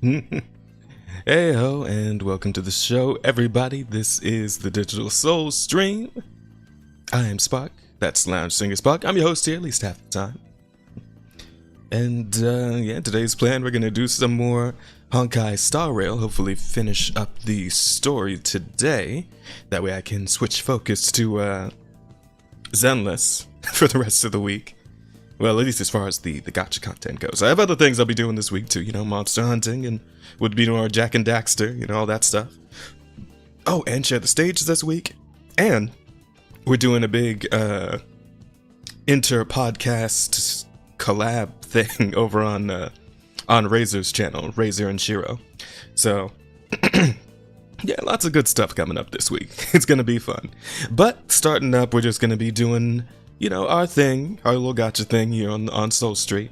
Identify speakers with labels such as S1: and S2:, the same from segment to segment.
S1: Hey ho, and welcome to the show, everybody. This is the Digital Soul Stream. I am Spock. That's Lounge Singer Spock. I'm your host here, at least half the time. And yeah, today's plan, we're gonna do some more Honkai Star Rail. Hopefully, finish up the story today. That way, I can switch focus to Zenless for the rest of the week. Well, at least as far as the gacha content goes. I have other things I'll be doing this week too, you know, monster hunting and would be more Jack and Daxter, you know, all that stuff. Oh, and share the stage this week. And we're doing a big inter-podcast collab thing over on Razor's channel, Razor and Shiro. So yeah, lots of good stuff coming up this week. It's gonna be fun. But starting up, we're just gonna be doing, you know, our thing, our little gacha thing here on Soul Street.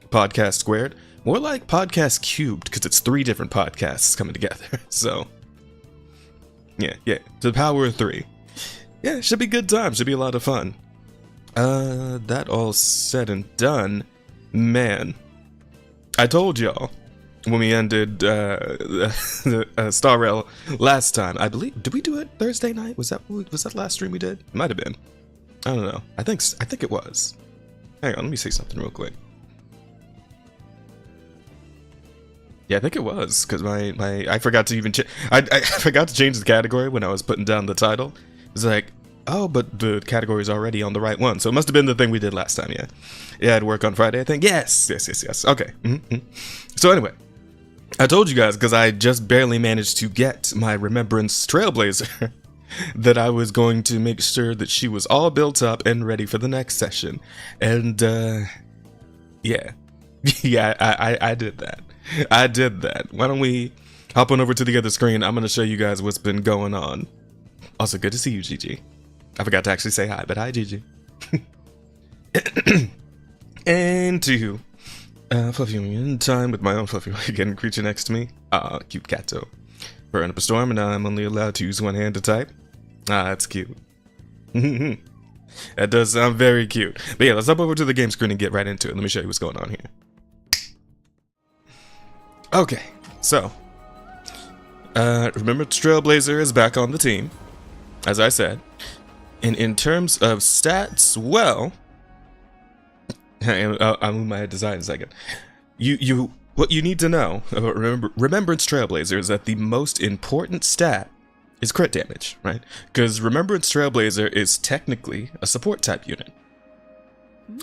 S1: Podcast squared. More like podcast cubed, because it's 3 different podcasts coming together. So, yeah, to the power of 3. Yeah, it should be good time, should be a lot of fun. That all said and done, man, I told y'all when we ended the Star Rail last time, I believe, did we do it Thursday night? Was that the last stream we did? Might have been. I don't know. I think it was. Hang on, let me say something real quick. Yeah, I think it was, because I forgot to even I forgot to change the category when I was putting down the title. It's like, oh, but the category is already on the right one, so it must have been the thing we did last time. Yeah, I'd work on Friday, I think. Yes. Okay. So anyway, I told you guys, because I just barely managed to get my Remembrance Trailblazer, that I was going to make sure that she was all built up and ready for the next session. And yeah, I did that. Why don't we hop on over to the other screen? I'm going to show you guys what's been going on. Also, good to see you, Gigi. I forgot to actually say hi, but hi, Gigi. And to Fluffy in time with my own Fluffy again creature next to me. Cute catto. Burn up a storm, and I'm only allowed to use one hand to type. That's cute. That does sound very cute. But yeah, let's hop over to the game screen and get right into it. Let me show you what's going on here. Okay, so Remembrance Trailblazer is back on the team, as I said. And in terms of stats, well, I'll move my design in a second. What you need to know about Remembrance Trailblazer is that the most important stat is crit damage, right? Because Remembrance Trailblazer is technically a support type unit.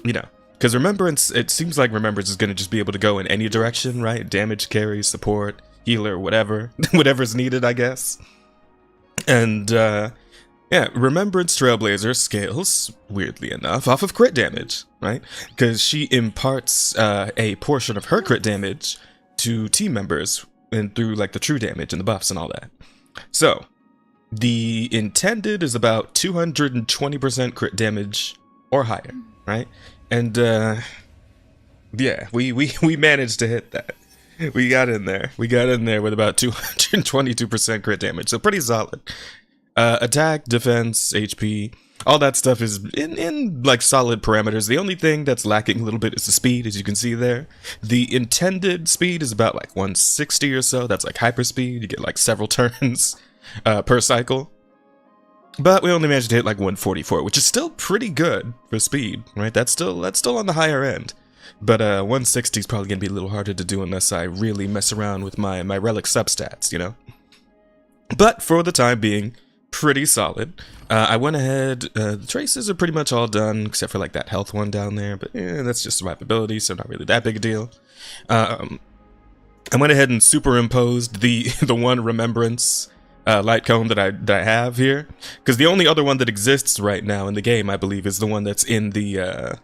S1: You know, because Remembrance, it seems like Remembrance is going to just be able to go in any direction, right? Damage, carry, support, healer, whatever. Whatever's needed, I guess. And, yeah, Remembrance Trailblazer scales, weirdly enough, off of crit damage, right? Because she imparts a portion of her crit damage to team members and through like the true damage and the buffs and all that. So, the intended is about 220% crit damage or higher, right? And yeah, we managed to hit that. We got in there. We got in there with about 222% crit damage, so pretty solid. Attack, defense, HP, all that stuff is in like solid parameters. The only thing that's lacking a little bit is the speed, as you can see there. The intended speed is about like 160 or so. That's like hyper speed. You get like several turns per cycle. But we only managed to hit like 144, which is still pretty good for speed, right? That's still on the higher end. But 160 is probably gonna be a little harder to do unless I really mess around with my relic substats, you know. But for the time being, pretty solid. I went ahead, the traces are pretty much all done, except for like that health one down there, but that's just survivability, so not really that big a deal. I went ahead and superimposed the one Remembrance light cone that I have here, because the only other one that exists right now in the game, I believe, is the one that's in the,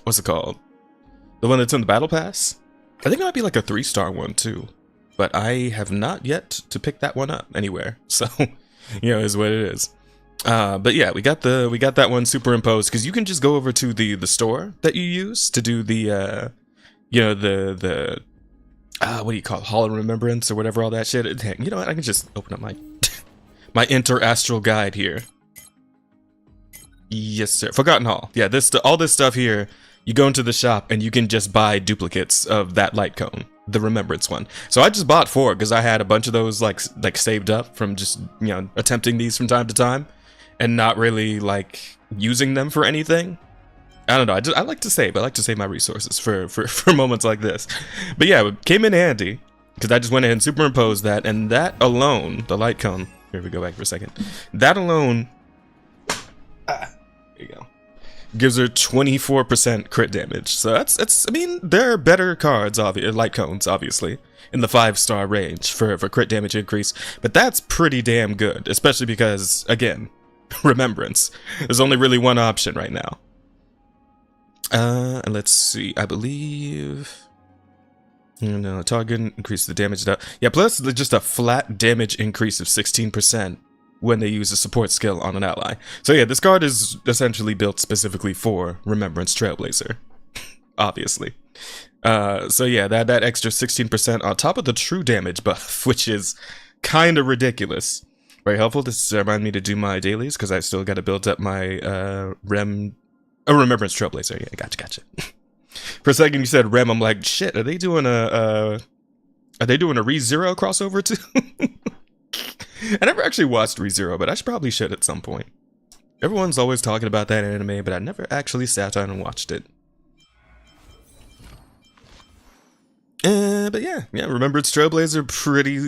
S1: what's it called? The one that's in the Battle Pass? I think it might be like a 3-star one too, but I have not yet to pick that one up anywhere, so... you know, is what it is. But yeah, we got that one superimposed, because you can just go over to the store that you use to do the you know, the what do you call it, Hall of Remembrance or whatever, all that shit. You know what, I can just open up my my inter-astral guide here. Yes, sir. Forgotten Hall. Yeah, all this stuff here, you go into the shop and you can just buy duplicates of that light cone. the Remembrance one. So I just bought 4 because I had a bunch of those like saved up from just, you know, attempting these from time to time and not really like using them for anything. I don't know. I like to save. I like to save my resources for moments like this. But yeah, it came in handy because I just went ahead and superimposed that, and that alone, the light cone. Here we go back for a second. That alone, there you go, gives her 24% crit damage. So that's. I mean, there are better cards, light cones, obviously, in the 5-star range for crit damage increase, but that's pretty damn good, especially because, again, Remembrance. There's only really one option right now. And let's see. I believe. No, target increase the damage. Yeah, plus just a flat damage increase of 16% when they use a support skill on an ally. So yeah, this card is essentially built specifically for Remembrance Trailblazer, obviously. So yeah, that extra 16% on top of the true damage buff, which is kind of ridiculous. Very helpful. This reminds me to do my dailies because I still got to build up my Remembrance Trailblazer. Yeah, gotcha. For a second you said Rem, I'm like, shit, are they doing a ReZero crossover too? I never actually watched ReZero, but I probably should at some point. Everyone's always talking about that anime, but I never actually sat down and watched it. But yeah, Remembrance Trailblazer,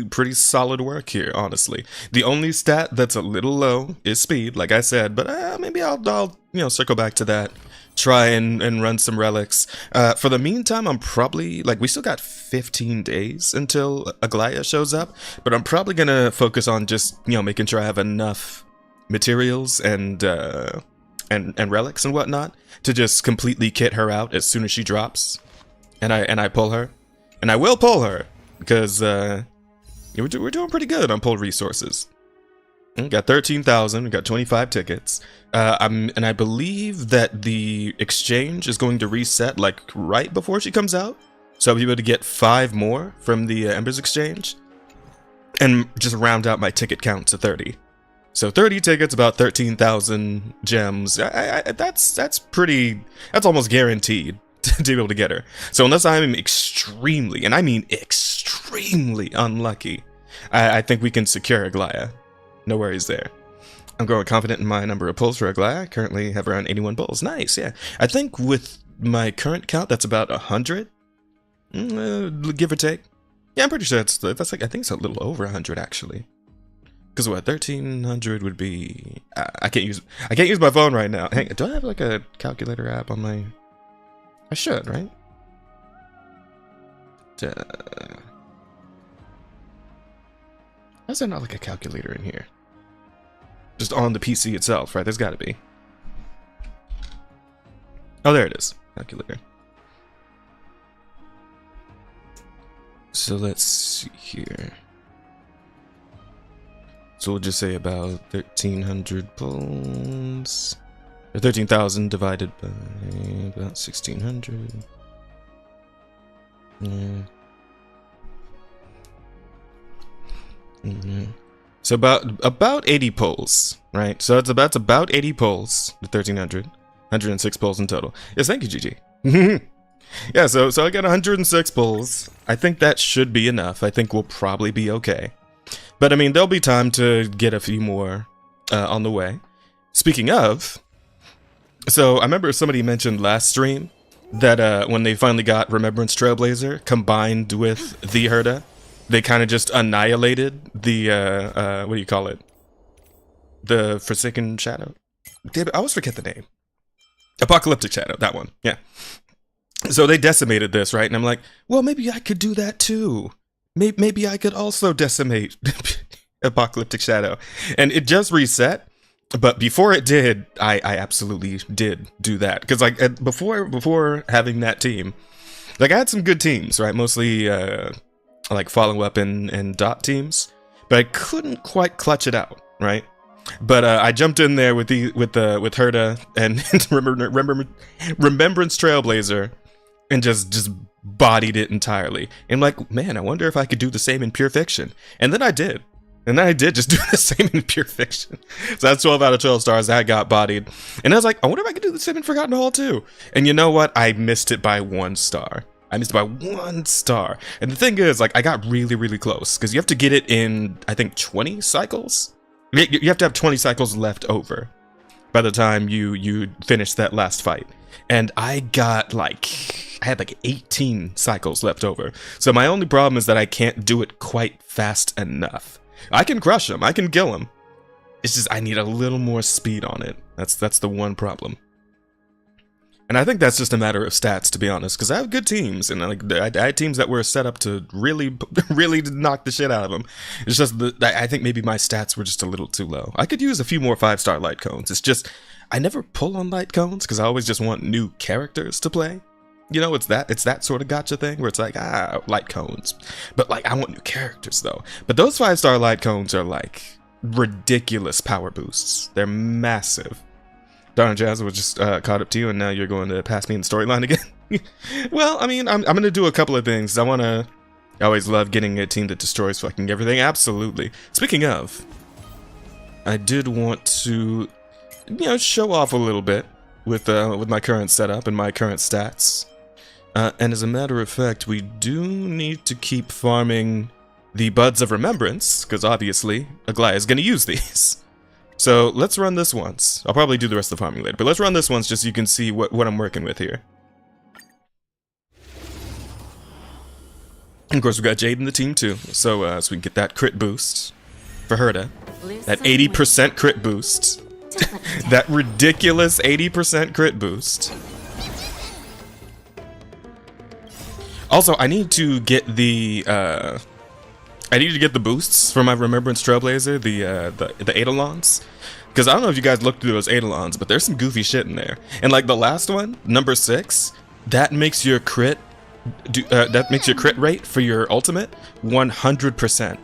S1: pretty solid work here, honestly. The only stat that's a little low is speed, like I said, but maybe I'll circle back to that. Try and run some relics. For the meantime, I'm probably, like, we still got 15 days until Aglaya shows up, but I'm probably gonna focus on just, making sure I have enough materials and relics and whatnot to just completely kit her out as soon as she drops, and I pull her, and I will pull her because we're doing pretty good on pull resources. We got 13,000. We got 25 tickets. And I believe that the exchange is going to reset like right before she comes out, so I'll be able to get 5 more from the Embers exchange, and just round out my ticket count to 30. So 30 tickets, about 13,000 gems. That's almost guaranteed to be able to get her. So unless I'm extremely, and I mean extremely unlucky, I think we can secure Aglaya. No worries there. I'm growing confident in my number of pulls for Aglaya. I currently have around 81 pulls. Nice, yeah. I think with my current count, that's about 100, give or take. Yeah, I'm pretty sure that's like, I think it's a little over 100 actually. Because what, 1,300 would be? I can't use my phone right now. Hang, do I have like a calculator app on my? I should, right? Why is there not like a calculator in here? Just on the PC itself, right? There's got to be. Oh, there it is. Calculator. So let's see here. So we'll just say about 1,300 pulls. Or 13,000 divided by about 1,600. Yeah. So about 80 pulls, right? So that's about 80 pulls, the 1,300, 106 pulls in total. Yes, thank you, GG. Yeah, so I got 106 pulls. I think that should be enough. I think we'll probably be okay. But I mean, there'll be time to get a few more on the way. Speaking of, so I remember somebody mentioned last stream that when they finally got Remembrance Trailblazer combined with the Herda, they kind of just annihilated the, what do you call it? The Forsaken Shadow? Damn it, I always forget the name. Apocalyptic Shadow, that one, yeah. So they decimated this, right? And I'm like, well, maybe I could do that too. Maybe I could also decimate Apocalyptic Shadow. And it just reset, but before it did, I absolutely did do that. Because like before having that team, like I had some good teams, right? Mostly like Fallen Weapon and Dot teams, but I couldn't quite clutch it out, right? But I jumped in there with Herda and Remembrance Trailblazer and just bodied it entirely. And like, man, I wonder if I could do the same in Pure Fiction. And then I did. And then I did just do the same in Pure Fiction. So that's 12 out of 12 stars. I got bodied. And I was like, I wonder if I could do the same in Forgotten Hall too. And you know what? I missed it by 1 star. I missed by 1 star. And the thing is, like, I got really, really close because you have to get it in, I think, 20 cycles. You have to have 20 cycles left over by the time you finish that last fight. And I had like 18 cycles left over. So my only problem is that I can't do it quite fast enough. I can crush him, I can kill him. It's just I need a little more speed on it. That's the one problem. And I think that's just a matter of stats, to be honest, because I have good teams, and like I had teams that were set up to really, really knock the shit out of them. It's just I think maybe my stats were just a little too low. I could use a few more 5-star light cones. It's just I never pull on light cones because I always just want new characters to play. You know, it's that sort of gotcha thing where it's like, light cones, but like I want new characters though. But those 5-star light cones are like ridiculous power boosts. They're massive. Darn, Jazz was just caught up to you, and now you're going to pass me in the storyline again. Well, I mean, I'm going to do a couple of things. I always love getting a team that destroys fucking everything. Absolutely. Speaking of, I did want to, show off a little bit with my current setup and my current stats. And as a matter of fact, we do need to keep farming the Buds of Remembrance, because obviously Aglaia is going to use these. So let's run this once. I'll probably do the rest of the farming later, but let's run this once just so you can see what I'm working with here. And of course, we got Jade in the team too, so we can get that crit boost for Herda. That 80% crit boost. That ridiculous 80% crit boost. Also, I need to get the boosts for my Remembrance Trailblazer, the Eidolons. Because I don't know if you guys looked through those Eidolons, but there's some goofy shit in there. And like the last one, number 6, that makes your crit rate for your ultimate 100%.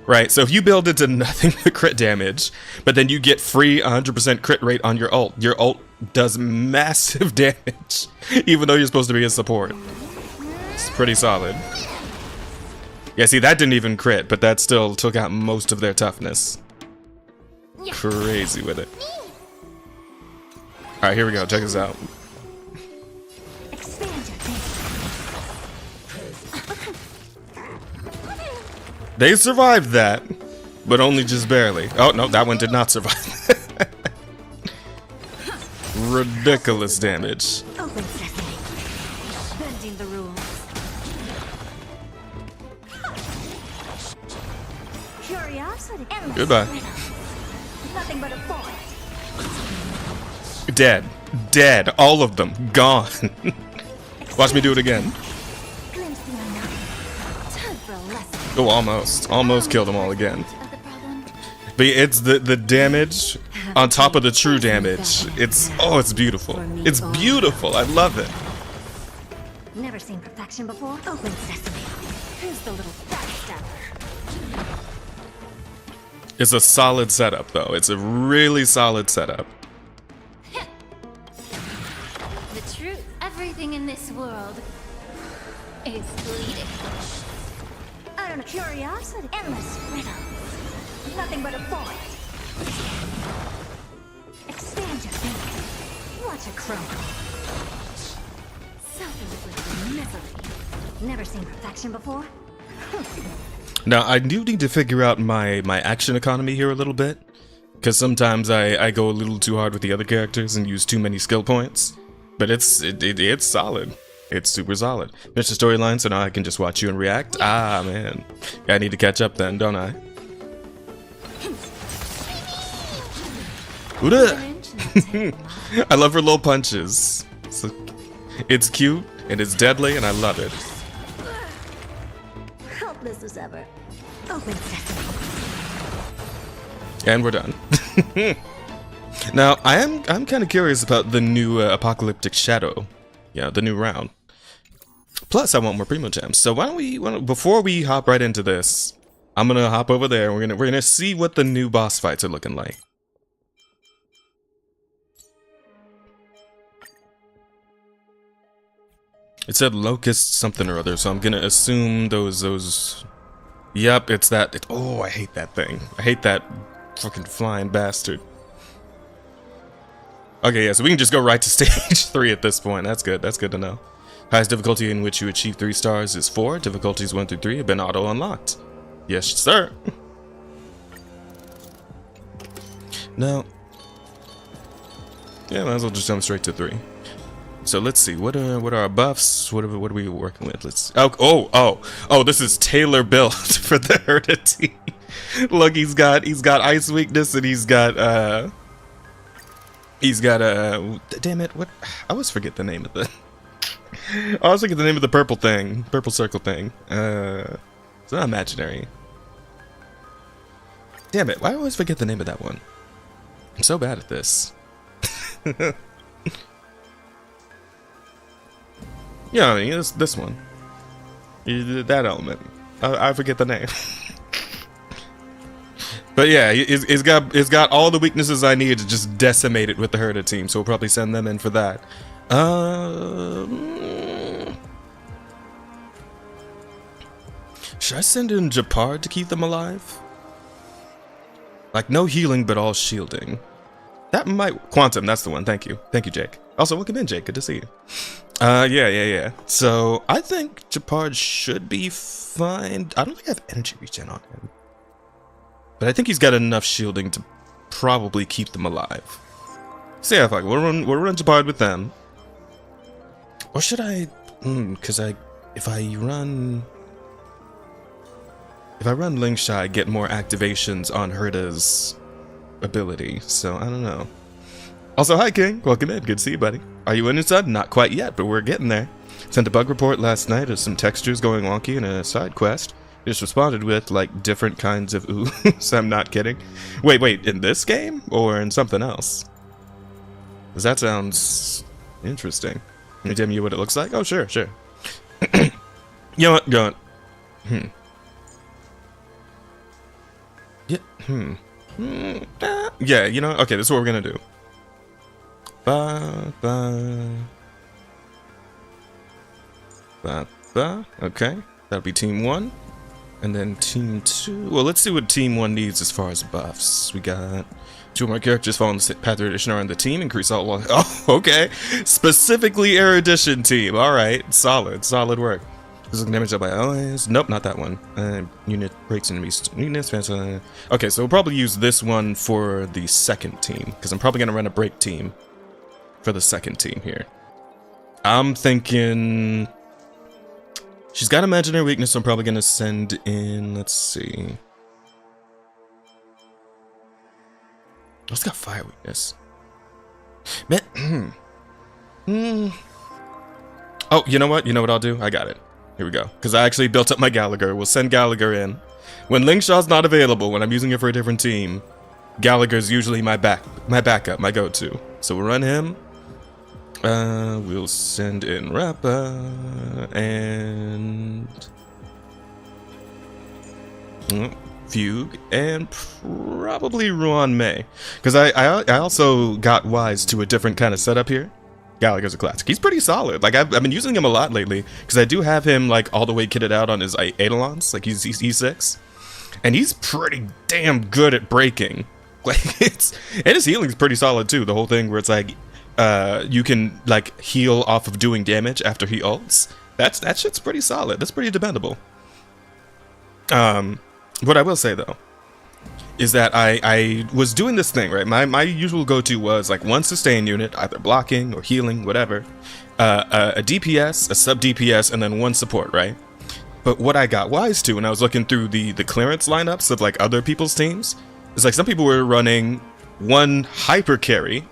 S1: Right? So if you build it to nothing but crit damage, but then you get free 100% crit rate on your ult does massive damage, even though you're supposed to be a support. It's pretty solid. Yeah, see, that didn't even crit, but that still took out most of their toughness. Crazy with it. Alright, here we go. Check this out. They survived that, but only just barely. Oh, no, that one did not survive. Ridiculous damage.
S2: Open sesame. Bending the rules. Curiosity.
S1: Goodbye.
S2: Nothing but a point.
S1: Dead. Dead. All of them. Gone. Watch me do it again.
S2: Glimpse the unknown. Time for a lesson.
S1: Oh, almost. Almost killed them all again. But it's the damage on top of the true damage. It's beautiful. It's beautiful. I love it.
S2: Never seen perfection before. Open sesame. Who's the little backstabber?
S1: It's a solid setup, though. It's a really solid setup.
S3: The truth, everything in this world is bleeding.
S2: I don't know. Curiosity. Endless riddles. Nothing but a point. Expand your thinking. Watch it crumble. Self-inflicted misery. Never seen perfection before.
S1: Now, I do need to figure out my action economy here a little bit, because sometimes I go a little too hard with the other characters and use too many skill points. But it's solid. It's super solid. Finish the storyline, so now I can just watch you and react. Ah, man. Yeah, I need to catch up then, don't I? I love her little punches. It's cute, and it's deadly, and I love it.
S2: Helpless as ever. Open sesame.
S1: And we're done. Now, I'm kind of curious about the new Apocalyptic Shadow. Yeah, the new round. Plus, I want more Primo Gems. So why don't we, before we hop right into this, I'm gonna hop over there. And we're gonna see what the new boss fights are looking like. It said Locust something or other, so I'm gonna assume those. Yep, it's that. Oh, I hate that thing. I hate that fucking flying bastard. Okay, yeah, so we can just go right to stage 3 at this point. That's good. That's good to know. Highest difficulty in which you achieve 3 stars is 4. Difficulties 1 through 3 have been auto-unlocked. Yes, sir. Now, yeah, might as well just jump straight to 3. So let's see, what are our buffs? What are we working with? Let's oh, this is tailor built for the Herta team. Look, he's got ice weakness, and he's got damn it, what, I always forget the name of the I always forget the name of the purple circle thing. It's not imaginary. Damn it, why do I always forget the name of that one? I'm so bad at this. Yeah, I mean, this one. That element. I forget the name. But yeah, it's got all the weaknesses I need to just decimate it with the Herta team, so we'll probably send them in for that. Should I send in Japard to keep them alive? Like, no healing, but all shielding. That might... Quantum, that's the one. Thank you. Thank you, Jake. Also, welcome in, Jake. Good to see you. Yeah. So, I think Japard should be fine. I don't think I have energy regen on him. But I think he's got enough shielding to probably keep them alive. So yeah, fuck, we'll run Japard with them. Or should I... because if I run Lingsha, I get more activations on Herta's ability, so I don't know. Also, hi King, welcome in, good to see you, buddy. Are you in inside? Not quite yet, but we're getting there. Sent a bug report last night of some textures going wonky in a side quest. Just responded with, like, different kinds of oohs. I'm not kidding. Wait, in this game? Or in something else? Because that sounds interesting. Can you tell me what it looks like? Oh, sure. You know what? Go on. Yeah, you know, okay, this is what we're gonna do. Okay, that'll be team 1. And then team 2. Well, let's see what team 1 needs as far as buffs. We got 2 more characters following the path of erudition are on the team. Increase all. Oh, okay. Specifically erudition team. Alright. Solid work. Physical damage up by allies. Nope, not that one. Unit breaks enemies. Okay, so we'll probably use this one for the second team. Because I'm probably going to run a break team for the second team here. I'm thinking... She's got imaginary weakness, so I'm probably going to send in... Let's see. What's got fire weakness? Man, Oh, you know what? You know what I'll do? I got it. Here we go. Because I actually built up my Gallagher. We'll send Gallagher in. When Lingshaw's not available, when I'm using it for a different team, Gallagher's usually my backup, my go-to. So we'll run him. We'll send in Rappa and Fugue and probably Ruan May, because I also got wise to a different kind of setup here. Gallagher's a classic. He's pretty solid. Like I've been using him a lot lately because I do have him like all the way kitted out on his Eidolons. Like he's E6, and he's pretty damn good at breaking. Like and his healing's pretty solid too. The whole thing where it's like you can like heal off of doing damage after he ults. That shit's pretty solid. That's pretty dependable. What I will say though is that I was doing this thing, right? My usual go-to was like one sustain unit, either blocking or healing, whatever, a DPS, a sub DPS, and then one support, right? But what I got wise to when I was looking through the clearance lineups of like other people's teams is like some people were running one hyper carry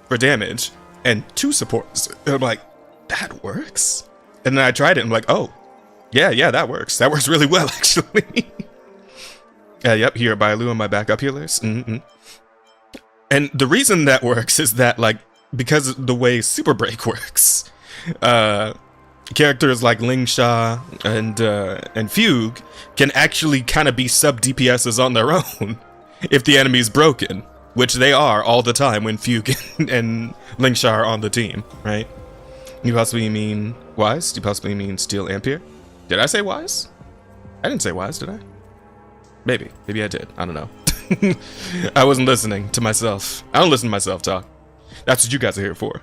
S1: for damage and 2 supports. And I'm like, that works? And then I tried it and I'm like, oh, yeah, that works. That works really well, actually. Yep, here, Bailu and my backup healers. And the reason that works is that, like, because of the way Super Break works, characters like Lingsha and Fugue can actually kind of be sub DPSs on their own if the enemy's broken, which they are all the time when Fugue and Lingsha are on the team, right? You possibly mean Wise? Do you possibly mean Steel Ampere? Did I say Wise? I didn't say Wise, did I? Maybe I did. I don't know. I wasn't listening to myself. I don't listen to myself talk. That's what you guys are here for.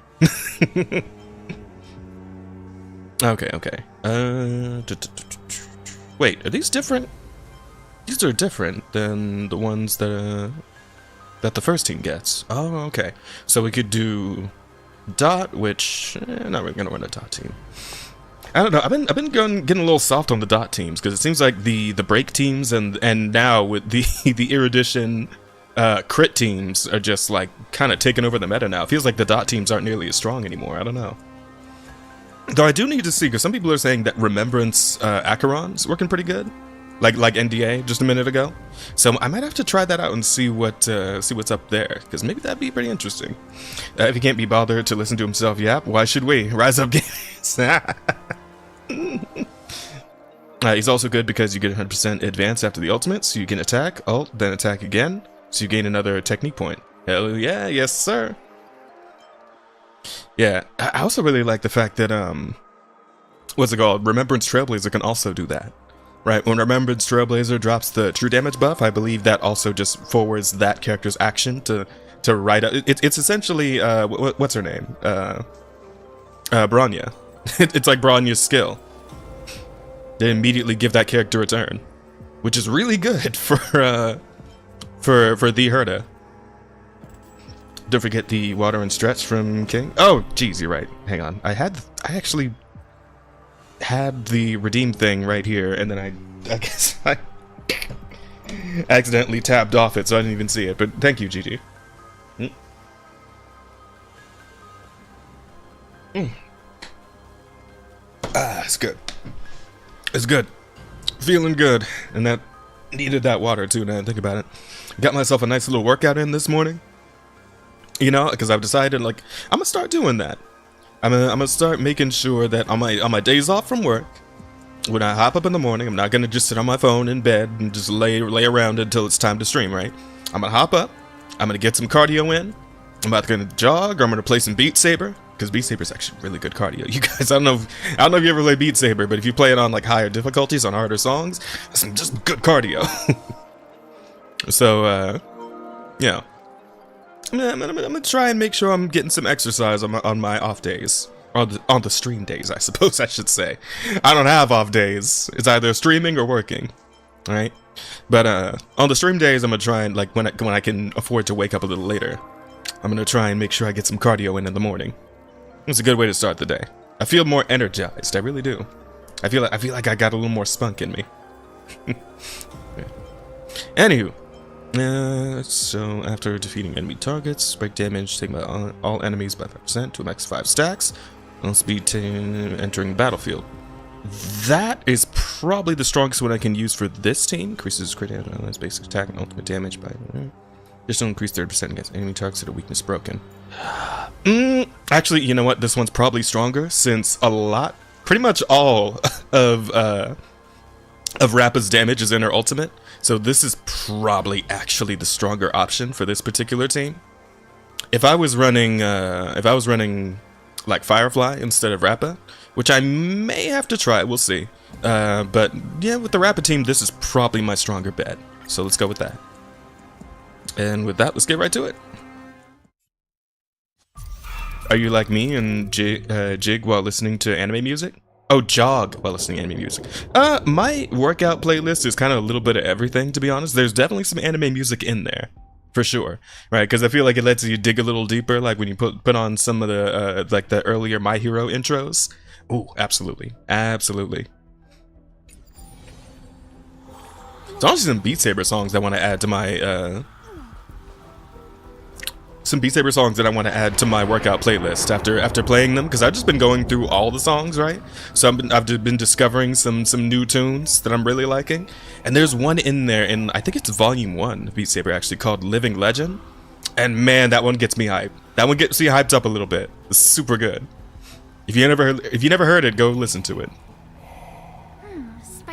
S1: Okay, okay. Wait, are these different? These are different than the ones that the first team gets. Oh, okay. So we could do dot, which not really gonna run a dot team. I don't know. I've been getting a little soft on the dot teams because it seems like the break teams and now with the erudition crit teams are just like kind of taking over the meta now. It feels like the dot teams aren't nearly as strong anymore. I don't know. Though I do need to see, because some people are saying that Remembrance Acheron's working pretty good, like NDA just a minute ago. So I might have to try that out and see what's up there, because maybe that'd be pretty interesting. If he can't be bothered to listen to himself yap, why should we? Rise up, games. He's also good because you get 100% advance after the ultimate, so you can attack, ult, then attack again, so you gain another technique point. Hell yeah, yes sir. Yeah, I also really like the fact that, what's it called? Remembrance Trailblazer can also do that. Right, when Remembrance Trailblazer drops the true damage buff, I believe that also just forwards that character's action to write up. It's essentially, what's her name? Bronya. It's like Bronya's skill. They immediately give that character a turn, which is really good for the Herda. Don't forget the water and stretch from King. Oh, geez, you're right. Hang on. I actually had the redeem thing right here, and then I guess I accidentally tabbed off it, so I didn't even see it. But thank you, GG. It's good. It's good. Feeling good, and that needed that water too. Now think about it. Got myself a nice little workout in this morning. You know, because I've decided, like, I'm gonna start doing that. I'm gonna start making sure that on my days off from work, when I hop up in the morning, I'm not gonna just sit on my phone in bed and just lay around until it's time to stream, right? I'm gonna hop up, I'm gonna get some cardio in, I'm about to jog, or I'm gonna play some Beat Saber, because Beat Saber's actually really good cardio. You guys, I don't know if you ever play Beat Saber, but if you play it on like higher difficulties, on harder songs, it's just good cardio. So, yeah. I'm gonna try and make sure I'm getting some exercise on my off days. On the stream days, I suppose I should say. I don't have off days. It's either streaming or working. Alright? But on the stream days, I'm gonna try and, like, when I can afford to wake up a little later, I'm gonna try and make sure I get some cardio in the morning. It's a good way to start the day. I feel more energized, I really do. I feel like I got a little more spunk in me. Anywho. So after defeating enemy targets, break damage taken by all enemies by 5% to a max 5 stacks. On speed 10 entering the battlefield. That is probably the strongest one I can use for this team. Increases crit damage on its basic attack and ultimate damage by just increase 30% against enemy targets that are weakness broken. Actually, you know what? This one's probably stronger since pretty much all of Rappa's damage is in her ultimate. So this is probably actually the stronger option for this particular team. If I was running like Firefly instead of Rappa, which I may have to try, we'll see. But yeah, with the Rappa team, this is probably my stronger bet. So let's go with that. And with that, let's get right to it. Are you like me and jig while listening to anime music? Oh, jog while listening to anime music. My workout playlist is kind of a little bit of everything, to be honest. There's definitely some anime music in there, for sure, right? Because I feel like it lets you dig a little deeper, like when you put on some of the like the earlier My Hero intros. Oh, absolutely, absolutely. There's also some Beat Saber songs I want to add to my workout playlist after playing them, because I've just been going through all the songs, right? So I've been discovering some new tunes that I'm really liking, and there's one in there, and I think it's Volume 1 of Beat Saber actually, called Living Legend, and man, that one gets me hyped. That one gets me hyped up a little bit. It's super good. If you never heard it, go listen to it.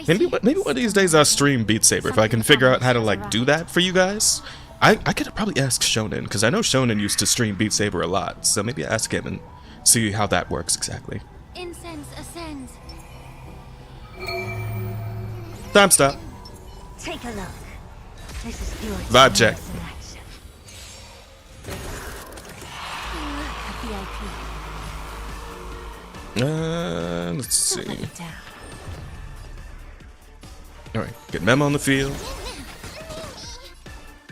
S1: Maybe one of these days I'll stream Beat Saber if I can figure out how to like do that for you guys. I could probably ask Shonen, because I know Shonen used to stream Beat Saber a lot, so maybe ask him and see how that works exactly.
S3: Incense ascends.
S1: Time stop.
S2: Take a look. This is your
S1: Vibe check.
S2: selection.
S1: let's see.
S2: Don't let me down.
S1: Alright, get Mem on the field.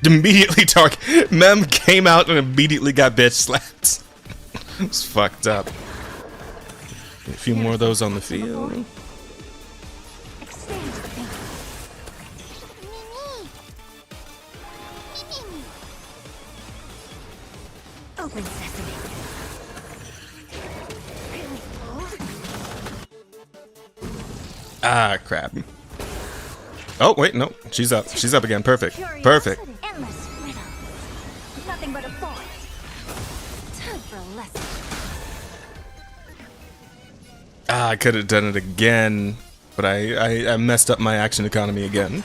S1: Immediately target. Mem came out and immediately got bitch slapped. It's fucked up. A few more of those on the field.
S2: Extend your fingers. Open sesame.
S1: Ah, crap. Oh, wait, no. She's up. She's up again. Perfect. Perfect.
S2: Endless riddles. Nothing but a thought. Time for a lesson.
S1: Ah, I could have done it again, but I messed up my action economy again.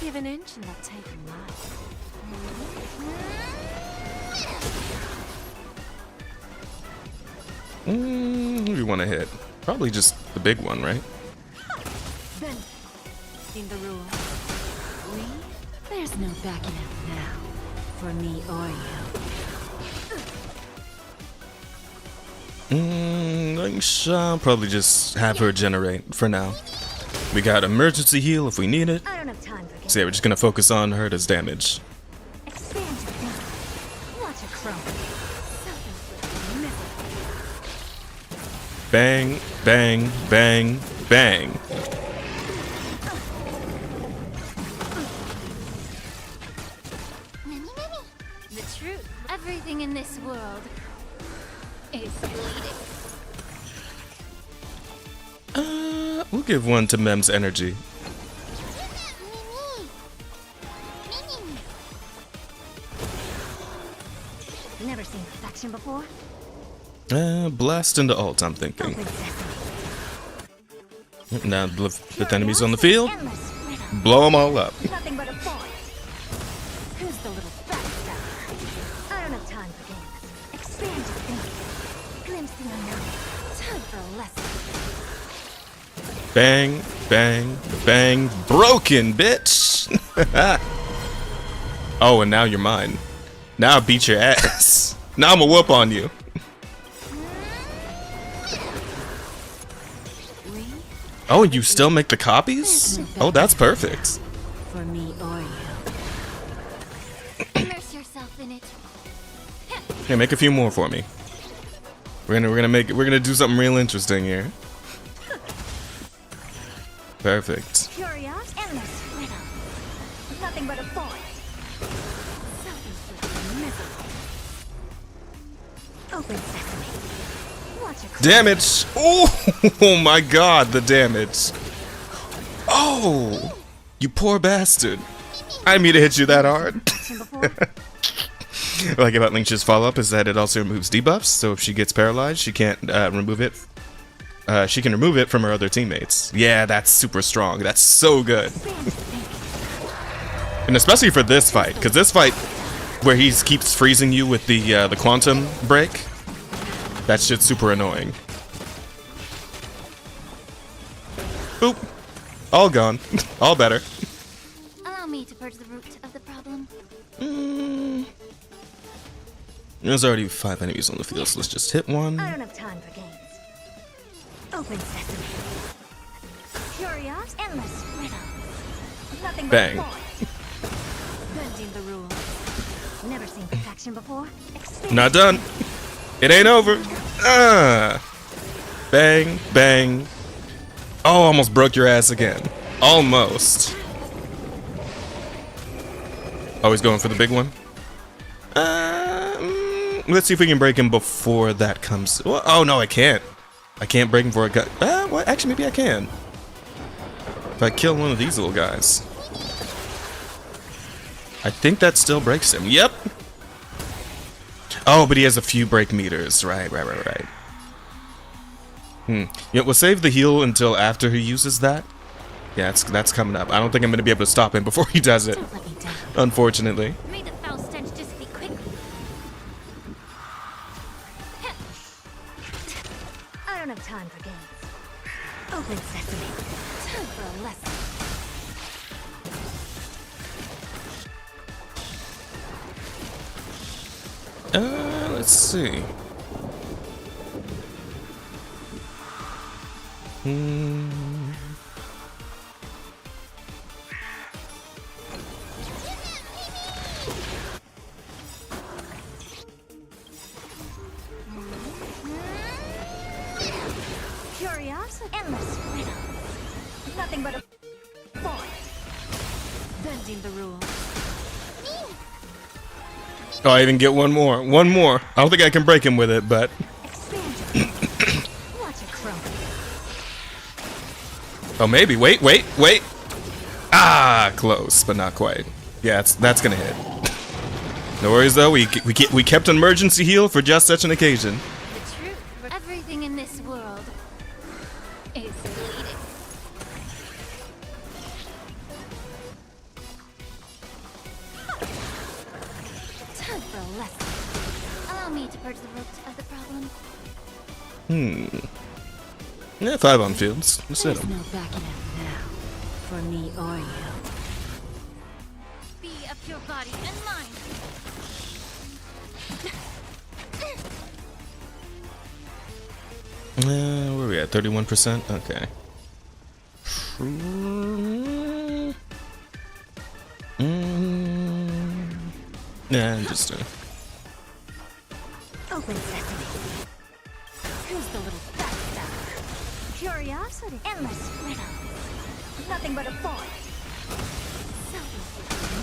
S2: Give an inch and they'll take a mile.
S1: Who do you want to hit? Probably just the big one, right?
S2: Then, in the rule, there's no backing out now, for me or you.
S1: I'll probably just have her generate for now. We got emergency heal if we need it.
S2: I don't have time for games.
S1: So yeah, we're just gonna focus on her as damage.
S2: Expand your thinking. Watch it crumble. Self-inflicted misery.
S1: Bang, bang, bang, bang.
S3: The truth. Everything in this world is bleeding.
S1: We'll give one to Mem's energy.
S2: Never seen perfection before.
S1: Blast into ult, I'm thinking.
S2: Open sesame.
S1: Now with enemies on the field,
S2: Endless riddle.
S1: blow them all up.
S2: Nothing but a thought. Who's the little backstabber? I don't have time for games. Expand your thinking. Glimpse the unknown. Time for a lesson.
S1: Bang, bang, bang. Broken, bitch! Oh, and now you're mine. Now I beat your ass. Now I'm a whoop on you. Oh, you still make the copies? Oh, that's perfect.
S2: For me or you.
S3: Immerse yourself in it.
S1: Here, make a few more for me. We're gonna do something real interesting here. Perfect.
S2: Curious, endless riddle. Nothing but a thought. Self-inflicted misery. Open sesame. Watch it.
S1: Damage! Oh my god, the damage. Oh! You poor bastard. I didn't mean to hit you that hard.
S2: Before.
S1: What I like about Lynch's follow-up is that it also removes debuffs, so if she gets paralyzed, she can't remove it. She can remove it from her other teammates. Yeah, that's super strong. That's so good. And especially for this fight, because this fight, where he keeps freezing you with the quantum break, that shit's super annoying. Boop. All gone. All better.
S3: Allow me to purge the root of the problem.
S1: There's already 5 enemies on the field, so let's just hit one.
S2: I don't have time for games. Open sesame. Curious, endless riddle. Nothing but
S1: Bang.
S2: thought. Bending the rules. Never seen perfection before. Extend.
S1: Not done. It ain't over. Bang, bang. Oh, almost broke your ass again. Almost. Oh, he's going for the big one? Let's see if we can break him before that comes. Well, oh, no, I can't. I can't break him before it got. What? Actually, maybe I can. If I kill one of these little guys. I think that still breaks him. Yep. Oh, but he has a few break meters. Right. Yeah, we'll save the heal until after he uses that. Yeah, that's coming up. I don't think I'm going to be able to stop him before he does it.
S2: Don't let me down.
S1: Unfortunately.
S3: May the foul stench dissipate quickly.
S2: I don't have time for games. Open sesame. Time for a lesson.
S1: let's see.
S2: Curiosity. Endless riddle. Nothing but a void. Bending the rules.
S1: Oh, I even get one more. One more. I don't think I can break him with it, but...
S2: Expand. Watch it crumble.
S1: Oh, maybe. Wait. Ah, close, but not quite. Yeah, that's gonna hit. No worries, though. We kept an emergency heal for just such an occasion.
S3: The truth. Everything in this world is bleeding.
S2: Time for a lesson.
S3: Allow me to purge the root of the problem.
S1: Yeah, 5 on fields. Let's hit
S2: There's
S1: him.
S2: no backing out now. For me or you.
S3: Be of your body and mind.
S1: Where are we at? 31%? Okay. Yeah, just
S2: Open sesame. Who's the little backstabber? Curiosity. Endless riddle. Nothing but a void. Selfish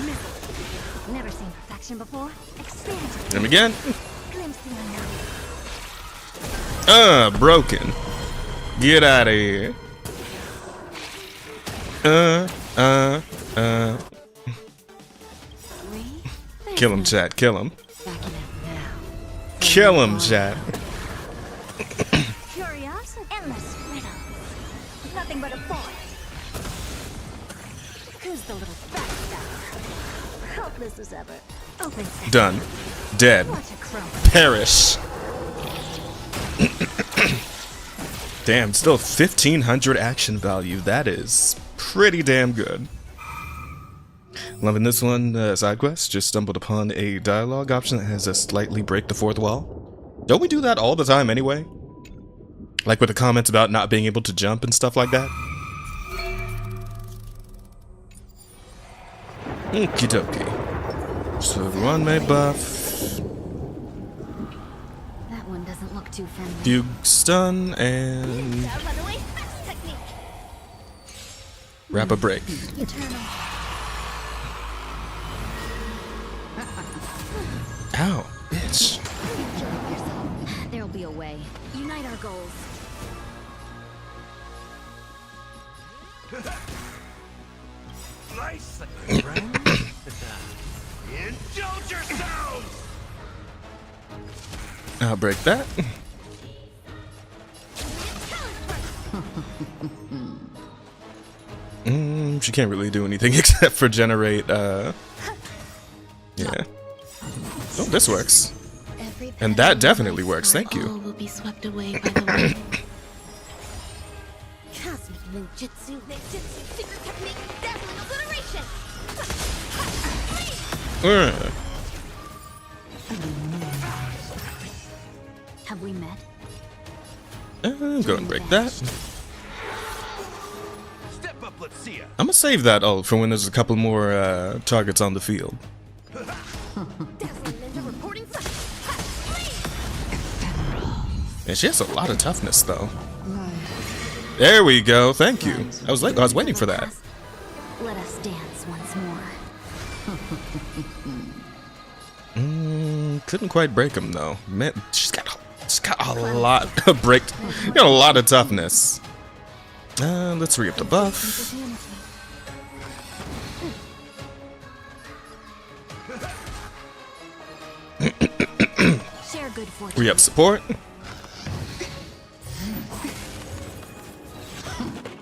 S2: misery. Never seen perfection before. Expand.
S1: him again.
S2: Glimpse the unknown.
S1: Broken. Get out of here. Kill him, chat. Kill him.
S2: Backing out now.
S1: Kill him, chat.
S2: Curiosity. Endless riddle. Nothing but a void. Who's the little backstabber? Helpless as ever. Open sesame.
S1: Done. Dead.
S2: Watch it crumble.
S1: Perish. Damn, still 1500 action value. That is pretty damn good. Loving this one. Side quest. Just stumbled upon a dialogue option that has a slightly break the fourth wall. Don't we do that all the time anyway? Like with the comments about not being able to jump and stuff like that? Okie dokie. So everyone may buff.
S2: That one doesn't look too friendly.
S1: Fugue stun and
S2: Runaway fast technique.
S1: wrap a break.
S2: Eternal.
S1: Ow, bitch.
S2: There'll be a way. Unite our goals.
S4: Nice, friend. Indulge yourselves!
S1: I'll break that. She can't really do anything except for generate, yeah. Oh, this works. And that definitely works, thank you.
S5: All will be swept away by the wind.
S2: Cosmic ninjutsu. Ninjutsu. Secret technique. Dazzling obliteration. Have we met?
S1: Go and break that.
S4: Step up, let's see ya.
S1: I'm gonna save that ult for when there's a couple more targets on the field.
S2: Dazzling ninja reporting flash.
S1: And she has a lot of toughness, though. There we go. Thank you. I was waiting for that.
S2: Let us dance once more.
S1: Couldn't quite break him though. Man, she's got a lot of got a lot of toughness. Let's re-up the buff.
S2: Share good fortune.
S1: Re-up support.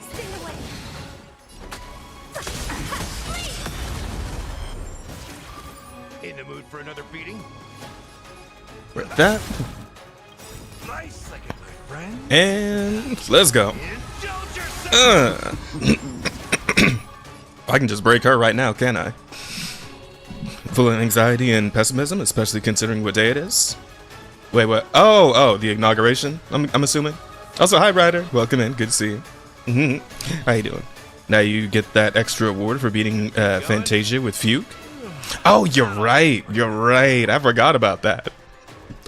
S2: Stay away.
S4: In the mood for another beating?
S1: Break that.
S4: Nice, like it, my friend.
S1: And let's go.
S4: Indulge yourselves!
S1: I can just break her right now, can't I? Full of anxiety and pessimism, especially considering what day it is. Wait, what? Oh, the inauguration. I'm assuming. Also, hi Ryder, welcome in. Good to see you. How you doing? Now you get that extra award for beating Fantasia with Fugue. Oh, you're right. You're right. I forgot about that.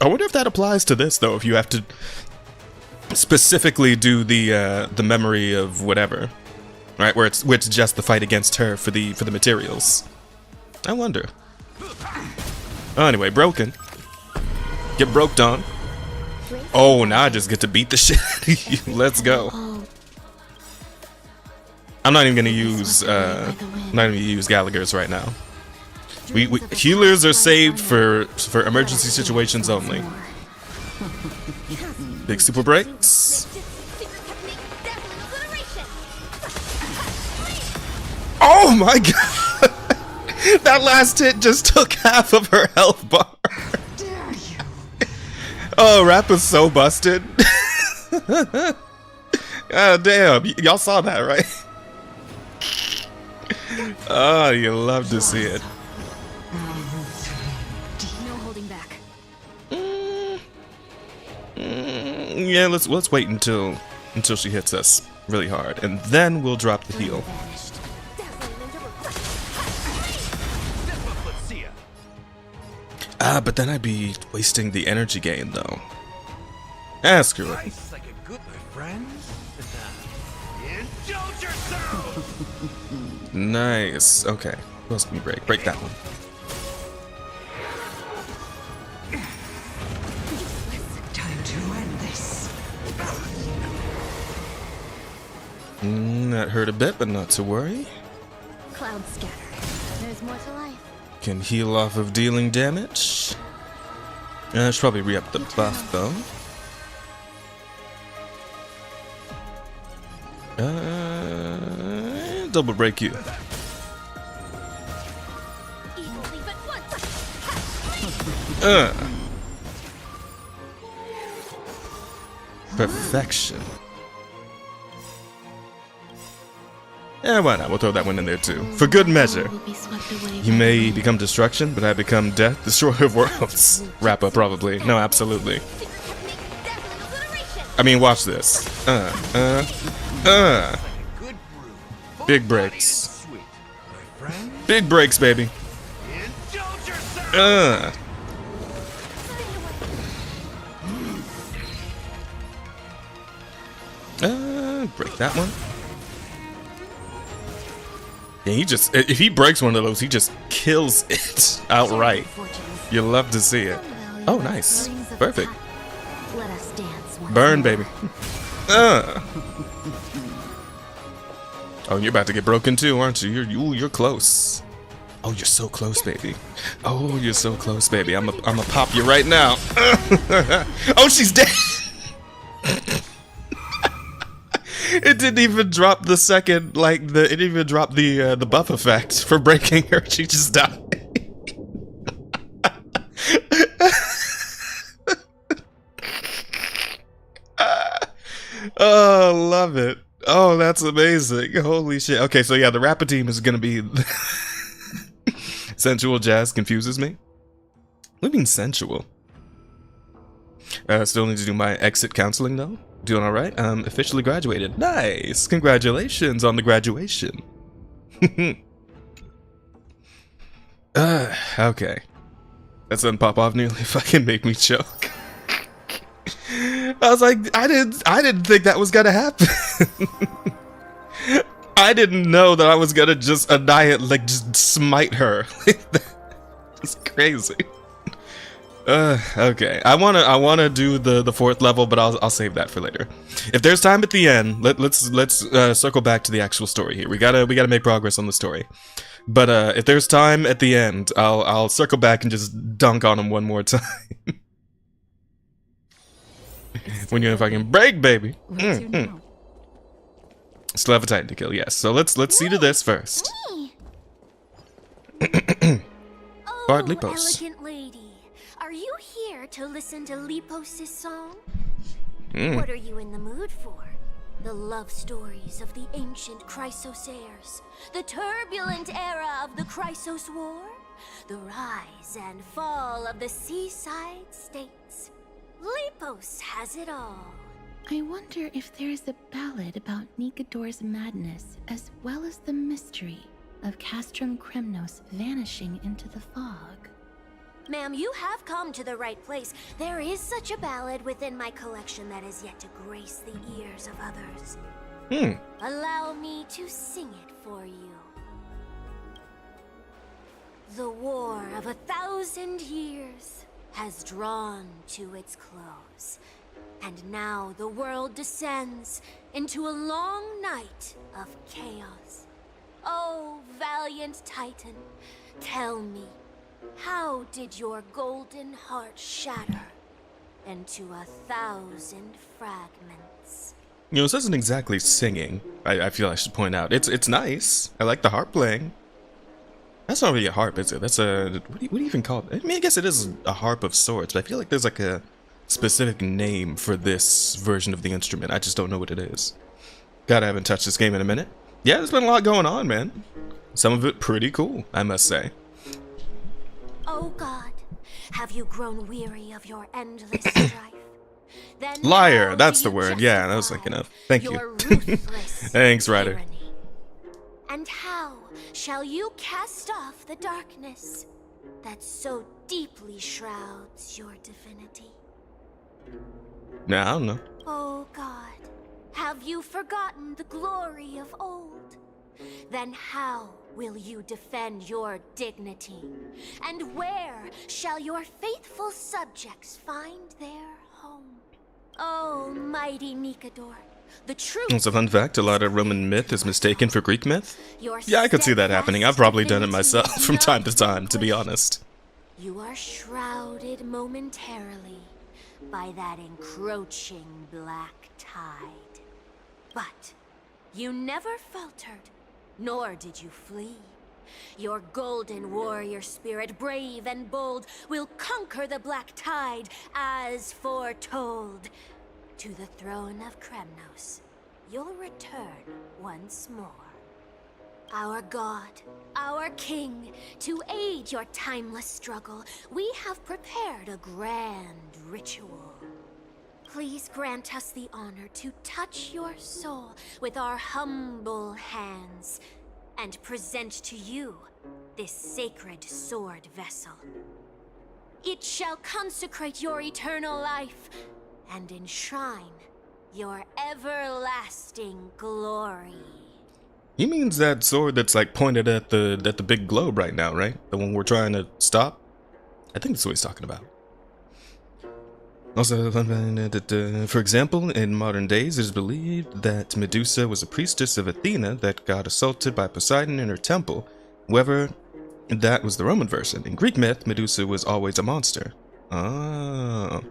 S1: I wonder if that applies to this though. If you have to specifically do the memory of whatever, right? Where it's just the fight against her for the materials. I wonder. Oh, anyway, broken. Get broked on. Oh, now I just get to beat the shit out of you. Let's go. I'm not even gonna use Gallagher's right now. We healers are saved for emergency situations only. Big super breaks. Oh my god! That last hit just took half of her health bar. Oh, Rap is so busted. God damn, y'all saw that, right? Oh, you love to see it.
S2: No holding back.
S1: Yeah, let's wait until she hits us really hard, and then we'll drop the heal. But then I'd be wasting the energy gain, though. Screw it.
S4: Nice like a good my friends. Indulge yourself.
S1: Nice. Okay. What else can we break? Break that one.
S6: Time to end this.
S1: That hurt a bit, but not to worry.
S2: Clouds scatter. There's more to life.
S1: Can heal off of dealing damage. I should probably re-up the buff, though. Double break you. Perfection. Yeah, why not? We'll throw that one in there too. For good measure. You may become destruction, but I become death, destroyer of worlds. Rapper, probably. No, absolutely. I mean, watch this. Big breaks. Big breaks, baby. Break that one. Yeah, he just, if he breaks one of those, he just kills it outright. You love to see it. Oh, nice. Perfect.
S2: Let us dance once
S1: Burn,
S2: more.
S1: baby. Oh, you're about to get broken too, aren't you? You're close. Oh, you're so close, baby. Oh, you're so close, baby. I'm a pop you right now. Oh, she's dead. It didn't even drop the second, like it didn't even drop the buff effect for breaking her. She just died. Oh, love it. Oh, that's amazing. Holy shit. Okay, so yeah, the rapper team is gonna be sensual jazz confuses me. What do you mean sensual? Still need to do my exit counseling though. Doing all right. Officially graduated. Nice. Congratulations on the graduation. Okay. That doesn't pop off nearly fucking make me choke. I was like, I didn't think that was gonna happen. I didn't know that I was gonna just annihilate, like just smite her. It's crazy. Okay. I wanna do the fourth level, but I'll save that for later. If there's time at the end, let's circle back to the actual story here. We gotta make progress on the story. But if there's time at the end, I'll circle back and just dunk on him one more time. When you're fucking break, baby. Still have a Titan to kill, yes. So let's see to this first. Bard Lipos.
S2: Elegant lady, are you here to listen to Lipos' song?
S1: Mm.
S2: What are you in the mood for? The love stories of the ancient Chrysos heirs, the turbulent era of the Chrysos War, the rise and fall of the seaside states. Lepos has it all.
S5: I wonder if there is a ballad about Nikador's madness as well as the mystery of Castrum Kremnos vanishing into the fog.
S2: Ma'am, you have come to the right place. There is such a ballad within my collection that is yet to grace the ears of others. Allow me to sing it for you. The war of 1,000 years has drawn to its close, and now the world descends into a long night of chaos. Oh, valiant Titan, tell me, how did your golden heart shatter into 1,000 fragments?
S1: You know, this isn't exactly singing. I feel I should point out. It's nice. I like the harp playing. That's not really a harp, is it? That's a what do you even call it? I mean, I guess it is a harp of sorts, but I feel like there's like a specific name for this version of the instrument. I just don't know what it is. God, I haven't touched this game in a minute. Yeah, there's been a lot going on, man. Some of it pretty cool, I must say.
S2: Oh God, have you grown weary of your endless strife? Then
S1: Liar,
S2: how
S1: that's
S2: do
S1: the
S2: you
S1: word. Yeah, that was
S2: justify
S1: thinking of. Thank you.
S2: your ruthless
S1: Thanks, Ryder.
S2: tyranny? And how shall you cast off the darkness that so deeply shrouds your divinity?
S1: Nah, I don't know.
S2: Oh God, have you forgotten the glory of old? Then how will you defend your dignity? And where shall your faithful subjects find their home? Oh, mighty Nikador, the truth.
S1: It's a fun fact. A lot of Roman myth is mistaken for Greek myth.
S2: Your
S1: Yeah, I could see that
S2: steadfast
S1: happening. I've probably done it
S2: divinity
S1: myself from time to
S2: beyond
S1: time, to be
S2: vanquish.
S1: honest.
S2: You are shrouded momentarily by that encroaching black tide. But you never faltered, nor did you flee. Your golden warrior spirit, brave and bold, will conquer the black tide as foretold. To the throne of Kremnos, you'll return once more. Our God, our King, to aid your timeless struggle, we have prepared a grand ritual. Please grant us the honor to touch your soul with our humble hands and present to you this sacred sword vessel. It shall consecrate your eternal life and enshrine your everlasting glory.
S1: He means that sword that's like pointed at the big globe right now, right? The one we're trying to stop? I think that's what he's talking about. Also, for example, in modern days, it is believed that Medusa was a priestess of Athena that got assaulted by Poseidon in her temple. However, that was the Roman version. In Greek myth, Medusa was always a monster. Oh.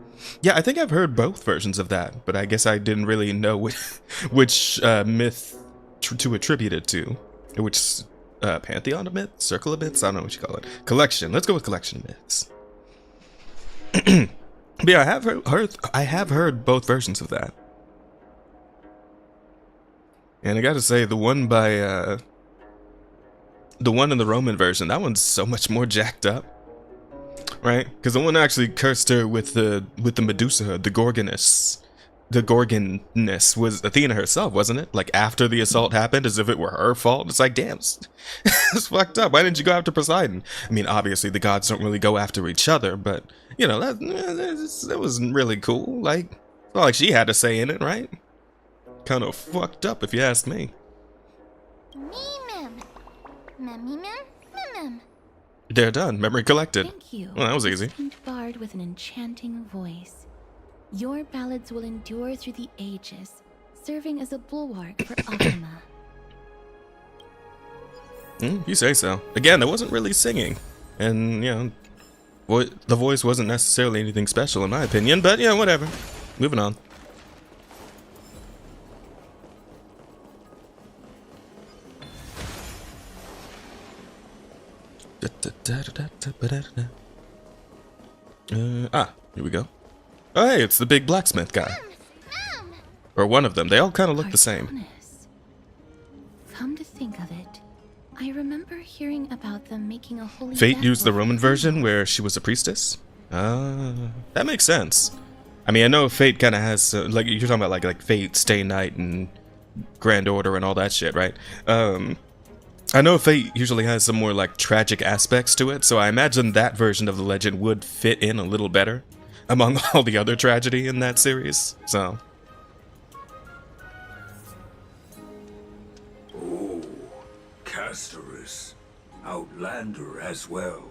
S1: Yeah, I think I've heard both versions of that, but I guess I didn't really know which myth to attribute it to. Which pantheon of myths? Circle of myths? I don't know what you call it. Collection. Let's go with collection of myths. But yeah, I have heard both versions of that. And I gotta say, the one in the Roman version, that one's so much more jacked up. Right? Because the one actually cursed her with the Medusa, the Gorgoness. The Gorgoness was Athena herself, wasn't it? Like, after the assault happened, as if it were her fault. It's like, damn, it's fucked up. Why didn't you go after Poseidon? I mean, obviously, the gods don't really go after each other, but, you know, that was really cool. Like, it's not like she had a say in it, right? Kind of fucked up, if you ask me.
S3: Mem. Mem.
S1: They're done. Memory collected.
S5: Thank you.
S1: Well, that was easy.
S5: Distinct bard with an enchanting voice. Your ballads will endure through the ages, serving as a bulwark for Optima.
S1: You say so. Again, it wasn't really singing. And, you know, the voice wasn't necessarily anything special in my opinion, but, yeah, whatever. Moving on. Here we go. Oh, hey, it's the big blacksmith guy. Or one of them. They all kind of look the same.
S5: Artonis. Come to think of it, I remember hearing about them making a holy
S1: Fate
S5: vessel
S1: used the
S5: for
S1: Roman version
S5: Kremnos.
S1: where she was a priestess? Ah, that makes sense. I mean, I know Fate kind of has, like, you're talking about like Fate, Stay Night, and Grand Order and all that shit, right? I know Fate usually has some more like tragic aspects to it, so I imagine that version of the legend would fit in a little better among all the other tragedy in that series. So,
S7: Oh, Castorus. Outlander as well.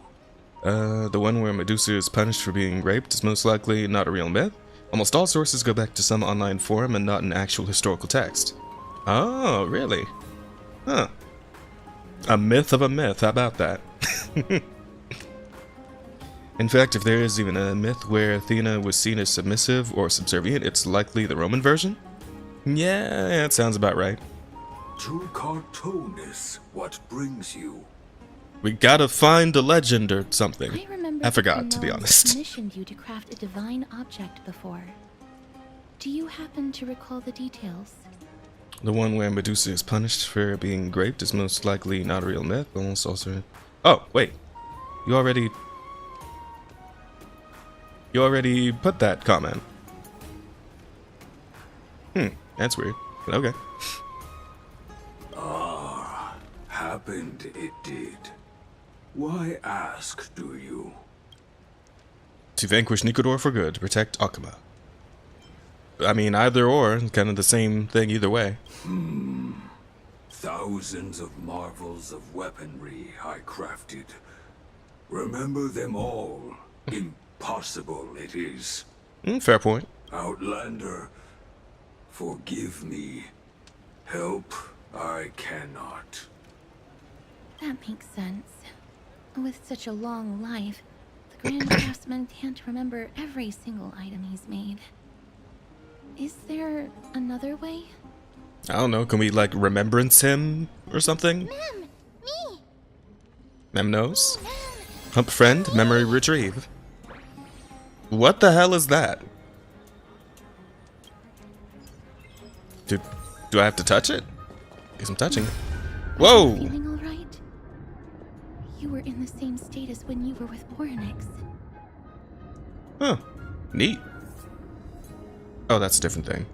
S1: the one where Medusa is punished for being raped is most likely not a real myth. Almost all sources go back to some online forum and not an actual historical text. Oh, really? Huh. A myth of a myth, how about that? In fact, if there is even a myth where Athena was seen as submissive or subservient, it's likely the Roman version? Yeah, that sounds about right.
S7: To Cartonis, what brings you?
S1: We gotta find a legend or something.
S5: I remember
S1: I forgot, to be
S5: Noel
S1: honest.
S5: commissioned you to craft a divine object before. Do you happen to recall the details?
S1: The one where Medusa is punished for being raped is most likely not a real myth. Almost also. Oh, wait. You already put that comment. That's weird. But okay.
S7: Happened it did. Why ask, do you?
S1: To vanquish Nicodor for good, to protect Akuma. I mean, either or, kind of the same thing either way.
S7: Thousands of marvels of weaponry I crafted. Remember them all. Impossible it is.
S1: Fair point.
S7: Outlander, forgive me. Help I cannot.
S5: That makes sense. With such a long life, the Grand Craftsman can't remember every single item he's made. Is there another way?
S1: I don't know, can we like remembrance him or something?
S3: Mem, me.
S1: Mem knows? Hump friend, memory retrieve. What the hell is that? Do I have to touch it? Guess I'm touching it. Whoa!
S5: Feeling all right? You were in the same state as when you were with Orynyx.
S1: Huh. Neat. Oh, that's a different thing.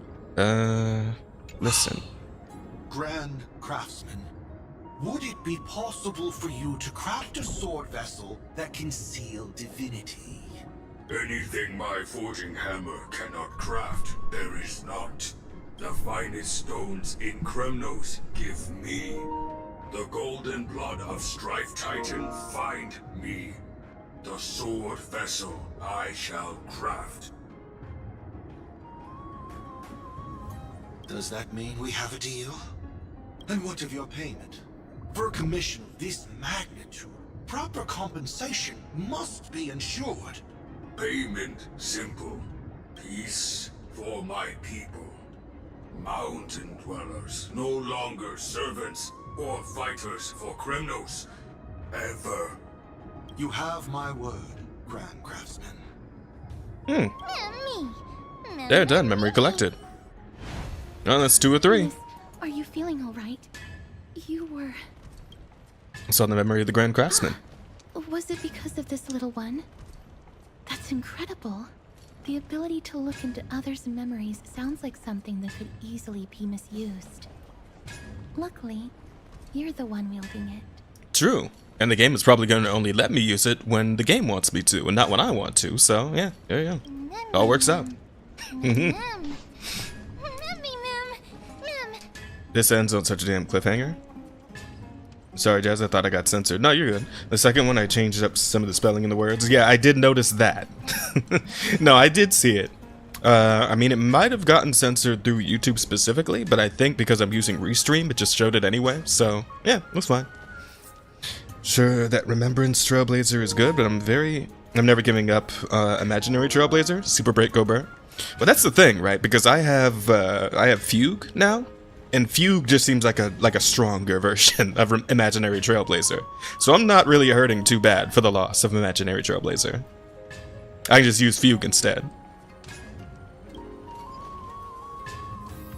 S1: Listen.
S8: Grand Craftsman, would it be possible for you to craft a sword vessel that can seal divinity?
S7: Anything my forging hammer cannot craft, there is not. The finest stones in Kremnos give me. The golden blood of Strife Titan find me. The sword vessel I shall craft.
S8: Does that mean we have a deal? And what of your payment? For a commission of this magnitude, proper compensation must be ensured.
S7: Payment simple. Peace for my people. Mountain dwellers, no longer servants or fighters for Kremnos. Ever.
S8: You have my word, Grand Craftsman.
S3: Me.
S1: There, done. Memory collected. Oh, that's 2 or 3.
S5: Miss, are you feeling all right? You were...
S1: It's on the memory of the Grand Craftsman.
S5: Was it because of this little one? That's incredible. The ability to look into others' memories sounds like something that could easily be misused. Luckily, you're the one wielding it.
S1: True. And the game is probably going to only let me use it when the game wants me to, and not when I want to. So, yeah, there you go. All works out.
S3: Mem.
S1: This ends on such a damn cliffhanger. Sorry, Jazz, I thought I got censored. No, you're good. The second one, I changed up some of the spelling in the words. Yeah, I did notice that. No, I did see it. I mean, it might have gotten censored through YouTube specifically, but I think because I'm using Restream, it just showed it anyway. So, yeah, it was fine. Sure, that Remembrance Trailblazer is good, but I'm never giving up Imaginary Trailblazer, Super Break Go Burn. But that's the thing, right? Because I have Fugue now. And Fugue just seems like a stronger version of Imaginary Trailblazer. So I'm not really hurting too bad for the loss of Imaginary Trailblazer. I can just use Fugue instead.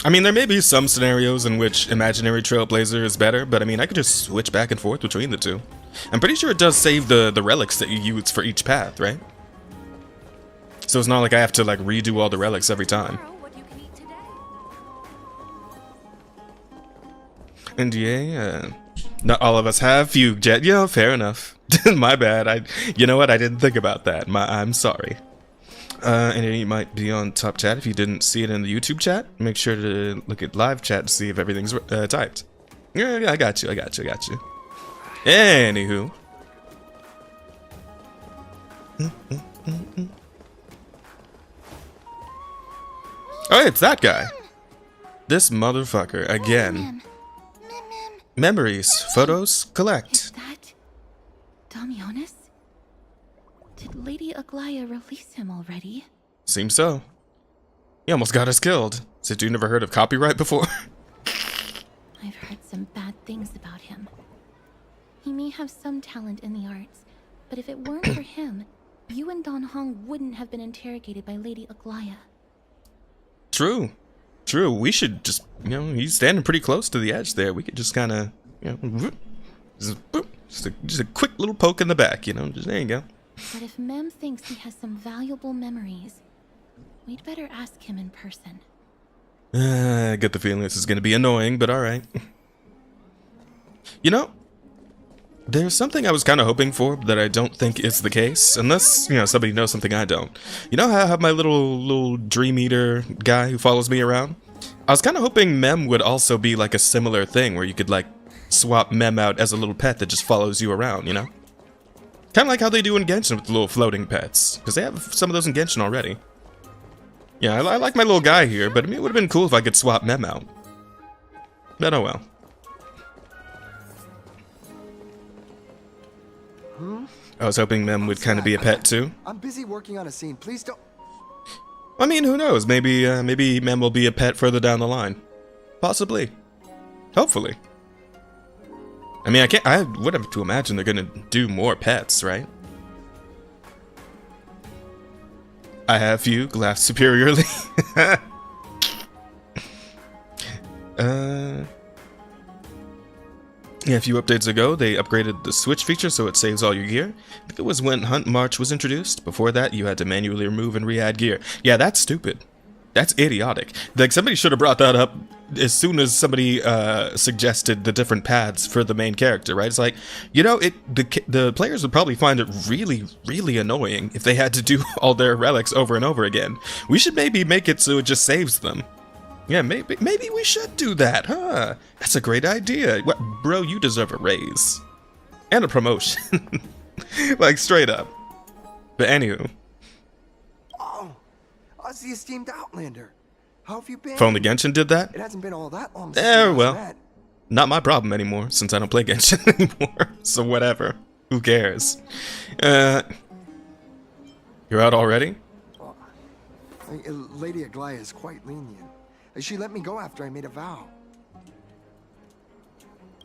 S1: I mean, there may be some scenarios in which Imaginary Trailblazer is better, but I mean, I could just switch back and forth between the two. I'm pretty sure it does save the relics that you use for each path, right? So it's not like I have to like redo all the relics every time.
S2: Tomorrow, what you can eat today.
S1: And yeah, not all of us have fugue jet. You know, fair enough. My bad. You know what? I didn't think about that. I'm sorry. And it might be on top chat if you didn't see it in the YouTube chat. Make sure to look at live chat to see if everything's typed. Yeah, I got you. Anywho. Oh, it's that guy. This motherfucker again.
S5: Mem.
S1: Memories, photos, collect.
S5: Is that Damionis? Did Lady Aglaya release him already?
S1: Seems so. He almost got us killed. Said you never heard of copyright before?
S5: I've heard some bad things about him. He may have some talent in the arts, but if it weren't for him, you and Don Hong wouldn't have been interrogated by Lady Aglaya.
S1: True. We should just, he's standing pretty close to the edge there. We could just kind of, just a quick little poke in the back, just there you go.
S5: But if Mem thinks he has some valuable memories, we'd better ask him in person.
S1: I get the feeling this is going to be annoying, but alright. There's something I was kind of hoping for that I don't think is the case, unless, somebody knows something I don't. You know how I have my little Dream Eater guy who follows me around? I was kind of hoping Mem would also be like a similar thing, where you could like swap Mem out as a little pet that just follows you around, Kind of like how they do in Genshin with the little floating pets, because they have some of those in Genshin already. Yeah, I like my little guy here, but it would have been cool if I could swap Mem out. But oh well. I was hoping Mem would kind of be a pet too.
S9: I'm busy working on a scene. Please don't.
S1: I mean, who knows? Maybe Mem will be a pet further down the line. Possibly. Hopefully. I mean, I would have to imagine they're gonna do more pets, right? I have you, laughed superiorly. Yeah, a few updates ago, they upgraded the switch feature so it saves all your gear. I think it was when Hunt March was introduced. Before that, you had to manually remove and re-add gear. Yeah, that's stupid. That's idiotic. Like, somebody should have brought that up as soon as somebody suggested the different paths for the main character, right? It's like, the players would probably find it really, really annoying if they had to do all their relics over and over again. We should maybe make it so it just saves them. Yeah, maybe we should do that, huh? That's a great idea. What, bro, you deserve a raise. And a promotion. Like, straight up. But anywho.
S9: Oh, us the esteemed Outlander. How have you been?
S1: If only Genshin did that?
S9: It hasn't been all that long since we last met.
S1: Not my problem anymore, since I don't play Genshin anymore. So whatever. Who cares? You're out already?
S9: Well, Lady Aglaya is quite lenient. She let me go after I made a vow.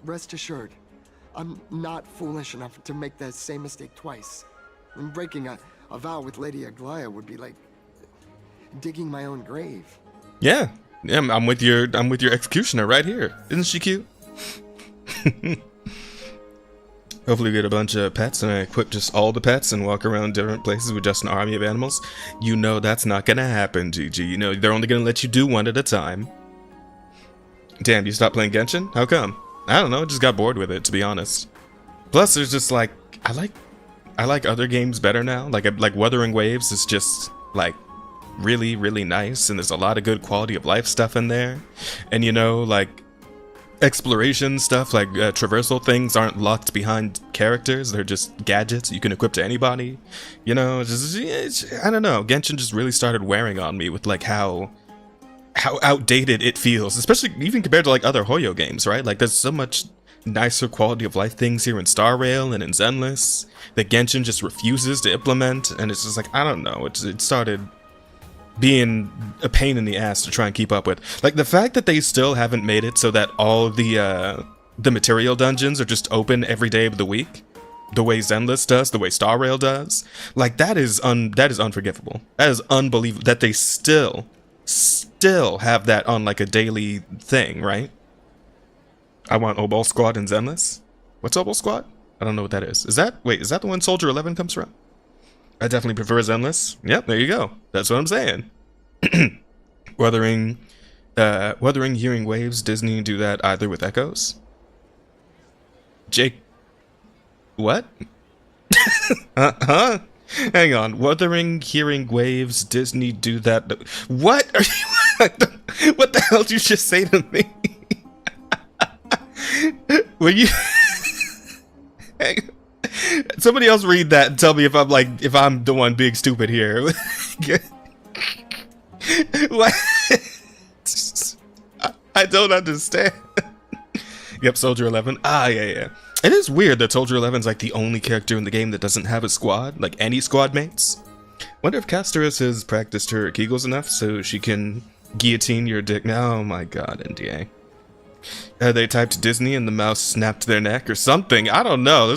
S9: Rest assured, I'm not foolish enough to make the same mistake twice. Breaking a vow with Lady Aglaya would be like digging my own grave.
S1: Yeah, I'm with your executioner right here. Isn't she cute? Hopefully we get a bunch of pets and I equip just all the pets and walk around different places with just an army of animals. You know that's not gonna happen, GG. You know they're only gonna let you do one at a time. Damn, you stopped playing Genshin? How come? I don't know, I just got bored with it, to be honest. Plus, there's just like, I like other games better now. Like Wuthering Waves is just like really, really nice, and there's a lot of good quality of life stuff in there. And like exploration stuff, like traversal things aren't locked behind characters, they're just gadgets you can equip to anybody. I don't know, Genshin just really started wearing on me with like how outdated it feels, especially even compared to like other Hoyo games, right? Like there's so much nicer quality of life things here in Star Rail and in Zenless that Genshin just refuses to implement, and it's just like, I don't know, it started being a pain in the ass to try and keep up with. Like the fact that they still haven't made it so that all the material dungeons are just open every day of the week, the way Zenless does, the way Star Rail does, like that is unforgivable. That is unbelievable that they still have that on like a daily thing, right? I want Obol Squad in Zenless. What's Obol Squad? I don't know what that is. Is that the one Soldier 11 comes from? I definitely prefer Zenless. Yep, there you go. That's what I'm saying. Weathering hearing waves, Disney do that either with echoes. Jake, what? Huh? Hang on. Weathering hearing waves, Disney do that. What? Are you, what the hell did you just say to me? Were you? Hey, somebody else read that and tell me if I'm the one being stupid here. What? I don't understand. Yep, Soldier 11. Ah, yeah. It is weird that Soldier 11's like the only character in the game that doesn't have a squad, like any squad mates. Wonder if Casterus has practiced her Kegels enough so she can guillotine your dick. Oh my god, NDA. They typed Disney and the mouse snapped their neck or something. I don't know.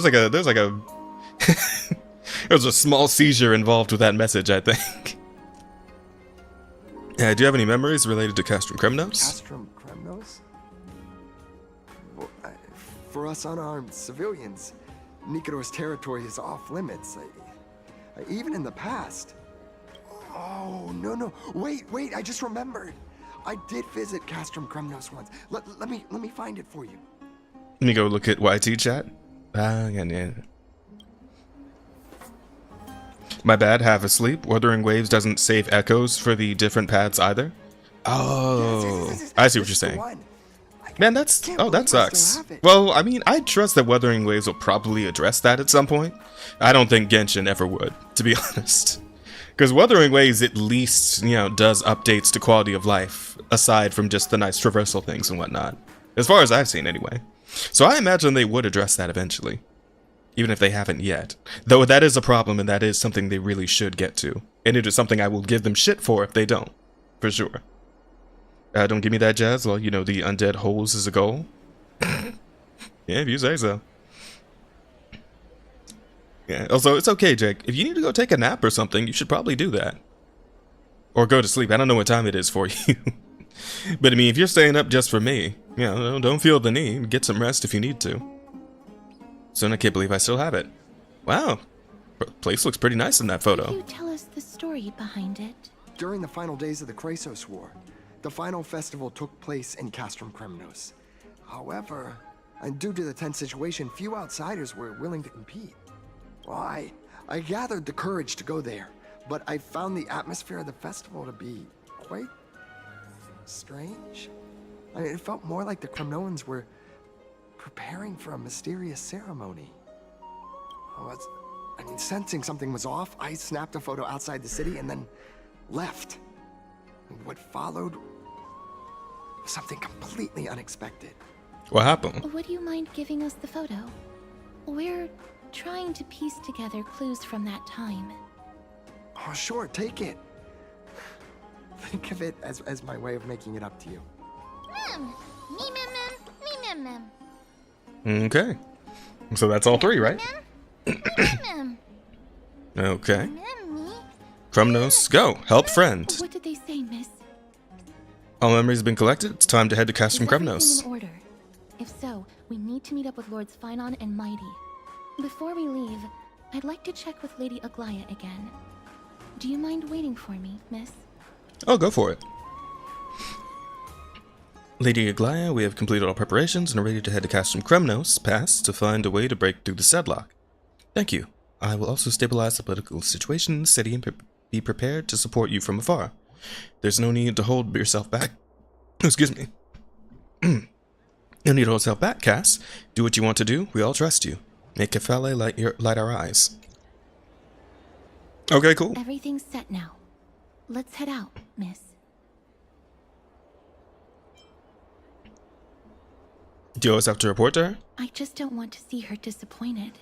S1: There's a small seizure involved with that message, I think. Do you have any memories related to Castrum Kremnos?
S9: Castrum Kremnos? Well, for us unarmed civilians, Nikodor's territory is off limits. Even in the past. Oh, no. Wait, I just remembered. I did visit Castrum Kremnos once. Let me find it for you.
S1: Let me go look at YT chat. Yeah. My bad, half asleep. Wuthering Waves doesn't save echoes for the different paths either. Oh,
S9: Yes.
S1: I see what you're saying. Man, that sucks. Well, I mean, I trust that Wuthering Waves will probably address that at some point. I don't think Genshin ever would, to be honest. Because Wuthering Waves at least, does updates to quality of life, aside from just the nice traversal things and whatnot. As far as I've seen, anyway. So I imagine they would address that eventually. Even if they haven't yet. Though that is a problem, and that is something they really should get to. And it is something I will give them shit for if they don't. For sure. Don't give me that jazz. Well, the undead holes is a goal. Yeah, if you say so. Yeah, also, it's okay, Jake. If you need to go take a nap or something, you should probably do that. Or go to sleep. I don't know what time it is for you. But I mean, if you're staying up just for me, don't feel the need. Get some rest if you need to. So I can't believe I still have it. Wow. Place looks pretty nice in that photo.
S5: Can you tell us the story behind it?
S9: During the final days of the Krasos War, the final festival took place in Castrum Kremnos. However, and due to the tense situation, few outsiders were willing to compete. Well, I gathered the courage to go there, but I found the atmosphere of the festival to be quite strange. I mean, it felt more like the Kremnoans were preparing for a mysterious ceremony. Sensing something was off, I snapped a photo outside the city and then left. What followed was something completely unexpected.
S1: What happened?
S5: Would you mind giving us the photo? We're trying to piece together clues from that time.
S9: Oh, sure, take it. Think of it as my way of making it up to you.
S1: Okay. So that's all three, right? Okay. Kremnos, go. Help friend.
S5: What did they say, miss?
S1: All memories have been collected. It's time to head to Castrum
S5: Is everything
S1: Kremnos.
S5: in order? If so, we need to meet up with Lords Phynon and Mighty. Before we leave, I'd like to check with Lady Aglaya again. Do you mind waiting for me, miss?
S1: Oh, go for it. Lady Aglaya, we have completed all preparations and are ready to head to Castrum Kremnos Pass to find a way to break through the Sedlock. Thank you. I will also stabilize the political situation in the city and be prepared to support you from afar. There's no need to hold yourself back. Excuse me. No need to hold yourself back, Cass. Do what you want to do. We all trust you. Make Kefale light our eyes. Okay, cool.
S5: Everything's set now. Let's head out, miss.
S1: Do you always have to report to her?
S5: I just don't want to see her disappointed.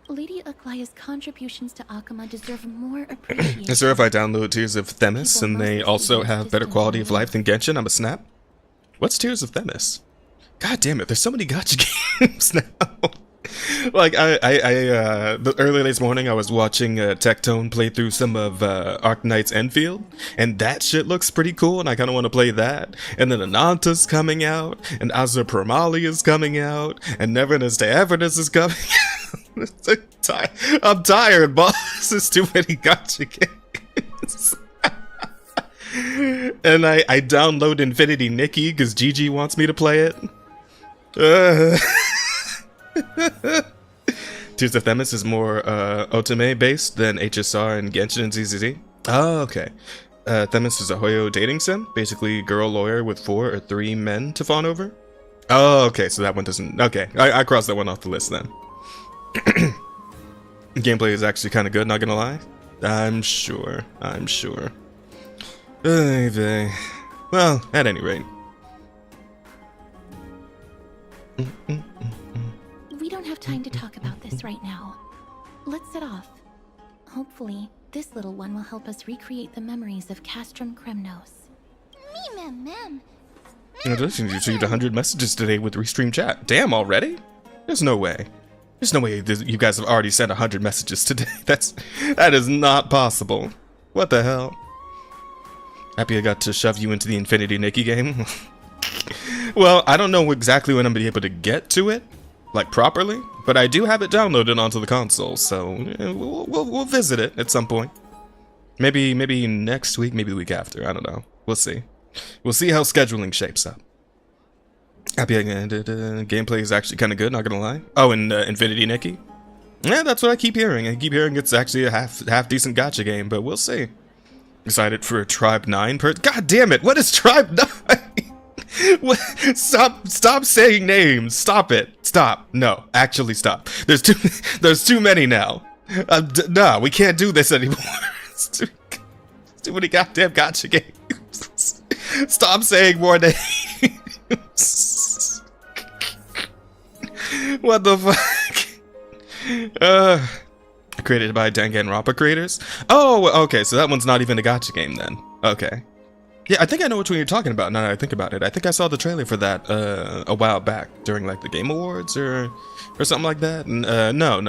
S5: Lady Aglaya's contributions to Akama deserve more appreciation.
S1: Is there if I download Tears of Themis and they also have better quality of life than Genshin, I'm a snap? What's Tears of Themis? God damn it, there's so many gacha games now. Like, the early this morning, I was watching Tectone play through some of Arknight's Enfield, and that shit looks pretty cool, and I kind of want to play that. And then Ananta's coming out, and Azur Pramali is coming out, and Neverness to Everness is coming out. I'm tired, boss. There's too many gotcha games. And I download Infinity Nikki because Gigi wants me to play it. Tears of Themis is more otome based than HSR and Genshin and ZZZ. Oh, okay. Themis is a Hoyo dating sim, basically girl lawyer with 4 or 3 men to fawn over. Oh, okay, so that one doesn't. Okay, I crossed that one off the list then. Gameplay is actually kind of good, not gonna lie. I'm sure. Well, at any rate.
S5: We don't have time to talk about this right now. Let's set off. Hopefully, this little one will help us recreate the memories of Castrum Kremnos.
S3: Mem.
S1: You received 100 messages today with Restream Chat. Damn, already? There's no way. You guys have already sent 100 messages today. That is not possible. What the hell? Happy I got to shove you into the Infinity Nikki game. Well, I don't know exactly when I'm gonna be able to get to it, like properly, but I do have it downloaded onto the console, so we'll visit it at some point. Maybe next week, maybe the week after. I don't know. We'll see. We'll see how scheduling shapes up. Happy gameplay is actually kind of good, not gonna lie. Oh, and Infinity Nikki? Yeah, that's what I keep hearing. I keep hearing it's actually a half decent gacha game, but we'll see. Excited for Tribe 9 God damn it, what is Tribe 9? What? Stop saying names. Stop it. Stop. No, actually stop. There's too many now. No, we can't do this anymore. It's too many goddamn gacha games. Stop saying more names. What the fuck? Created by Danganronpa creators? Oh, okay, so that one's not even a gacha game then. Okay. Yeah, I think I know which one you're talking about now that I think about it. I think I saw the trailer for that a while back during like the Game Awards or something like that. And, no.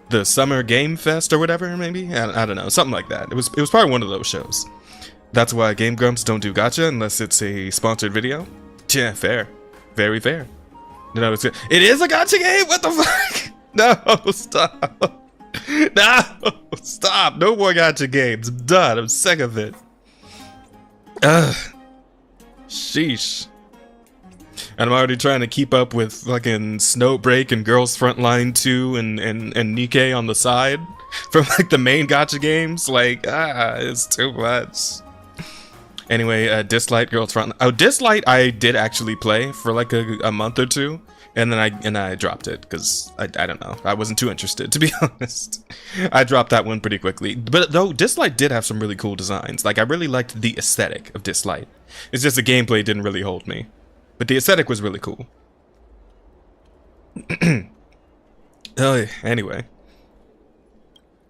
S1: The Summer Game Fest or whatever, maybe? I don't know, something like that. It was probably one of those shows. That's why Game Grumps don't do gacha unless it's a sponsored video. Yeah, fair. Very fair. No, it is a gacha game? What the fuck? No, stop. No, stop. No more gacha games. I'm done. I'm sick of it. Ugh. Sheesh. And I'm already trying to keep up with fucking Snowbreak and Girls Frontline 2 and Nikke on the side from like the main gacha games. Like, it's too much. Anyway, Dislight, Girls Frontline. Oh, Dislight I did actually play for like a month or two. And then I dropped it because I don't know. I wasn't too interested, to be honest. I dropped that one pretty quickly. But though Dislight did have some really cool designs. Like I really liked the aesthetic of Dislight. It's just the gameplay didn't really hold me. But the aesthetic was really cool. Oh, anyway.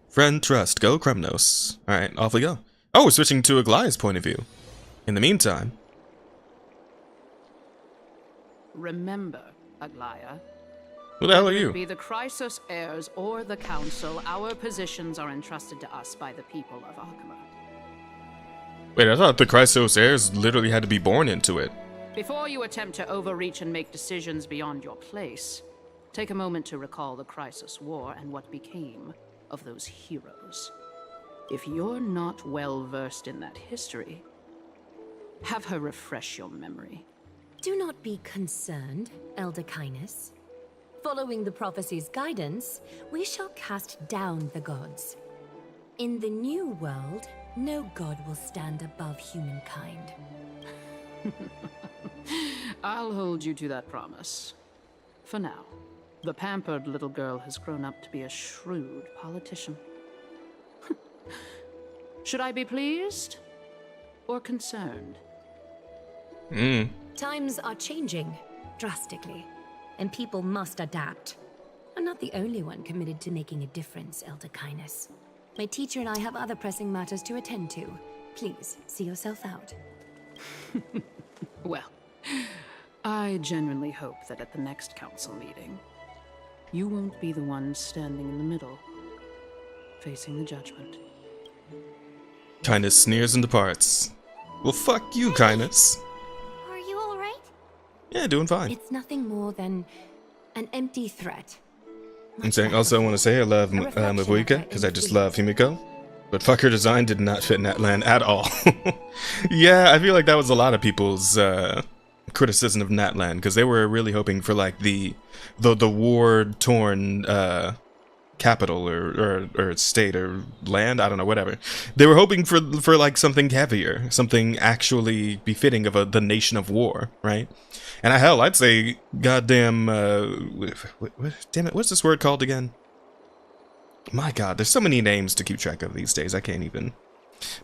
S1: Friend trust, go Kremnos. Alright, off we go. Oh, we're switching to Aglaya's point of view. In the meantime.
S10: Remember, Aglaya.
S1: Who the hell are
S10: Whether
S1: you?
S10: it be the Chrysos heirs or the Council, our positions are entrusted to us by the people of Arkema.
S1: Wait, I thought the Chrysos heirs literally had to be born into it.
S10: Before you attempt to overreach and make decisions beyond your place, take a moment to recall the Chrysos War and what became of those heroes. If you're not well versed in that history, have her refresh your memory.
S2: Do not be concerned, Elder Kindness. Following the prophecy's guidance, we shall cast down the gods. In the new world, no god will stand above humankind.
S10: I'll hold you to that promise. For now, the pampered little girl has grown up to be a shrewd politician. Should I be pleased or concerned?
S2: Times are changing drastically, and people must adapt. I'm not the only one committed to making a difference, Elder Kindness. My teacher and I have other pressing matters to attend to. Please, see yourself out.
S10: Well, I genuinely hope that at the next council meeting, you won't be the one standing in the middle, facing the judgment.
S1: Kindness sneers and departs. Well, fuck you, Kindness.
S3: Are you alright?
S1: Yeah, doing fine.
S2: It's nothing more than An empty threat.
S1: I'm saying also want to say I love Mavuika because I just love Himiko. But fuck, her design did not fit Natlan at all. Yeah, I feel like that was a lot of people's criticism of Natlan because they were really hoping for like the war-torn capital or state or land, I don't know, whatever. They were hoping for like something heavier, something actually befitting of the nation of war, right? And hell, I'd say goddamn damn it, what's this word called again? My god, there's so many names to keep track of these days, I can't even.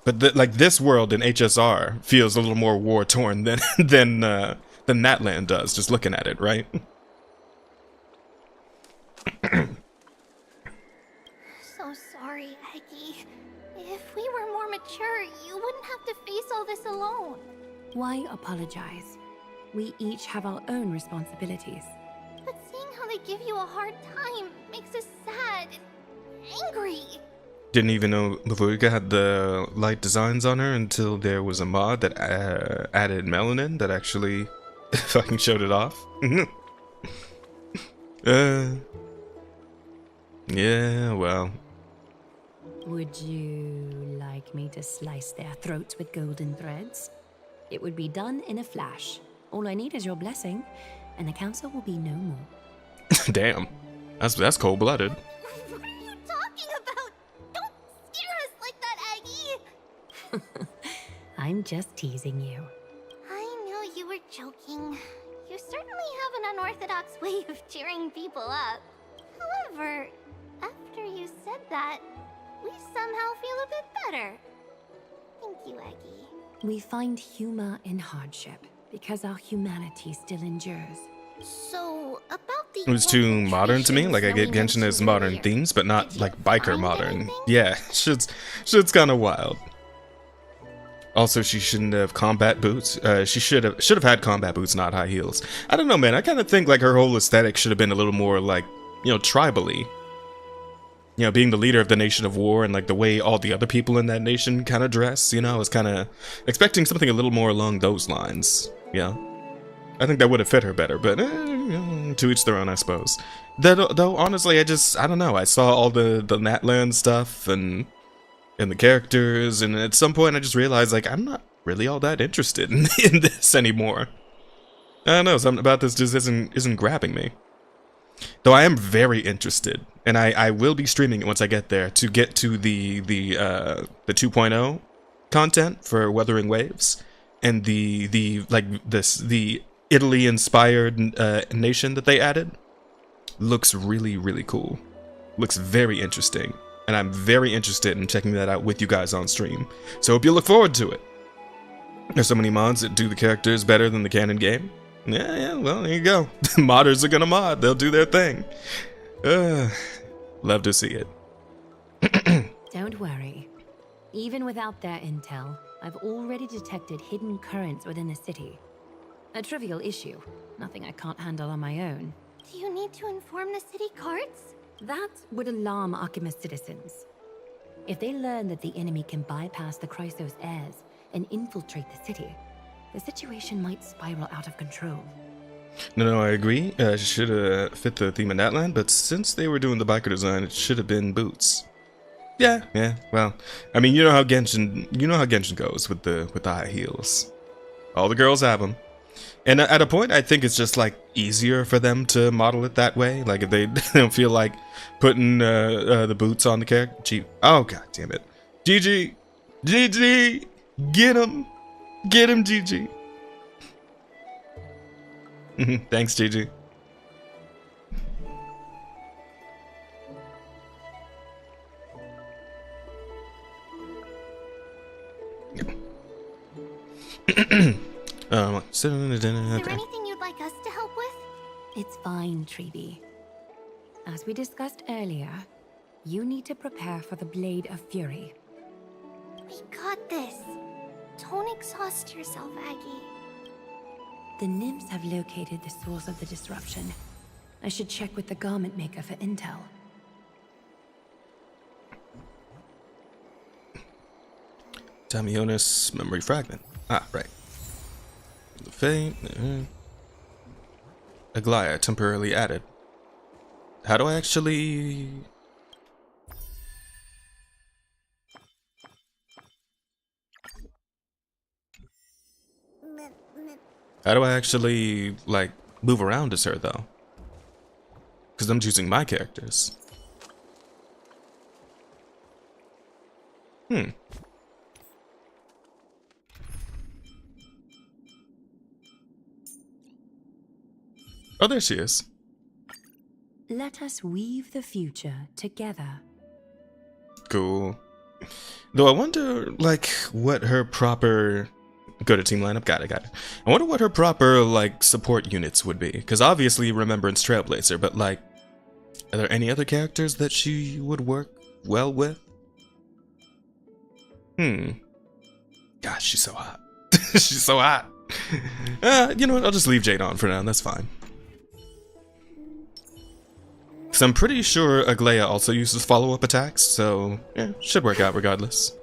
S1: But like this world in HSR feels a little more war torn than Natlan does, just looking at it, right?
S5: So sorry, Aggie. If we were more mature, you wouldn't have to face all this alone.
S2: Why apologize? We each have our own responsibilities.
S5: But seeing how they give you a hard time makes us sad and angry.
S1: Didn't even know Mavuika had the light designs on her until there was a mod that added melanin that actually fucking showed it off. Yeah, well.
S2: Would you like me to slice their throats with golden threads? It would be done in a flash. All I need is your blessing, and the council will be no more.
S1: Damn, that's cold-blooded.
S5: What are you talking about? Don't scare us like that, Aggie!
S2: I'm just teasing you.
S5: I knew you were joking. You certainly have an unorthodox way of cheering people up. However, after you said that, we somehow feel a bit better. Thank you, Aggie.
S2: We find humor in hardship, because our humanity still endures.
S5: So, about the...
S1: It was too modern to me. Like, I get Genshin as modern themes, but not like biker modern. Yeah, shit's kind of wild. Also, she shouldn't have combat boots. She should have had combat boots, not high heels. I don't know, man. I kind of think like her whole aesthetic should have been a little more like, you know, tribally. You know, being the leader of the nation of war and like the way all the other people in that nation kind of dress. You know, I was kind of expecting something a little more along those lines. Yeah, I think that would have fit her better. But to each their own, I suppose. Though honestly, I don't know. I saw all the Natlan stuff and the characters, and at some point I just realized like I'm not really all that interested in this anymore. I don't know, something about this just isn't grabbing me. Though I am very interested, and I will be streaming it once I get there to get to the 2.0 content for Weathering Waves and the Italy inspired nation that they added. Looks really cool. Looks very interesting. And I'm very interested in checking that out with you guys on stream. So hope you look forward to it. There's so many mods that do the characters better than the canon game. Yeah, well, there you go. Modders are gonna mod. They'll do their thing. Love to see it.
S2: Don't worry. Even without their intel, I've already detected hidden currents within the city. A trivial issue. Nothing I can't handle on my own.
S5: Do you need to inform the city guards?
S2: That would alarm Archimedes citizens. If they learn that the enemy can bypass the Chrysos heirs and infiltrate the city, the situation might spiral out of control.
S1: No, I agree. Should have fit the theme of Natlan, but since they were doing the biker design, it should have been boots. Yeah. Well, I mean, you know how Genshin goes with the high heels. All the girls have them. And at a point, I think it's just like easier for them to model it that way. Like if they don't feel like putting the boots on the character. Oh god damn it, GG, get him, GG. Thanks, GG.
S5: Is there anything you'd like us to help with?
S2: It's fine, Treeby. As we discussed earlier, you need to prepare for the Blade of Fury.
S5: We got this. Don't exhaust yourself, Aggie.
S2: The nymphs have located the source of the disruption. I should check with the garment maker for intel.
S1: Tamionis memory fragment. Ah, right. The Fate. Aglaia temporarily added. How do I actually... How do I actually, like, move around as her, though? Because I'm choosing my characters. Oh, there she is.
S11: Let us weave the future together.
S1: Cool. Though I wonder, like, what her proper... Go to team lineup, got it. I wonder what her proper, like, support units would be. Because obviously Remembrance Trailblazer, but, like, are there any other characters that she would work well with? Gosh, she's so hot. She's so hot. You know what, I'll just leave Jade on for now, that's fine. Because I'm pretty sure Aglaia also uses follow-up attacks, so, yeah, should work out regardless.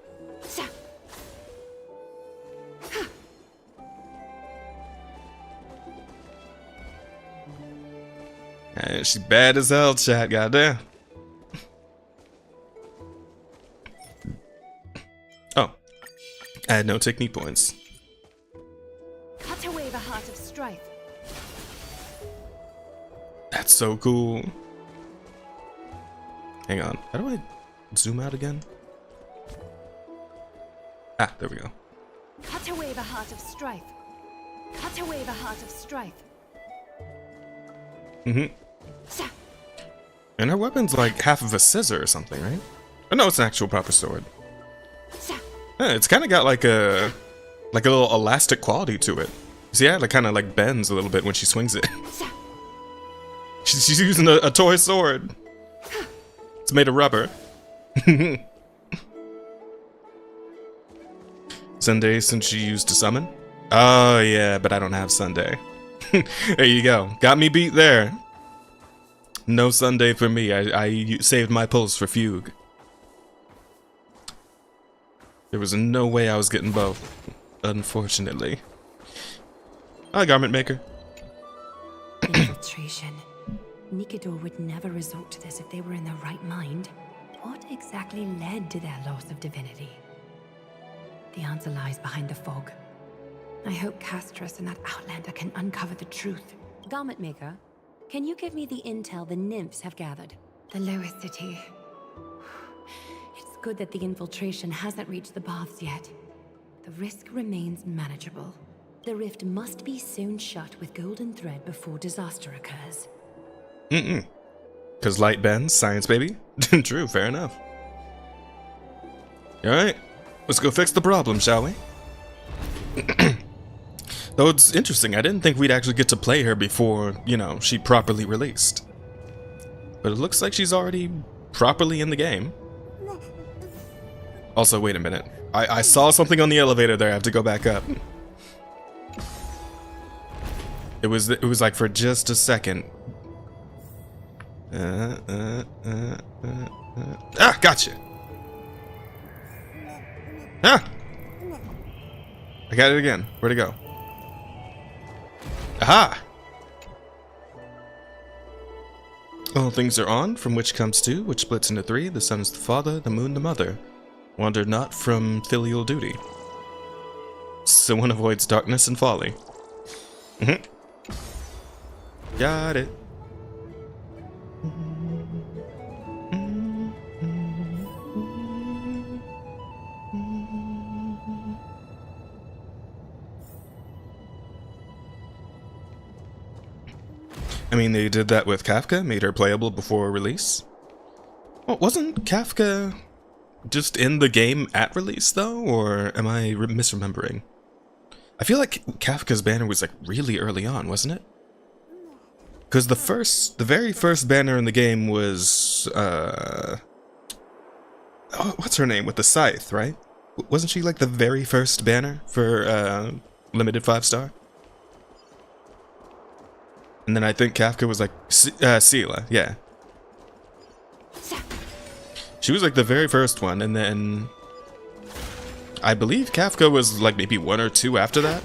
S1: She's bad as hell, chat, goddamn. Oh. I had no technique points.
S11: Cut away the heart of strife.
S1: That's so cool. Hang on. How do I zoom out again? Ah, there we go.
S11: Cut away the heart of strife. Cut away the heart of strife.
S1: And her weapon's like half of a scissor or something, right? Oh no, it's an actual proper sword. Yeah, it's kind of got like a little elastic quality to it. See, yeah, it kind of like bends a little bit when she swings it. She's using a toy sword. It's made of rubber. Sunday, since she used to summon? Oh yeah, but I don't have Sunday. There you go. Got me beat there. No Sunday for me. I saved my pulse for Fugue. There was no way I was getting both, unfortunately. Hi, Garment Maker.
S11: Infiltration. Nikador would never resort to this if they were in their right mind. What exactly led to their loss of divinity? The answer lies behind the fog. I hope Castras and that Outlander can uncover the truth. Garment Maker, can you give me the intel the nymphs have gathered? The lowest city. It's good that the infiltration hasn't reached the baths yet. The risk remains manageable. The rift must be sewn shut with golden thread before disaster occurs.
S1: Cause light bends, science baby. True, fair enough. Alright, let's go fix the problem, shall we? Though it's interesting, I didn't think we'd actually get to play her before, you know, she properly released. But it looks like she's already properly in the game. Also, wait a minute. I saw something on the elevator there, I have to go back up. It was like for just a second. Ah, gotcha. Ah! I got it again. Where'd it go? Aha! All things are on, from which comes two, which splits into three. The sun is the father, the moon the mother. Wander not from filial duty. So one avoids darkness and folly. Got it. I mean, they did that with Kafka, made her playable before release. Well, wasn't Kafka just in the game at release, though? Or am I misremembering? I feel like Kafka's banner was like really early on, wasn't it? Because the very first banner in the game was, oh, what's her name with the scythe, right? Wasn't she like the very first banner for limited 5-star? And then I think Kafka was like Sela, yeah. She was like the very first one, and then I believe Kafka was like maybe 1 or 2 after that.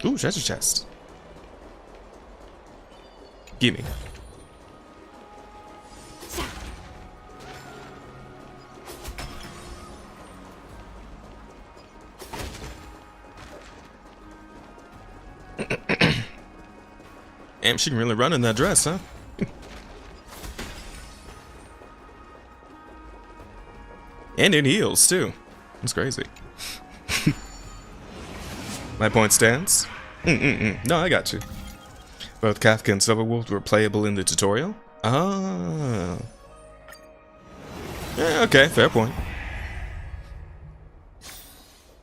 S1: Ooh, treasure chest. Gimme. Damn, she can really run in that dress, huh? And in heels, too. That's crazy. My point stands. No, I got you. Both Kafka and Silverwolf were playable in the tutorial? Ah. Yeah, okay, fair point.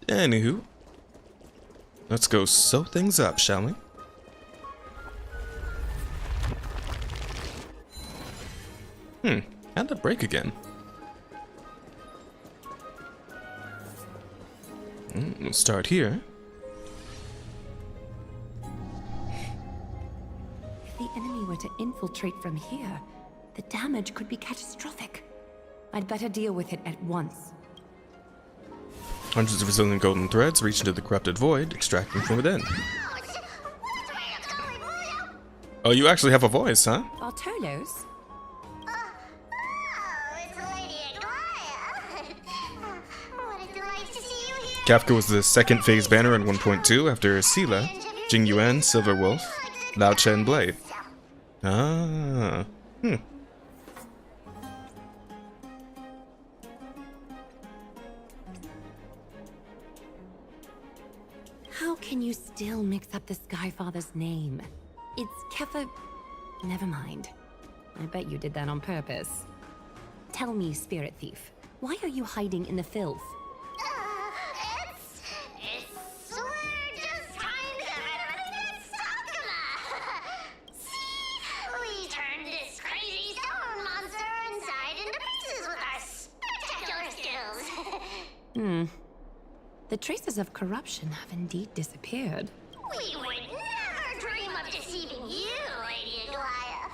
S1: Anywho. Let's go sew things up, shall we? How'd that break again? We'll start here.
S11: If the enemy were to infiltrate from here, the damage could be catastrophic. I'd better deal with it at once.
S1: Hundreds of resilient golden threads reach into the corrupted void, extracting from within. Oh, you actually have a voice, huh?
S11: Bartolos?
S1: Kafka was the second phase banner in 1.2 after Sela, Jingyuan, Silverwolf, Lao Chen Blade. Ah.
S11: How can you still mix up the Skyfather's name? It's Kefa... Never mind. I bet you did that on purpose. Tell me, Spirit Thief, why are you hiding in the filth?
S2: We're just trying to get rid of Sakuma. See? We turned this crazy stone monster inside into pieces with our spectacular skills.
S11: The traces of corruption have indeed disappeared.
S2: We would never dream of deceiving you, Lady Aglaya.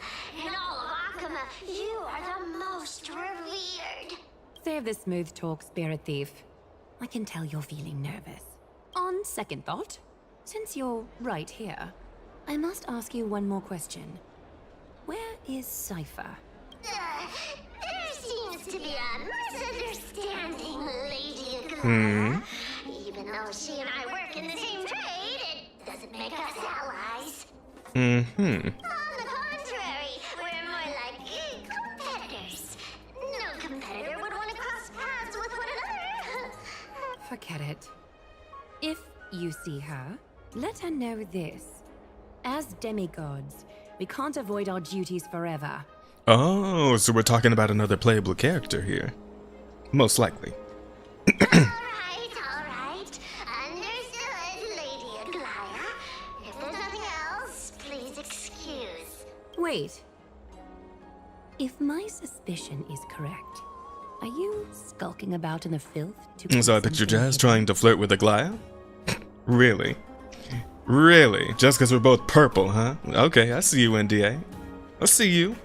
S2: In all of Akuma, you are the most revered.
S11: Save the smooth talk, Spirit Thief. I can tell you're feeling nervous. On second thought, since you're right here, I must ask you one more question. Where is Cypher?
S2: There seems to be a misunderstanding, Lady Aglaya. Even though she and I work in the same trade, it doesn't make us allies. On the contrary, we're more like competitors. No competitor would want to cross paths with one another.
S11: Forget it. If you see her, let her know this. As demigods, we can't avoid our duties forever.
S1: Oh, so we're talking about another playable character here. Most likely.
S2: All right. Understood, Lady Aglaya. If there's nothing else, please excuse.
S11: Wait. If my suspicion is correct, are you skulking about in the filth to...
S1: So I picture Jazz trying to flirt with Aglaya? Really? Really? Just because we're both purple, huh? Okay, I see you, NDA. I see you.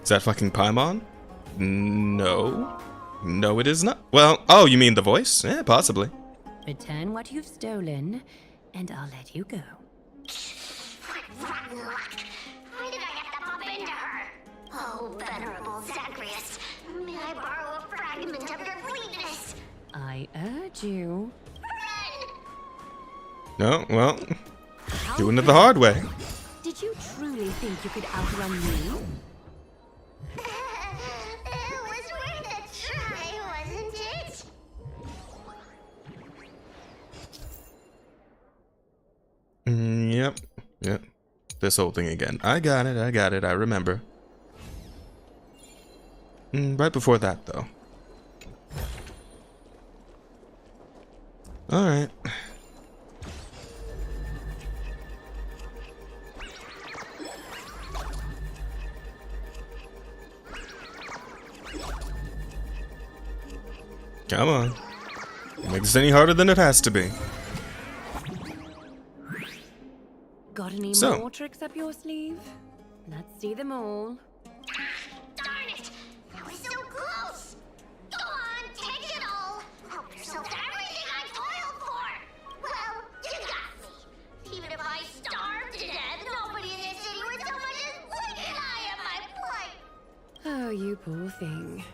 S1: Is that fucking Paimon? No. No, it is not. Well, oh, you mean the voice? Yeah, possibly.
S11: Return what you've stolen, and I'll let you go.
S2: Rotten luck. Why did I have to bump into her? Oh, venerable Zagreus, may I borrow a fragment of your fleetness?
S11: I urge you.
S1: No, well, doing it the hard way.
S11: Did you truly think you could outrun me?
S2: It was worth a try, wasn't it?
S1: Yep. This whole thing again. I got it, I remember. Right before that, though. Alright. Come on. Make this any harder than it has to be.
S11: Got any more tricks up your sleeve? Let's see them all.
S2: Darn it! That was so close! Go on, take it all! Help yourself to everything I toiled for! Well, you got me! Even if I starved to death, nobody in this city would so
S11: you poor thing.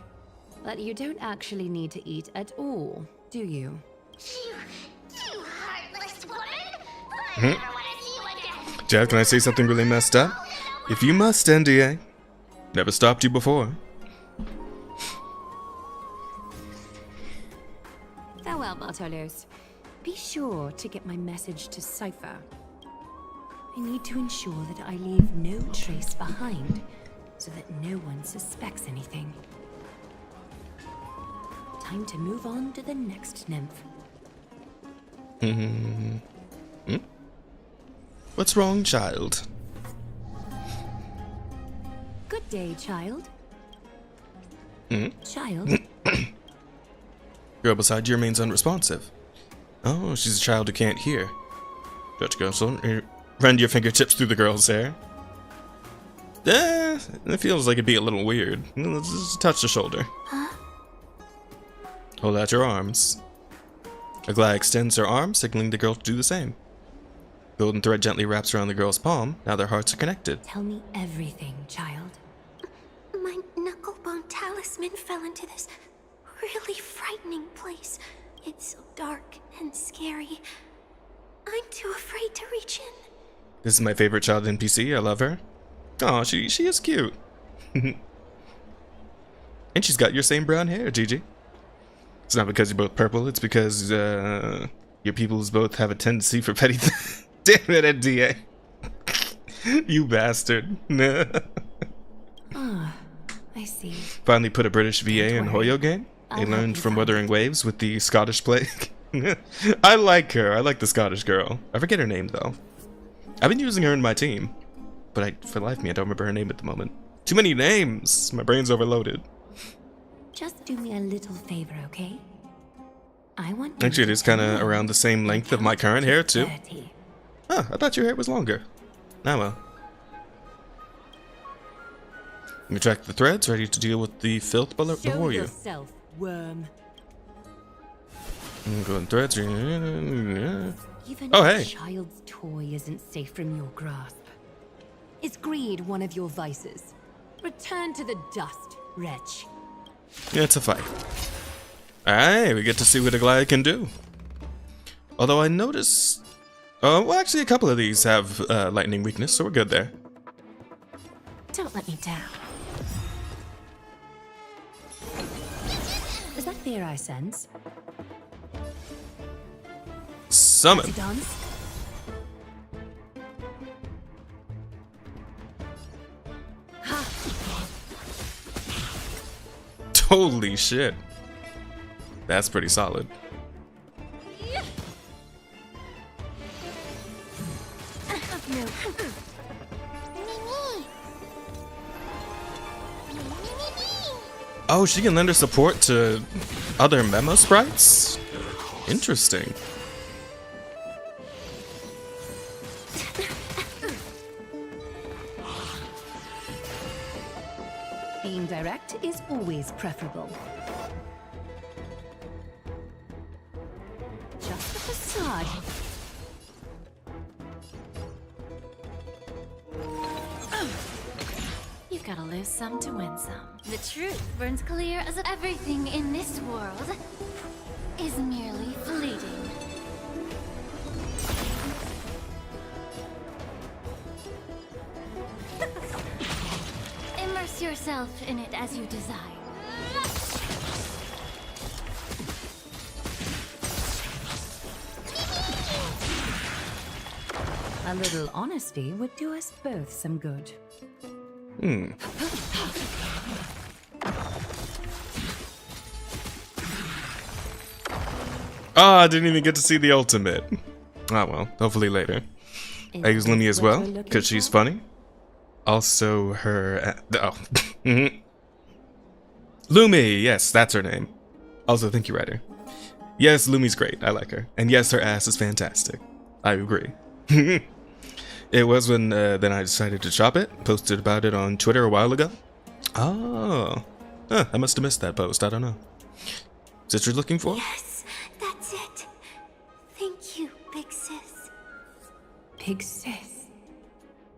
S11: But you don't actually need to eat at all, do you?
S3: You heartless woman! I never want to see you again.
S1: Jeff, can I say something really messed up? If you must, NDA. Never stopped you before.
S11: Farewell, Bartolos. Be sure to get my message to Cypher. I need to ensure that I leave no trace behind, so that no one suspects anything. Time to move on to the next nymph.
S1: What's wrong, child?
S11: Good day, child.
S1: Hmm?
S11: Child?
S1: Girl beside you remains unresponsive. Oh, she's a child who can't hear. Judge Gosel, run your fingertips through the girl's hair. It feels like it'd be a little weird. Let's just touch the shoulder.
S5: Huh?
S1: Hold out your arms. Aglaia extends her arm, signaling the girl to do the same. Golden thread gently wraps around the girl's palm. Now their hearts are connected.
S11: Tell me everything, child.
S2: My knucklebone talisman fell into this really frightening place. It's so dark and scary. I'm too afraid to reach in.
S1: This is my favorite child NPC. I love her. Aw, she is cute. And she's got your same brown hair, Gigi. It's not because you're both purple, it's because your peoples both have a tendency for petty Damn it, NDA. You bastard.
S11: Ah, I see.
S1: Finally put a British VA in Hoyo game. They learned from Wuthering Waves with the Scottish plague. I like her. I like the Scottish girl. I forget her name, though. I've been using her in my team. But for the life of me, I don't remember her name at the moment. Too many names! My brain's overloaded.
S11: Just do me a little favor, okay? I want you
S1: Actually, it is kind of around the same length of my current hair, too.
S11: 30.
S1: Huh, I thought your hair was longer. Ah, well. You track the threads, ready to deal with the filth before you.
S11: Yourself, worm.
S1: Going threads.
S11: Even
S1: Oh,
S11: a
S1: hey.
S11: child's toy isn't safe from your grasp. Is greed one of your vices? Return to the dust, wretch.
S1: Yeah, it's a fight. Alright, we get to see what Aglaia can do. Although I notice... well, actually, a couple of these have lightning weakness, so we're good there.
S11: Don't let me down. Is that fear I sense?
S1: Summon.
S11: Dance?
S1: Holy shit. That's pretty solid. Oh, she can lend her support to other memo sprites? Interesting.
S11: Being direct is always preferable. Just the facade.
S5: You gotta lose some to win some.
S3: The truth burns clear as everything in this world is merely fleeting. Immerse yourself in it as you desire.
S11: A little honesty would do us both some good.
S1: Ah, I didn't even get to see the ultimate. Ah, well, hopefully later. I use Lumi as well, because she's funny. Also, her... Lumi! Yes, that's her name. Also, thank you, writer. Yes, Lumi's great. I like her. And yes, her ass is fantastic. I agree. It was when then I decided to shop it. Posted about it on Twitter a while ago. Oh. Huh, I must have missed that post. I don't know. Is that what you're looking for?
S2: Yes, that's it. Thank you, big sis.
S11: Big sis.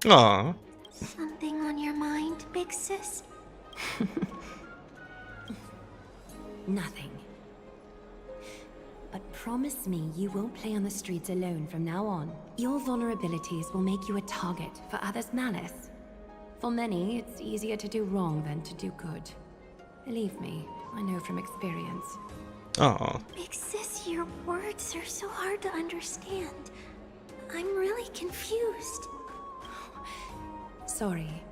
S1: Aw.
S2: Something on your mind, big sis?
S11: Nothing. But promise me you won't play on the streets alone from now on. Your vulnerabilities will make you a target for others' malice. For many, it's easier to do wrong than to do good. Believe me, I know from experience.
S1: Aw.
S5: Big Sis, your words are so hard to understand. I'm really confused.
S11: Sorry.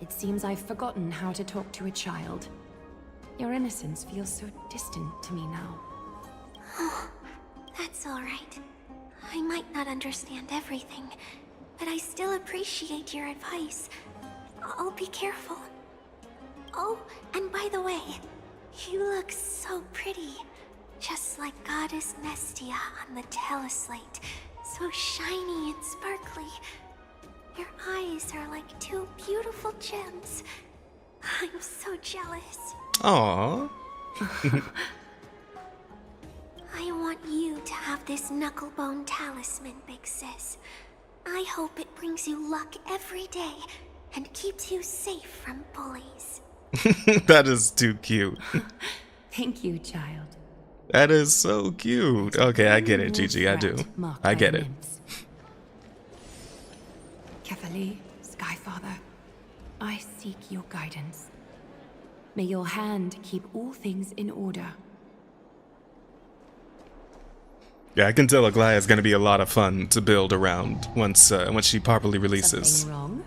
S11: It seems I've forgotten how to talk to a child. Your innocence feels so distant to me now.
S5: Oh, that's all right. I might not understand everything, but I still appreciate your advice. I'll be careful. Oh, and by the way, you look so pretty. Just like Goddess Nestia on the teleslate. So shiny and sparkly. Your eyes are like two beautiful gems. I'm so jealous.
S1: Aw.
S5: I want you to have this knucklebone talisman, Big Sis. I hope it brings you luck every day and keeps you safe from bullies.
S1: That is too cute.
S11: Thank you, child.
S1: That is so cute. Okay, I get it, Gigi. I do. I get it.
S11: Kefali, Skyfather, I seek your guidance. May your hand keep all things in order.
S1: Yeah, I can tell Aglaya is going to be a lot of fun to build around once she properly releases.
S11: Something wrong?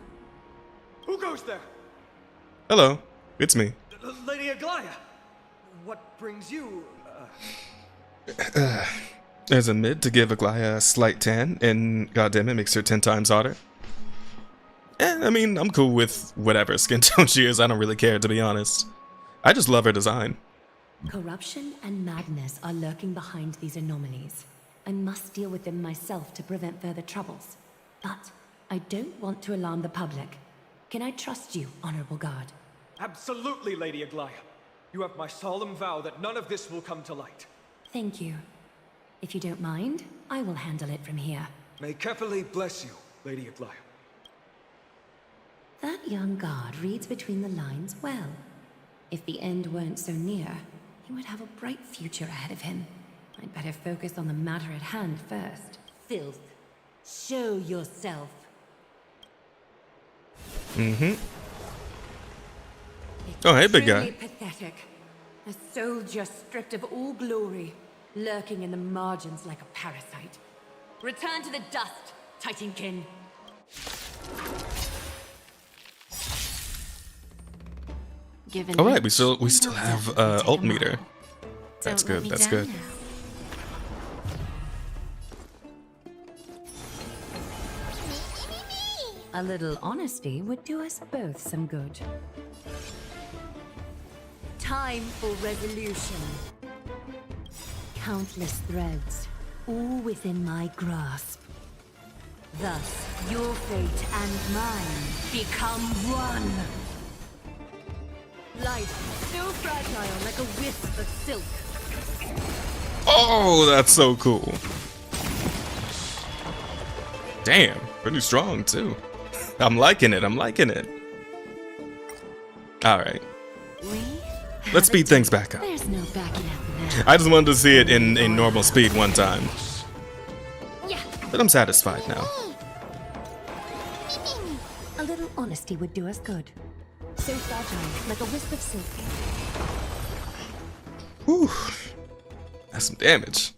S12: Who goes there?
S1: Hello, it's me.
S12: Lady Aglaya. What brings you?
S1: There's a mid to give Aglaya a slight tan, and goddammit, makes her 10 times hotter. I mean, I'm cool with whatever skin tone she is. I don't really care, to be honest. I just love her design.
S11: Corruption and madness are lurking behind these anomalies. I must deal with them myself to prevent further troubles. But I don't want to alarm the public. Can I trust you, Honorable Guard?
S12: Absolutely, Lady Aglaya. You have my solemn vow that none of this will come to light.
S11: Thank you. If you don't mind, I will handle it from here.
S12: May Kefali bless you, Lady Aglaya.
S11: That young guard reads between the lines well. If the end weren't so near, he would have a bright future ahead of him. I'd better focus on the matter at hand first.
S13: Filth. Show yourself.
S1: Oh, hey, big guy.
S11: Pathetic. A soldier stripped of all glory, lurking in the margins like a parasite.
S13: Return to the dust, Titankin.
S1: All right, we still have ult meter. That's good. That's good.
S11: A little honesty would do us both some good.
S13: Time for resolution.
S11: Countless threads, all within my grasp.
S13: Thus, your fate and mine become one. Life, so fragile like a wisp of silk.
S1: Oh, that's so cool. Damn, pretty strong too. I'm liking it. I'm liking it. All right. Let's speed things back up.
S11: There's no backing up now.
S1: I just wanted to see it in normal speed one time. But I'm satisfied now.
S11: A little honesty would do us good. So fragile, like a wisp of silk.
S1: Whew. That's some damage.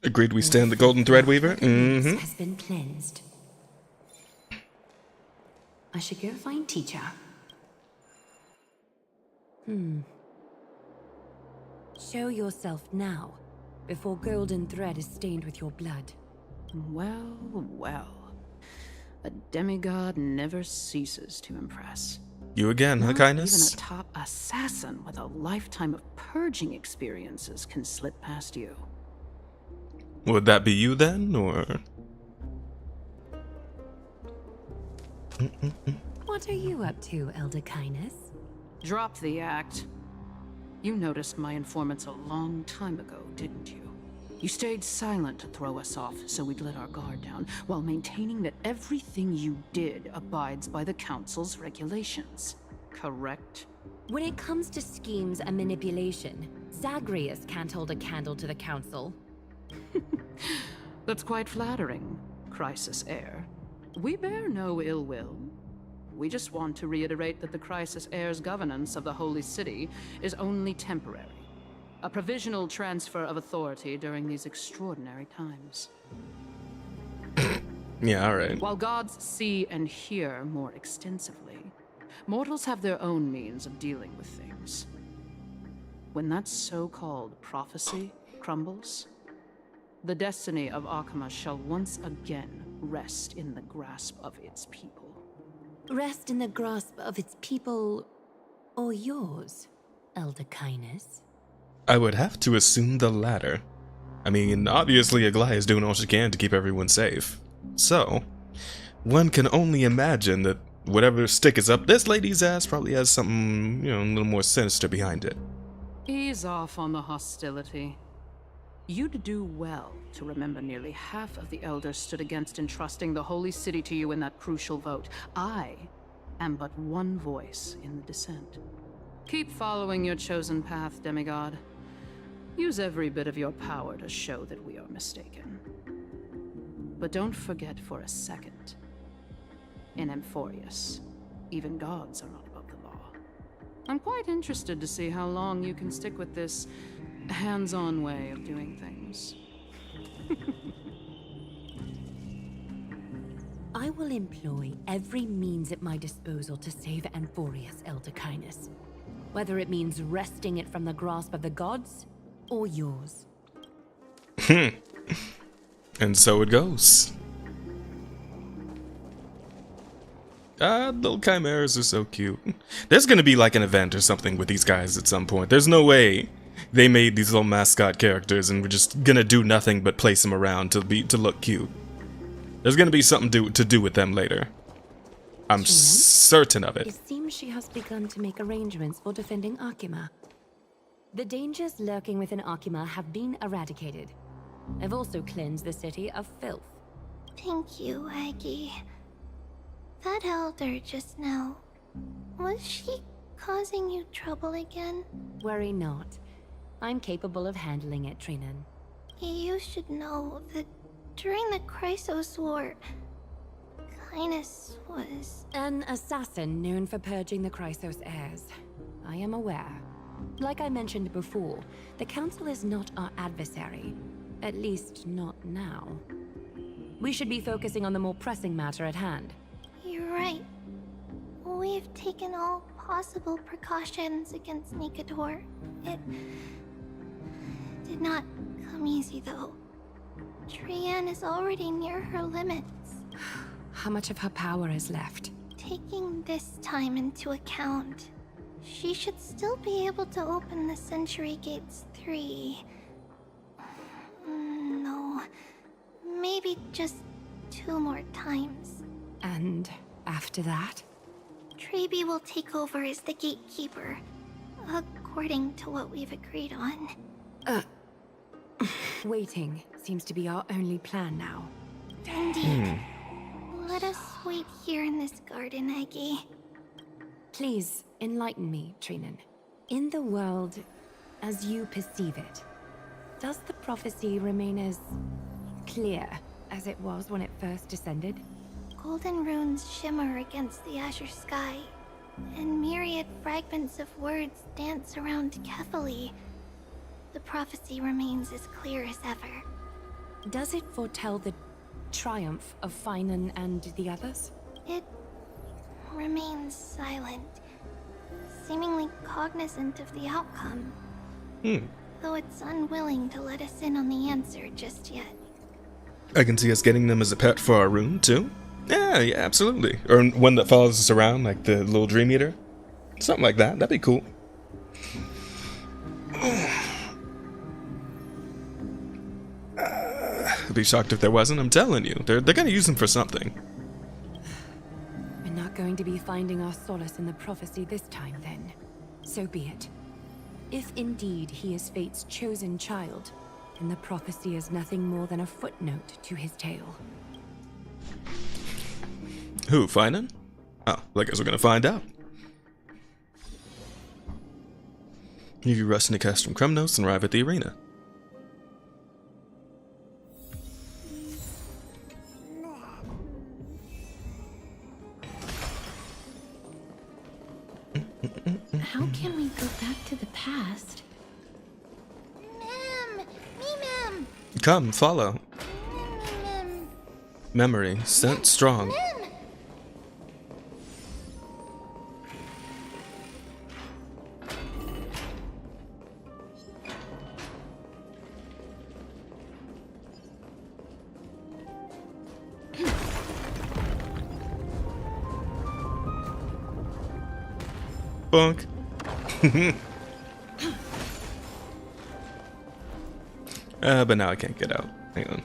S1: Agreed we stand the Golden Threadweaver? Mm-hmm.
S11: Has been cleansed. I should go find teacher. Show yourself now, before golden thread is stained with your blood.
S10: Well, well. A demigod never ceases to impress.
S1: You again, huh, Kindness?
S10: Even a top assassin with a lifetime of purging experiences can slip past you.
S1: Would that be you then, or...?
S11: What are you up to, Elder Kindness?
S10: Drop the act. You noticed my informants a long time ago, didn't you? You stayed silent to throw us off, so we'd let our guard down, while maintaining that everything you did abides by the Council's regulations. Correct?
S13: When it comes to schemes and manipulation, Zagreus can't hold a candle to the Council.
S10: That's quite flattering, Crisis Heir. We bear no ill will. We just want to reiterate that the Crisis Heir's governance of the Holy City is only temporary. A provisional transfer of authority during these extraordinary times.
S1: Yeah, alright.
S10: While gods see and hear more extensively, mortals have their own means of dealing with things. When that so-called prophecy crumbles, the destiny of Arkema shall once again rest in the grasp of its people.
S13: Rest in the grasp of its people, or yours, Elder Kindness?
S1: I would have to assume the latter. I mean, obviously Aglaia is doing all she can to keep everyone safe. So, one can only imagine that whatever stick is up this lady's ass probably has something, you know, a little more sinister behind it.
S10: Ease off on the hostility. You'd do well to remember nearly half of the elders stood against entrusting the Holy City to you in that crucial vote. I am but one voice in the dissent. Keep following your chosen path, demigod. Use every bit of your power to show that we are mistaken. But don't forget for a second, in Amphorius, even gods are not above the law. I'm quite interested to see how long you can stick with this hands-on way of doing things.
S13: I will employ every means at my disposal to save Amphorius, Elder Kindness. Whether it means wresting it from the grasp of the gods, or yours.
S1: And so it goes. Little chimeras are so cute. There's gonna be like an event or something with these guys at some point. There's no way they made these little mascot characters and we're just gonna do nothing but place them around to look cute. There's gonna be something to do with them later. I'm certain of it.
S13: It seems she has begun to make arrangements for defending Arkema. The dangers lurking within Arkema have been eradicated. I've also cleansed the city of filth.
S5: Thank you, Aggie. That elder just now, was she causing you trouble again?
S13: Worry not. I'm capable of handling it, Trinan.
S5: You should know that during the Chrysos War, Kindness was...
S13: an assassin known for purging the Chrysos heirs. I am aware. Like I mentioned before, the Council is not our adversary. At least, not now. We should be focusing on the more pressing matter at hand.
S5: You're right. We've taken all possible precautions against Nikador. It did not come easy, though. Trian is already near her limits.
S13: How much of her power is left?
S5: Taking this time into account, she should still be able to open the Century Gates 3. No, maybe just 2 more times.
S13: And after that?
S5: Trebi will take over as the gatekeeper, according to what we've agreed on.
S13: Waiting seems to be our only plan now.
S5: Indeed. Let us wait here in this garden, Aggie.
S13: Please, enlighten me, Trinan. In the world, as you perceive it, does the prophecy remain as clear as it was when it first descended?
S5: Golden runes shimmer against the azure sky, and myriad fragments of words dance around Kefali. The prophecy remains as clear as ever.
S13: Does it foretell the triumph of Finan and the others?
S5: It remains silent, seemingly cognizant of the outcome. Though it's unwilling to let us in on the answer just yet.
S1: I can see us getting them as a pet for our room, too. Yeah, absolutely. Or one that follows us around, like the little Dream Eater. Something like that. That'd be cool. I'd be shocked if there wasn't. I'm telling you. They're gonna use them for something.
S13: We're not going to be finding our solace in the prophecy this time, then. So be it. If indeed he is Fate's chosen child, then the prophecy is nothing more than a footnote to his tale.
S1: Who, Finan? Oh, I guess we're gonna find out. You rush into cast from Kremnos and arrive at the arena.
S5: How can we go back to the past?
S3: Mem!
S1: Come, follow.
S3: Mem!
S1: Memory, sent strong.
S3: Mem!
S1: Bunk. But now I can't get out. Hang on.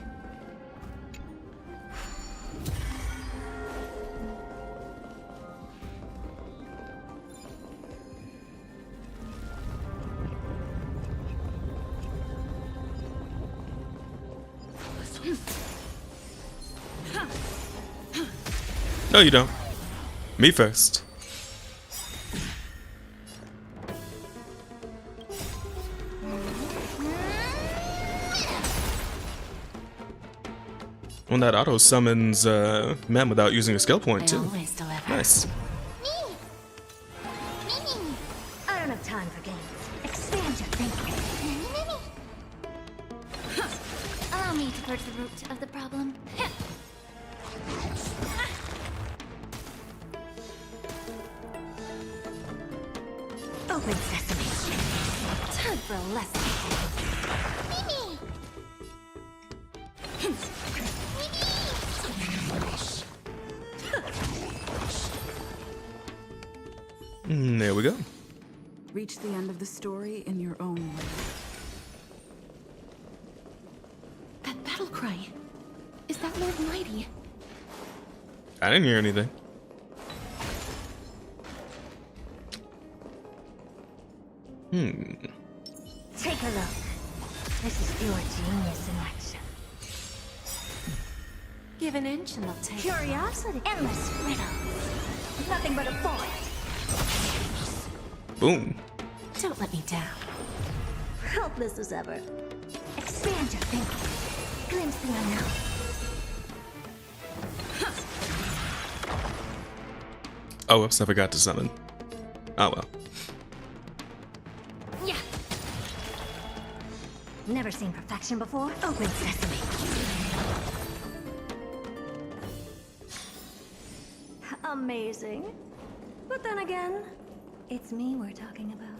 S1: No, you don't. Me first. Well, that auto summons Mem without using a skill point too. Nice.
S2: I don't have time for games. Expand your thinking.
S3: Allow me to purge the root of the problem.
S2: Open sesame. Time for a lesson.
S1: There we go.
S6: Reach the end of the story in your own way.
S5: That battle cry. Is that Lord Mighty?
S1: I didn't hear anything.
S2: Take a look. This is pure genius in action.
S11: Give an inch and they'll take
S2: Curiosity. Endless riddles. Nothing but a void.
S1: Boom.
S11: Don't let me down.
S2: Helpless as ever. Expand your thinking. Glimpse the unknown.
S1: Oh, whoops, I forgot to summon. Oh well.
S2: Yeah. Never seen perfection before? Open sesame. Amazing. But then again, it's me we're talking about.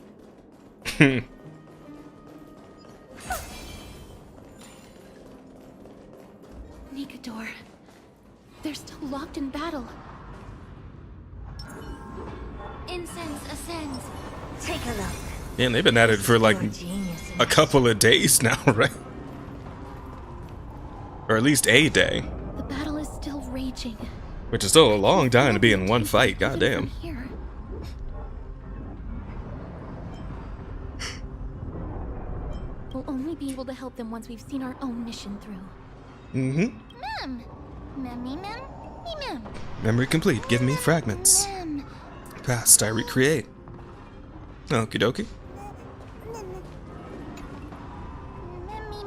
S5: Nikador. They're still locked in battle.
S3: Incense ascends.
S2: Take a look.
S1: Man, they've been at it for like a couple of days now, right? Or at least a day.
S5: The battle is still raging.
S1: Which is still a long time to be in one fight, goddamn.
S5: Here. We'll only be able to help them once we've seen our own mission through.
S3: Mem! Mem.
S1: Memory complete. Give me fragments.
S3: Mem.
S1: Past, I recreate. Okie dokie.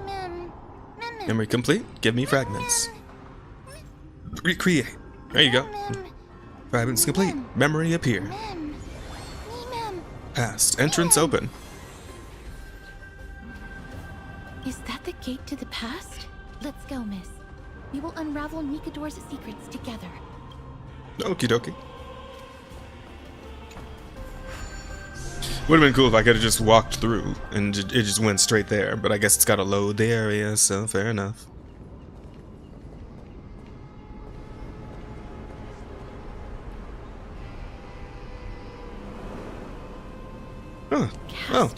S3: Mem.
S1: Memory complete. Give me fragments. Recreate. There you go. Fragments complete. Memory appear.
S3: Mem.
S1: Past. Entrance open.
S5: Is that the gate to the past? Let's go, miss. We will unravel Nikador's secrets together.
S1: Okie dokie. Would have been cool if I could have just walked through and it just went straight there, but I guess it's got to load the area, so fair enough. Huh. Oh.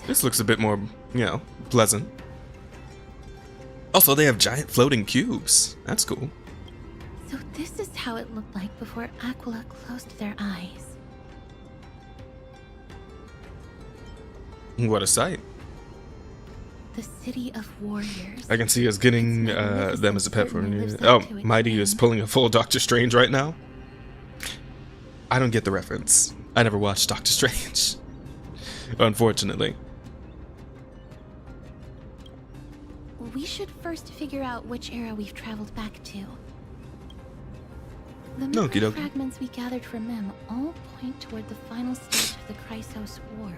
S1: This looks a bit more, you know, pleasant. Also, they have giant floating cubes. That's cool.
S5: So this is how it looked like before Aquila closed their eyes.
S1: What a sight.
S5: The city of warriors.
S1: I can see us getting them as a pet for me. Oh, Mighty is pulling a full Doctor Strange right now. I don't get the reference. I never watched Doctor Strange. Unfortunately.
S5: We should first figure out which era we've traveled back to. The memory
S1: Okie dokie.
S5: fragments we gathered from Mem all point toward the final stage of the Chrysos War.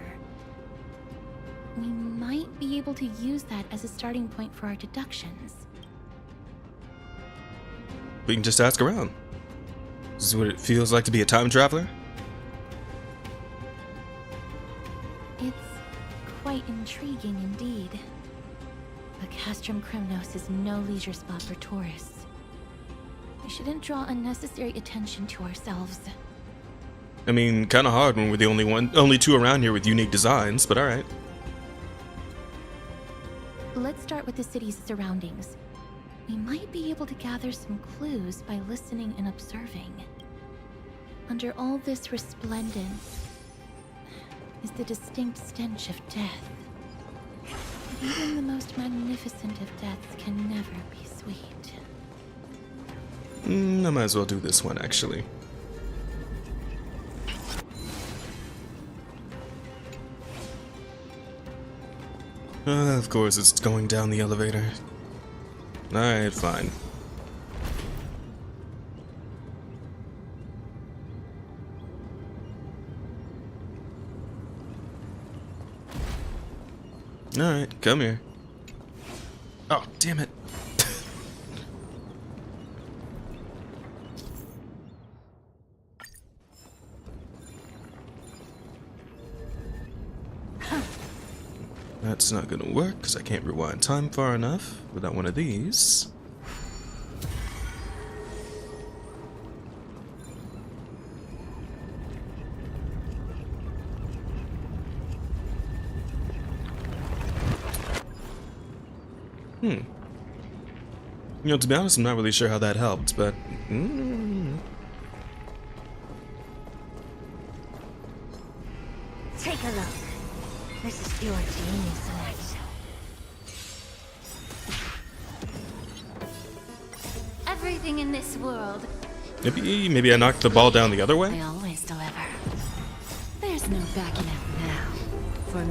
S5: We might be able to use that as a starting point for our deductions.
S1: We can just ask around. This is what it feels like to be a time traveler?
S5: It's quite intriguing indeed. But Castrum Krymnos is no leisure spot for tourists. We shouldn't draw unnecessary attention to ourselves.
S1: I mean, kind of hard when we're the only two around here with unique designs, but alright.
S5: Let's start with the city's surroundings. We might be able to gather some clues by listening and observing. Under all this resplendence is the distinct stench of death. Even the most magnificent of deaths can never be sweet.
S1: I might as well do this one, actually. Of course, it's going down the elevator. Alright, fine. Alright, come here. Oh, damn it. That's not gonna work because I can't rewind time far enough without one of these. You know, to be honest, I'm not really sure how that helped, but...
S2: Take a look. This is your genius selection.
S3: Everything in this world.
S1: Maybe I knocked the ball down the other way?
S2: I always deliver. There's no backing out now.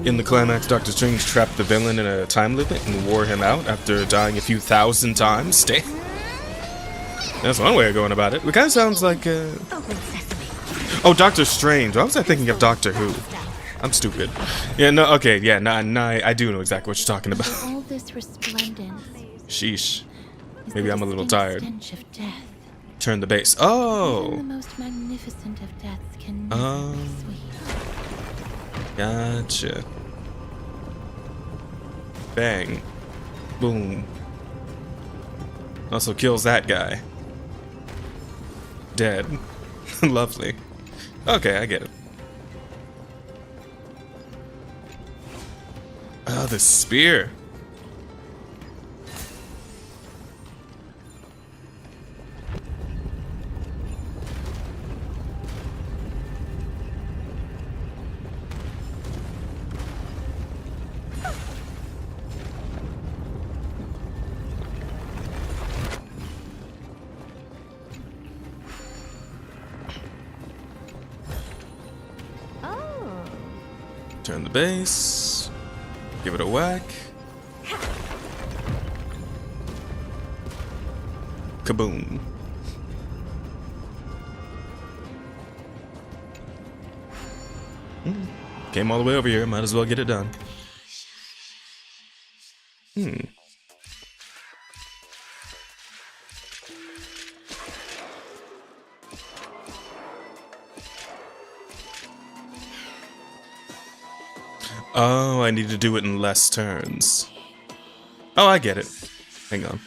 S1: In the climax, Doctor Strange trapped the villain in a time limit and wore him out after dying a few thousand times. That's one way of going about it. It kind of sounds like, Oh, Doctor Strange. Why was I thinking of Doctor Who? I'm stupid. Yeah, no, okay, yeah, I do know exactly what you're talking about.
S5: All this resplendence.
S1: Sheesh. Maybe I'm a little tired.
S5: Stench of death.
S1: Turn the bass. Oh!
S5: Even the most magnificent of deaths can never be sweet.
S1: Gotcha. Bang. Boom. Also kills that guy. Dead. Lovely. Okay, I get it. Oh, the spear. Turn the base. Give it a whack. Kaboom. Came all the way over here, might as well get it done. Oh, I need to do it in less turns. Oh, I get it. Hang on.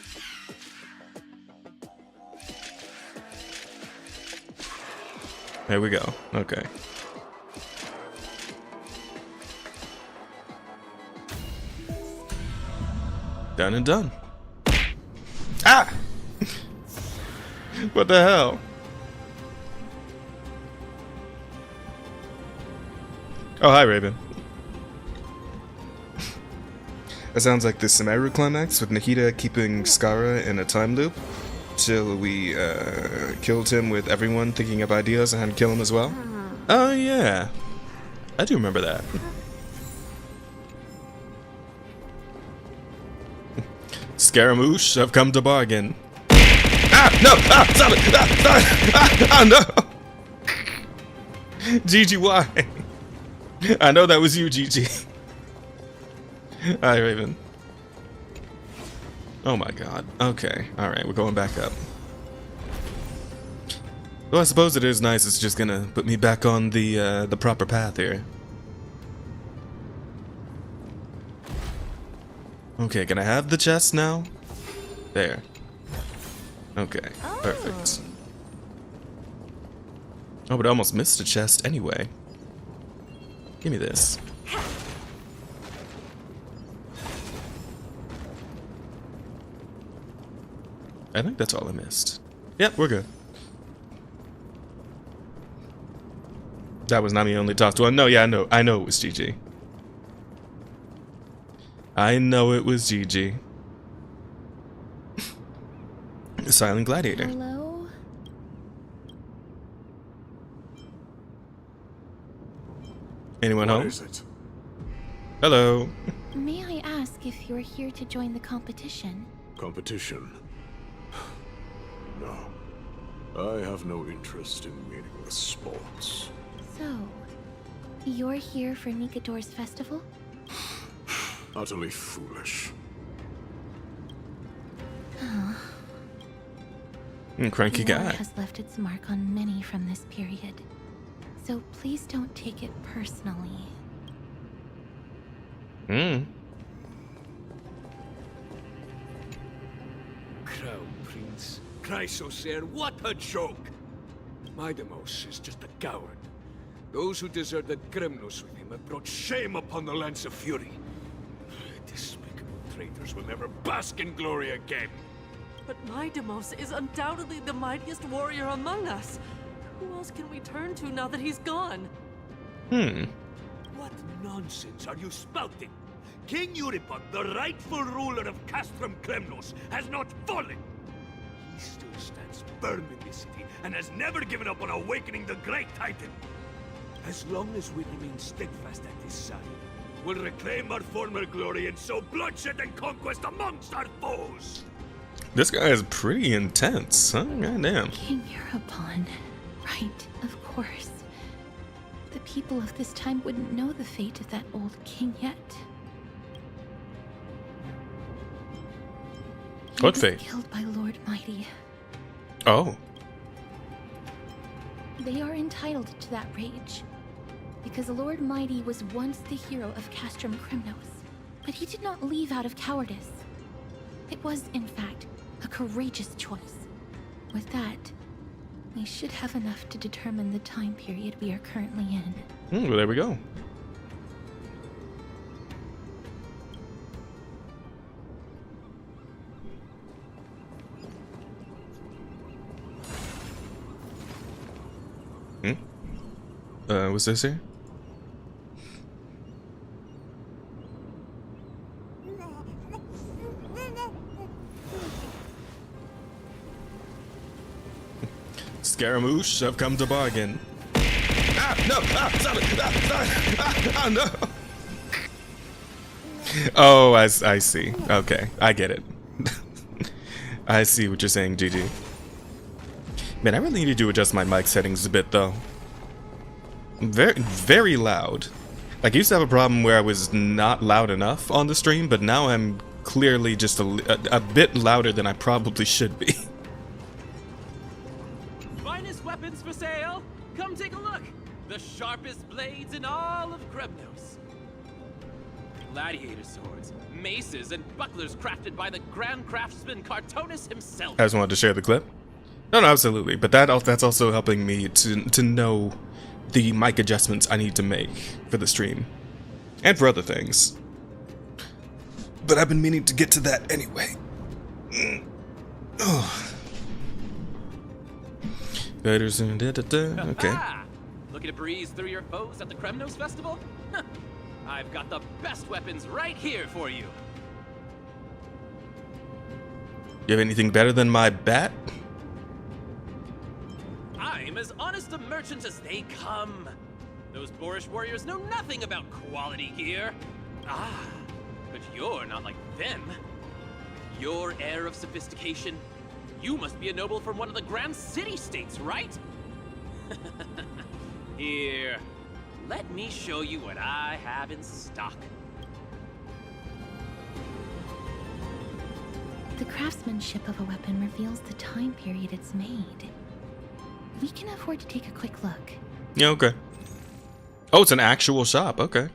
S1: There we go. Okay. Done and done. Ah! What the hell? Oh, hi, Raven. That sounds like the Sumeru climax with Nahida keeping Skara in a time loop till we killed him with everyone thinking of ideas on how to kill him as well. Oh yeah, I do remember that. Scaramouche, I've come to bargain. Ah, no! Ah, stop it! Ah, no! Gigi, why? I know that was you, Gigi. Hi, Raven. Oh my god. Okay, alright, we're going back up. Well, I suppose it is nice. It's just gonna put me back on the proper path here. Okay, can I have the chest now? There. Okay, perfect. Oh, but I almost missed a chest anyway. Give me this. I think that's all I missed. Yep, we're good. That was not me only talked to one. No, yeah, I know it was GG. I know it was GG. Silent Gladiator.
S5: Hello?
S1: Anyone
S14: What
S1: home?
S14: is it?
S1: Hello.
S5: May I ask if you're here to join the competition?
S14: Competition? No. I have no interest in meaningless sports.
S5: So, you're here for Nikador's festival?
S14: Utterly foolish.
S5: Oh.
S1: Cranky
S5: War
S1: guy.
S5: has left its mark on many from this period. So please don't take it personally.
S4: Crown Prince, Chrysosaur, what a joke! Midemos is just a coward. Those who deserted Kremnos with him have brought shame upon the Lance of Fury. Despicable traitors will never bask in glory again.
S15: But Midemos is undoubtedly the mightiest warrior among us. Who else can we turn to now that he's gone?
S4: What nonsense are you spouting? King Euripon, the rightful ruler of Castrum Kremnos, has not fallen. He still stands firm in this city and has never given up on awakening the great Titan. As long as we remain steadfast at his side, we'll reclaim our former glory and sow bloodshed and conquest amongst our foes.
S1: This guy is pretty intense, huh? Goddamn.
S5: King Euripon. Right, of course. The people of this time wouldn't know the fate of that old king yet.
S1: What
S5: He
S1: fate?
S5: was killed by Lord Mighty.
S1: Oh.
S5: They are entitled to that rage. Because Lord Mighty was once the hero of Castrum Kremnos. But he did not leave out of cowardice. It was, in fact, a courageous choice. With that, we should have enough to determine the time period we are currently in.
S1: Well, there we go. What's this here? Scaramouche, I've come to bargain. Ah, no! Ah, stop it! Ah, no! Oh, I see. Okay, I get it. I see what you're saying, GG. Man, I really need to adjust my mic settings a bit, though. Very loud. Like, I used to have a problem where I was not loud enough on the stream, but now I'm clearly just a bit louder than I probably should be.
S16: Finest weapons for sale! Come take a look! The sharpest blades in all of Kremnos. Gladiator swords, maces, and bucklers crafted by the Grand Craftsman Cartonis himself.
S1: I just wanted to share the clip. No, absolutely. But that's also helping me to know the mic adjustments I need to make for the stream. And for other things. But I've been meaning to get to that anyway. Oh. Okay.
S16: Looking to breeze through your foes at the Kremnos Festival? I've got the best weapons right here for you.
S1: You have anything better than my bat?
S16: I'm as honest a merchant as they come. Those boorish warriors know nothing about quality gear. Ah, but you're not like them. your air of sophistication, you must be a noble from one of the Grand City-states, right? Here, let me show you what I have in stock.
S5: The craftsmanship of a weapon reveals the time period it's made. We can afford to take a quick look.
S1: Yeah, okay. Oh, it's an actual shop. Okay.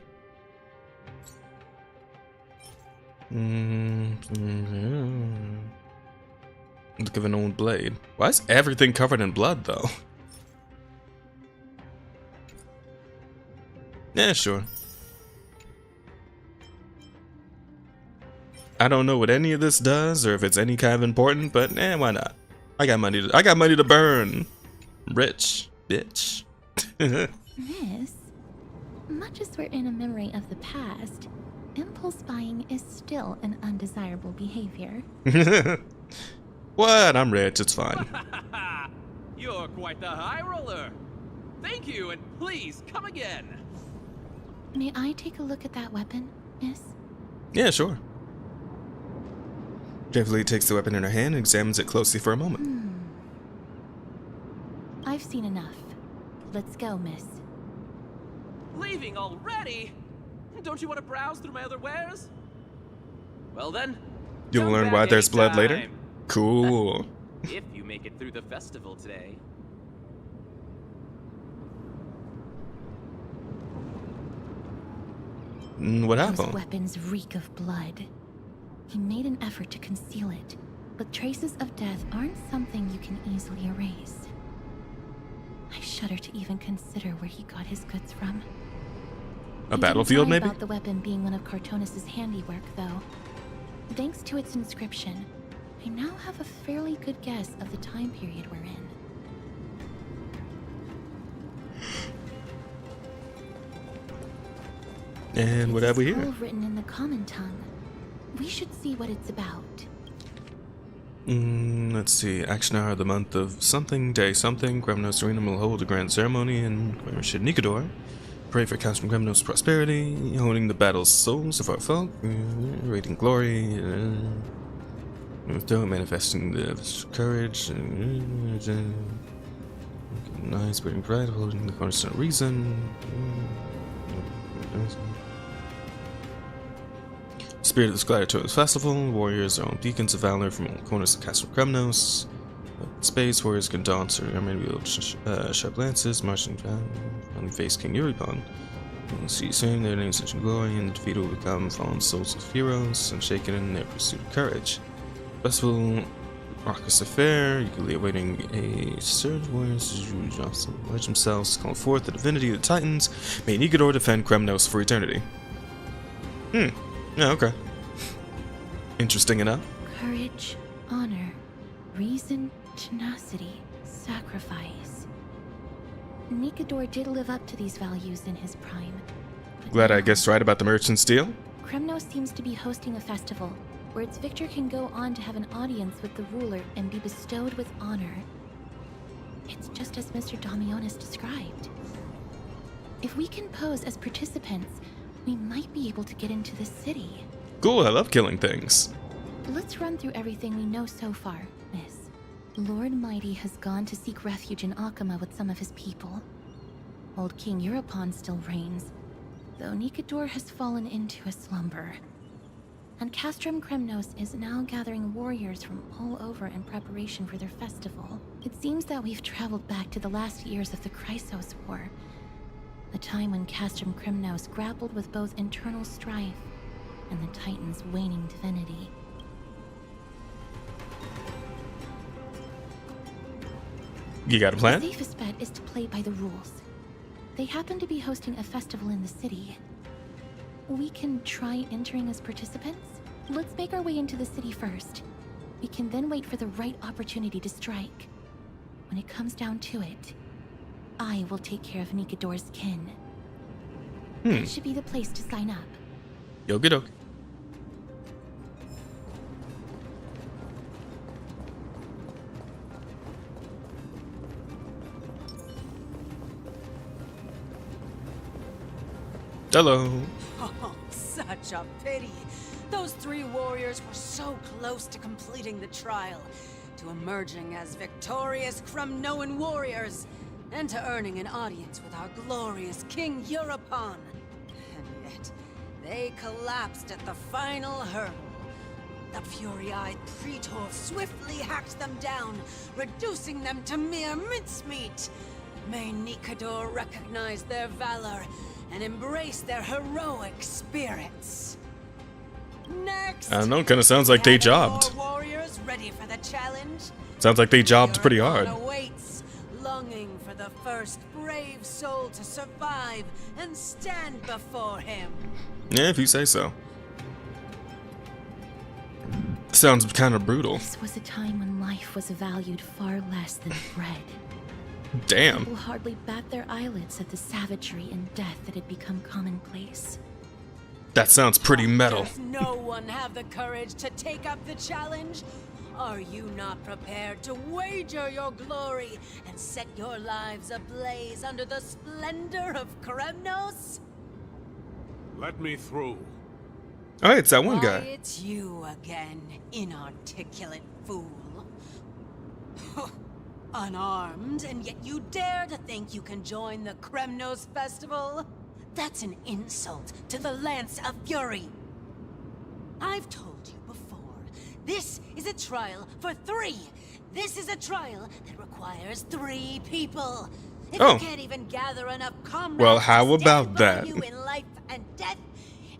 S1: Look of an old blade. Why is everything covered in blood, though? Yeah, sure. I don't know what any of this does, or if it's any kind of important, but why not? I got money to burn. Rich, bitch.
S5: Miss, much as we're in a memory of the past, impulse buying is still an undesirable behavior.
S1: What? I'm rich, it's fine.
S16: You're quite the high roller. Thank you, and please come again.
S5: May I take a look at that weapon, miss?
S1: Yeah, sure. Carefully takes the weapon in her hand and examines it closely for a moment.
S5: I've seen enough. Let's go, miss.
S16: Leaving already? Don't you want to browse through my other wares? Well then,
S1: You'll
S16: come
S1: learn
S16: back
S1: why there's blood later?
S16: anytime.
S1: Cool.
S16: If you make it through the festival today.
S1: What
S5: Those
S1: happened?
S5: weapons reek of blood. He made an effort to conceal it, but traces of death aren't something you can easily erase. I shudder to even consider where he got his goods from.
S1: A battlefield,
S5: He didn't lie
S1: maybe?
S5: about the weapon being one of Cartonis' handiwork, though. Thanks to its inscription, I now have a fairly good guess of the time period we're in.
S1: And what have we here?
S5: All written in the common tongue. We should see what it's about.
S1: Let's see. Action hour of the month of something, day something. Gremnos Arena will hold a grand ceremony in Nikador. Pray for Castrum Gremnos' prosperity, holding the battle's souls of our folk, rating glory, manifesting the courage, nice, spreading pride, holding the cornerstone of reason. Spirit of this gladiatorial festival, warriors are on beacons of valor from all corners of Castle Kremnos. Space warriors can dance or maybe wield sharp lances, marching down, finally face King Euripon. You'll see soon their names such in glory, and the defeat will become fallen souls of heroes, unshaken in their pursuit of courage. Festival, raucous affair, eagerly awaiting a surge warriors who pledge themselves to call forth the divinity of the Titans. May Nikador defend Kremnos for eternity. Yeah, okay. Interesting enough.
S5: Courage, honor, reason, tenacity, sacrifice. Nikador did live up to these values in his prime.
S1: Glad I guessed right about the merchant's deal.
S5: Kremnos seems to be hosting a festival where its victor can go on to have an audience with the ruler and be bestowed with honor. It's just as Mr. Damionis described. If we can pose as participants, we might be able to get into the city.
S1: Cool, I love killing things.
S5: Let's run through everything we know so far, miss. Lord Mighty has gone to seek refuge in Akama with some of his people. Old King Euripon still reigns, though Nikador has fallen into a slumber. And Castrum Kremnos is now gathering warriors from all over in preparation for their festival. It seems that we've traveled back to the last years of the Chrysos War, a time when Castrum Kremnos grappled with both internal strife and the Titan's waning divinity.
S1: You got a plan?
S5: The safest bet is to play by the rules. They happen to be hosting a festival in the city. We can try entering as participants. Let's make our way into the city first. We can then wait for the right opportunity to strike. When it comes down to it, I will take care of Nikador's kin. That should be the place to sign up.
S1: Yogi-doke. Hello.
S17: Oh, such a pity. Those 3 warriors were so close to completing the trial, to emerging as victorious Kremnoan warriors, and to earning an audience with our glorious King Europon. And yet, they collapsed at the final hurdle. The fury-eyed Praetor swiftly hacked them down, reducing them to mere mincemeat. May Nikador recognize their valor and embrace their heroic spirits. Next,
S1: I don't know, kind of sounds like they jobbed.
S17: Warriors ready for the challenge.
S1: Sounds like they jobbed pretty hard.
S17: Awaits, longing for the first brave soul to survive and stand before him.
S1: Yeah, if you say so. Sounds kind of brutal.
S5: This was a time when life was valued far less than bread.
S1: Damn.
S5: People hardly bat their eyelids at the savagery and death that had become commonplace.
S1: That sounds pretty metal.
S17: Does no one have the courage to take up the challenge? Are you not prepared to wager your glory and set your lives ablaze under the splendor of Kremnos?
S14: Let me through.
S1: Oh, it's that one
S17: Why,
S1: guy.
S17: it's you again, inarticulate fool. Unarmed, and yet you dare to think you can join the Kremnos festival? That's an insult to the Lance of Fury. I've told you before, this is a trial for 3. This is a trial that requires 3 people. If you can't even gather enough comrades
S1: Well, how
S17: to stand
S1: about
S17: by
S1: that?
S17: you in life and death,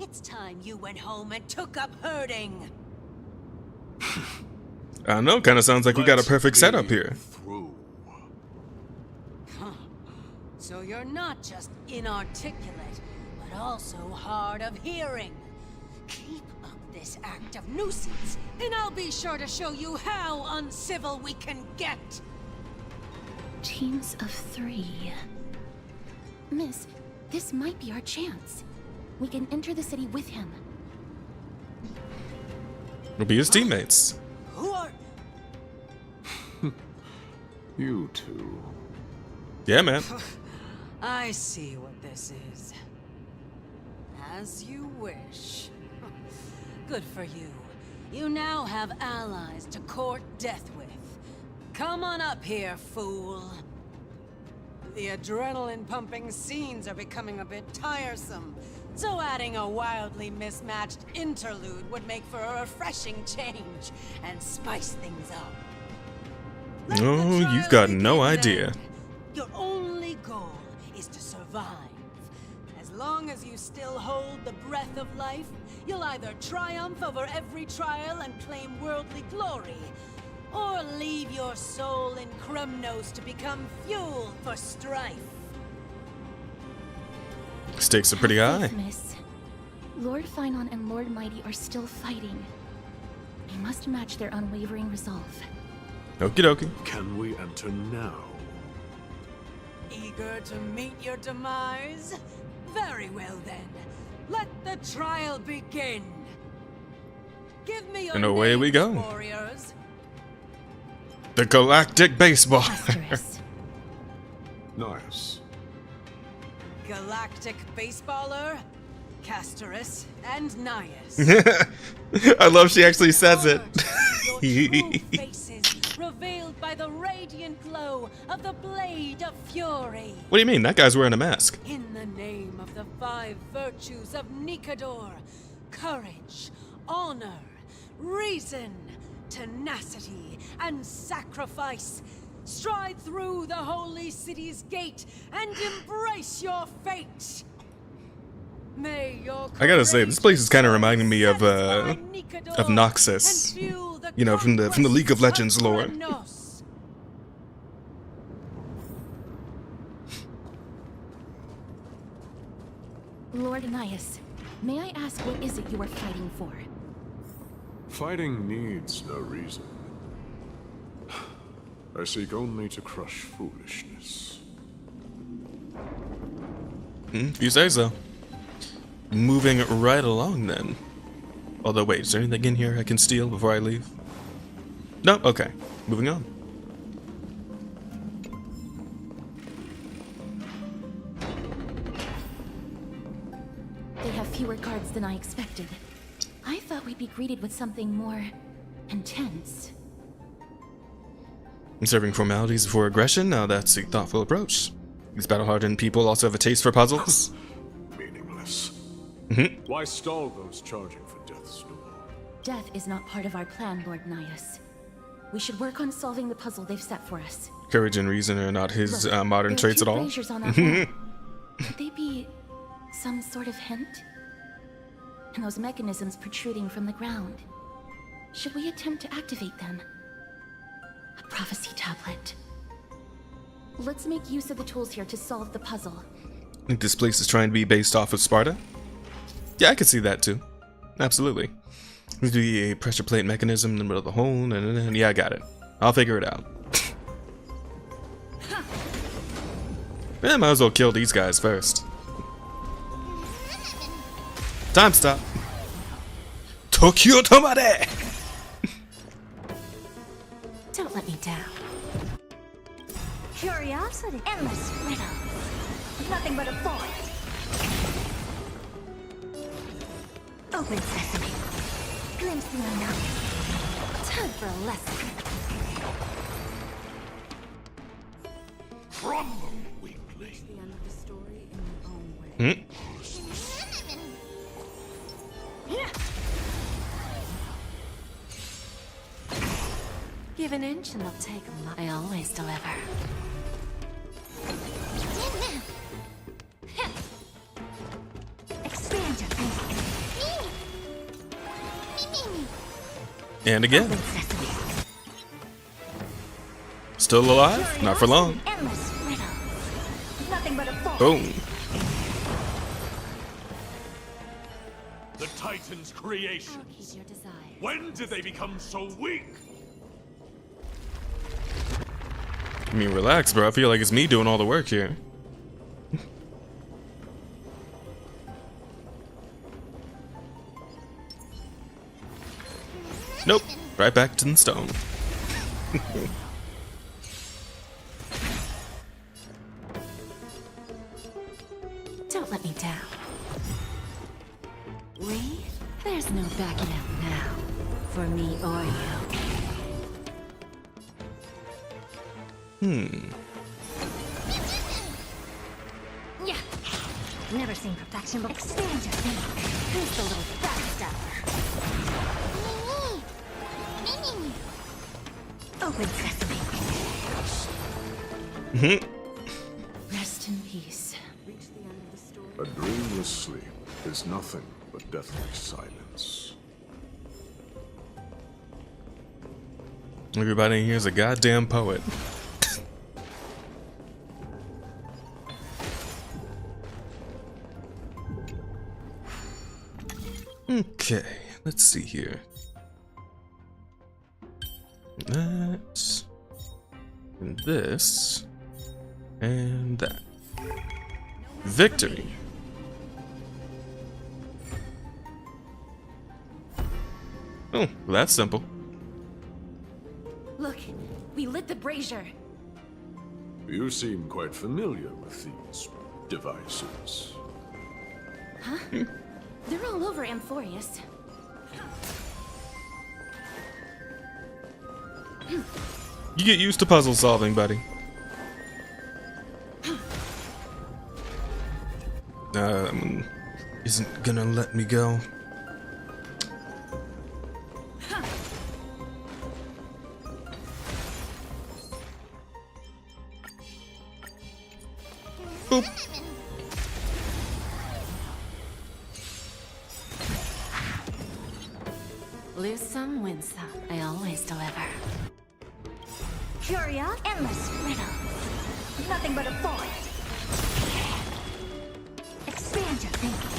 S17: it's time you went home and took up herding.
S1: I don't know, kind of sounds like we got a perfect setup here.
S17: So you're not just inarticulate, but also hard of hearing. Keep up this act of nuisance, and I'll be sure to show you how uncivil we can get.
S5: Teams of 3. Miss, this might be our chance. We can enter the city with him.
S1: We'll be his teammates.
S17: Who are...
S14: You two.
S1: Yeah, man.
S17: I see what this is. As you wish. Good for you. You now have allies to court death with. Come on up here, fool. The adrenaline-pumping scenes are becoming a bit tiresome, so adding a wildly mismatched interlude would make for a refreshing change and spice things up.
S1: Oh, you've got no idea.
S17: Your only goal is to survive. As long as you still hold the breath of life, you'll either triumph over every trial and claim worldly glory, or leave your soul in Kremnos to become fuel for strife.
S1: Stakes are pretty high.
S5: Miss, Lord Finon and Lord Mighty are still fighting. We must match their unwavering resolve.
S1: Okie dokie.
S14: Can we enter now?
S17: Eager to meet your demise? Very well then. Let the trial begin. Give me your
S1: And away we
S17: names,
S1: go.
S17: warriors.
S1: The Galactic Baseball.
S14: Nice.
S17: Galactic Baseballer, Castorus, and Nias.
S1: I love she actually says it.
S17: Faces revealed by the radiant glow of the Blade of Fury.
S1: What do you mean? That guy's wearing a mask.
S17: In the name of the 5 virtues of Nikador, courage, honor, reason, tenacity, and sacrifice, stride through the holy city's gate and embrace your fate. May your
S1: I gotta say, this place is kind of reminding me of Noxus. You know, from the League of Legends lore.
S5: Lord Nias, may I ask what is it you are fighting for?
S14: Fighting needs no reason. I seek only to crush foolishness.
S1: If you say so. Moving right along then. Although wait, is there anything in here I can steal before I leave? No? Okay. Moving on.
S5: They have fewer guards than I expected. I thought thought we'd be greeted with something more intense.
S1: Serving formalities before aggression? Now that's a thoughtful approach. These battle-hardened people also have a taste for puzzles.
S14: Meaningless. Why stall those charging for death's door?
S5: Death is not part of our plan, Lord Nias. We should work on solving the puzzle they've set for us.
S1: Courage and reason are not his modern traits at all.
S5: Braziers on that wall. Could they be some sort of hint? And those mechanisms protruding from the ground. Should we attempt to activate them? A prophecy tablet. Let's make use of the tools here to solve the puzzle.
S1: I think this place is trying to be based off of Sparta. Yeah, I could see that too. Absolutely. There'd be a pressure plate mechanism in the middle of the hole, and yeah, I got it. I'll figure it out. Yeah, might as well kill these guys first. Time stop. Tokyo Tomare!
S3: Don't let me down. Curiosity. Endless riddles. Nothing but a void. Open sesame. Glimpse the unknown. Time for a lesson.
S4: Crumble, weakling.
S6: The end of the story in your own way.
S3: Give an inch and they'll take a mile. I always deliver. Expand your thinking.
S1: And again. Still alive? Not for long.
S3: Endless riddles. Nothing but a void.
S1: Boom.
S4: The Titan's creations. When did they become so weak?
S1: I mean, relax, bro. I feel like it's me doing all the work here. Nope. Right back to the stone.
S3: Don't let me down. There's no backing out now. For me or you. Yeah. Never seen perfection, but expand your thinking. Who's the little backstabber? Open sesame.
S5: Rest in peace.
S14: A dreamless sleep is nothing but deathly silence.
S1: Everybody here's a goddamn poet. Okay, let's see here. That, and this, and that. Victory. Oh, well, that's simple.
S5: Look, we lit the brazier.
S14: You seem quite familiar with these devices.
S5: Huh? They're all over Amphorius.
S1: You get used to puzzle solving, buddy. Isn't gonna let me go. Boop.
S3: Lose some, win some. I always deliver. Curious, endless riddles. Nothing but a void. Expand your thinking.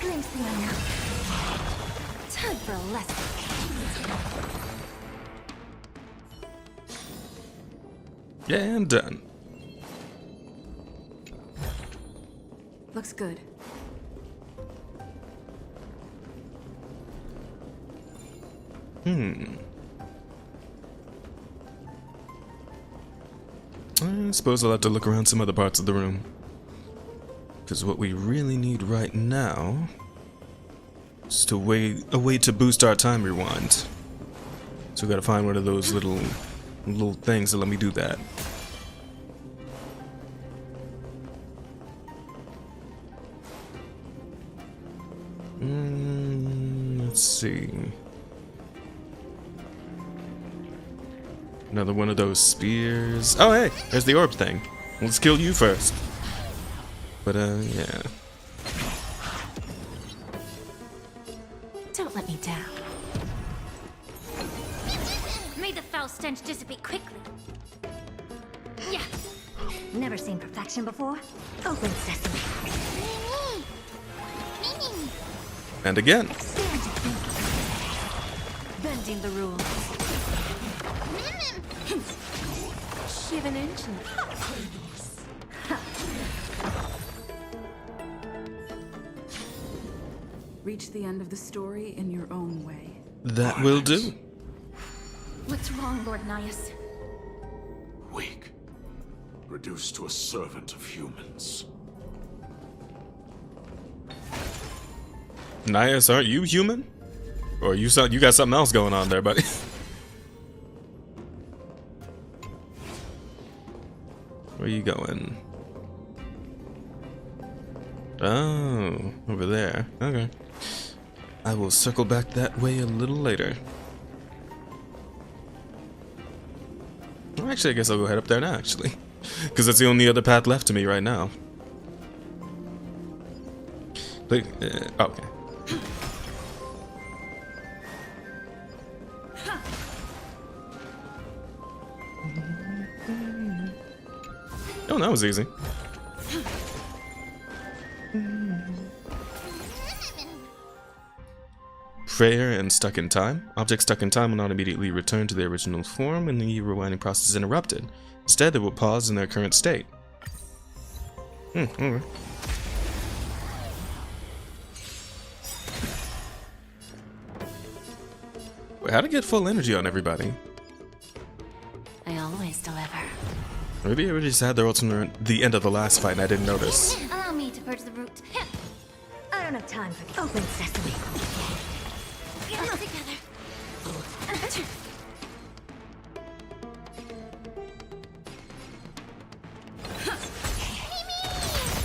S3: Glimpse the unknown. Time for a lesson.
S1: And done.
S6: Looks good.
S1: I suppose I'll have to look around some other parts of the room. Because what we really need right now Just a way to boost our time rewind. So we gotta find one of those little things that let me do that. Let's see. Another one of those spears. Oh hey, there's the orb thing. Let's kill you first. But yeah.
S3: Don't let me down. May the foul stench dissipate quickly. Yeah.
S18: Never seen perfection before? Open sesame.
S1: And again.
S17: Bending the rules. Shivan engine.
S6: Reach the end of the story in your own way.
S1: That will do.
S5: What's wrong, Lord Nias?
S14: Weak. Reduced to a servant of humans.
S1: Nias, aren't you human? Or you got something else going on there, buddy? Where are you going? Oh, over there. Okay. I will circle back that way a little later. Well, actually, I guess I'll go head up there now, actually. Because that's the only other path left to me right now. But, okay. Oh, that was easy. Prayer and stuck in time. Objects stuck in time will not immediately return to their original form when the rewinding process is interrupted. Instead, they will pause in their current state. Okay. Wait, how to get full energy on everybody?
S3: I always deliver.
S1: Maybe everybody just had their ults from the end of the last fight and I didn't notice.
S3: Allow me to purge the root.
S18: I don't have time for open sesame.
S3: Get it together.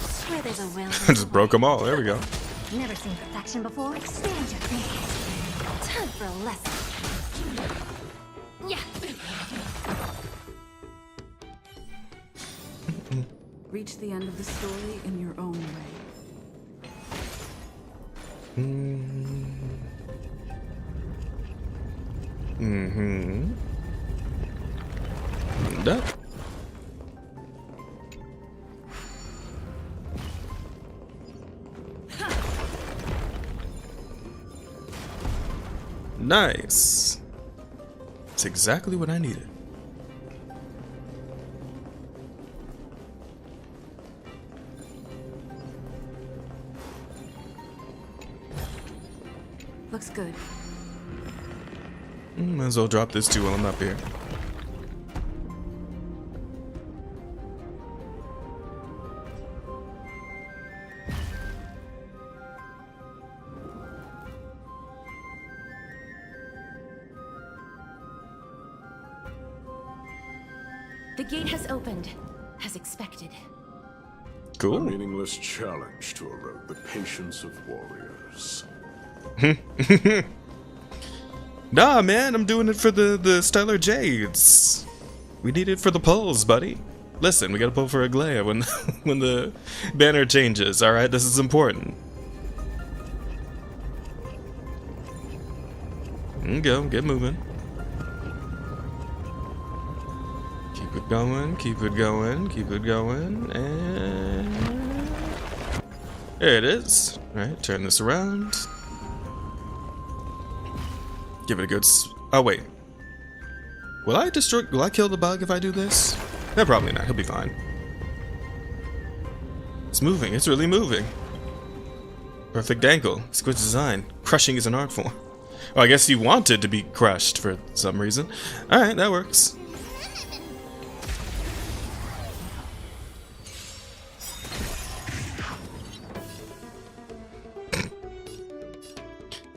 S18: Swear there's a will.
S1: Just broke them all. There we go.
S18: Never seen perfection before? Expand your thinking.
S3: Time for a lesson. Yeah.
S6: Reach the end of the story in your own way.
S1: That. Nice. That's exactly what I needed.
S6: Looks good.
S1: Might as well drop this too while I'm up here.
S5: The gate has opened, as expected.
S1: Cool.
S14: A meaningless challenge to erode the patience of warriors.
S1: Nah, man, I'm doing it for the Stellar Jades. We need it for the polls, buddy. Listen, we gotta pull for Aglaya when when the banner changes. All right, this is important. Go, get moving. Keep it going, keep it going, keep it going, and there it is. All right, turn this around. Give it a good oh wait. Will I kill the bug if I do this? No, probably not. He'll be fine. It's moving. It's really moving. Perfect angle. Squid's design. Crushing is an art form. Oh, I guess you wanted to be crushed for some reason. Alright, that works.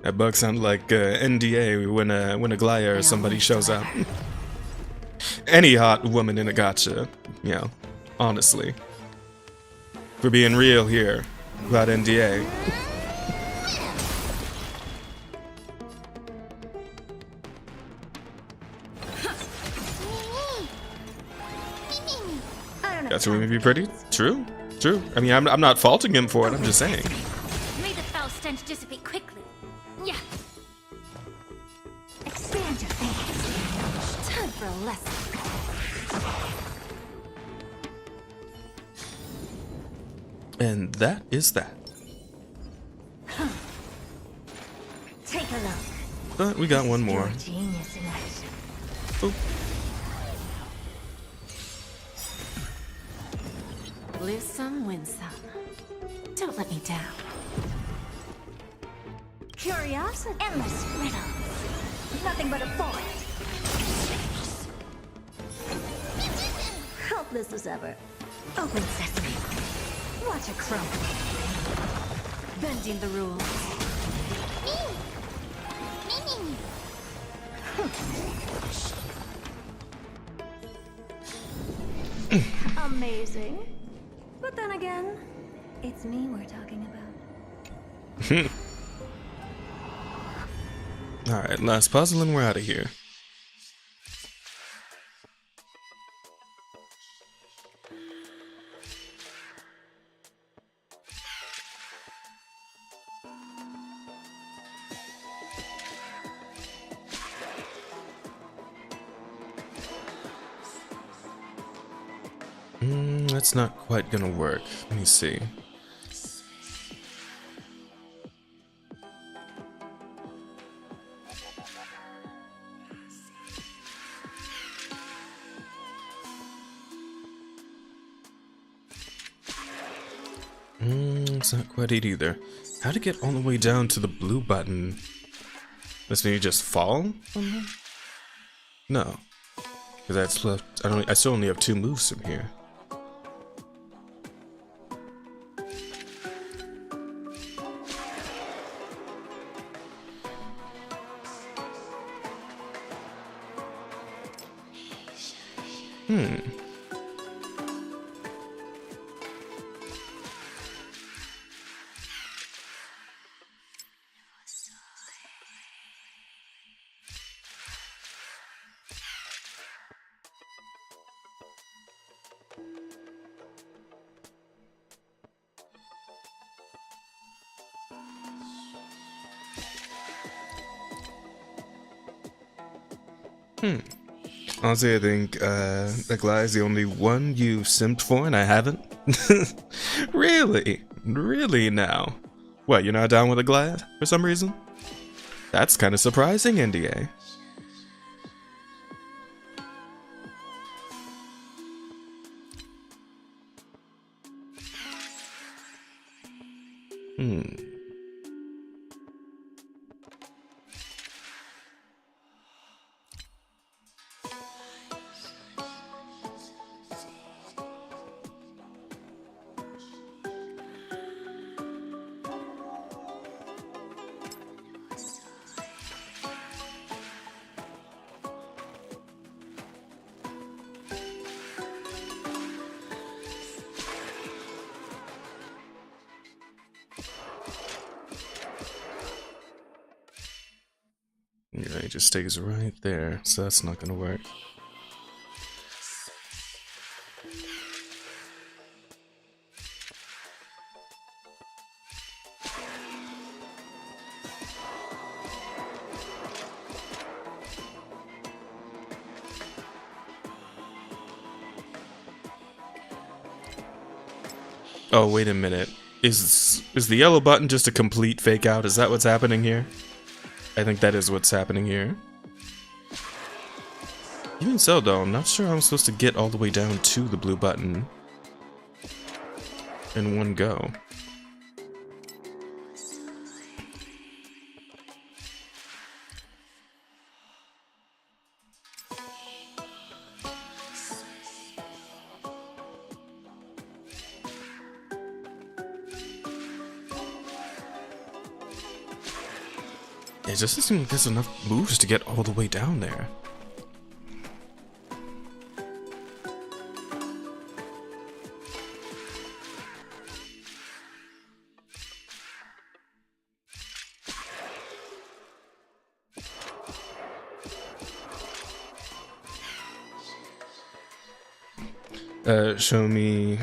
S1: That bug sounded like NDA when a Glaya or somebody shows up. Any hot woman in a gacha, you know, honestly. We're being real here about NDA. That's what would be pretty. True, true. I mean, I'm not faulting him for it. I'm just saying.
S3: May the foul stench dissipate quickly. Yeah.
S18: Expand your thinking.
S3: Time for a lesson.
S1: And that is that.
S18: Take a look.
S1: But we got one more.
S18: Your genius in action.
S1: Oh.
S5: Lose some, win some. Don't let me down.
S18: Curiosity. Endless riddles. Nothing but a forest. Helpless as ever. Open sesame. Watch it crumble. Bending the rules. Amazing. But then again, it's me we're talking about.
S1: Alright, last puzzle and we're out of here. That's not quite gonna work. Let me see. It's not quite it either. How to get all the way down to the blue button? This mean you just fall? No. Because that's left. I still only have 2 moves from here. Honestly, I think Aglai is the only one you simped for and I haven't. Really? Really now? What, you're not down with Aglai for some reason? That's kind of surprising, NDA. Yeah, it just stays right there, so that's not gonna work. Oh, wait a minute. Is the yellow button just a complete fake out? Is that what's happening here? I think that is what's happening here. Even so, though, I'm not sure I'm supposed to get all the way down to the blue button in one go. It just doesn't seem like there's enough moves to get all the way down there. Show me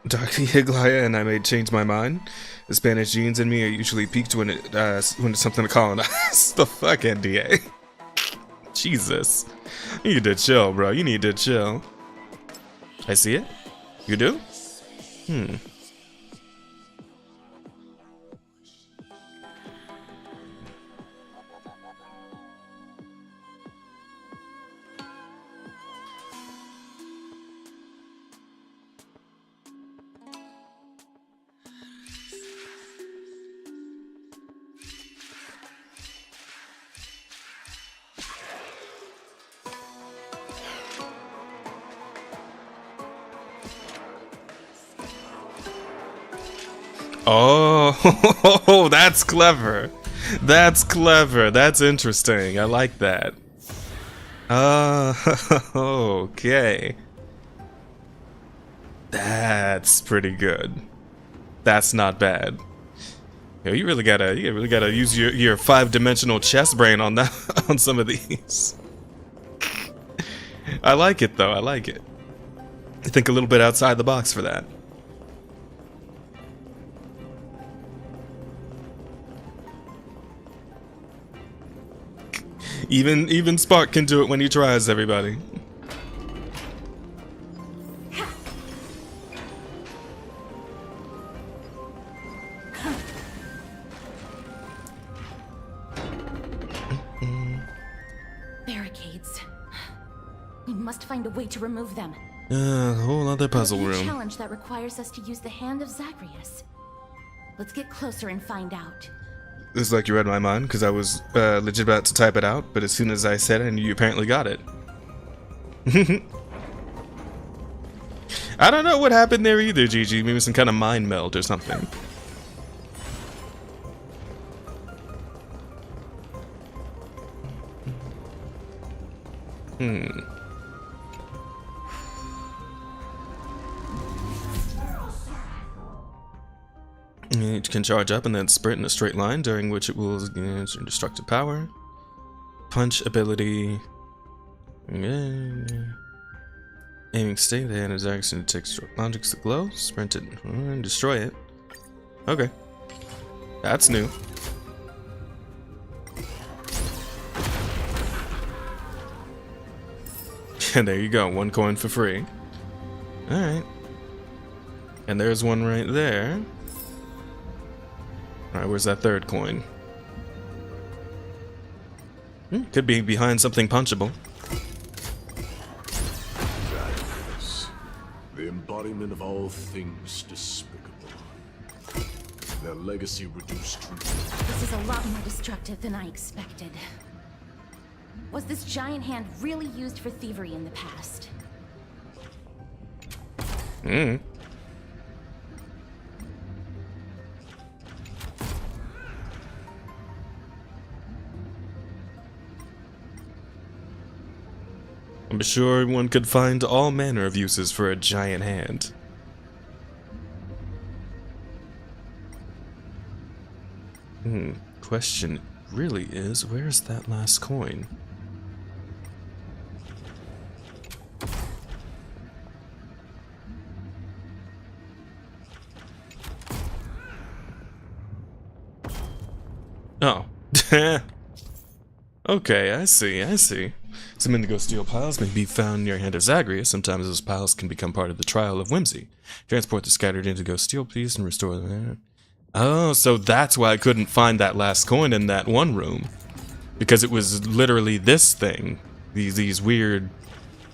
S1: Dr. Higlaya and I may change my mind. The Spanish genes in me are usually peaked when it's something to colonize. The fuck, NDA? Jesus. You need to chill, bro. You need to chill. I see it? You do? Oh, that's clever. That's clever. That's interesting. I like that. Okay. That's pretty good. That's not bad. Yo, you really gotta use your 5-dimensional chess brain on that on some of these. I like it though. I like it. I think a little bit outside the box for that. Even Spark can do it when he tries, everybody.
S5: Barricades. We must find a way to remove them.
S1: A whole other puzzle
S5: Maybe a
S1: room.
S5: challenge that requires us to use the hand of Zagreus. Let's get closer and find out.
S1: It's like you read my mind, because I was legit about to type it out, but as soon as I said it, you apparently got it. I don't know what happened there either, Gigi. Maybe some kind of mind meld or something. It can charge up and then sprint in a straight line, during which it will gain destructive power. Punch ability. Aiming state, the hand is action to take objects that glow, sprint it, and destroy it. Okay. That's new. And there you go, 1 coin for free. Alright. And there's one right there. Alright, where's that 3rd coin? Could be behind something punchable.
S14: Zagreus, the embodiment of all things despicable. Their legacy reduced to...
S5: This is a lot more destructive than I expected. Was this giant hand really used for thievery in the past?
S1: I'm sure one could find all manner of uses for a giant hand. Question really is, where's that last coin? Oh. Okay, I see. Some indigo steel piles may be found near Hand of Zagreus. Sometimes those piles can become part of the Trial of Whimsy. Transport the scattered indigo steel piece and restore them. Oh, so that's why I couldn't find that last coin in that one room. Because it was literally this thing. These weird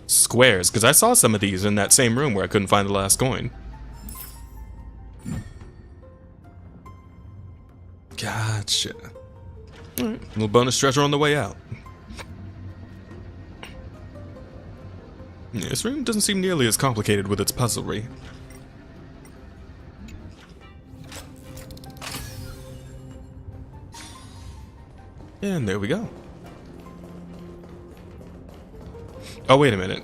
S1: squares. Because I saw some of these in that same room where I couldn't find the last coin. Gotcha. Alright, little bonus treasure on the way out. Yeah, this room doesn't seem nearly as complicated with its puzzlery. And there we go. Oh, wait a minute.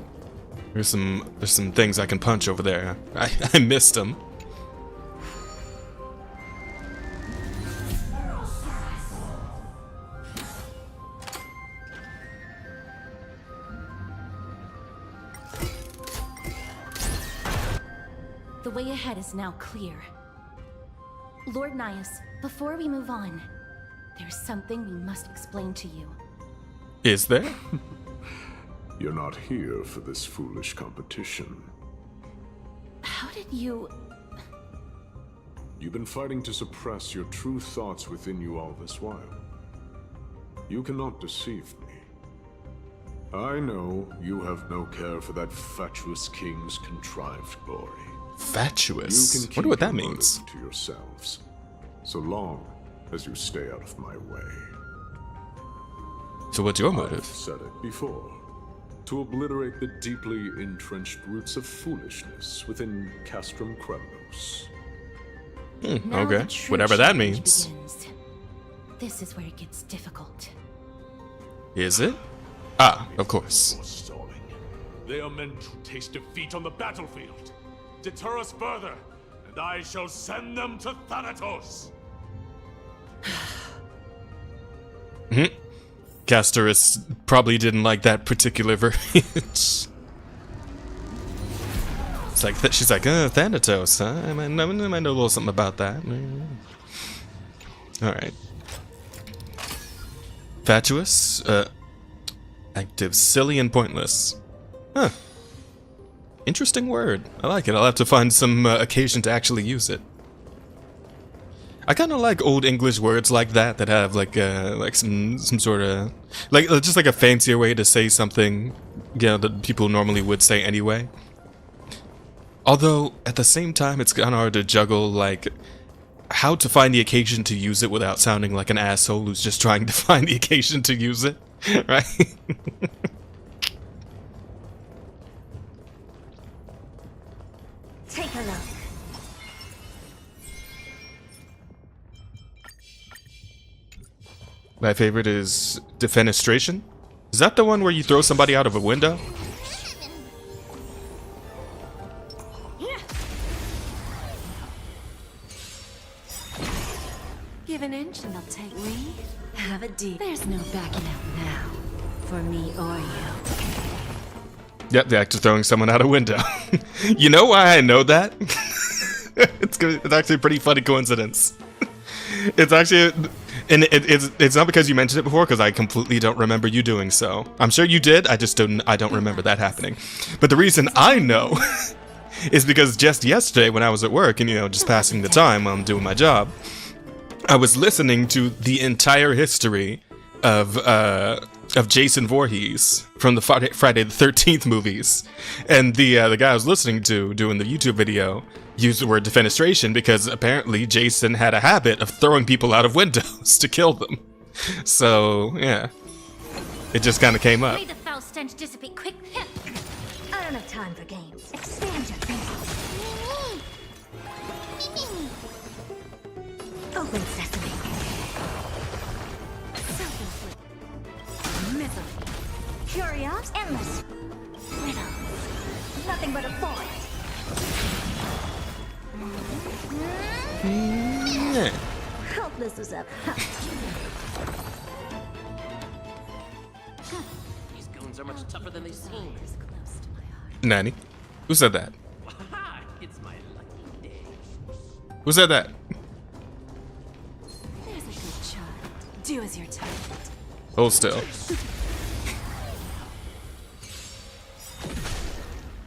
S1: There's some things I can punch over there. I missed them.
S5: The way ahead is now clear. Lord Nias, before we move on, there's something we must explain to you.
S1: Is there?
S14: You're not here for this foolish competition.
S5: How did you...
S14: You've been fighting to suppress your true thoughts within you all this while. You cannot deceive me. I know you have no care for that fatuous king's contrived glory.
S1: Fatuous?
S14: You can keep
S1: Wonder what that
S14: your
S1: means.
S14: motive to yourselves, so long as you stay out of my way.
S1: So what's your
S14: I've
S1: motive?
S14: said it before. To obliterate the deeply entrenched roots of foolishness within Castrum Kremnos.
S5: Now
S1: Okay,
S5: the true
S1: whatever that
S5: challenge
S1: means.
S5: begins. This is where it gets difficult.
S1: Is it? Ah, of course.
S4: Forestalling. They are meant to taste defeat on the battlefield. Deter us further, and I shall send them to Thanatos.
S1: Casterus probably didn't like that particular verbiage. It's like she's like, Thanatos, huh? I might know a little something about that. All right. Fatuous, active, silly, and pointless. Huh. Interesting word. I like it. I'll have to find some occasion to actually use it. I kind of like old English words like that have like some sort of like just like a fancier way to say something, you know, that people normally would say anyway. Although at the same time, it's kind of hard to juggle like how to find the occasion to use it without sounding like an asshole who's just trying to find the occasion to use it, right?
S18: Take a look.
S1: My favorite is defenestration. Is that the one where you throw somebody out of a window?
S18: Give an inch and they'll take me. Have a deal. There's no backing out now. For me or you.
S1: Yep, the act of throwing someone out a window. You know why I know that? It's actually a pretty funny coincidence. It's actually, and it's not because you mentioned it before, because I completely don't remember you doing so. I'm sure you did. I don't remember that happening. But the reason I know is because just yesterday when I was at work and, you know, just passing the time while I'm doing my job, I was listening to the entire history of Jason Voorhees from the Friday the 13th movies, and the guy I was listening to doing the YouTube video used the word defenestration because apparently Jason had a habit of throwing people out of windows to kill them. So yeah, it just kind of came up.
S5: May the foul stench dissipate quick.
S18: I don't have time for games. Expand your thinking. Open sesame. Misery. Curious. Endless. Riddles. Nothing but a void. Helpless as ever.
S16: These goons are much tougher than they seem.
S1: Nanny, who said that?
S16: It's my lucky day.
S1: Who said that?
S18: There's a good child. Do as you're told.
S1: Hold still.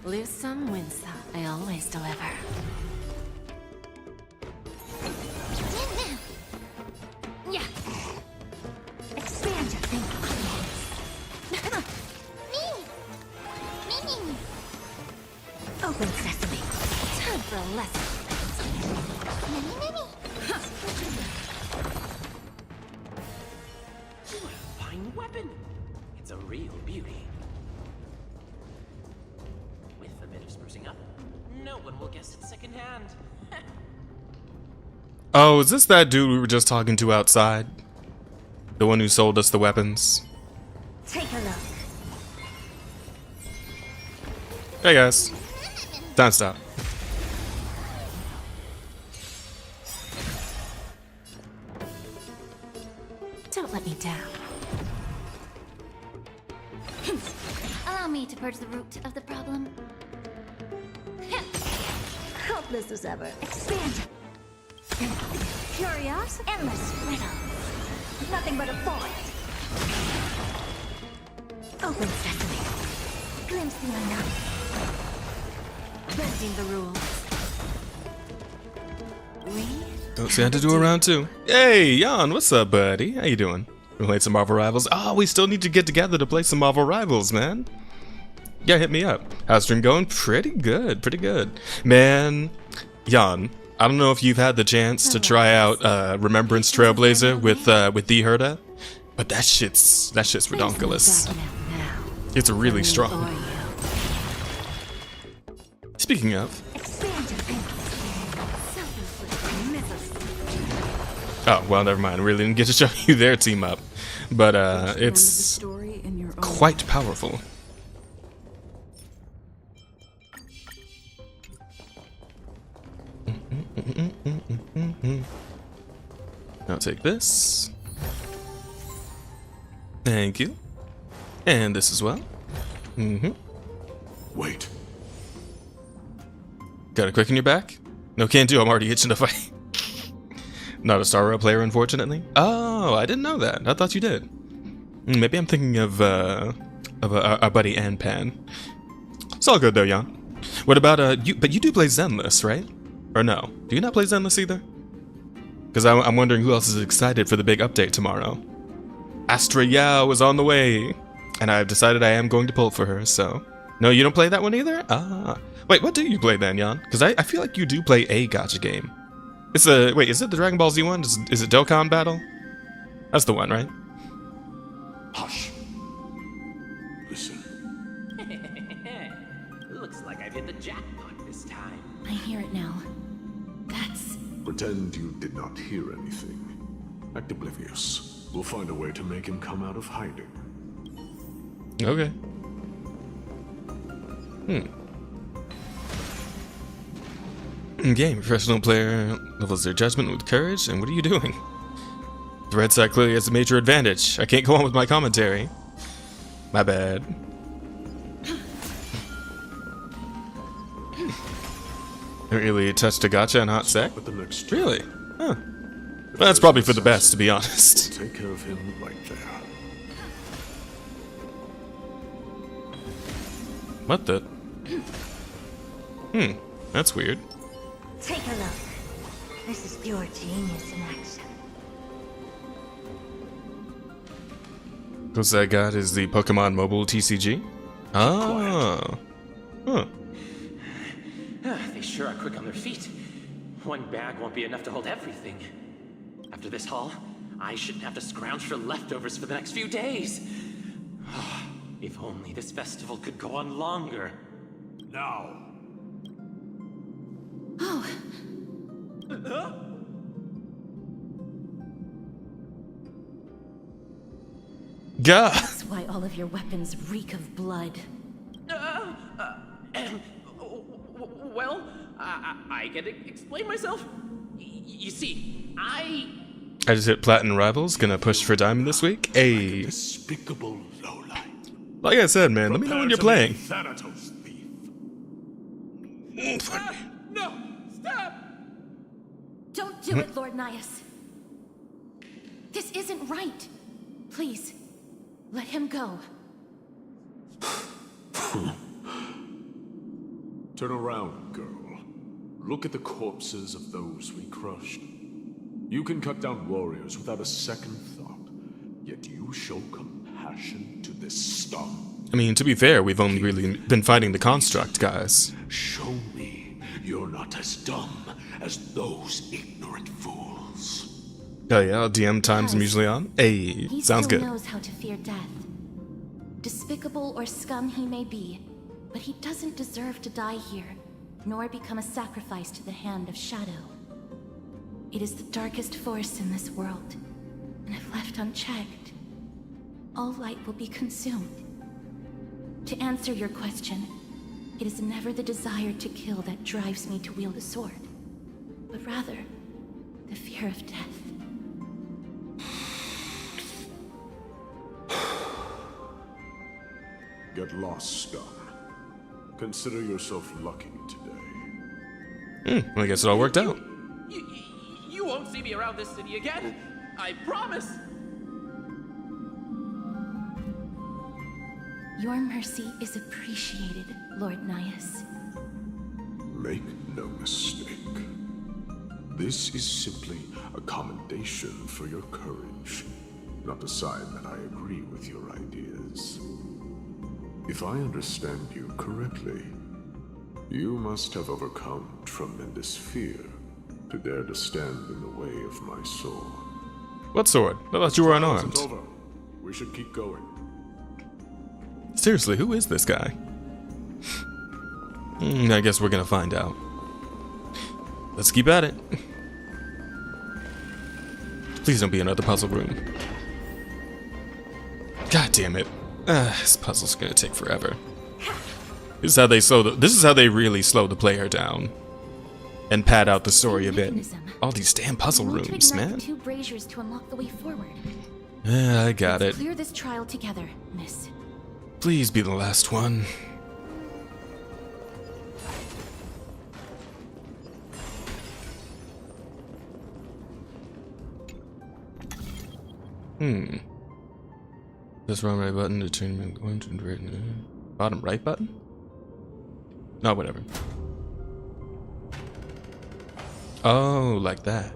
S18: Lose some, win some. I always deliver.
S5: Yeah.
S18: Expand your thinking. Open sesame. Time for a lesson.
S16: What a fine weapon. It's a real beauty. With a bit of sprucing up, no one will guess it secondhand.
S1: Oh, is this that dude we were just talking to outside? The one who sold us the weapons.
S2: Take a look.
S1: Hey guys. Time stop.
S18: Don't let me down.
S3: Allow me to purge the root of the problem.
S2: Hopeless as ever. Expand. Curious, endless riddle. Nothing but a void. Open sesame. Glimpse the unknown. Bending the rules.
S1: Don't see how to do a round two. Hey, Jan, what's up, buddy? How you doing? We played some Marvel Rivals. Oh, we still need to get together to play some Marvel Rivals, man. Yeah, hit me up. How's stream going? Pretty good, pretty good. Man, Jan, I don't know if you've had the chance to try out Remembrance Trailblazer with the Herda, but that shit's redonkulous. It's really strong. Speaking of, oh well, never mind. I really didn't get to show you their team up, but it's quite powerful. I'll take this. Thank you. And this as well.
S14: Wait.
S1: Got a quick in your back? No, can't do. I'm already itching to fight. Not a Star Rail player, unfortunately. Oh, I didn't know that. I thought you did. Maybe I'm thinking of our buddy Anpan. It's all good though, Jan. What about you? But you do play Zenless, right? Or no? Do you not play Zenless either? Because I'm wondering who else is excited for the big update tomorrow. Astra Yao is on the way, and I've decided I am going to pull for her. So, no, you don't play that one either. Ah, wait, what do you play then, Jan? Because I feel like you do play a gacha game. It's a wait. Is it the Dragon Ball Z one? Is it Dokkan Battle? That's the one, right?
S14: Hush. Listen.
S16: Looks like I've hit the jackpot this time.
S5: I hear it now. That's...
S14: Pretend you did not hear anything. Act oblivious. We'll find a way to make him come out of hiding.
S1: Okay. Game. Professional player levels their judgment with courage, and what are you doing? The red side clearly has a major advantage. I can't go on with my commentary. My bad. Really touched a gacha in hot sec? Really? Huh. Well, that's probably for the best, to be honest.
S14: Take care of him right there.
S1: What the? That's weird.
S2: Take a look. This is pure genius in action.
S1: What's that got is the Pokemon Mobile TCG? Ah. Huh.
S16: They sure are quick on their feet. One bag won't be enough to hold everything. After this haul, I shouldn't have to scrounge for leftovers for the next few days. If only this festival could go on longer.
S4: Now.
S5: Oh.
S1: God.
S5: That's why all of your weapons reek of blood.
S16: Well, I can explain myself. You see, I
S1: just hit Platinum Rivals, gonna push for Diamond this week. Hey.
S14: Despicable lowlife.
S1: Like I said, man, let me know when you're playing.
S14: Thanatos thief.
S16: No! Stop!
S5: Don't do it, Lord Nias. This isn't right. Please, let him go.
S14: Turn around, girl. Look at the corpses of those we crushed. You can cut down warriors without a second thought, yet you show compassion to this scum.
S1: I mean, to be fair, we've only really been fighting the construct, guys.
S14: Show me you're not as dumb as those ignorant fools.
S1: Oh yeah, DM times I'm usually on. Hey,
S5: He
S1: sounds
S5: still
S1: good.
S5: knows how to fear death. Despicable or scum he may be, but he doesn't deserve to die here, nor become a sacrifice to the hand of Shadow. It is the darkest force in this world, and if left unchecked, all light will be consumed. To answer your question, it is never the desire to kill that drives me to wield a sword, but rather the fear of death.
S14: Get lost, Stone. Consider yourself lucky today.
S1: I guess it all worked out.
S16: You won't see me around this city again. I promise.
S5: Your mercy is appreciated, Lord Nias.
S14: Make no mistake. This is simply a commendation for your courage, not a sign that I agree with your ideas. If I understand you correctly, you must have overcome tremendous fear to dare to stand in the way of my sword.
S1: What sword? I thought you were unarmed.
S14: It's over. We should keep going.
S1: Seriously, who is this guy? I guess we're gonna find out. Let's keep at it. Please don't be another puzzle room. God damn it. This puzzle's gonna take forever. This is how they really slow the player down and pad out the story a bit. All these damn puzzle rooms, man.
S5: 2 braziers to unlock the way forward.
S1: I got
S5: Let's
S1: it.
S5: clear this trial together, miss.
S1: Please be the last one. Press wrong right button to turn going to right. Bottom right button? No, whatever. Oh, like that.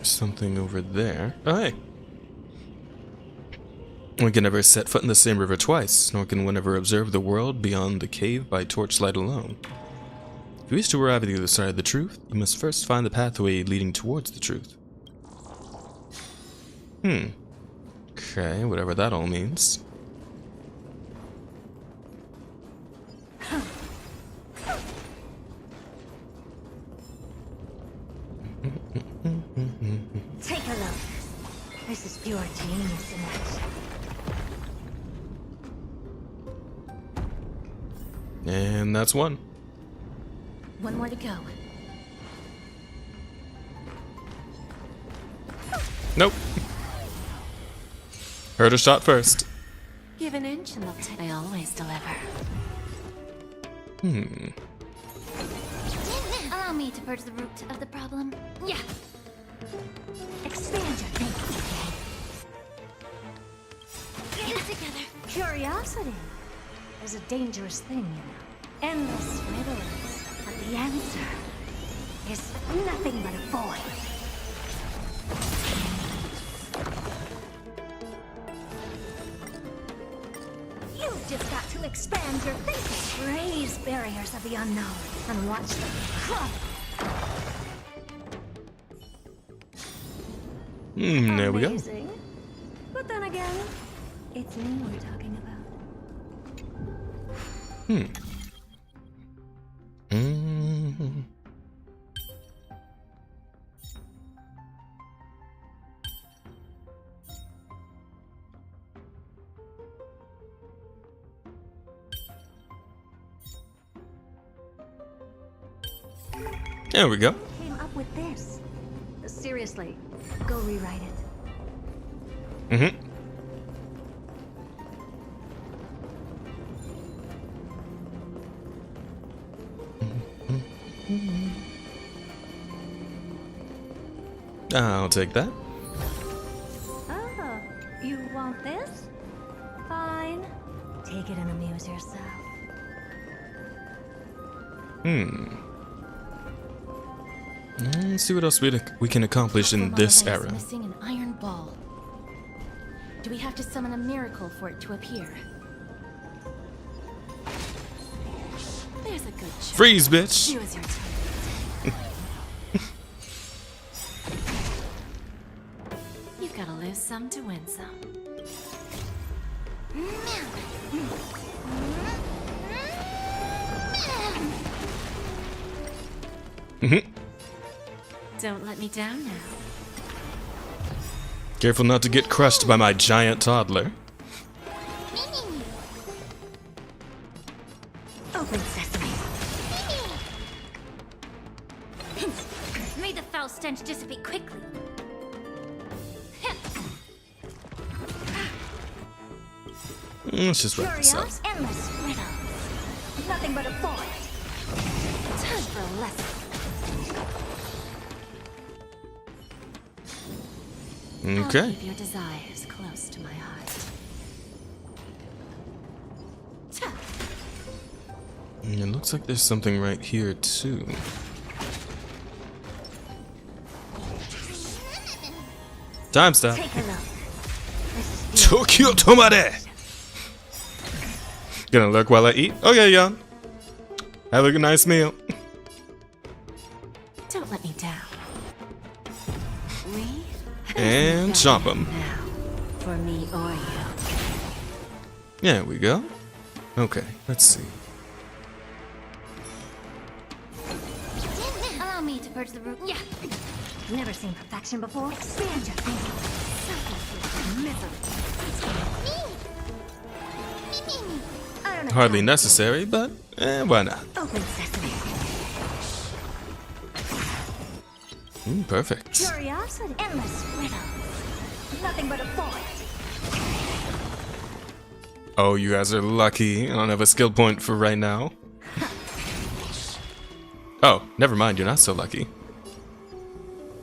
S1: Something over there. Oh, hey. We can never set foot in the same river twice, nor can one ever observe the world beyond the cave by torchlight alone. If you wish to arrive at the other side of the truth, you must first find the pathway leading towards the truth. Okay, whatever that all means.
S18: Take a look. This is pure genius in action.
S1: And that's one.
S5: One more to go.
S1: Nope. Heard a shot first.
S18: Give an inch and they'll take. They always deliver.
S3: Allow me to purge the root of the problem. Yeah.
S18: Expand your thinking.
S3: Get it together.
S18: Curiosity is a dangerous thing, you know. Endless riddles, but the answer is nothing but a void. You've just got to expand your thinking. Raise barriers of the unknown and watch them crumble.
S1: There we go.
S18: Amazing. But then again, it's me we're talking about.
S1: There we go.
S18: Came up with this. Seriously, go rewrite it.
S1: I'll take that.
S18: Oh, you want this? Fine. Take it and amuse yourself.
S1: Let's see what else we can accomplish in this era.
S5: Missing an iron ball. Do we have to summon a miracle for it to appear? There's a good chance.
S1: Freeze, bitch!
S5: Do as you're told.
S18: You've got to lose some to win some. Don't let me down now.
S1: Careful not to get crushed by my giant toddler.
S18: Open sesame. May the foul stench dissipate quickly.
S1: Let's just wrap this up.
S18: Curious, endless riddle. Nothing but a void. Time for a lesson.
S1: Okay.
S18: I'll keep your desires close to my heart.
S1: It looks like there's something right here too. Time stop.
S18: Take a look.
S1: Tokyo Tomare. Gonna look while I eat? Okay, young. Have a nice meal.
S18: Don't let me down. We
S1: And chomp 'em.
S18: now for me or you.
S1: There we go. Okay, let's see.
S18: Allow me to purge the root. Yeah. Never seen perfection before. Expand your thinking.
S1: Hardly necessary, but why not?
S18: Open sesame.
S1: Perfect.
S18: Curiosity. Endless riddle. Nothing but a void.
S1: Oh, you guys are lucky. I don't have a skill point for right now. Oh, never mind. You're not so lucky.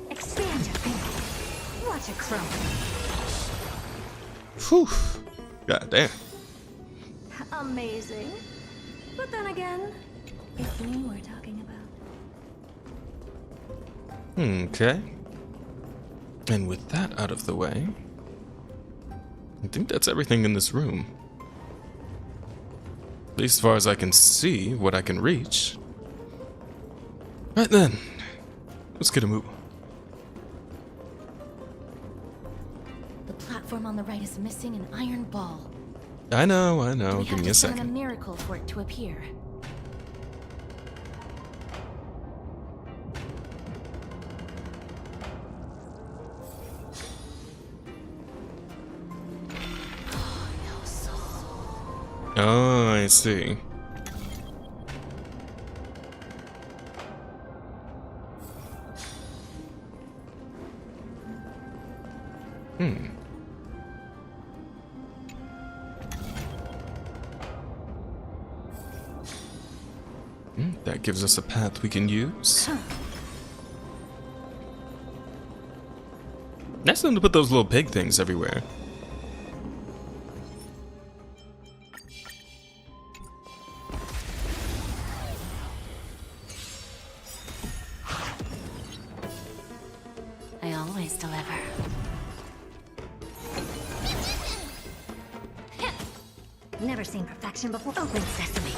S18: Expand your thinking. Watch it grow.
S1: Whew. God damn.
S18: Amazing. But then again, it's me we're talking about.
S1: Okay. And with that out of the way, I think that's everything in this room. At least as far as I can see, what I can reach. Right then, let's get a move.
S5: The platform on the right is missing an iron ball.
S1: I know.
S5: We
S1: Give
S5: have
S1: me
S5: to
S1: a
S5: summon
S1: second.
S5: a miracle for it to appear.
S1: Oh, I see. That gives us a path we can use. Nice of them to put those little pig things everywhere.
S18: I always deliver. Never seen perfection before. Open sesame.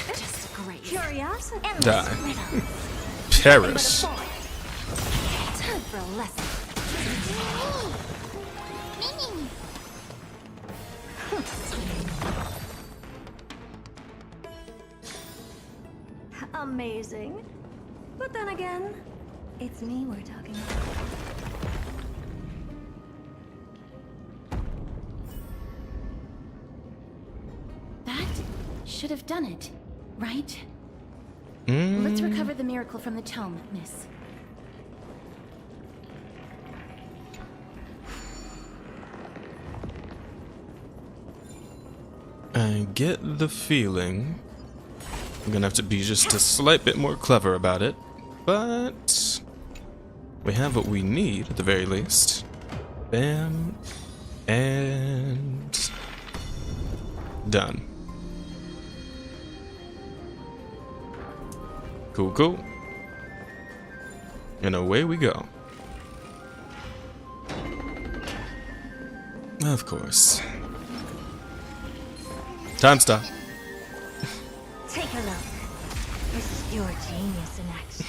S18: Just great. Curiosity.
S1: Die.
S18: Riddle.
S1: Perish.
S18: Time for a lesson. Amazing. But then again, it's me we're talking about.
S5: That should have done it, right? Let's recover the miracle from the tome, miss.
S1: I get the feeling I'm gonna have to be just a slight bit more clever about it, but we have what we need at the very least. Bam, and done. Cool, cool. And away we go. Of course. Time stop.
S18: Take a look. This is your genius in action.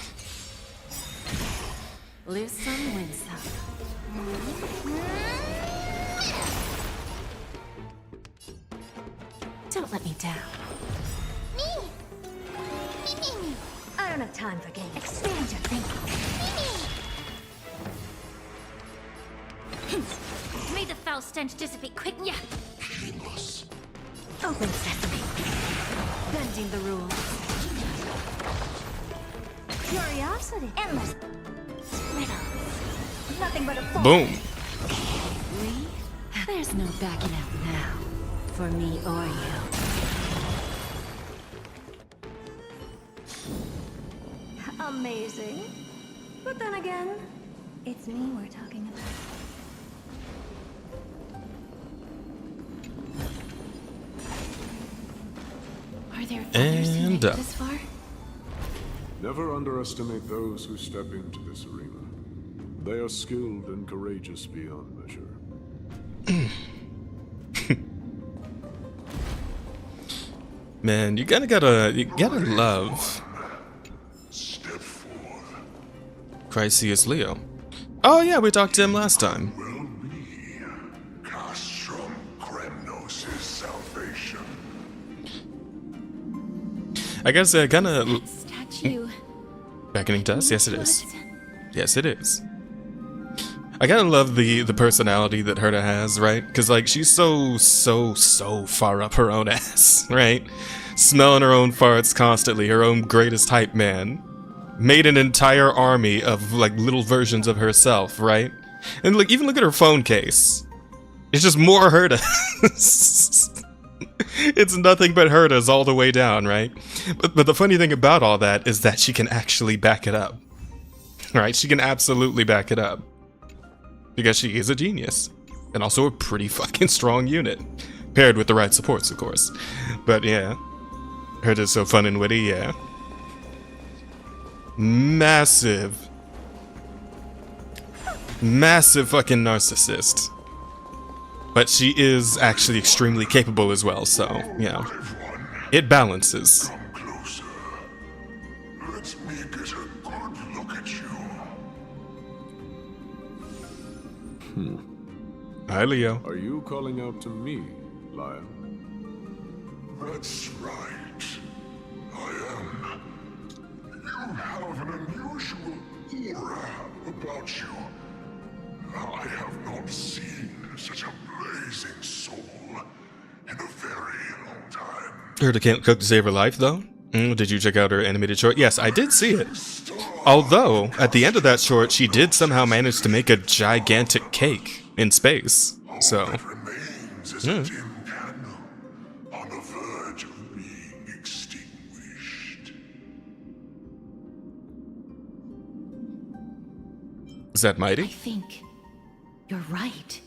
S18: Lose some, win some. Don't let me down. don't have time for games. Expand your thinking.
S3: May the foul stench dissipate quick. Yeah.
S18: Open sesame. Bending the rules. Curiosity. Endless. Riddles. Nothing but a force.
S1: Boom.
S18: We? There's no backing out now. For me or you. Amazing. But then again, it's me we're talking about.
S5: Are there others who
S1: And
S5: make it this far?
S14: Never underestimate those who step into this arena. They are skilled and courageous beyond measure.
S1: Man, you gotta love Chrysius Leo. Oh yeah, we talked to him last time.
S7: Castrum Kremnos' salvation.
S1: I guess kinda
S5: Statue.
S1: beckoning to us? Yes it is. Yes it is. I gotta love the personality that Herta has, right? Because like she's so far up her own ass, right? Smelling her own farts constantly, her own greatest hype man. Made an entire army of like little versions of herself, right? And like even look at her phone case. It's just more Herta. It's nothing but Hertas all the way down, right? But the funny thing about all that is that she can actually back it up. Right? She can absolutely back it up. Because she is a genius. And also a pretty fucking strong unit. Paired with the right supports, of course. But yeah. Herta's so fun and witty, yeah. Massive fucking narcissist. But she is actually extremely capable as well, so, you know. It balances.
S7: Let me get a good look at you.
S1: Hi, Leo.
S14: Are you calling out to me, Lion?
S7: That's right. I am. You have an unusual aura about you. I have not seen such a blazing soul in a very long time.
S1: Herta can't cook to save her life, though? Did you check out her animated short? Yes, I did see it. Although, at the end of that short, she did somehow manage to make a gigantic cake in space. So, yeah.
S7: On the verge of being extinguished.
S1: Is that mighty?
S5: I think you're right.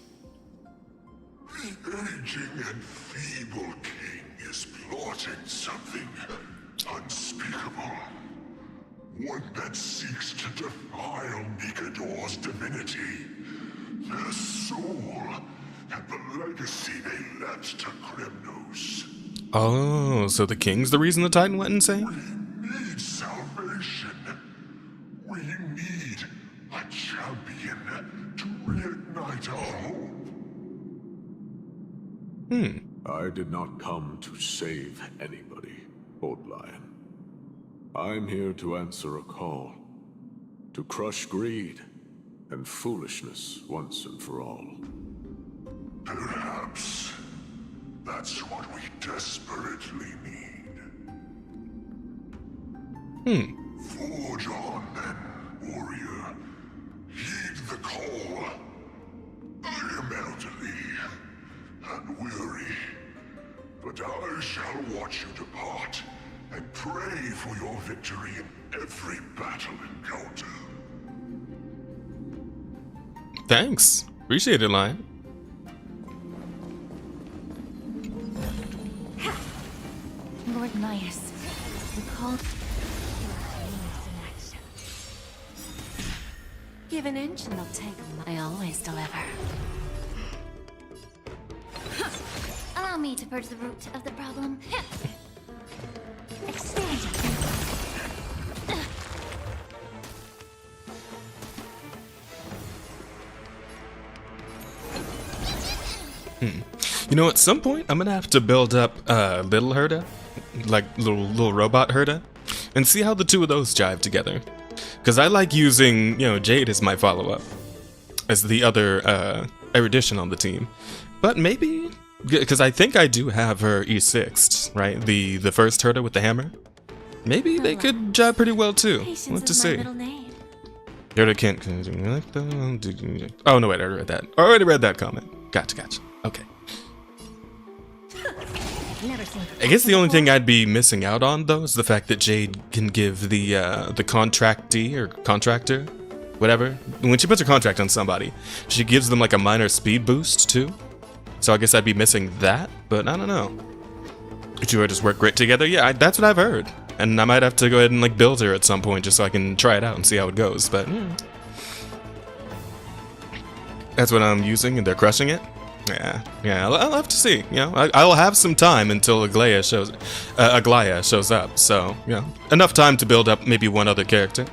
S7: The aging and feeble king is plotting something unspeakable. One that seeks to defile Nikador's divinity, their soul, and the legacy they left to Kremnos.
S1: Oh, so the king's the reason the Titan went insane?
S7: We need salvation. We need a champion to reignite our hope.
S14: I did not come to save anybody, Old Lion. I'm here to answer a call. To crush greed and foolishness once and for all.
S7: Perhaps that's what we desperately need. Forge on then, warrior. Heed the call. I am elderly and weary, but I shall watch you depart and pray for your victory in every battle encounter.
S1: Thanks. Appreciate it, Lion.
S5: Lord Nias, the call.
S2: Give an inch and they'll take a mile. I always deliver.
S3: Allow me to purge the root of the problem.
S18: Expand your
S1: You know, at some point, I'm gonna have to build up little Herta, like little robot Herta, and see how the two of those jive together. Because I like using, Jade as my follow-up, as the other erudition on the team. But maybe, because I think I do have her E6, right? The first herder with the hammer. Maybe they could jive pretty well too. What to see? Herder can't. Oh no, wait, I already read that. Already read that comment. Gotcha. Okay. I guess the only thing I'd be missing out on though is the fact that Jade can give the contractee or contractor, whatever, when she puts her contract on somebody, she gives them like a minor speed boost too. So I guess I'd be missing that, but I don't know. Could you just work great together? Yeah, that's what I've heard. And I might have to go ahead and like build her at some point just so I can try it out and see how it goes, but that's what I'm using and they're crushing it. Yeah, I'll have to see. I'll have some time until Aglaia shows up. So, enough time to build up maybe one other character.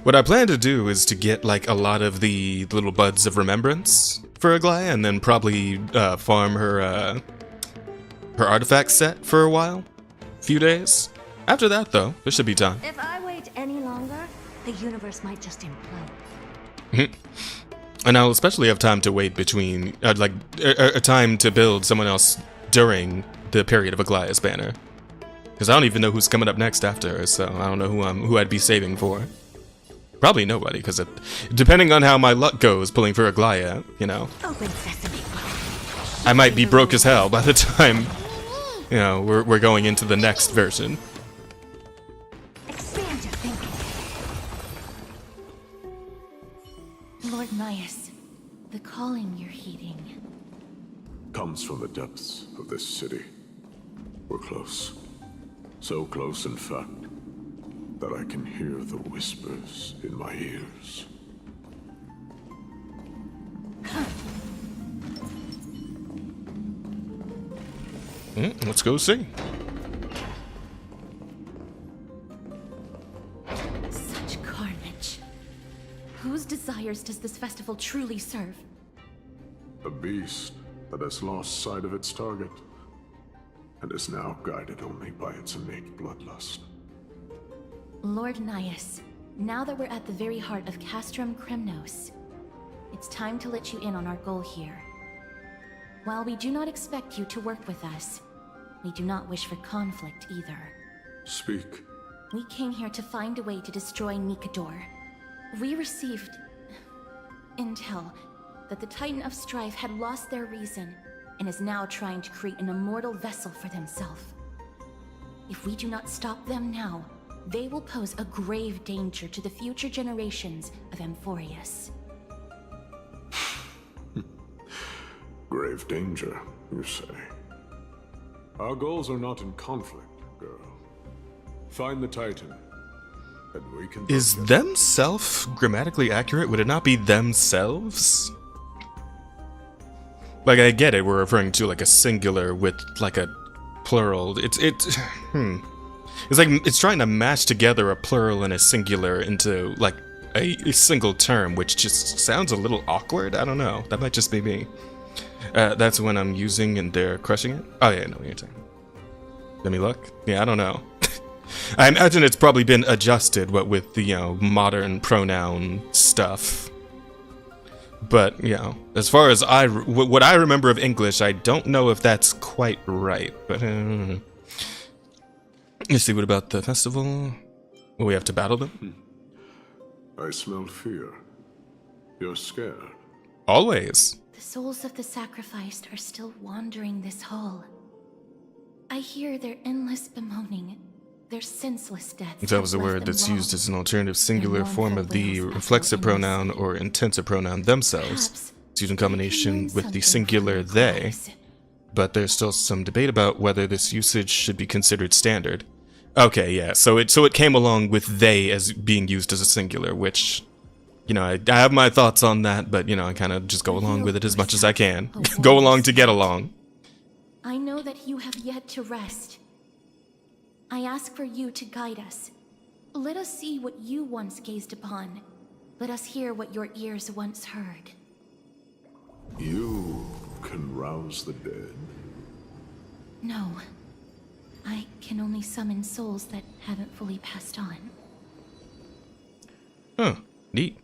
S1: What I plan to do is to get like a lot of the little buds of remembrance for Aglaia, and then probably farm her artifact set for a while, few days. After that, though, there should be time.
S18: If I wait any longer, the universe might just implode.
S1: And I'll especially have time to wait between, a time to build someone else during the period of Aglaia's banner. Because I don't even know who's coming up next after her, so I don't know who I'd be saving for. Probably nobody, because depending on how my luck goes pulling for Aglaia,
S18: Open sesame.
S1: I might be broke as hell by the time, we're going into the next version.
S18: Expand your thinking.
S5: Lord Nias, the calling you're heeding
S14: comes from the depths of this city. We're close. So close, in fact, that I can hear the whispers in my ears.
S1: Let's go see.
S5: Such carnage. Whose desires does this festival truly serve?
S14: A beast that has lost sight of its target and is now guided only by its innate bloodlust.
S5: Lord Nias, now that we're at the very heart of Castrum Kremnos, it's time to let you in on our goal here. While we do not expect you to work with us, we do not wish for conflict either.
S14: Speak.
S5: We came here to find a way to destroy Nikador. We received intel that the Titan of Strife had lost their reason and is now trying to create an immortal vessel for themselves. If we do not stop them now, they will pose a grave danger to the future generations of Amphorius.
S14: Grave danger, you say? Our goals are not in conflict, girl. Find the Titan, and we can...
S1: Is themself grammatically accurate? Would it not be themselves? Like, I get it, we're referring to like a singular with like a plural. It's like it's trying to mash together a plural and a singular into like a single term, which just sounds a little awkward. I don't know. That might just be me. That's when I'm using and they're crushing it. Oh yeah, no, you're saying. Let me look. Yeah, I don't know. I imagine it's probably been adjusted, what with the modern pronoun stuff. But as far as what I remember of English, I don't know if that's quite right. But let's see. What about the festival? Will we have to battle them?
S14: I smell fear. You're scared.
S1: Always.
S5: The souls of the sacrificed are still wandering this hall. I hear their endless bemoaning, their senseless deaths.
S1: That was a word that's used as an alternative singular form of the reflexive pronoun or intensive pronoun themselves. It's used in combination with the singular they, but there's still some debate about whether this usage should be considered standard. Okay, yeah, so it came along with they as being used as a singular, which... I have my thoughts on that, but, I kind of just go along with it as much as I can. Go along to get along.
S5: I know that you have yet to rest. I ask for you to guide us. Let us see what you once gazed upon. Let us hear what your ears once heard.
S14: You can rouse the dead.
S5: No. I can only summon souls that haven't fully passed on.
S1: Huh, neat.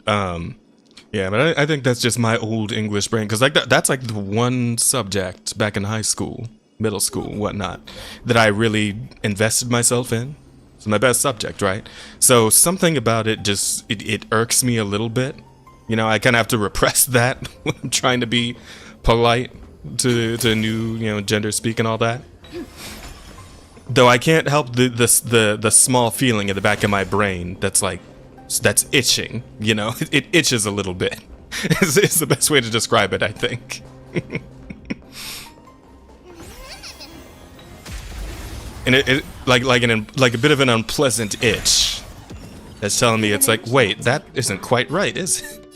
S1: Yeah, but I think that's just my old English brain, because like that's like the one subject back in high school, middle school, whatnot, that I really invested myself in. It's my best subject, right? So something about it just, it irks me a little bit. You know, I kind of have to repress that when I'm trying to be polite to new, you know, gender speak and all that. Though I can't help the small feeling in the back of my brain that's like, that's itching, you know? It itches a little bit. It's the best way to describe it, I think. And it like a bit of an unpleasant itch that's telling me, it's like, wait, that isn't quite right, is it?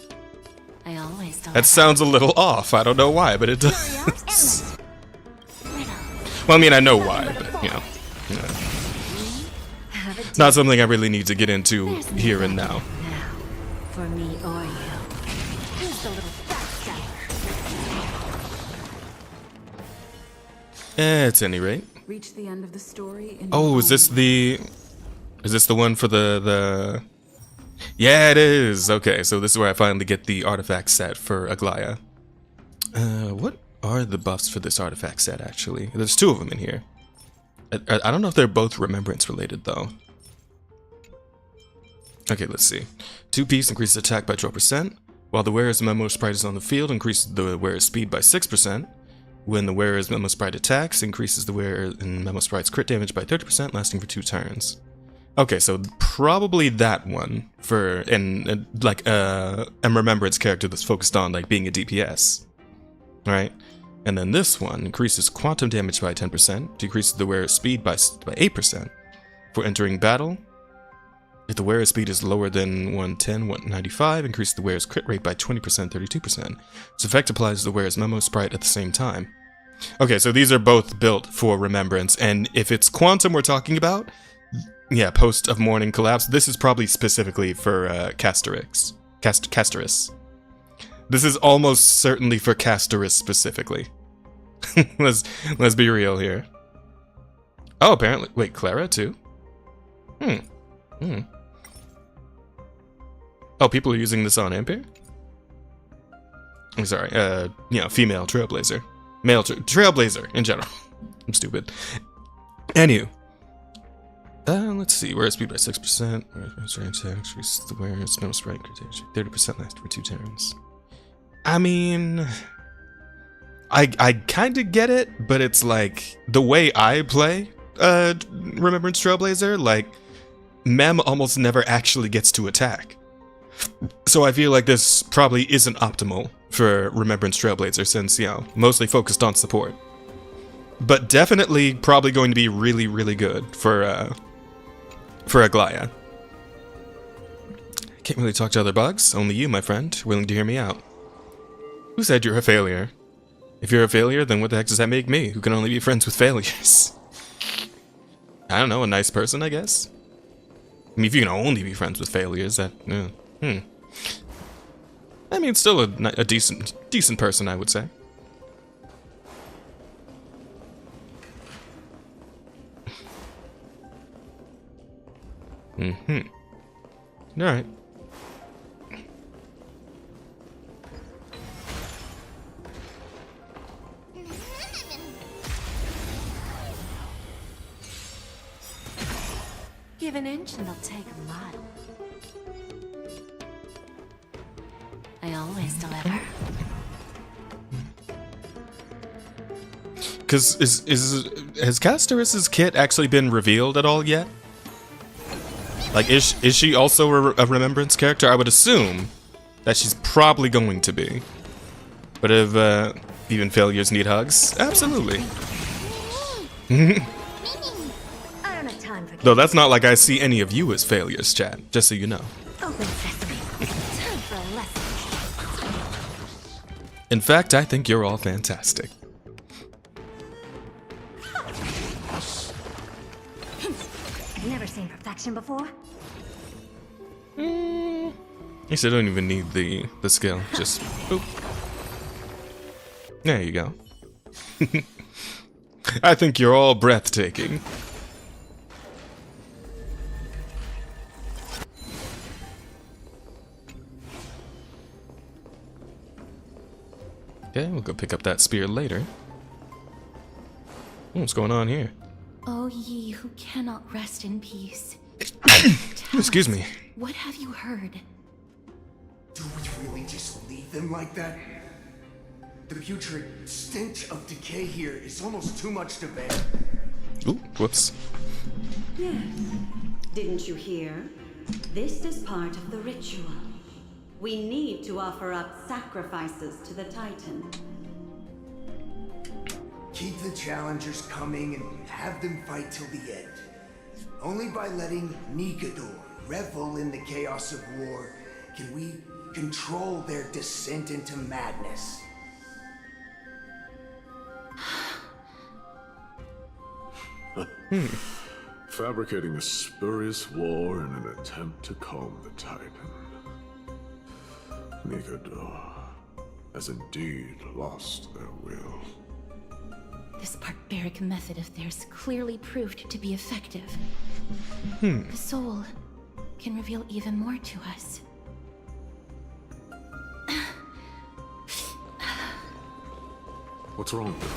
S2: I always thought
S1: That sounds a little off. I don't know why, but it does. Well, I mean, I know why, but you know. Not something I really need to get into here and now.
S2: for me or you. Who's the little backstabber?
S1: At any rate.
S6: Reach the end of the story.
S1: Oh, is this the one for the? Yeah, it is. Okay, so this is where I finally get the artifact set for Aglaya. What are the buffs for this artifact set, actually? There's two of them in here. I don't know if they're both Remembrance related, though. Okay, let's see. 2-piece increases attack by 12%, while the wearer's memo sprite is on the field, increases the wearer's speed by 6%. When the wearer's memo sprite attacks, increases the wearer and memo sprite's crit damage by 30%, lasting for 2 turns. Okay, so probably that one for like a Remembrance character that's focused on like being a DPS, right? And then this one increases quantum damage by 10%, decreases the wearer's speed by 8%. For entering battle, if the wearer's speed is lower than 110, 195, increases the wearer's crit rate by 20%, 32%. This effect applies to the wearer's memo sprite at the same time. Okay, so these are both built for Remembrance, and if it's Quantum we're talking about, yeah, Post of Morning Collapse, this is probably specifically for Casterix. Casterus. This is almost certainly for Casterus specifically. Let's be real here. Oh, apparently. Wait, Clara too? Oh, people are using this on Ampere? I'm sorry, you know, female Trailblazer. Male Trailblazer in general. I'm stupid. Anywho. Let's see, wear speed by 6%. Increase the wearer's memo sprite 30% last for 2 turns. I mean, I kind of get it, but it's like the way I play Remembrance Trailblazer, like Mem almost never actually gets to attack. So I feel like this probably isn't optimal for Remembrance Trailblazer since, you know, mostly focused on support. But definitely probably going to be really, really good for Aglaya. Can't really talk to other bugs, only you, my friend, willing to hear me out. Who said you're a failure? If you're a failure, then what the heck does that make me, who can only be friends with failures? I don't know, a nice person, I guess? I mean, if you can only be friends with failures, that, I mean, still a decent person, I would say. Alright.
S2: Give an inch and they'll take a mile. I always deliver.
S1: Cause has Casterus's kit actually been revealed at all yet? Like, is she also a Remembrance character? I would assume that she's probably going to be. But if even failures need hugs, absolutely. Though that's not like I see any of you as failures, chat. Just so you know.
S2: Open sesame. Time for a lesson.
S1: In fact, I think you're all fantastic.
S18: Never seen perfection before.
S1: Guess I don't even need the skill. Just boop. There you go. I think you're all breathtaking. Okay, we'll go pick up that spear later. What's going on here?
S5: Oh, ye who cannot rest in peace.
S1: Excuse me.
S5: What have you heard?
S8: Do we really just leave them like that? The putrid stench of decay here is almost too much to bear.
S1: Ooh, whoops.
S19: Yes. Didn't you hear? This is part of the ritual. We need to offer up sacrifices to the Titan.
S8: Keep the challengers coming and have them fight till the end. Only by letting Nikedor revel in the chaos of war can we control their descent into madness.
S14: Fabricating a spurious war in an attempt to calm the Titan. Nikedor has indeed lost their will.
S5: This barbaric method of theirs clearly proved to be effective. The soul can reveal even more to us.
S14: What's wrong, girl?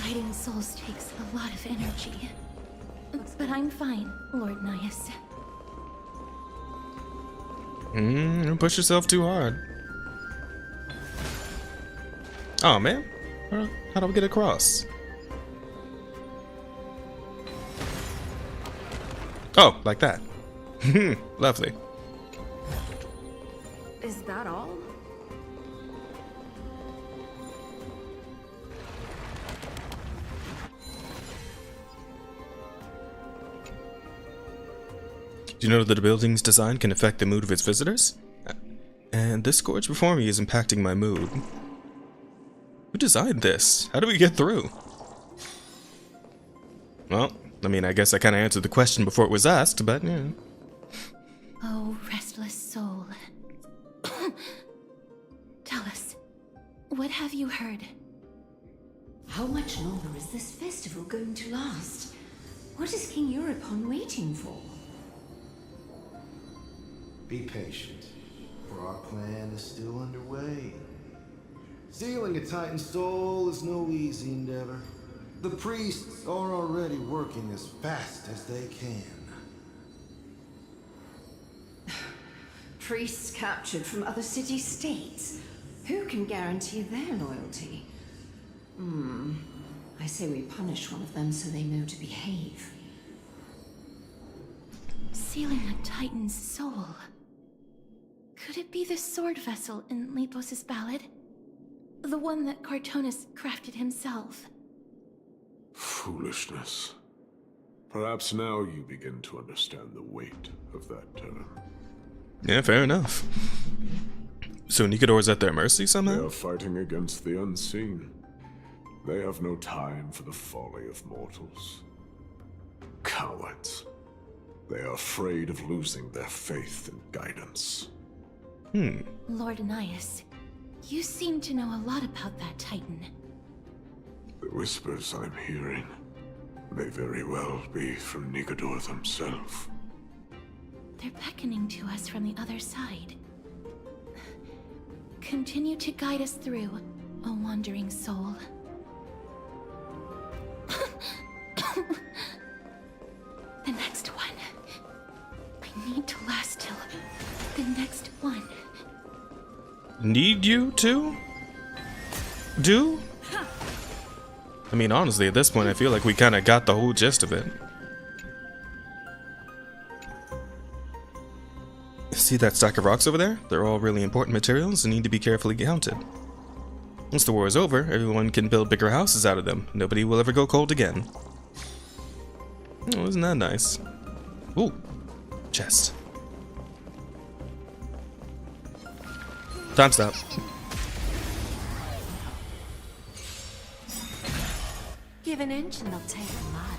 S5: Fighting souls takes a lot of energy. But I'm fine, Lord Nias.
S1: Don't push yourself too hard. Oh man, how do we get across? Oh, like that. Lovely.
S6: Is that all?
S1: Do you know that the building's design can affect the mood of its visitors? And this gorge before me is impacting my mood. Who designed this? How do we get through? Well, I mean, I guess I kind of answered the question before it was asked, but yeah.
S5: Oh, restless soul. Tell us, what have you heard?
S20: How much longer is this festival going to last? What is King Euripon waiting for?
S8: Be patient, for our plan is still underway. Stealing a Titan soul is no easy endeavor. The priests are already working as fast as they can.
S20: Priests captured from other city-states. Who can guarantee their loyalty? I say we punish one of them so they know to behave.
S5: Sealing a Titan's soul. Could it be the sword vessel in Lepos' ballad? The one that Cartonus crafted himself?
S14: Foolishness. Perhaps now you begin to understand the weight of that term.
S1: Yeah, fair enough. So Nikedor's at their mercy somehow?
S14: They are fighting against the unseen. They have no time for the folly of mortals. Cowards. They are afraid of losing their faith and guidance.
S5: Lord Nias, you seem to know a lot about that Titan.
S14: The whispers I'm hearing may very well be from Nikedor themselves.
S5: They're beckoning to us from the other side. Continue to guide us through, O wandering soul. The next one. I need to last till the next one.
S1: Need you to? Do? I mean, honestly, at this point, I feel like we kind of got the whole gist of it. See that stack of rocks over there? They're all really important materials and need to be carefully counted. Once the war is over, everyone can build bigger houses out of them. Nobody will ever go cold again. Oh, isn't that nice? Ooh, chest. Time stop.
S18: Give an inch and they'll take a lot.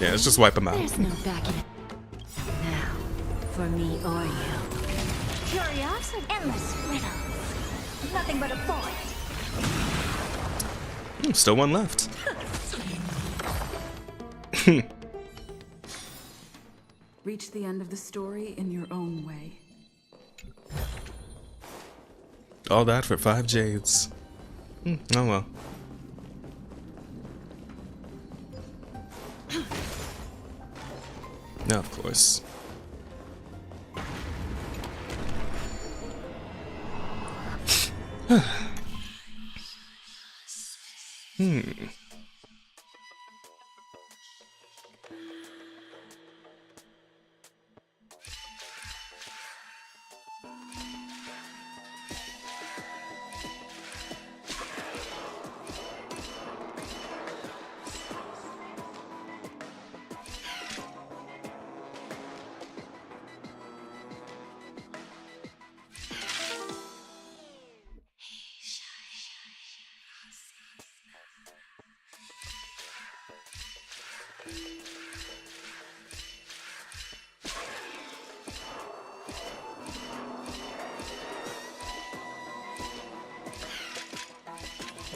S1: Yeah, let's just wipe them out.
S18: There's no backing it. Now, for me or you. Curiosity. Endless riddle. Nothing but a void.
S1: Still one left.
S6: Reach the end of the story in your own way.
S1: All that for 5 jades. Oh well. Now, of course.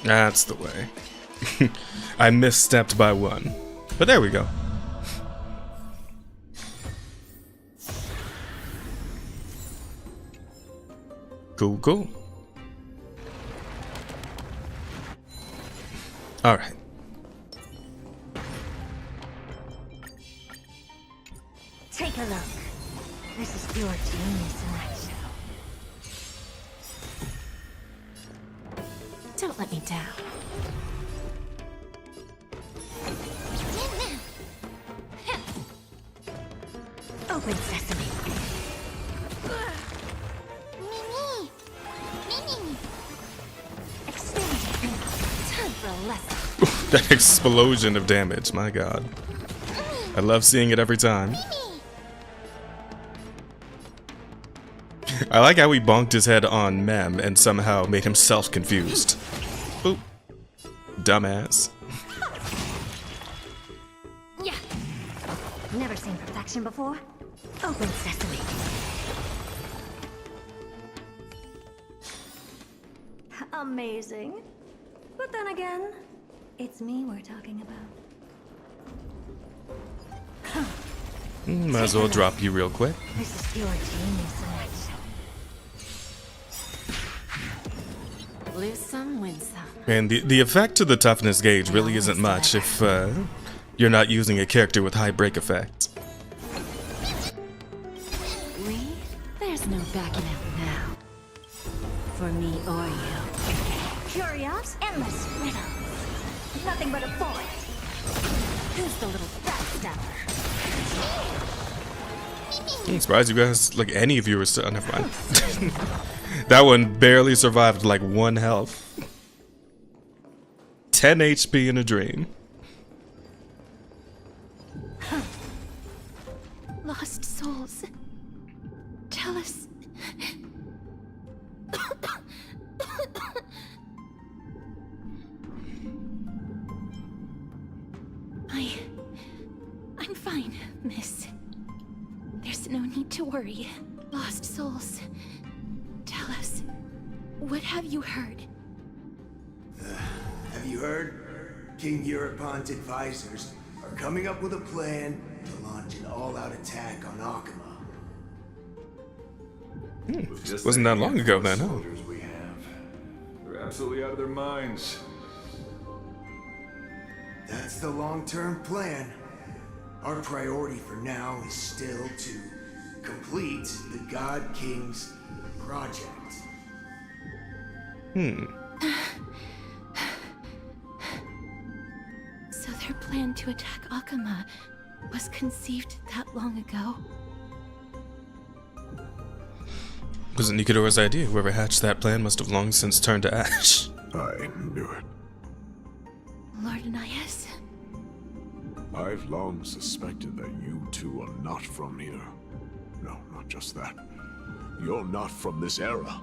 S1: That's the way. I misstepped by 1. But there we go. Cool, cool. Alright.
S18: Take a look. This is pure genius in action.
S5: Don't let me down.
S18: Open sesame. Expanding. Time for a lesson.
S1: That explosion of damage, my god. I love seeing it every time. I like how he bonked his head on Mem and somehow made himself confused. Boop. Dumbass.
S18: Yeah. Never seen perfection before. Open sesame. Amazing. But then again, it's me we're talking about.
S1: Might as well drop you real quick.
S18: This is pure genius in action.
S5: Lose some, win some.
S1: And the effect to the toughness gauge really isn't much if you're not using a character with high break effect.
S18: There's no backing out now. For me or you. Curious, endless riddles. Nothing but a void. Who's the little backstabber?
S1: I'm surprised you guys, like any of you were still, never mind. That one barely survived like 1 health. 10 HP in a dream.
S5: Lost souls. Tell us. I'm fine, miss. There's no need to worry. Lost souls. Tell us, what have you heard?
S21: Have you heard? King Eurypon's advisors are coming up with a plan to launch an all-out attack on Akama.
S1: Wasn't that long ago then, huh?
S14: We have. They're absolutely out of their minds.
S21: That's the long-term plan. Our priority for now is still to complete the God King's project.
S5: So their plan to attack Akama was conceived that long ago?
S1: Wasn't Nikodora's idea. Whoever hatched that plan must have long since turned to ash.
S14: I knew it.
S5: Lord Anais?
S14: I've long suspected that you two are not from here. No, not just that. You're not from this era.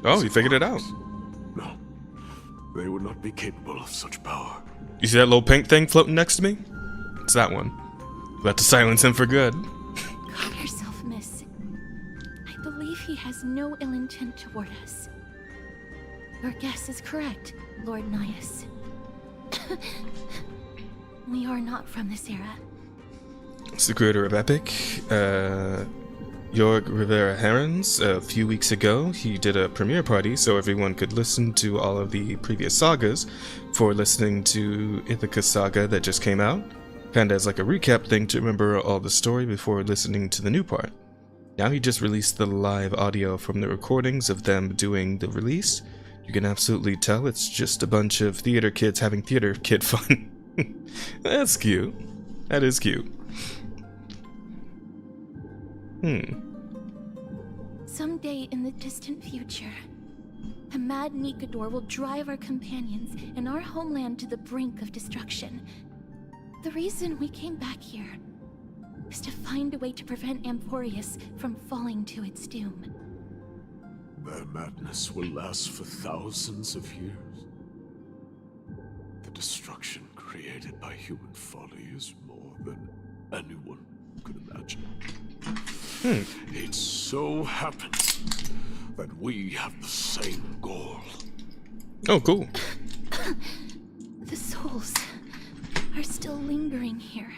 S1: Oh, you figured it out.
S14: No. They would not be capable of such power.
S1: You see that little pink thing floating next to me? It's that one. About to silence him for good.
S5: Calm yourself, miss. I believe he has no ill intent toward us. Your guess is correct, Lord Nias. We are not from this era.
S1: It's the creator of Epic, Jorg Rivera Herons. A few weeks ago, he did a premiere party so everyone could listen to all of the previous sagas for listening to Ithaca Saga that just came out. Kinda as like a recap thing to remember all the story before listening to the new part. Now he just released the live audio from the recordings of them doing the release. You can absolutely tell it's just a bunch of theater kids having theater kid fun. That's cute. That is cute.
S5: Someday in the distant future, a mad Nikador will drive our companions and our homeland to the brink of destruction. The reason we came back here is to find a way to prevent Amporius from falling to its doom.
S14: Their madness will last for thousands of years. The destruction created by human folly is more than anyone could imagine. It so happens that we have the same goal.
S1: Oh, cool.
S5: The souls are still lingering here.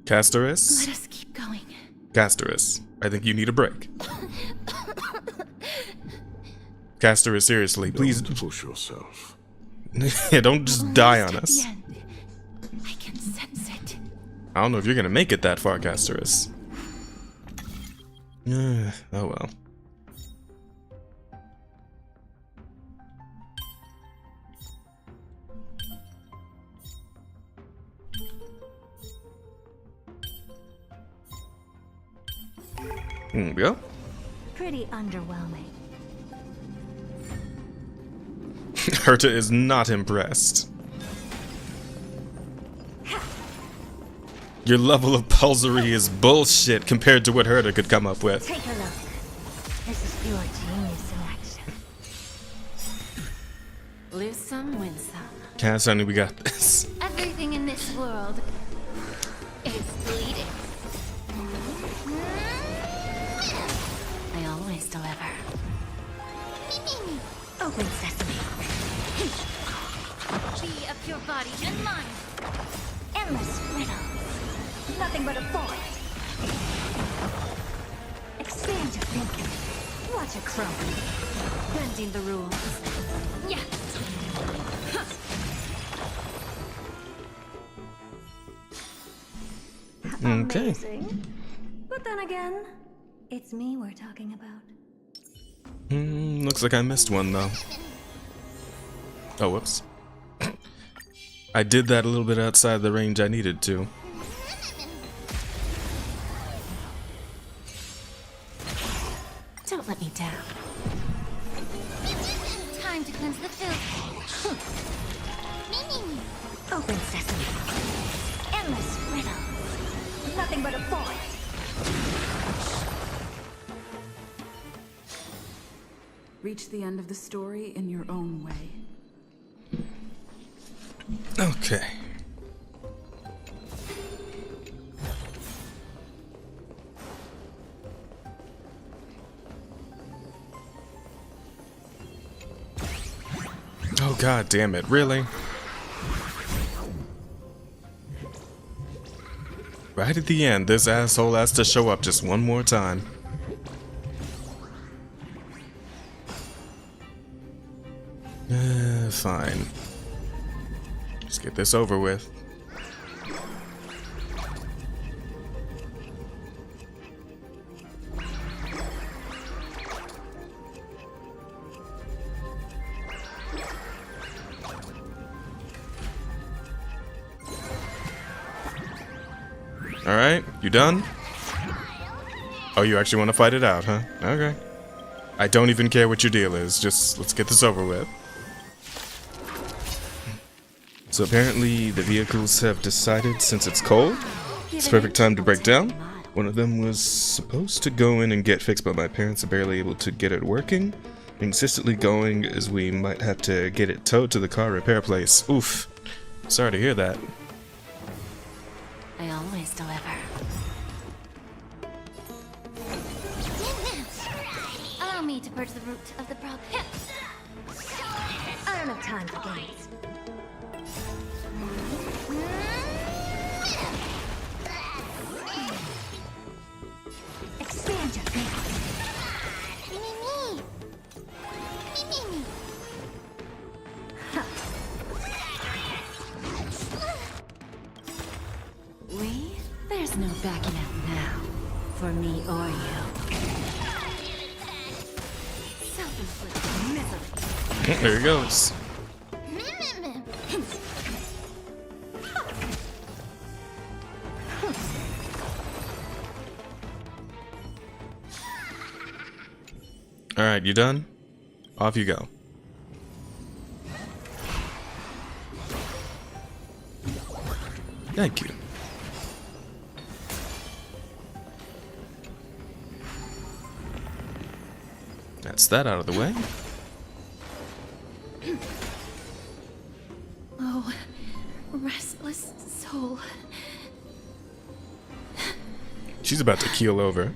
S1: Castorus?
S5: Let us keep going.
S1: Castorus, I think you need a break. Castorus, seriously, please.
S14: Don't push yourself.
S1: Yeah, don't just die on us.
S5: I can sense it.
S1: I don't know if you're gonna make it that far, Castorus. Oh well. Here we go.
S18: Pretty underwhelming.
S1: Herta is not impressed. Your level of pulsery is bullshit compared to what Herta could come up with.
S18: Take a look. This is pure genius in action.
S3: Lose some, win some.
S1: Cass, honey, we got this.
S3: Everything in this world is bleeding.
S18: I always deliver. Open sesame.
S3: Be of your body and mind.
S18: Endless riddles. Nothing but a void. Expand your thinking. Watch it crumble. Bending the rules.
S3: Yeah.
S1: Okay.
S18: Amazing. But then again, it's me we're talking about.
S1: Looks like I missed one though. Oh, whoops. I did that a little bit outside the range I needed to.
S18: Don't let me down.
S3: Time to cleanse the filth.
S18: Open sesame. Endless riddles. Nothing but a void.
S6: Reach the end of the story in your own way.
S1: Okay. Oh, god damn it, really? Right at the end, this asshole has to show up just one more time. Fine. Just get this over with. Alright, you done? Oh, you actually want to fight it out, huh? Okay. I don't even care what your deal is, just let's get this over with. So apparently the vehicles have decided since it's cold, it's perfect time to break down. One of them was supposed to go in and get fixed, but my parents are barely able to get it working. Consistently going as we might have to get it towed to the car repair place. Oof. Sorry to hear that.
S18: I always deliver.
S3: Allow me to purge the root of the problem.
S18: don't have time for games. Expand your grip. Me.
S20: There's no backing out now. For me or you. Self-inflicted misery.
S1: There he goes. Alright, you done? Off you go. Thank you. That's that out of the way.
S5: Oh, restless soul.
S1: She's about to keel over.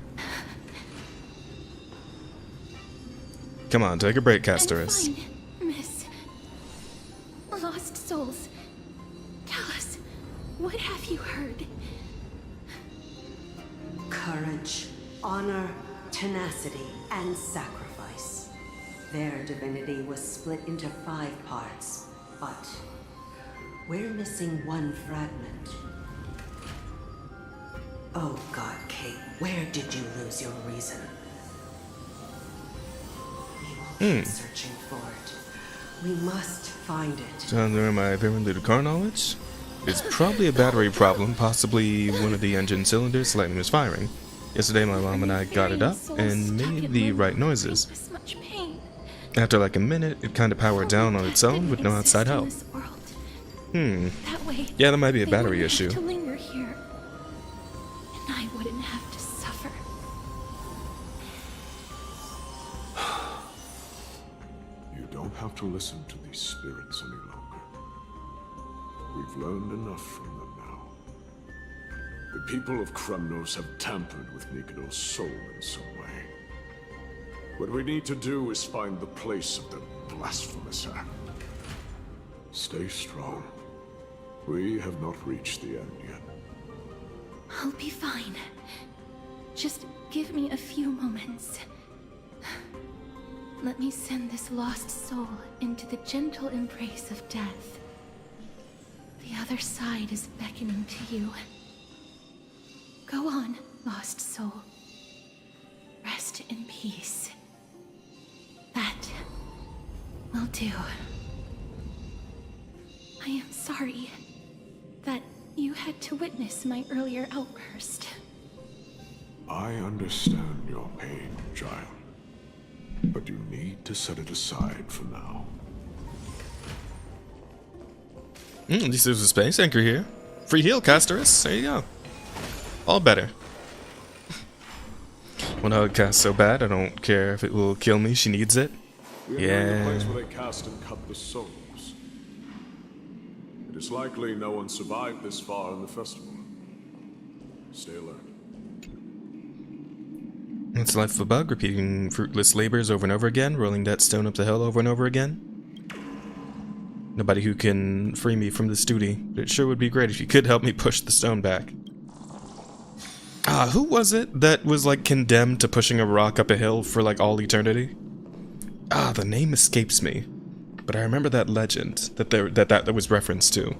S1: Come on, take a break, Casterus.
S5: I'm fine, miss. Lost souls. Tell us, what have you heard?
S19: Courage, honor, tenacity, and sacrifice. Their divinity was split into 5 parts, but we're missing one fragment. Oh God, King, where did you lose your reason? We will keep searching for it. We must find it.
S1: Sounds like my pyramid car knowledge. It's probably a battery problem, possibly one of the engine cylinders slightly misfiring. Yesterday my mom and I got it up and made the right noises. After like a minute, it kind of powered down on its own with no outside help. Yeah, that might be a battery issue.
S5: To linger here, and I wouldn't have to suffer.
S14: You don't have to listen to these spirits any longer. We've learned enough from them now. The people of Kremnos have tampered with Nikodo's soul in some way. What we need to do is find the place of the blasphemous act. Stay strong. We have not reached the end yet.
S5: I'll be fine. Just give me a few moments. Let me send this lost soul into the gentle embrace of death. The other side is beckoning to you. Go on, lost soul. Rest in peace. That will do. I am sorry that you had to witness my earlier outburst.
S14: I understand your pain, child. But you need to set it aside for now.
S1: At least there's a space anchor here. Free heal, Casterus. There you go. All better. When I cast so bad, I don't care if it will kill me. She needs it.
S14: We are in the place where they cast and cut the souls. It is likely no one survived this far in the festival. Stay alert.
S1: It's the life of a bug, repeating fruitless labors over and over again, rolling that stone up the hill over and over again. Nobody who can free me from this duty, but it sure would be great if you could help me push the stone back. Who was it that was like condemned to pushing a rock up a hill for like all eternity? The name escapes me, but I remember that legend that was referenced to.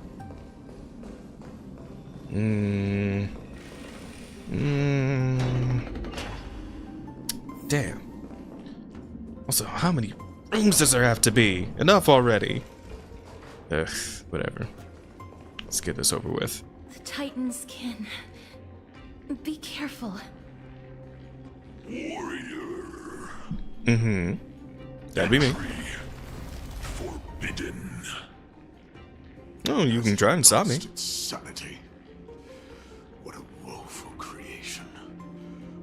S1: Damn. Also, how many rooms does there have to be? Enough already. Ugh, whatever. Let's get this over with.
S5: The Titan's kin. Be careful.
S7: Warrior.
S1: That'd be me.
S7: Forbidden.
S1: Oh, you can try and stop me.
S14: Sanity. What a woeful creation.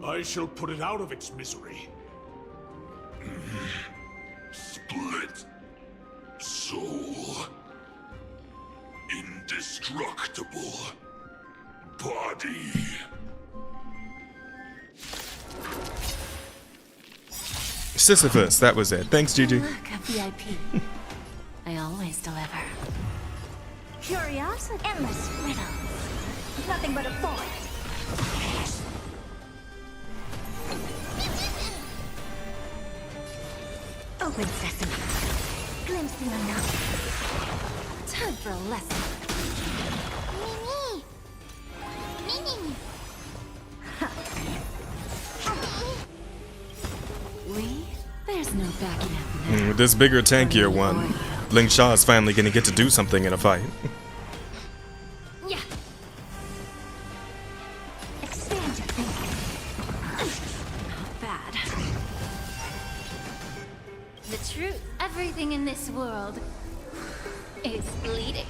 S14: I shall put it out of its misery.
S7: Split. Soul. Indestructible. Body.
S1: Sisyphus, that was it. Thanks, Gigi.
S20: Look, a VIP. I
S18: deliver. Curiosity, endless riddles. Nothing but a void. Open sesame. Glimpse the unknown. Time for a lesson. Mimi!
S13: There's no backing out.
S1: With this bigger, tankier one, Ling Sha is finally gonna get to do something in a fight.
S18: Yeah. Expand your thinking.
S3: Not bad. The truth, everything in this world is bleeding.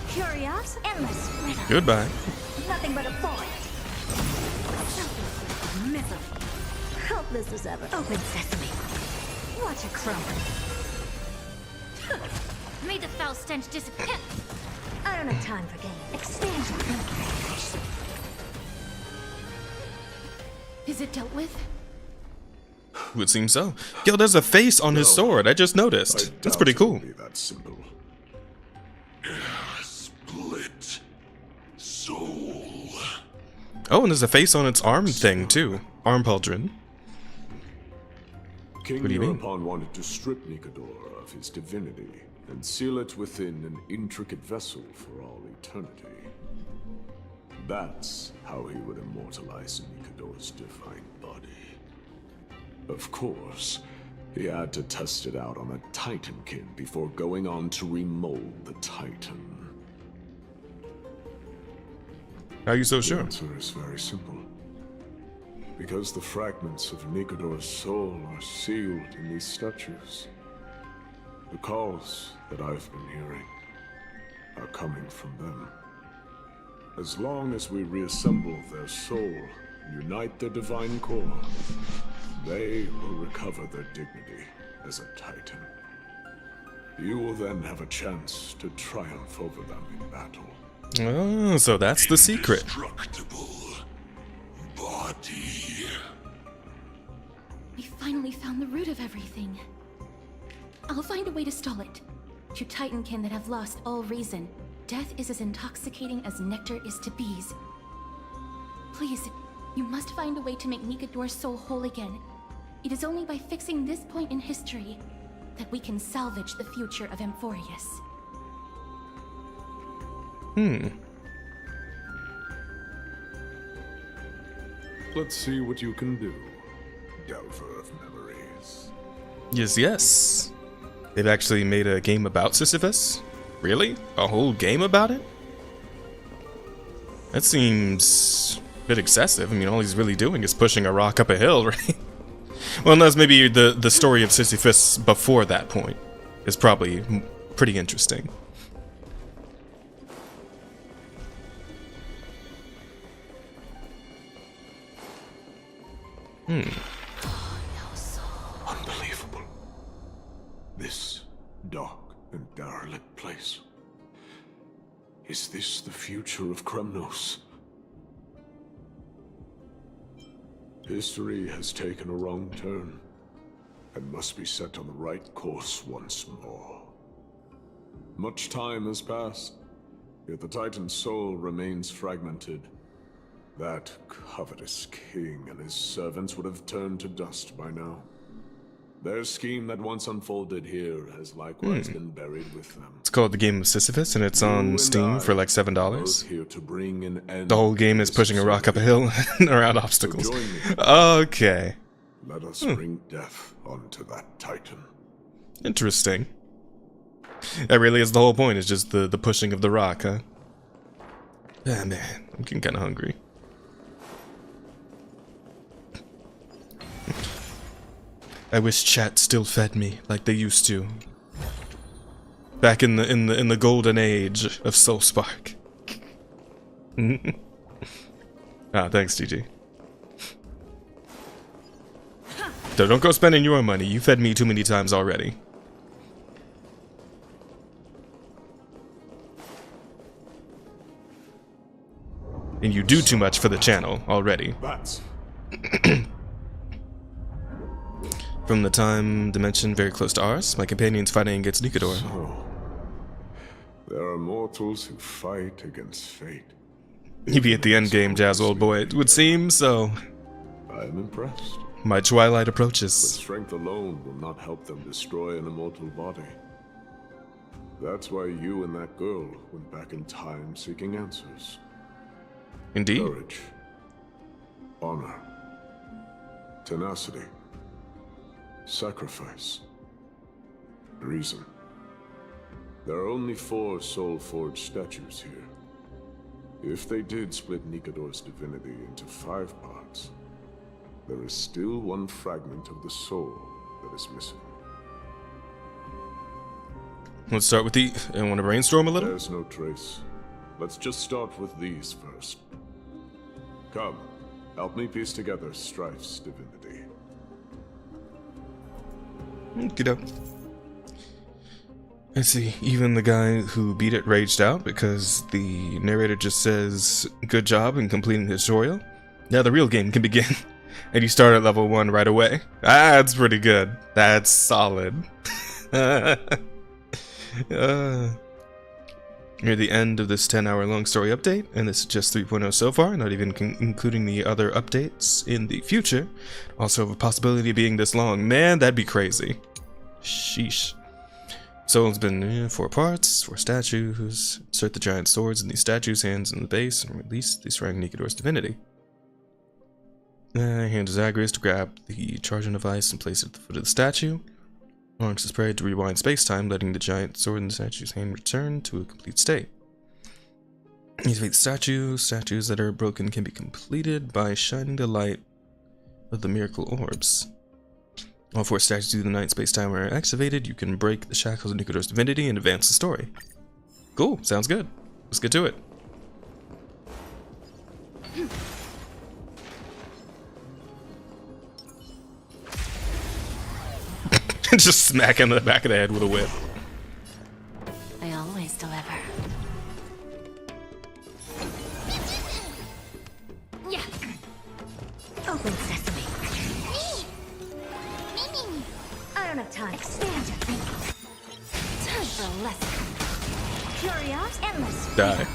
S18: Curiosity, endless riddle.
S1: Goodbye.
S18: Nothing but a void. Misery. Helpless as ever. Open sesame. Watch it crumble.
S3: May the foul stench disappear.
S18: I don't have time for games. Expand your thinking.
S5: Is it dealt with?
S1: Would seem so. Yo, there's a face on his sword. I just noticed. That's pretty cool.
S14: That simple.
S7: Split soul.
S1: Oh, and there's a face on its arm thing too. Arm pauldron.
S14: King
S1: What do you mean?
S14: Euripon wanted to strip Nikedor of his divinity and seal it within an intricate vessel for all eternity. That's how he would immortalize Nikedor's divine body. Of course, he had to test it out on a Titankin before going on to remold the Titan.
S1: How are you so
S14: The
S1: sure?
S14: answer is very simple. Because the fragments of Nikedor's soul are sealed in these statues. The calls that I've been hearing are coming from them. As long as we reassemble their soul and unite their divine core, they will recover their dignity as a Titan. You will then have a chance to triumph over them in battle.
S1: Oh, so that's the secret.
S7: Indestructible body.
S5: We finally found the root of everything. I'll find a way to stall it. To Titankin that have lost all reason, death is as intoxicating as nectar is to bees. Please, you must find a way to make Nikedor's soul whole again. It is only by fixing this point in history that we can salvage the future of Amphorius.
S14: Let's see what you can do, Delver of Memories.
S1: Yes, yes. They've actually made a game about Sisyphus? Really? A whole game about it? That seems a bit excessive. I mean, all he's really doing is pushing a rock up a hill, right? Well, unless maybe the story of Sisyphus before that point is probably pretty interesting.
S14: Unbelievable. This dark and derelict place. Is this the future of Kremnos? History has taken a wrong turn, and must be set on the right course once more. Much time has passed, yet the Titan's soul remains fragmented. That covetous king and his servants would have turned to dust by now. Their scheme that once unfolded here has likewise been buried with them.
S1: It's called The Game of Sisyphus, and it's on Steam for like $7.
S14: Here to bring an end
S1: The whole game is pushing a rock up a hill and around obstacles. Okay.
S14: Let us bring death onto that Titan.
S1: Interesting. That really is the whole point, is just the pushing of the rock, huh? Ah, man, I'm getting kind of hungry. I wish chat still fed me like they used to. Back in the golden age of Soulspark. Ah, thanks, GG. So don't go spending your money. You fed me too many times already. And you do too much for the channel already.
S14: Bats.
S1: From the time dimension very close to ours, my companions fighting against Nikador.
S14: So, there are mortals who fight against fate.
S1: You be at the end game, Jazz, old boy. It would seem so.
S14: I am impressed.
S1: My twilight
S14: But
S1: approaches.
S14: strength alone will not help them destroy an immortal body. That's why you and that girl went back in time seeking answers.
S1: Indeed.
S14: Courage. Honor. Tenacity. Sacrifice. Reason. There are only 4 soul-forged statues here. If they did split Nikador's divinity into 5 parts, there is still one fragment of the soul that is missing.
S1: Let's start with the... I want to brainstorm a little?
S14: There's no trace. Let's just start with these first. Come, help me piece together Strife's divinity.
S1: Okey-doke. I see. Even the guy who beat it raged out because the narrator just says, good job in completing the tutorial. Now the real game can begin. And you start at level 1 right away. That's pretty good. That's solid. Near the end of this 10-hour long story update, and this is just 3.0 so far, not even including the other updates in the future. Also have a possibility of being this long. Man, that'd be crazy. Sheesh. So it's been 4 parts, 4 statues. Insert the giant swords in these statues' hands in the base, and release the surrounding Nikador's divinity. Hand to Zagreus to grab the charging device and place it at the foot of the statue. Lawrence is prayed to rewind space-time, letting the giant sword in the statue's hand return to a complete state. Activate the statue. Statues that are broken can be completed by shining the light of the miracle orbs. All 4 statues of the night space-time are activated. You can break the shackles of Nikador's divinity and advance the story. Cool, sounds good. Let's get to it. Just smack him in the back of the head with a whip.
S3: I always deliver. Yeah.
S18: Open sesame. I don't have time. Expand your thinking. Time for a lesson. Curiosity endless.
S1: Die.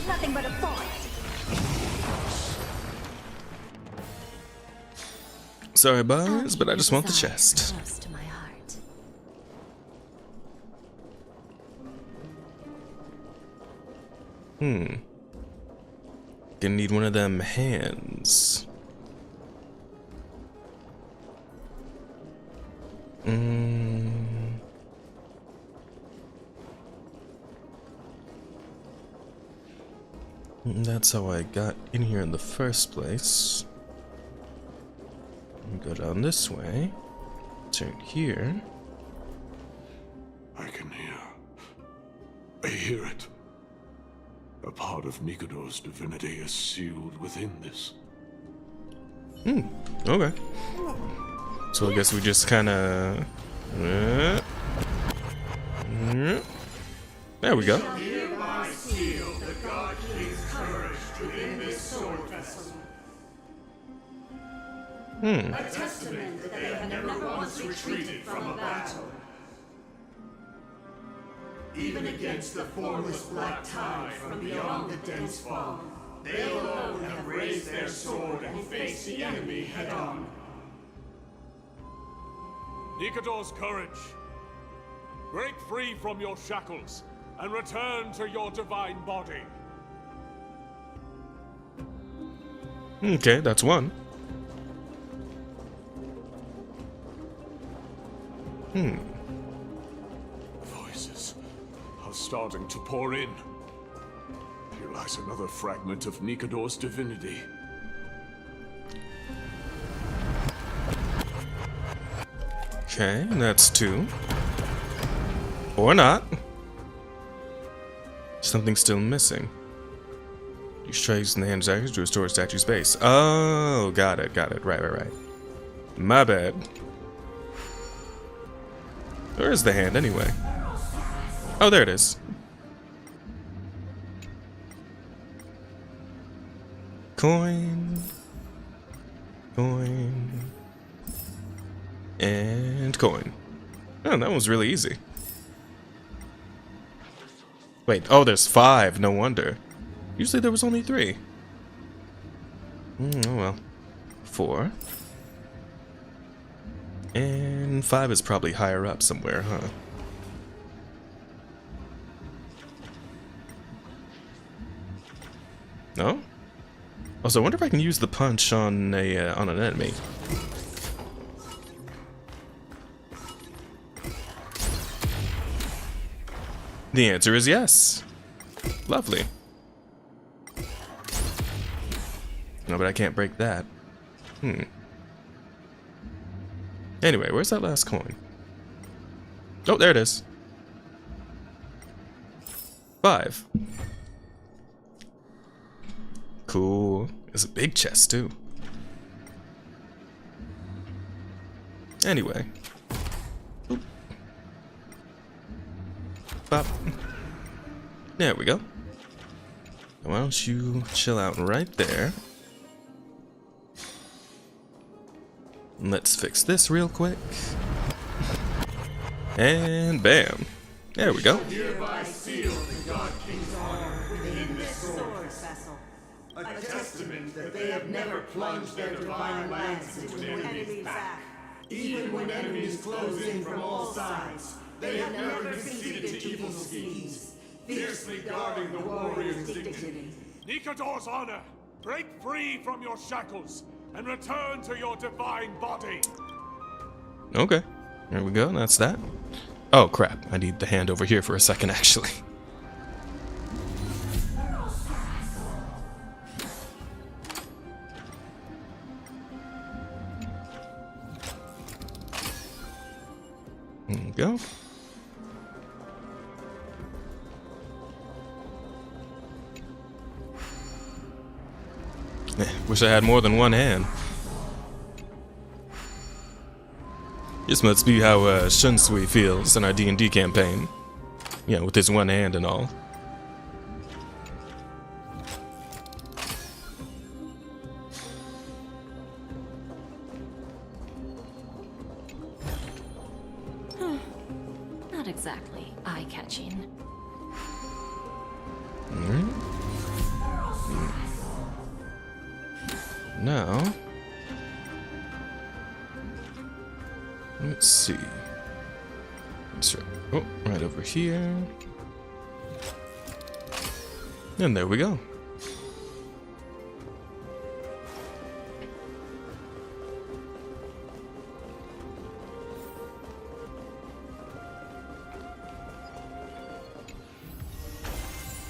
S18: Nothing but a void.
S1: Sorry, Buzz, but I just want the chest.
S3: Close to my heart.
S1: Gonna need one of them hands. That's how I got in here in the first place. Go down this way. Turn here.
S14: I can hear. I hear it. A part of Nikador's divinity is sealed within this.
S1: Okay. So I guess we just kinda... There we go.
S4: Hereby seal the God King's courage within this sword vessel. A testament that they have never once retreated from a battle. Even against the formless black tide from beyond the dense fog, they alone have raised their sword and faced the enemy head-on.
S9: Nikador's courage. Break free from your shackles and return to your divine body.
S1: Okay, that's one.
S14: Voices are starting to pour in. Here lies another fragment of Nikador's divinity.
S1: Okay, that's 2. Or not. Something's still missing. Use trays in the hand of Zagreus to restore statue space. Oh, got it. Right. My bad. Where is the hand anyway? Oh, there it is. Coin. Coin. And coin. Oh, that was really easy. Wait, oh, there's 5. No wonder. Usually there was only 3. Oh well. 4. And 5 is probably higher up somewhere, huh? No? Also, I wonder if I can use the punch on an enemy. The answer is yes. Lovely. No, but I can't break that. Anyway, where's that last coin? Oh, there it is. 5. Cool. It's a big chest, too. Anyway. Oop. Bop. There we go. Why don't you chill out right there. Let's fix this real quick. And bam. There we go.
S21: Hereby seal the God King's honor within this sword vessel. A testament that they have never plunged their divine lance into an enemy's back. Even when enemies close in from all sides, they have never conceded to evil schemes, fiercely guarding the warrior's dignity.
S9: Nikador's honor, break free from your shackles and return to your divine body.
S1: Okay. There we go. That's that. Oh, crap. I need the hand over here for a second, actually. There we go. Wish I had more than one hand. This must be how Shunsui feels in our D&D campaign. Yeah, with his one hand and all.
S3: Not exactly eye-catching.
S1: Now, let's see. That's right. Oh, right over here. And there we go.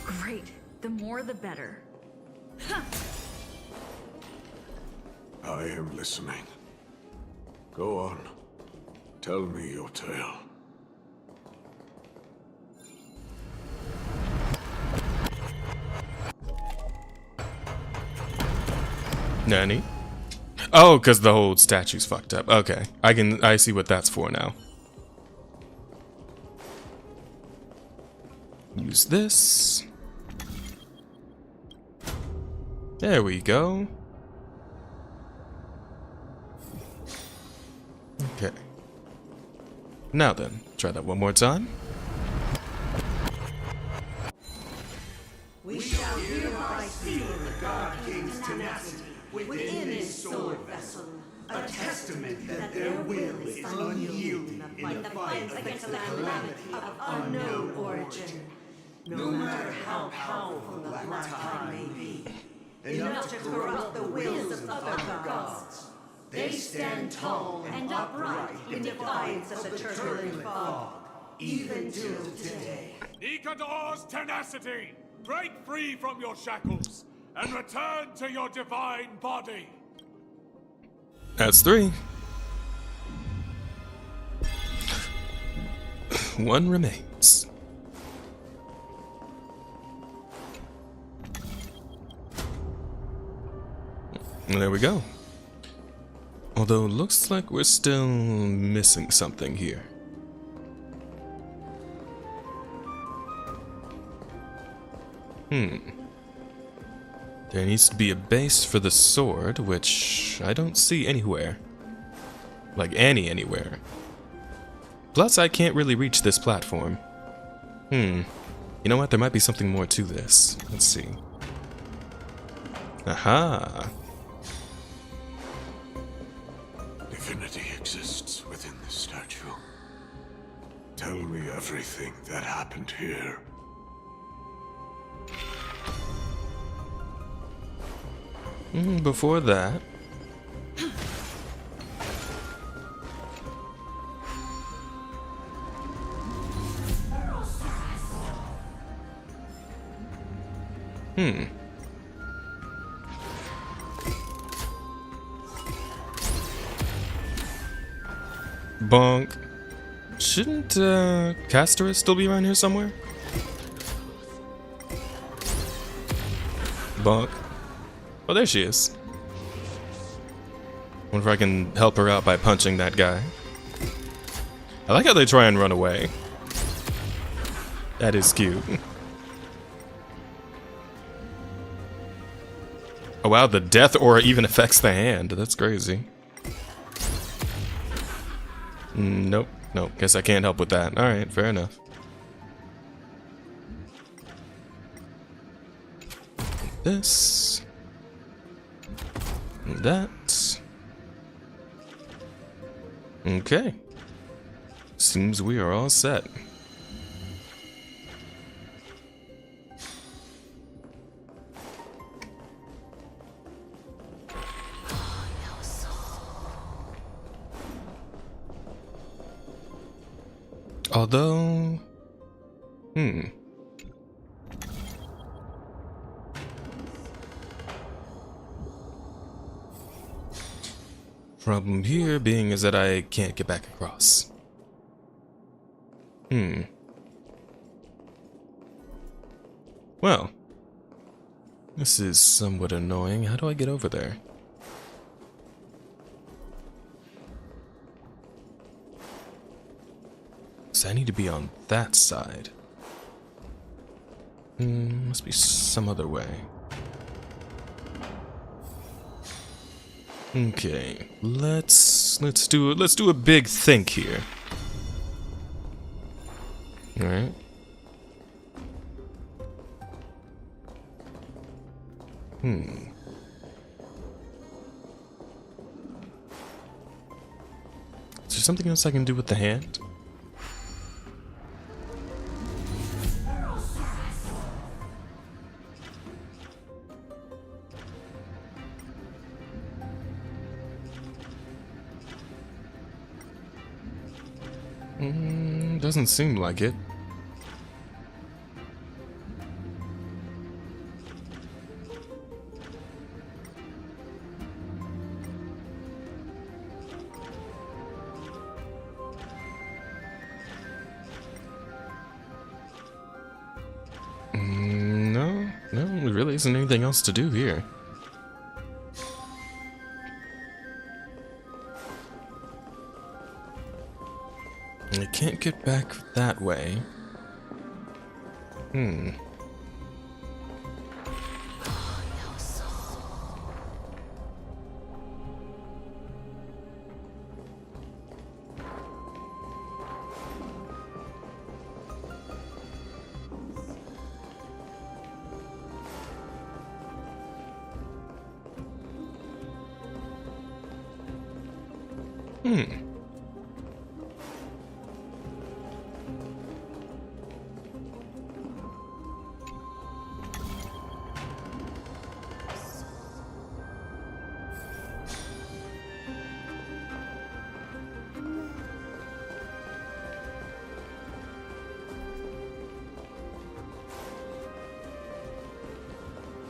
S6: Great. The more the better.
S14: I am listening. Go on. Tell me your tale.
S1: Nanny? Oh, because the whole statue's fucked up. Okay. I see what that's for now. Use this. There we go. Okay. Now then, try that one more time.
S21: We shall hereby seal the God King's tenacity within his sword vessel, a testament that their will is unyielding in the fight against the calamity of unknown origin. No matter how powerful the Black Tide may be, enough to corrupt the wills of other gods, they stand tall and upright in defiance of the turbulent fog, even till today.
S9: Nikador's tenacity! Break free from your shackles and return to your divine body!
S1: That's 3. 1 remains. And there we go. Although it looks like we're still missing something here. There needs to be a base for the sword, which I don't see anywhere. Like anywhere. Plus, I can't really reach this platform. You know what? There might be something more to this. Let's see. Aha!
S14: Divinity exists within this statue. Tell me everything that happened here.
S1: Before that... Bonk. Shouldn't, Castorus still be around here somewhere? Bonk. Oh, there she is. Wonder if I can help her out by punching that guy. I like how they try and run away. That is cute. Oh wow, the death aura even affects the hand. That's crazy. Nope. Guess I can't help with that. Alright, fair enough. This. That. Okay. Seems we are all set. Although... Problem here being is that I can't get back across. Well, this is somewhat annoying. How do I get over there? So I need to be on that side. Must be some other way. Okay, let's do a big think here. All right. Is there something else I can do with the hand? Doesn't seem like it. No, there really isn't anything else to do here. I can't get back that way.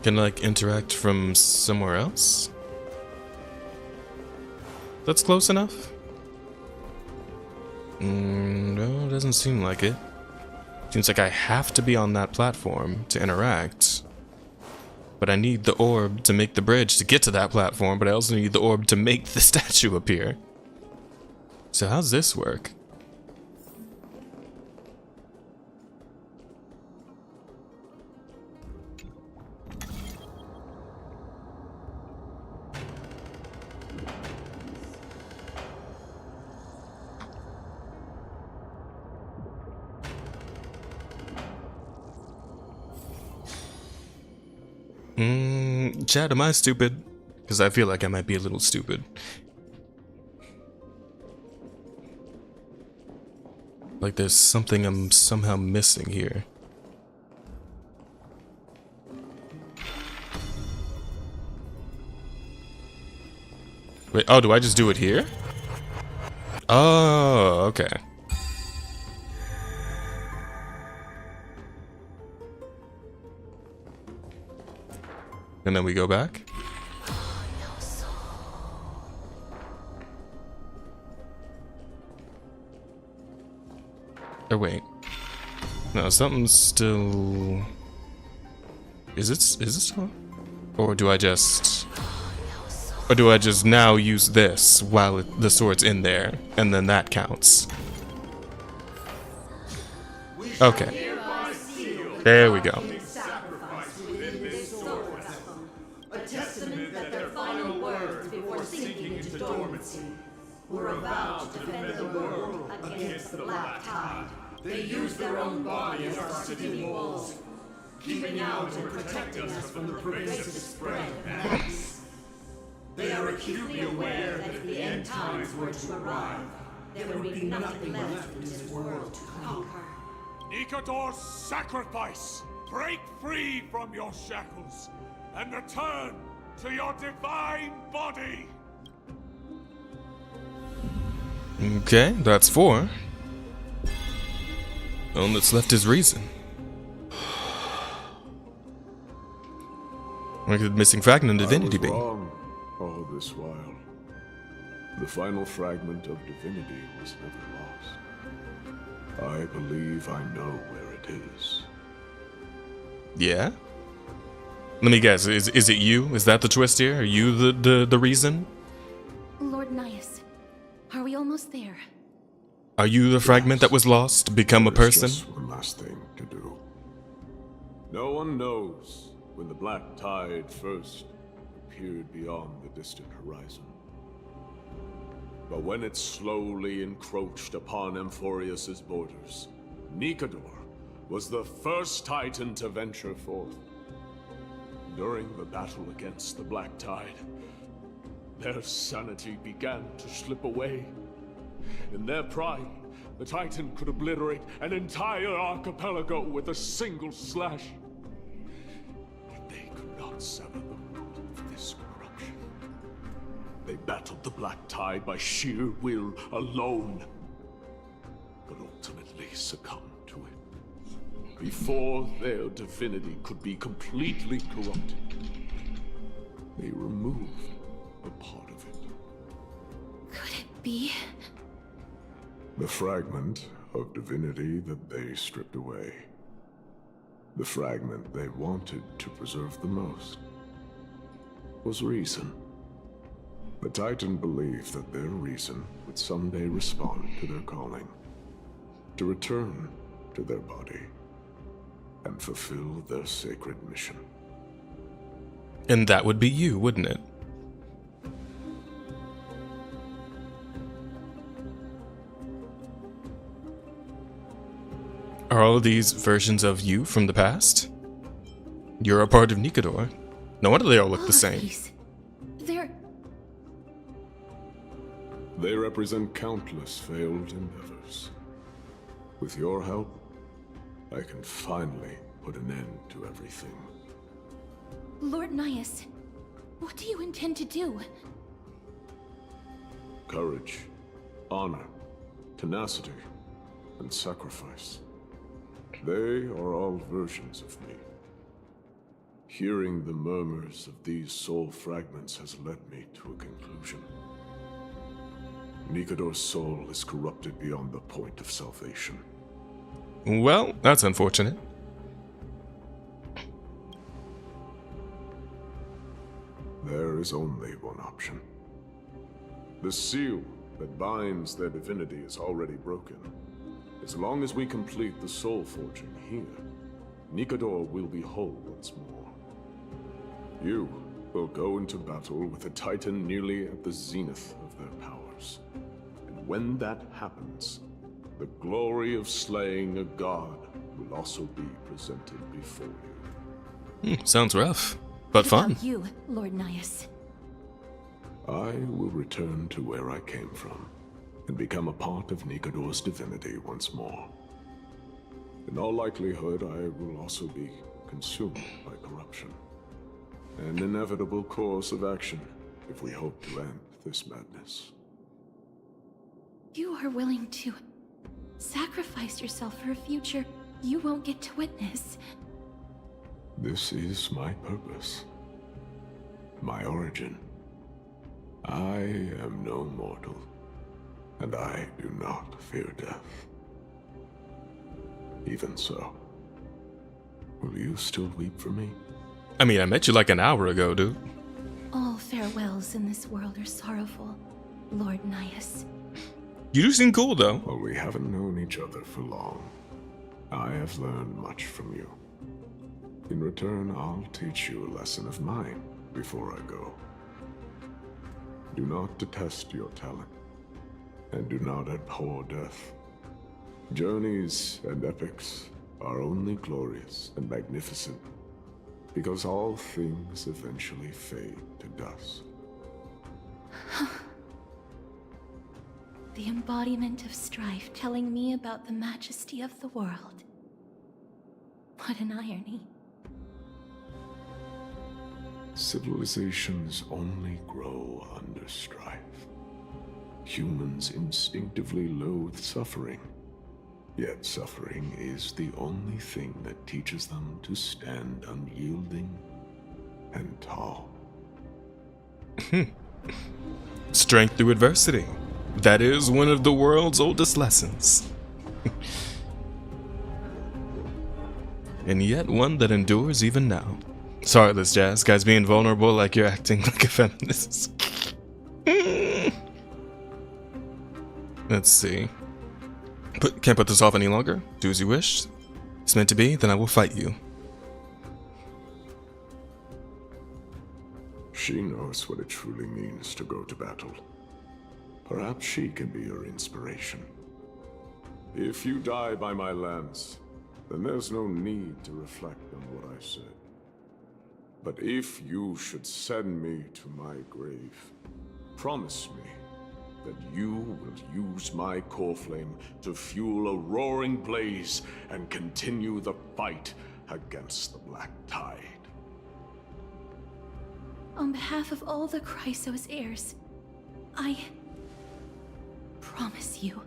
S1: Can I, like, interact from somewhere else? That's close enough? No, doesn't seem like it. Seems like I have to be on that platform to interact. But I need the orb to make the bridge to get to that platform, but I also need the orb to make the statue appear. So how's this work? Chad, am I stupid? Because I feel like I might be a little stupid. Like there's something I'm somehow missing here. Wait, oh, do I just do it here? Oh, okay. And then we go back? Or wait. No, something's still... Is it still? Or do I just... Or do I just now use this while the sword's in there, and then that counts? Okay. There we go.
S21: A testament that their final words before sinking into dormancy were a vow to defend the world against the black tide. They used their own body as our city walls, keeping out and protecting us from the pervasive spread of madness. They are acutely aware that if the end times were to arrive, there would be nothing left in this world to conquer.
S9: Nikador's sacrifice! Break free from your shackles and return to your divine body!
S1: Okay, that's 4. The only that's left is reason. Look at the missing fragment of divinity being.
S14: All this while, the final fragment of divinity was never lost. I believe I know where it is.
S1: Yeah? Let me guess, is it you? Is that the twist here? Are you the reason?
S5: Lord Nias, are we almost there?
S1: Are you the fragment that was lost to become a person?
S14: Just one last thing to do. No one knows when the black tide first appeared beyond the distant horizon. But when it slowly encroached upon Amphorius's borders, Nikador was the first Titan to venture forth. During the battle against the black tide, their sanity began to slip away. In their pride, the Titan could obliterate an entire archipelago with a single slash. But they could not sever the root of this corruption. They battled the black tide by sheer will alone, but ultimately succumbed to it. Before their divinity could be completely corrupted, they removed a part of it.
S5: Could it be?
S14: The fragment of divinity that they stripped away. The fragment they wanted to preserve the most was reason. The Titan believed that their reason would someday respond to their calling, to return to their body, and fulfill their sacred mission.
S1: And that would be you, wouldn't it? Are all of these versions of you from the past? You're a part of Nikador. No wonder they all look the same.
S14: They represent countless failed endeavors. With your help, I can finally put an end to everything.
S5: Lord Nias, what do you intend to do?
S14: Courage, honor, tenacity, and sacrifice. They are all versions of me. Hearing the murmurs of these soul fragments has led me to a conclusion. Nikador's soul is corrupted beyond the point of salvation.
S1: Well, that's unfortunate.
S14: There is only one option. The seal that binds their divinity is already broken. As long as we complete the soul forging here, Nikador will be whole once more. You will go into battle with a Titan nearly at the zenith of their powers. And when that happens, the glory of slaying a god will also be presented before you.
S1: Sounds rough. But
S5: What
S1: fun.
S5: about you, Lord Nias?
S14: I will return to where I came from and become a part of Nikador's divinity once more. In all likelihood, I will also be consumed by corruption. An inevitable course of action if we hope to end this madness.
S5: You are willing to sacrifice yourself for a future you won't get to witness.
S14: This is my purpose. My origin. I am no mortal, and I do not fear death. Even so, will you still weep for me?
S1: I mean, I met you like an hour ago, dude.
S5: All farewells in this world are sorrowful, Lord Nias.
S1: You do seem cool, though.
S14: Well, we haven't known each other for long. I have learned much from you. In return, I'll teach you a lesson of mine before I go. Do not detest your talent, and do not abhor death. Journeys and epics are only glorious and magnificent, because all things eventually fade to dust.
S5: The embodiment of strife telling me about the majesty of the world. What an irony.
S14: Civilizations only grow under strife. Humans instinctively loathe suffering. Yet suffering is the only thing that teaches them to stand unyielding and tall.
S1: Strength through adversity. That is one of the world's oldest lessons. And yet one that endures even now. Sorry, Liz Jazz. Guys being vulnerable like you're acting like a feminist. Let's see. Can't put this off any longer. Do as you wish. It's meant to be, then I will fight you.
S14: She knows what it truly means to go to battle. Perhaps she can be your inspiration. If you die by my lance, then there's no need to reflect on what I said. But if you should send me to my grave, promise me that you will use my core flame to fuel a roaring blaze and continue the fight against the Black Tide.
S5: On behalf of all the Chrysos heirs, I promise you.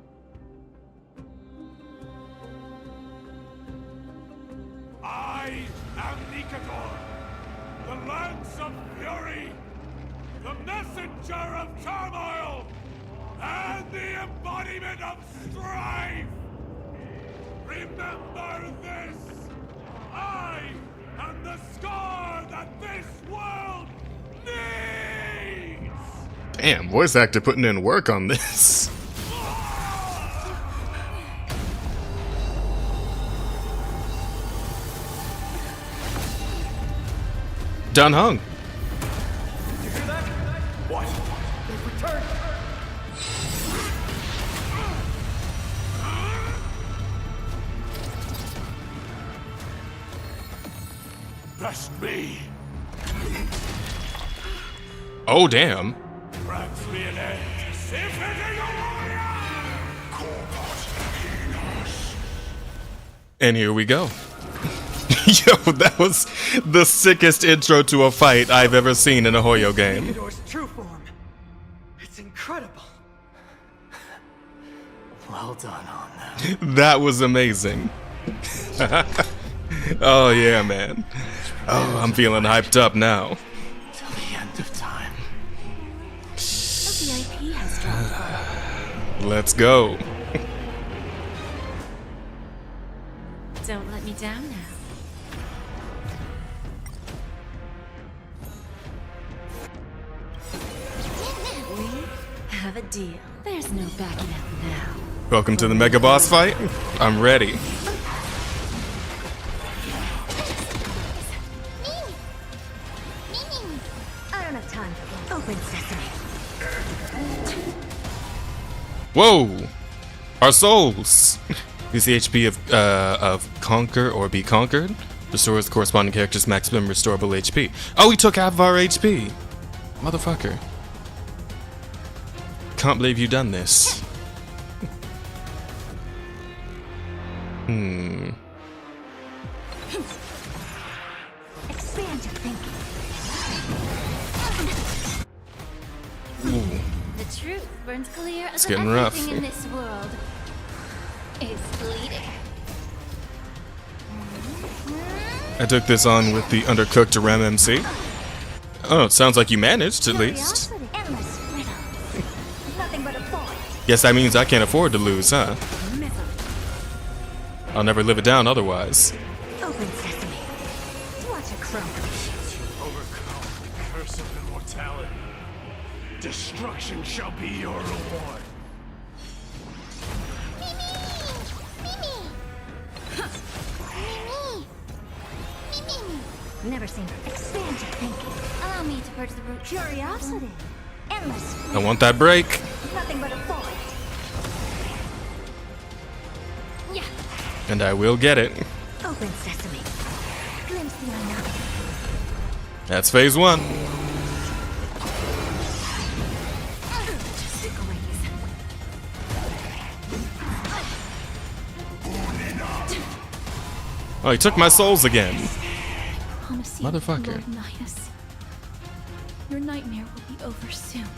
S9: I am Nikador, the Lance of Fury, the messenger of turmoil, and the embodiment of strife! Remember this! I am the scar that this world needs!
S1: Damn, voice actor putting in work on this. Done hung.
S4: You hear that? What? They've returned! Best me!
S1: Oh, damn.
S4: Grants me an edge. Defeating a warrior!
S1: And here we go. Yo, that was the sickest intro to a fight I've ever seen in a Hoyo game.
S12: Nikador's true form. It's incredible. Well done on that.
S1: That was amazing. Oh yeah, man. Oh, I'm feeling hyped up now.
S12: Till the end of time.
S5: A VIP has dropped by.
S1: Let's go.
S20: Don't let me down now. We have a deal. There's no backing out now.
S1: Welcome to the mega boss fight. I'm ready.
S18: I don't have time for open sesame.
S1: Whoa! Our souls! Use the HP of conquer or be conquered. Restores the corresponding character's maximum restorable HP. Oh, he took half of our HP! Motherfucker. Can't believe you done this.
S18: Expand your thinking.
S1: Ooh.
S3: The truth burns clear
S1: It's
S3: as
S1: getting
S3: everything
S1: rough.
S3: in this world is bleeding.
S1: I took this on with the undercooked Rem MC. Oh, it sounds like you managed, at least.
S18: Endless riddles. Nothing but a void.
S1: Guess that means I can't afford to lose, huh?
S18: Misery.
S1: I'll never live it down otherwise.
S18: Open sesame. Watch a crow.
S9: Overcome the curse of immortality. Destruction shall be your reward.
S18: Never seen her. Expand your thinking.
S3: Allow me to purge the root.
S18: Curiosity. Endless.
S1: I want that break.
S18: Nothing but a void.
S3: Yeah.
S1: And I will get it.
S18: Open sesame. Glimpse the unknown.
S1: That's phase 1.
S18: Stick away.
S1: Oh, he took my souls again.
S5: Promise you,
S1: Motherfucker.
S5: Lord Midas, your nightmare will be over soon.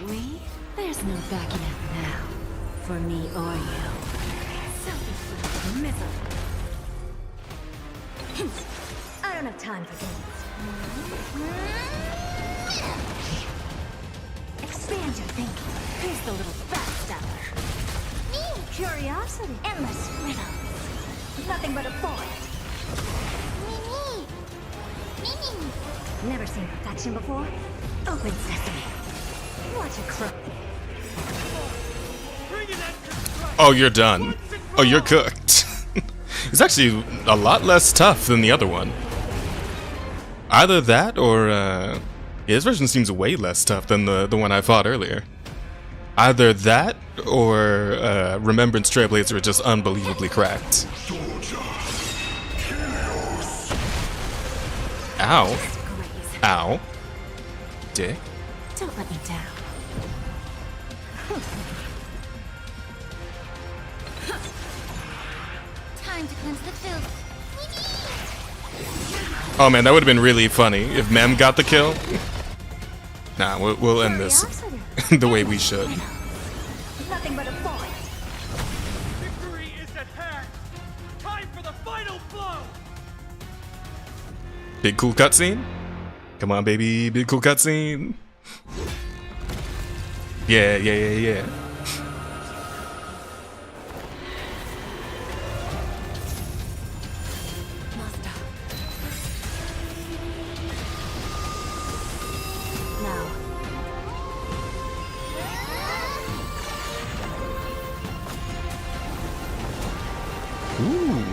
S20: We? There's no backing out now. For me or you.
S18: Self-inflicted misery. I don't have time for games. Expand your thinking. Who's the little backstabber? Me! Curiosity. Endless riddles. Nothing but a void. Me. Never seen perfection before? Open sesame. Watch a crook.
S1: Oh, you're done. Oh, you're cooked. It's actually a lot less tough than the other one. Either that or, yeah, this version seems way less tough than the one I fought earlier. Either that or Remembrance Trailblazer are just unbelievably cracked. Ow. Ow. Dick.
S18: Don't let me down.
S3: Time to cleanse the filth.
S1: Oh man, that would have been really funny if Mem got the kill. Nah, we'll end this the way we should.
S18: Nothing but a void.
S9: Victory is at hand. Time for the final blow.
S1: Big cool cutscene? Come on, baby, big cool cutscene. Yeah. Ooh.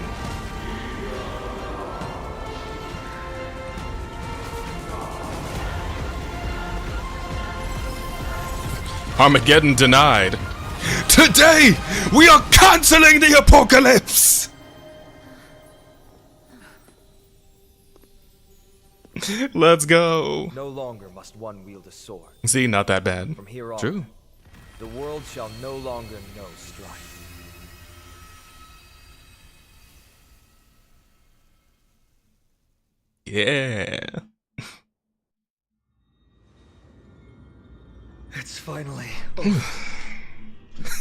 S1: Armageddon denied. Today, we are canceling the apocalypse! Let's go.
S10: No longer must one wield a sword.
S1: See, not that bad.
S10: From here on,
S1: True.
S10: the world shall no longer know strife.
S1: Yeah.
S10: It's finally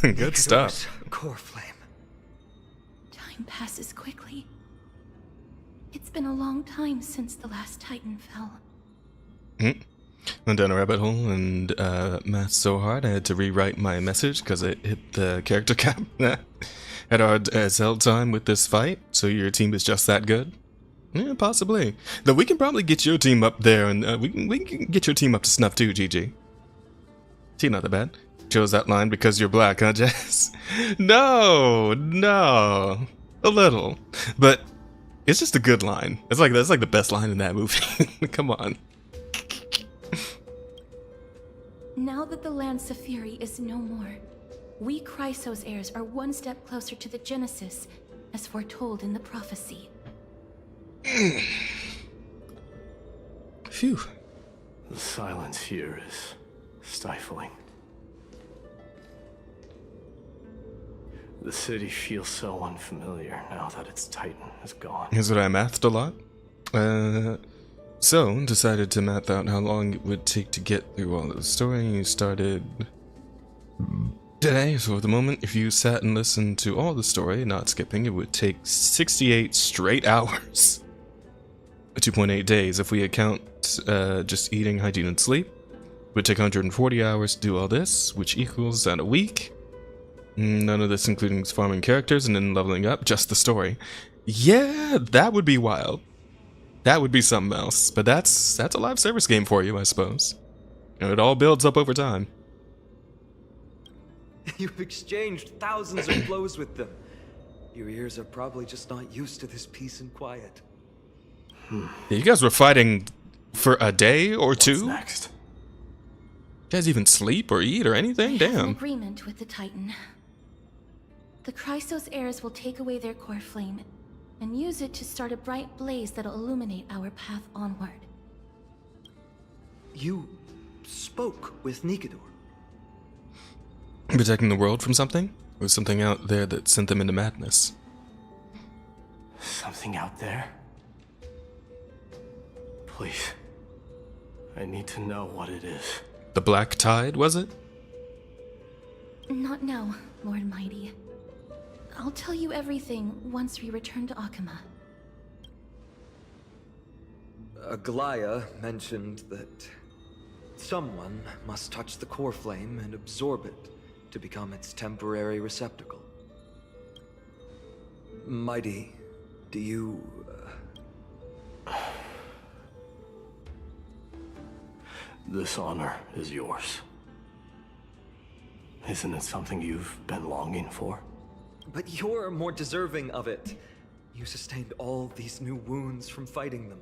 S1: Good stuff.
S10: Core flame.
S5: Time passes quickly. It's been a long time since the last Titan fell.
S1: Went down a rabbit hole and math so hard I had to rewrite my message because it hit the character cap. Had hard as hell time with this fight, so your team is just that good? Yeah, possibly. Though we can probably get your team up there, and we can get your team up to snuff too, GG. See, not that bad. Chose that line because you're black, huh, Jess? No, a little, but it's just a good line. That's like the best line in that movie. Come on.
S5: Now that the Lance of Fury is no more, we Chrysos heirs are one step closer to the Genesis as foretold in the prophecy.
S1: Phew.
S12: The silence here is stifling. The city feels so unfamiliar now that its Titan is gone.
S1: Here's what I mathed a lot. So, decided to math out how long it would take to get through all of the story. You started today, so at the moment, if you sat and listened to all the story, not skipping, it would take 68 straight hours. 2.8 days. If we account just eating, hygiene, and sleep, it would take 140 hours to do all this, which equals a week. None of this including farming characters and then leveling up, just the story. Yeah, that would be wild. That would be something else. But that's a live service game for you, I suppose. And it all builds up over time.
S10: You've exchanged thousands of blows with them. Your ears are probably just not used to this peace and quiet.
S1: Yeah, you guys were fighting for a day or two?
S12: What's next?
S1: You guys even sleep or eat or anything?
S5: I have an
S1: Damn.
S5: agreement with the Titan. The Chrysos heirs will take away their core flame and use it to start a bright blaze that'll illuminate our path onward.
S10: You spoke with Nikador.
S1: Protecting the world from something? Or was something out there that sent them into madness?
S12: Something out there? Please. I need to know what it is.
S1: The Black Tide, was it?
S5: Not now, Lord Mighty. I'll tell you everything once we return to Akama.
S10: Aglaya mentioned that someone must touch the core flame and absorb it to become its temporary receptacle. Mighty, do you...
S12: This honor is yours. Isn't it something you've been longing for?
S10: But you're more deserving of it. You sustained all these new wounds from fighting them.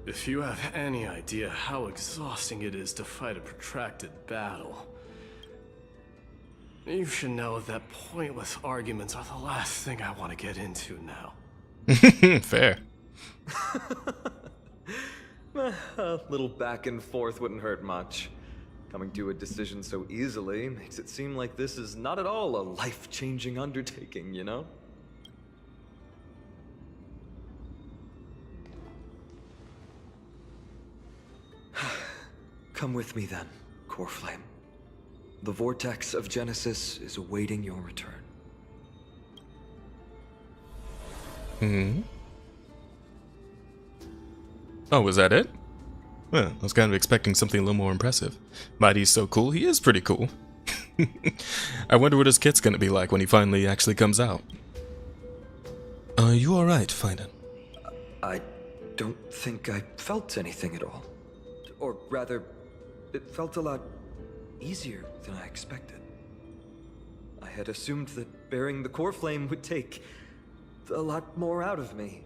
S12: If you have any idea how exhausting it is to fight a protracted battle, you should know that pointless arguments are the last thing I want to get into now.
S1: Fair.
S10: A little back and forth wouldn't hurt much. Coming to a decision so easily makes it seem like this is not at all a life-changing undertaking, you know? Come with me then, Core Flame. The vortex of Genesis is awaiting your return.
S1: Oh, was that it? Well, I was kind of expecting something a little more impressive. Mighty's so cool, he is pretty cool. I wonder what his kit's gonna be like when he finally actually comes out. Are you alright, Finan?
S10: I don't think I felt anything at all. Or rather, it felt a lot easier than I expected. I had assumed that bearing the core flame would take a lot more out of me.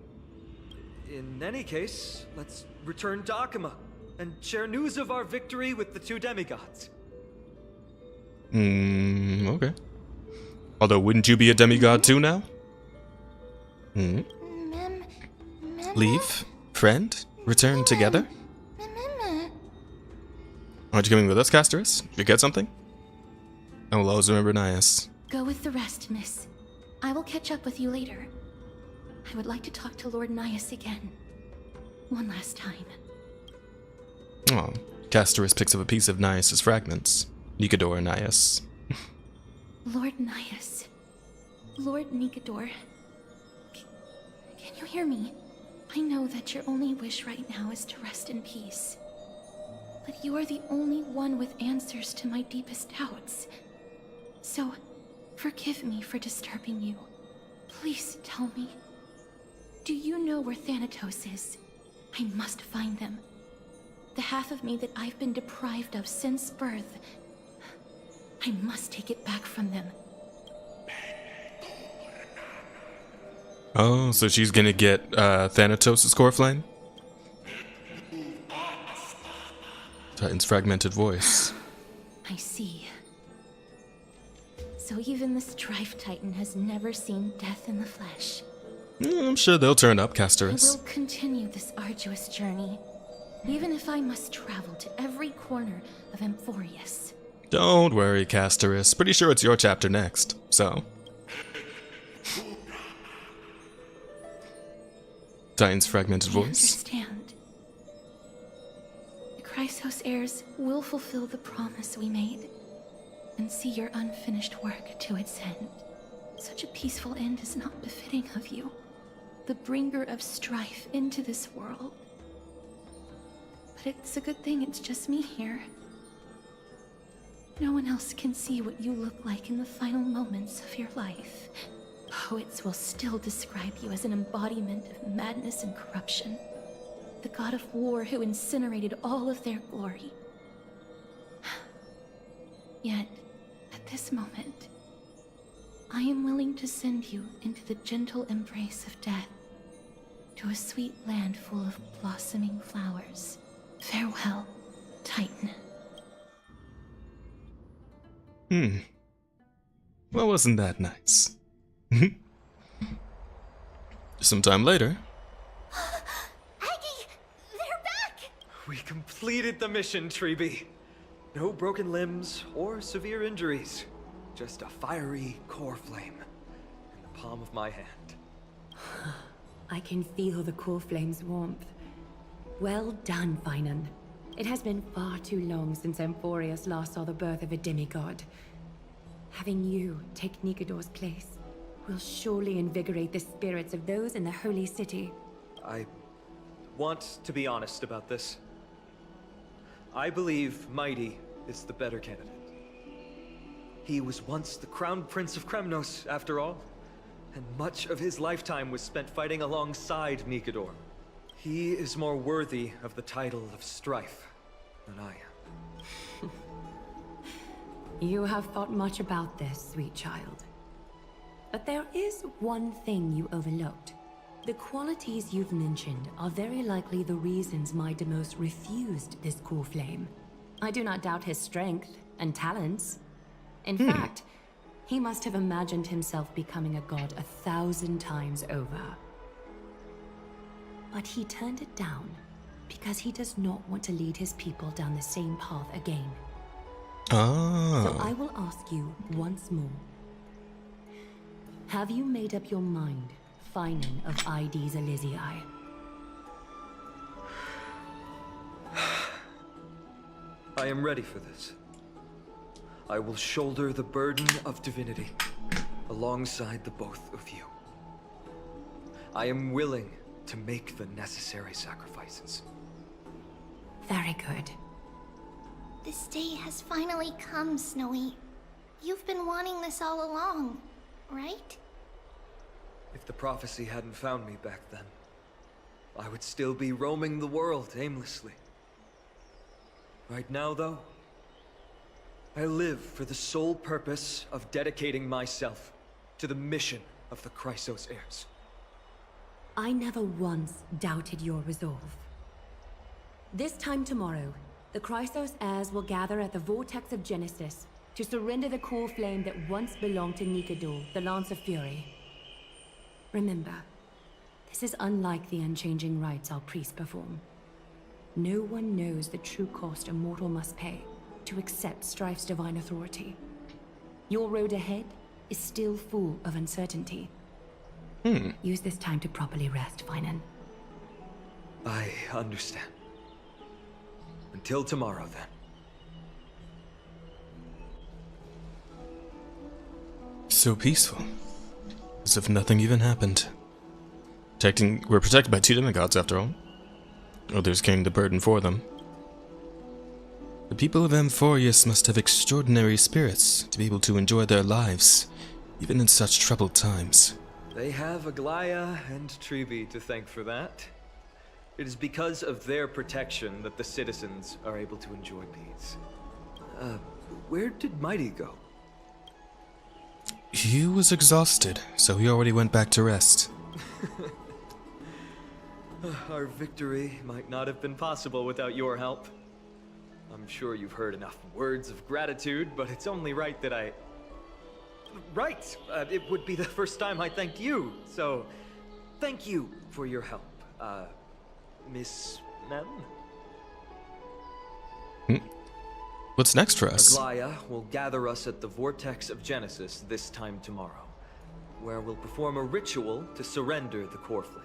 S10: In any case, let's return to Akama and share news of our victory with the two demigods.
S1: Okay. Although, wouldn't you be a demigod too now? Leave? Friend? Return together? Aren't you coming with us, Casterus? You get something? I will always remember Nias.
S5: Go with the rest, miss. I will catch up with you later. I would like to talk to Lord Nias again. One last time.
S1: Oh, Casterus picks up a piece of Nias' fragments. Nikador Nias.
S5: Lord Nias. Lord Nikador. Can you hear me? I know that your only wish right now is to rest in peace. But you are the only one with answers to my deepest doubts. So, forgive me for disturbing you. Please tell me. Do you know where Thanatos is? I must find them. The half of me that I've been deprived of since birth. I must take it back from them.
S1: Oh, so she's gonna get Thanatos' core flame? Titan's fragmented voice.
S5: I see. So even the Strife Titan has never seen death in the flesh.
S1: I'm sure they'll turn up,
S5: I
S1: Casterus.
S5: will continue this arduous journey, even if I must travel to every corner of Amphorius.
S1: Don't worry, Casterus. Pretty sure it's your chapter next, so. Titan's fragmented
S5: I
S1: voice.
S5: understand. The Chrysos heirs will fulfill the promise we made and see your unfinished work to its end. Such a peaceful end is not befitting of you, the bringer of strife into this world. But it's a good thing it's just me here. No one else can see what you look like in the final moments of your life. Poets will still describe you as an embodiment of madness and corruption. The god of war who incinerated all of their glory. Yet, at this moment, I am willing to send you into the gentle embrace of death, to a sweet land full of blossoming flowers. Farewell, Titan.
S1: Well, wasn't that nice? Sometime later.
S3: Aggie! They're back!
S10: We completed the mission, Treeby. No broken limbs or severe injuries. Just a fiery core flame in the palm of my hand.
S13: I can feel the core flame's warmth. Well done, Finan. It has been far too long since Amphorius last saw the birth of a demigod. Having you take Nikador's place will surely invigorate the spirits of those in the Holy City.
S10: I want to be honest about this. I believe Mighty is the better candidate. He was once the Crown Prince of Kremnos, after all, and much of his lifetime was spent fighting alongside Nikador. He is more worthy of the title of Strife than I am.
S13: You have thought much about this, sweet child. But there is one thing you overlooked. The qualities you've mentioned are very likely the reasons Deimos refused this core flame. I do not doubt his strength and talents. In fact, he must have imagined himself becoming a god 1,000 times over. But he turned it down because he does not want to lead his people down the same path again. So I will ask you once more. Have you made up your mind, Finan of Ides Elysiae?
S10: I am ready for this. I will shoulder the burden of divinity alongside the both of you. I am willing to make the necessary sacrifices.
S13: Very good.
S3: This day has finally come, Snowy. You've been wanting this all along, right?
S10: If the prophecy hadn't found me back then, I would still be roaming the world aimlessly. Right now, though, I live for the sole purpose of dedicating myself to the mission of the Chrysos heirs.
S13: I never once doubted your resolve. This time tomorrow, the Chrysos heirs will gather at the Vortex of Genesis to surrender the core flame that once belonged to Nikador, the Lance of Fury. Remember, this is unlike the unchanging rites our priests perform. No one knows the true cost a mortal must pay to accept Strife's divine authority. Your road ahead is still full of uncertainty. Use this time to properly rest, Finan.
S10: I understand. Until tomorrow, then.
S1: So peaceful. As if nothing even happened. We're protected by 2 demigods, after all. Others carrying the burden for them. The people of Amphorius must have extraordinary spirits to be able to enjoy their lives, even in such troubled times.
S10: They have Aglaya and Treeby to thank for that. It is because of their protection that the citizens are able to enjoy peace. Where did Mighty go?
S1: He was exhausted, so he already went back to rest.
S10: Our victory might not have been possible without your help. I'm sure you've heard enough words of gratitude, but it's only right that I... right. It would be the first time I thanked you, so thank you for your help, Miss Mem.
S1: What's next for us?
S10: Aglaya will gather us at the Vortex of Genesis this time tomorrow, where we'll perform a ritual to surrender the core flame.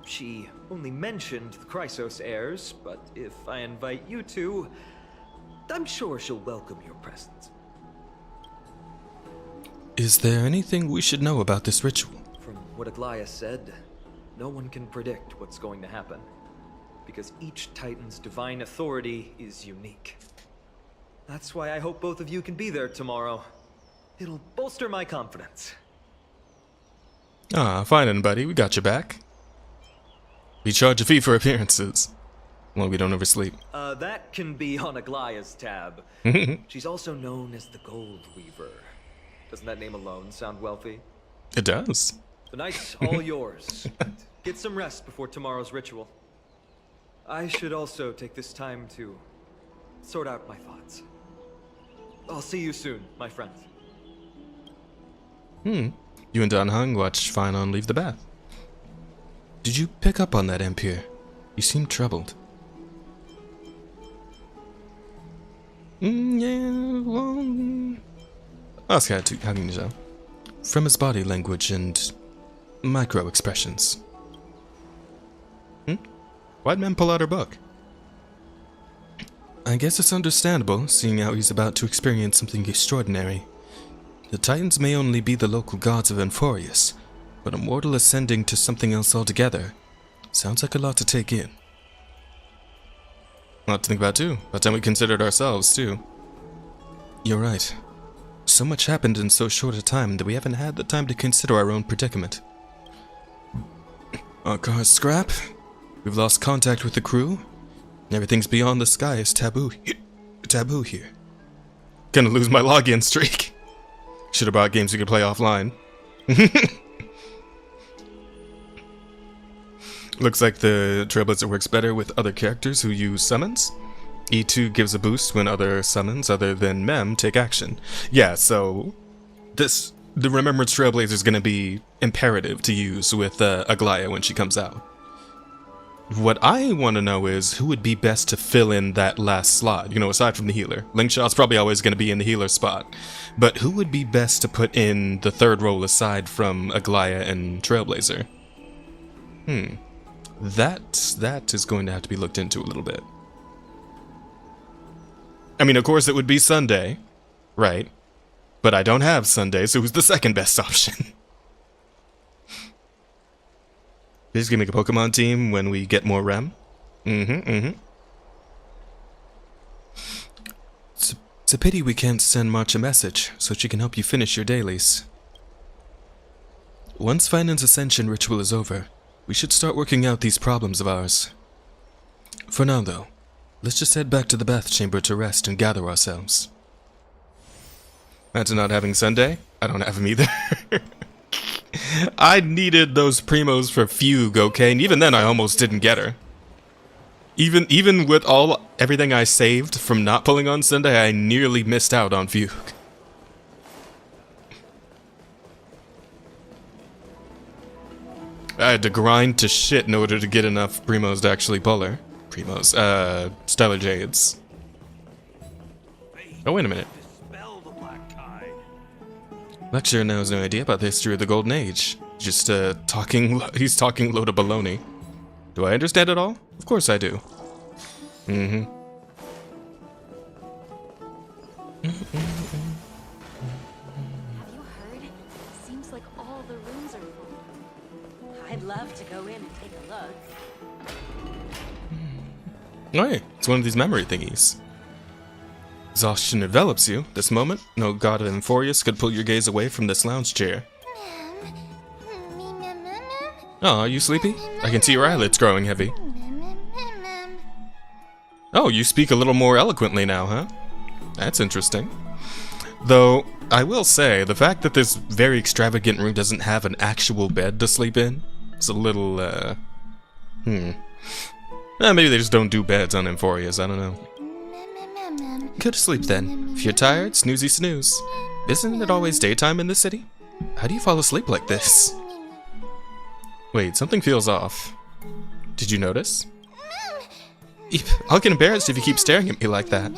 S10: She only mentioned the Chrysos heirs, but if I invite you two, I'm sure she'll welcome your presence.
S1: Is there anything we should know about this ritual?
S10: From what Aglaya said, no one can predict what's going to happen, because each Titan's divine authority is unique. That's why I hope both of you can be there tomorrow. It'll bolster my confidence.
S1: Ah, fine then, buddy. We got your back. We charge a fee for appearances. Well, we don't oversleep.
S10: That can be on Aglaya's tab. She's also known as the Gold Weaver. Doesn't that name alone sound wealthy?
S1: It does.
S10: The night's all yours. Get some rest before tomorrow's ritual. I should also take this time to sort out my thoughts. I'll see you soon, my friends.
S1: You and Dan Hung watch Phynon leave the bath. Did you pick up on that, Empire? You seem troubled. Yeah, well... Oscar, how can you tell? From his body language and micro-expressions. Why'd Mem pull out her book? I guess it's understandable, seeing how he's about to experience something extraordinary. The Titans may only be the local gods of Amphorius, but a mortal ascending to something else altogether sounds like a lot to take in. A lot to think about too, by the time we considered ourselves too. You're right. So much happened in so short a time that we haven't had the time to consider our own predicament. Our car's scrap, we've lost contact with the crew, and everything's beyond the sky is taboo here. Gonna lose my login streak. Should've bought games we could play offline. Looks like the Trailblazer works better with other characters who use summons. E2 gives a boost when other summons other than Mem take action. Yeah, so the Remembrance Trailblazer is going to be imperative to use with Aglaya when she comes out. What I want to know is who would be best to fill in that last slot, you know, aside from the healer. Lingshot's probably always going to be in the healer spot. But who would be best to put in the third role aside from Aglaya and Trailblazer? That is going to have to be looked into a little bit. I mean, of course it would be Sunday, right? But I don't have Sunday, so who's the second best option? You're just gonna make a Pokemon team when we get more Rem? It's a pity we can't send March a message, so she can help you finish your dailies. Once Phynon's Ascension ritual is over, we should start working out these problems of ours. For now, though, let's just head back to the bath chamber to rest and gather ourselves. Imagine not having Sunday? I don't have him either. I needed those primos for Fugue, okay? And even then I almost didn't get her. Even with everything I saved from not pulling on Sunday, I nearly missed out on Fugue. I had to grind to shit in order to get enough primos to actually pull her. Stellar Jades. Oh, wait a minute. Lecturer now has no idea about the history of the Golden Age. Just, he's talking load of baloney. Do I understand it all? Of course I do.
S2: Have you heard? Seems like all the rooms are full. I'd love to go in and take a look.
S1: Oh, hey, it's one of these memory thingies. Exhaustion envelops you. This moment, no god of Amphorius could pull your gaze away from this lounge chair. Oh, are you sleepy? I can see your eyelids growing heavy. Oh, you speak a little more eloquently now, huh? That's interesting. Though, I will say, the fact that this very extravagant room doesn't have an actual bed to sleep in is a little, maybe they just don't do beds on Amphorius, I don't know. Go to sleep then. If you're tired, snoozy snooze. Isn't it always daytime in this city? How do you fall asleep like this? Wait, something feels off. Did you notice? I'll get embarrassed if you keep staring at me like that.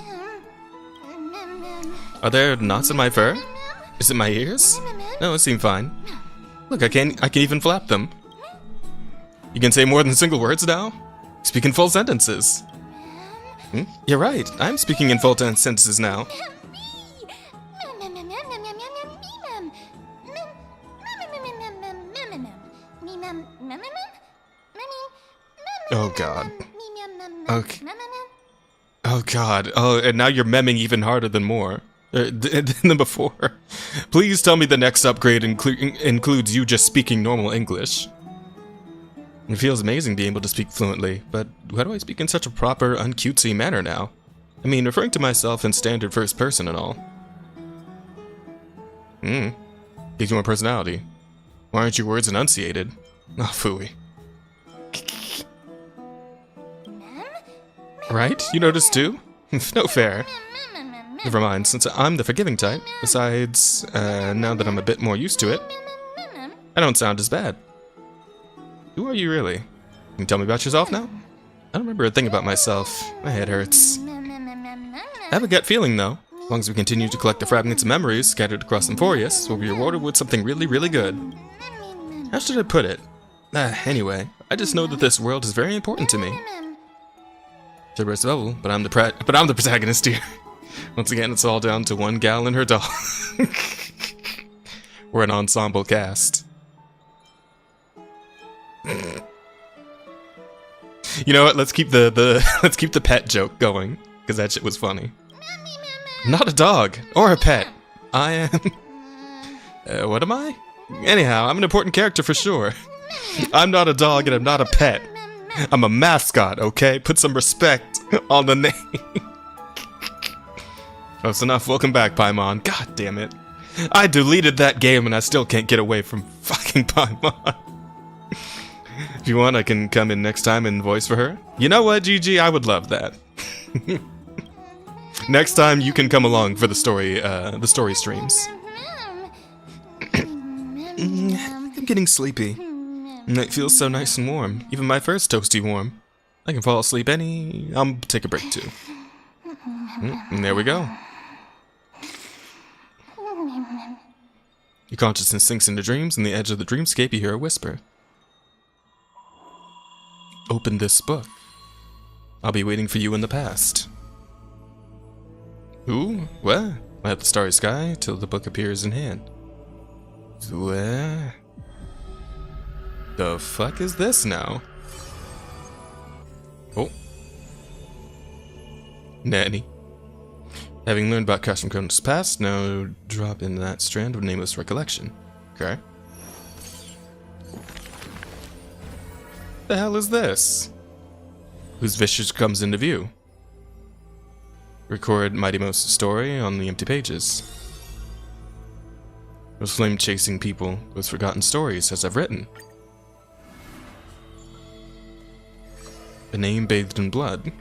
S1: Are there knots in my fur? Is it my ears? No, it seemed fine. Look, I can even flap them. You can say more than single words now? Speak in full sentences. You're right, I'm speaking in full sentences now. Oh god. Okay. Oh god. Oh, and now you're memming even harder than than before. Please tell me the next upgrade includes you just speaking normal English. It feels amazing being able to speak fluently, but why do I speak in such a proper, uncutesy manner now? I mean, referring to myself in standard first person and all. Gives you more personality. Why aren't your words enunciated? Oh, phooey. Right? You noticed too? No fair. Never mind, since I'm the forgiving type. Besides, now that I'm a bit more used to it, I don't sound as bad. Who are you really? Can you tell me about yourself now? I don't remember a thing about myself. My head hurts. I have a gut feeling though. As long as we continue to collect the fragments of memories scattered across Emphorius, we'll be rewarded with something really, really good. How should I put it? Anyway, I just know that this world is very important to me. Cerberus Bubble, but I'm the protagonist here. Once again, it's all down to one gal and her doll. We're an ensemble cast. You know what? Let's keep let's keep the pet joke going, because that shit was funny. I'm not a dog or a pet. I am. What am I? Anyhow, I'm an important character for sure. I'm not a dog and I'm not a pet. I'm a mascot, okay? Put some respect on the name. Close enough. Welcome back, Paimon. God damn it. I deleted that game and I still can't get away from fucking Paimon. If you want, I can come in next time and voice for her. You know what, GG? I would love that. Next time, you can come along for the story streams. I'm getting sleepy. It feels so nice and warm. Even my fur's toasty warm. I can fall asleep I'll take a break too. And there we go. Your consciousness sinks into dreams, and the edge of the dreamscape you hear a whisper. Open this book. I'll be waiting for you in the past. Ooh, what? At the starry sky till the book appears in hand. Where? The fuck is this now? Oh. Nanny. Having learned about Castrum Cronos' past, now drop in that strand of nameless recollection. Okay. The hell is this? Whose visage comes into view? Record Mighty Most's story on the empty pages. Those flame-chasing people with forgotten stories, as I've written. A name bathed in blood.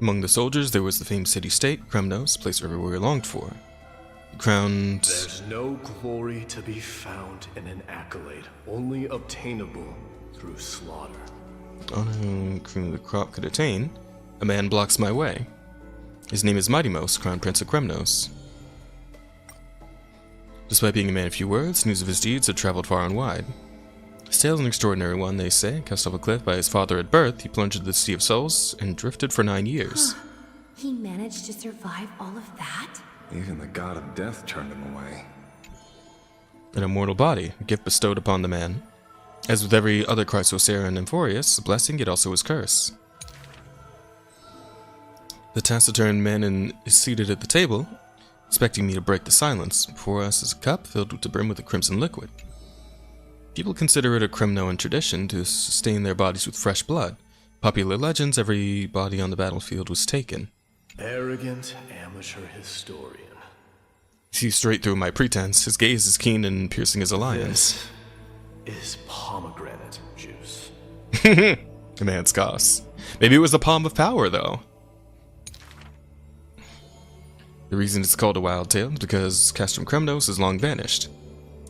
S1: Among the soldiers, there was the famed city-state, Kremnos, place everywhere longed for. Crowned...
S12: There's no glory to be found in an accolade, only obtainable through slaughter.
S1: Honoring the crop could attain, a man blocks my way. His name is Mightymost, Crown Prince of Kremnos. Despite being a man of few words, news of his deeds had traveled far and wide. His tale is an extraordinary one, they say. Cast off a cliff by his father at birth, he plunged into the Sea of Souls and drifted for 9 years.
S20: He managed to survive all of that?
S11: Even the god of death turned him away.
S1: An immortal body, a gift bestowed upon the man. As with every other Chrysosera and Emphorius, a blessing, yet also his curse. The taciturn man is seated at the table, expecting me to break the silence. Before us is a cup filled to brim with a crimson liquid. People consider it a Kremnoan tradition to sustain their bodies with fresh blood. Popular legends, every body on the battlefield was taken.
S12: Arrogant amateur historian.
S1: See straight through my pretense. His gaze is keen and piercing as a lion's.
S12: This is pomegranate juice.
S1: The man scoffs. Maybe it was the palm of power, though. The reason it's called a wild tale is because Castrum Kremnos is long vanished.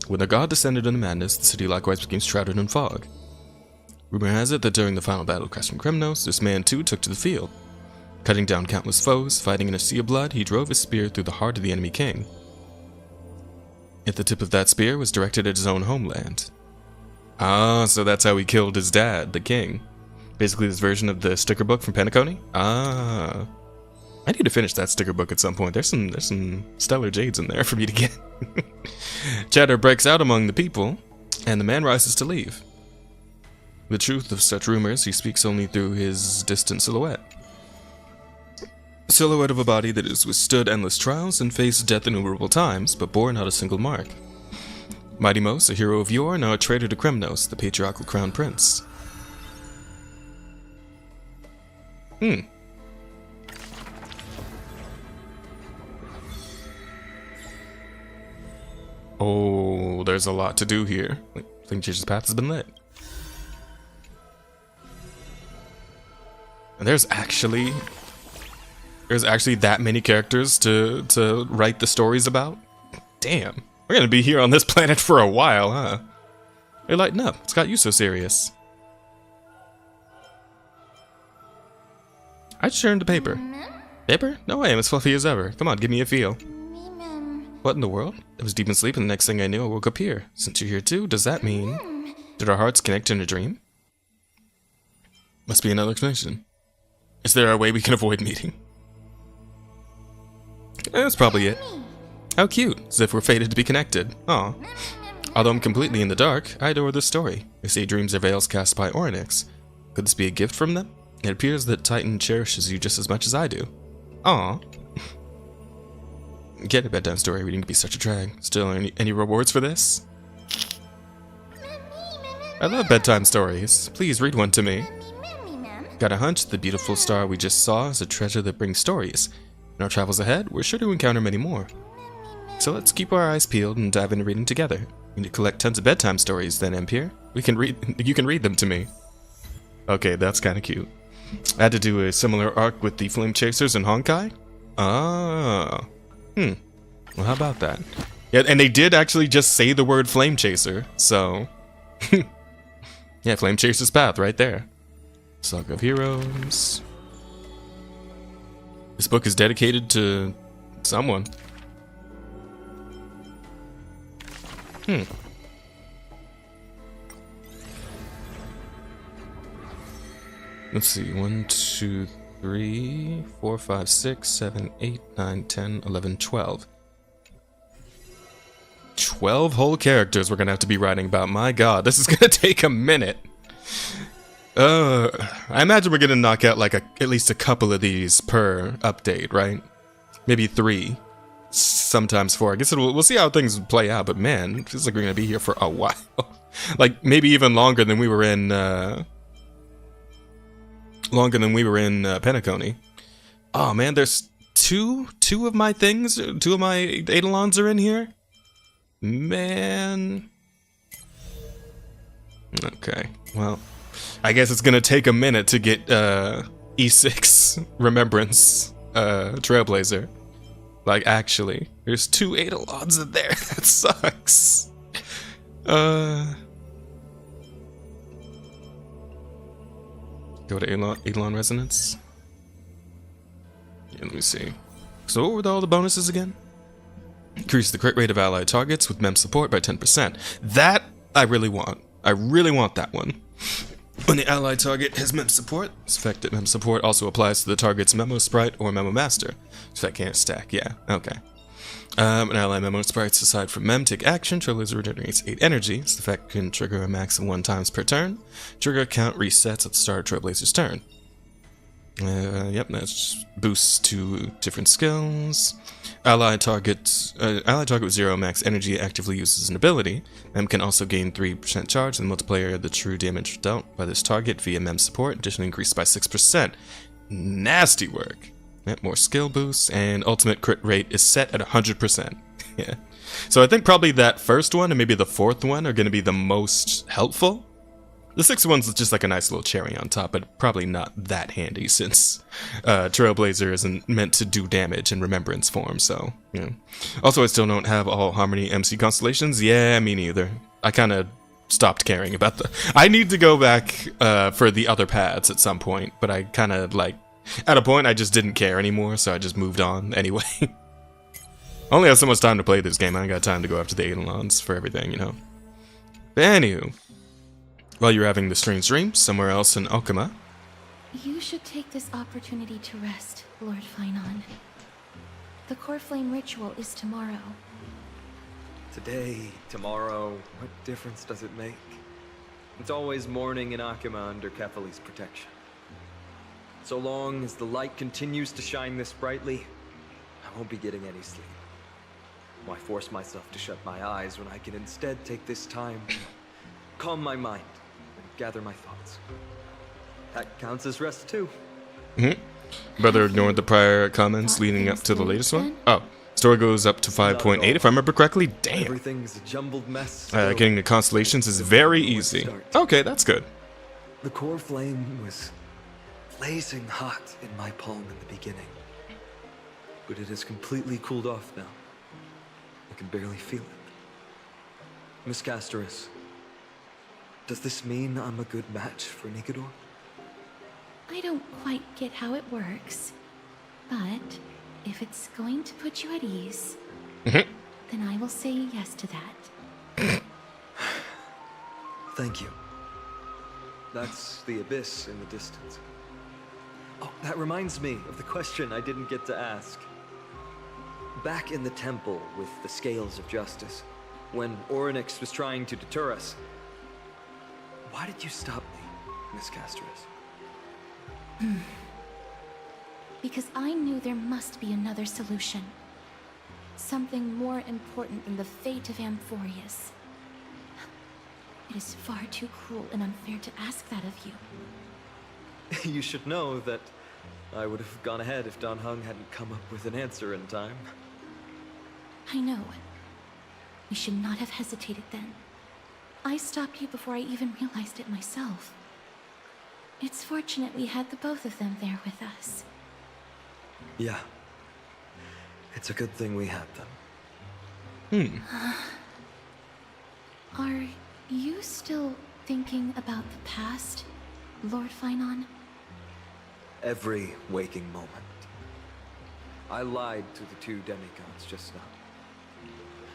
S1: When the god descended into madness, the city likewise became shrouded in fog. Rumor has it that during the final battle of Castrum Kremnos, this man too took to the field. Cutting down countless foes, fighting in a sea of blood, he drove his spear through the heart of the enemy king. Yet the tip of that spear was directed at his own homeland. Ah, so that's how he killed his dad, the king. Basically this version of the sticker book from Penacony? Ah. I need to finish that sticker book at some point. There's some stellar jades in there for me to get. Chatter breaks out among the people, and the man rises to leave. The truth of such rumors he speaks only through his distant silhouette. Silhouette of a body that has withstood endless trials and faced death innumerable times, but bore not a single mark. Mighty Mos, a hero of yore, now a traitor to Kremnos, the patriarchal crown prince. Oh, there's a lot to do here. Flame Chaser's path has been lit. And there's actually that many characters to write the stories about? Damn. We're gonna be here on this planet for a while, huh? Hey, lighten up. What's got you so serious? I just turned to paper. Paper? No way, I'm as fluffy as ever. Come on, give me a feel. What in the world? I was deep in sleep and the next thing I knew I woke up here. Since you're here too, does that mean... Did our hearts connect in a dream? Must be another explanation. Is there a way we can avoid meeting? That's probably it. How cute, as if we're fated to be connected. Aw. Although I'm completely in the dark, I adore this story. They say dreams are veils cast by Orynyx. Could this be a gift from them? It appears that Titan cherishes you just as much as I do. Aw. Get a bedtime story reading could be such a drag. Still, any rewards for this? I love bedtime stories. Please read one to me. Got a hunch the beautiful star we just saw is a treasure that brings stories. In our travels ahead, we're sure to encounter many more. So let's keep our eyes peeled and dive into reading together. We need to collect tons of bedtime stories then, Empire. You can read them to me. Okay, that's kinda cute. I had to do a similar arc with the Flame Chasers and Honkai? Ah. Well, how about that? Yeah, and they did actually just say the word Flame Chaser, so... yeah, Flame Chaser's path right there. Saga of Heroes. This book is dedicated to someone. Let's see, 1, 2, 3, 4, 5, 6, 7, 8, 9, 10, 11, 12. 12 whole characters we're gonna have to be writing about. My god, this is gonna take a minute. I imagine we're gonna knock out like at least a couple of these per update, right? Maybe 3. Sometimes 4. I guess we'll see how things play out, but man, it feels like we're gonna be here for a while. Like, maybe even longer than we were in, Penacony. Oh man, there's two of my things, 2 of my Eidolons are in here? Man. Okay, well, I guess it's gonna take a minute to get, E6 Remembrance, Trailblazer. Like, actually, there's 2 Eidolons in there, that sucks. Go to Eidolon Resonance. Yeah, let me see. So what were all the bonuses again? Increase the crit rate of allied targets with Mem support by 10%. That I really want. I really want that one. When the allied target has Mem support, this effect at Mem support also applies to the target's Memo Sprite or Memo Master. So that can't stack, yeah, okay. An ally Memo Sprites aside from Mem take action, Trailblazer regenerates 8 energy. This effect can trigger a max of 1 times per turn. Trigger count resets at the start of Trailblazer's turn. Yep, that's boosts to different skills. Allied target with 0 max energy actively uses an ability. Mem can also gain 3% charge and multiplier the true damage dealt by this target via Mem support, additionally increased by 6%. Nasty work. Yep, more skill boosts, and ultimate crit rate is set at 100%. Yeah. So I think probably that first one and maybe the 4th one are going to be the most helpful. The 6th one's just like a nice little cherry on top, but probably not that handy since Trailblazer isn't meant to do damage in Remembrance form, so, you know. Also, I still don't have all Harmony MC constellations. Yeah, me neither. I kind of stopped caring about I need to go back for the other paths at some point, but I kind of, like, at a point I just didn't care anymore, so I just moved on anyway. I only have so much time to play this game. I ain't got time to go after the Eidolons for everything, you know. But anywho, while you're having the strange dream somewhere else in Alchema,
S5: You should take this opportunity to rest, Lord Finon. The core flame ritual is tomorrow.
S10: Today, tomorrow, what difference does it make? It's always morning in Akima under Kethali's protection. So long as the light continues to shine this brightly, I won't be getting any sleep. Why force myself to shut my eyes when I can instead take this time to calm my mind and gather my thoughts? That counts as rest too.
S1: Brother ignored the prior comments leading up to the latest one. Oh, story goes up to 5.8 if I remember correctly. Damn.
S10: Everything's a jumbled mess.
S1: Getting the constellations is very easy. Okay, that's good.
S10: The core flame was blazing hot in my palm in the beginning, but it has completely cooled off now. I can barely feel it. Miss Castoris, does this mean I'm a good match for Nigador?
S5: I don't quite get how it works, but if it's going to put you at ease, then I will say yes to that.
S10: Thank you. That's the abyss in the distance. Oh, that reminds me of the question I didn't get to ask. Back in the temple with the scales of justice, when Orynyx was trying to deter us, why did you stop me, Miss Castoris?
S5: Because I knew there must be another solution. Something more important than the fate of Amphorius. It is far too cruel and unfair to ask that of you.
S10: You should know that I would have gone ahead if Don Hung hadn't come up with an answer in time.
S5: I know. We should not have hesitated then. I stopped you before I even realized it myself. It's fortunate we had the both of them there with us.
S10: Yeah. It's a good thing we had them.
S5: Are you still thinking about the past, Lord Finon?
S10: Every waking moment. I lied to the two demigods just now.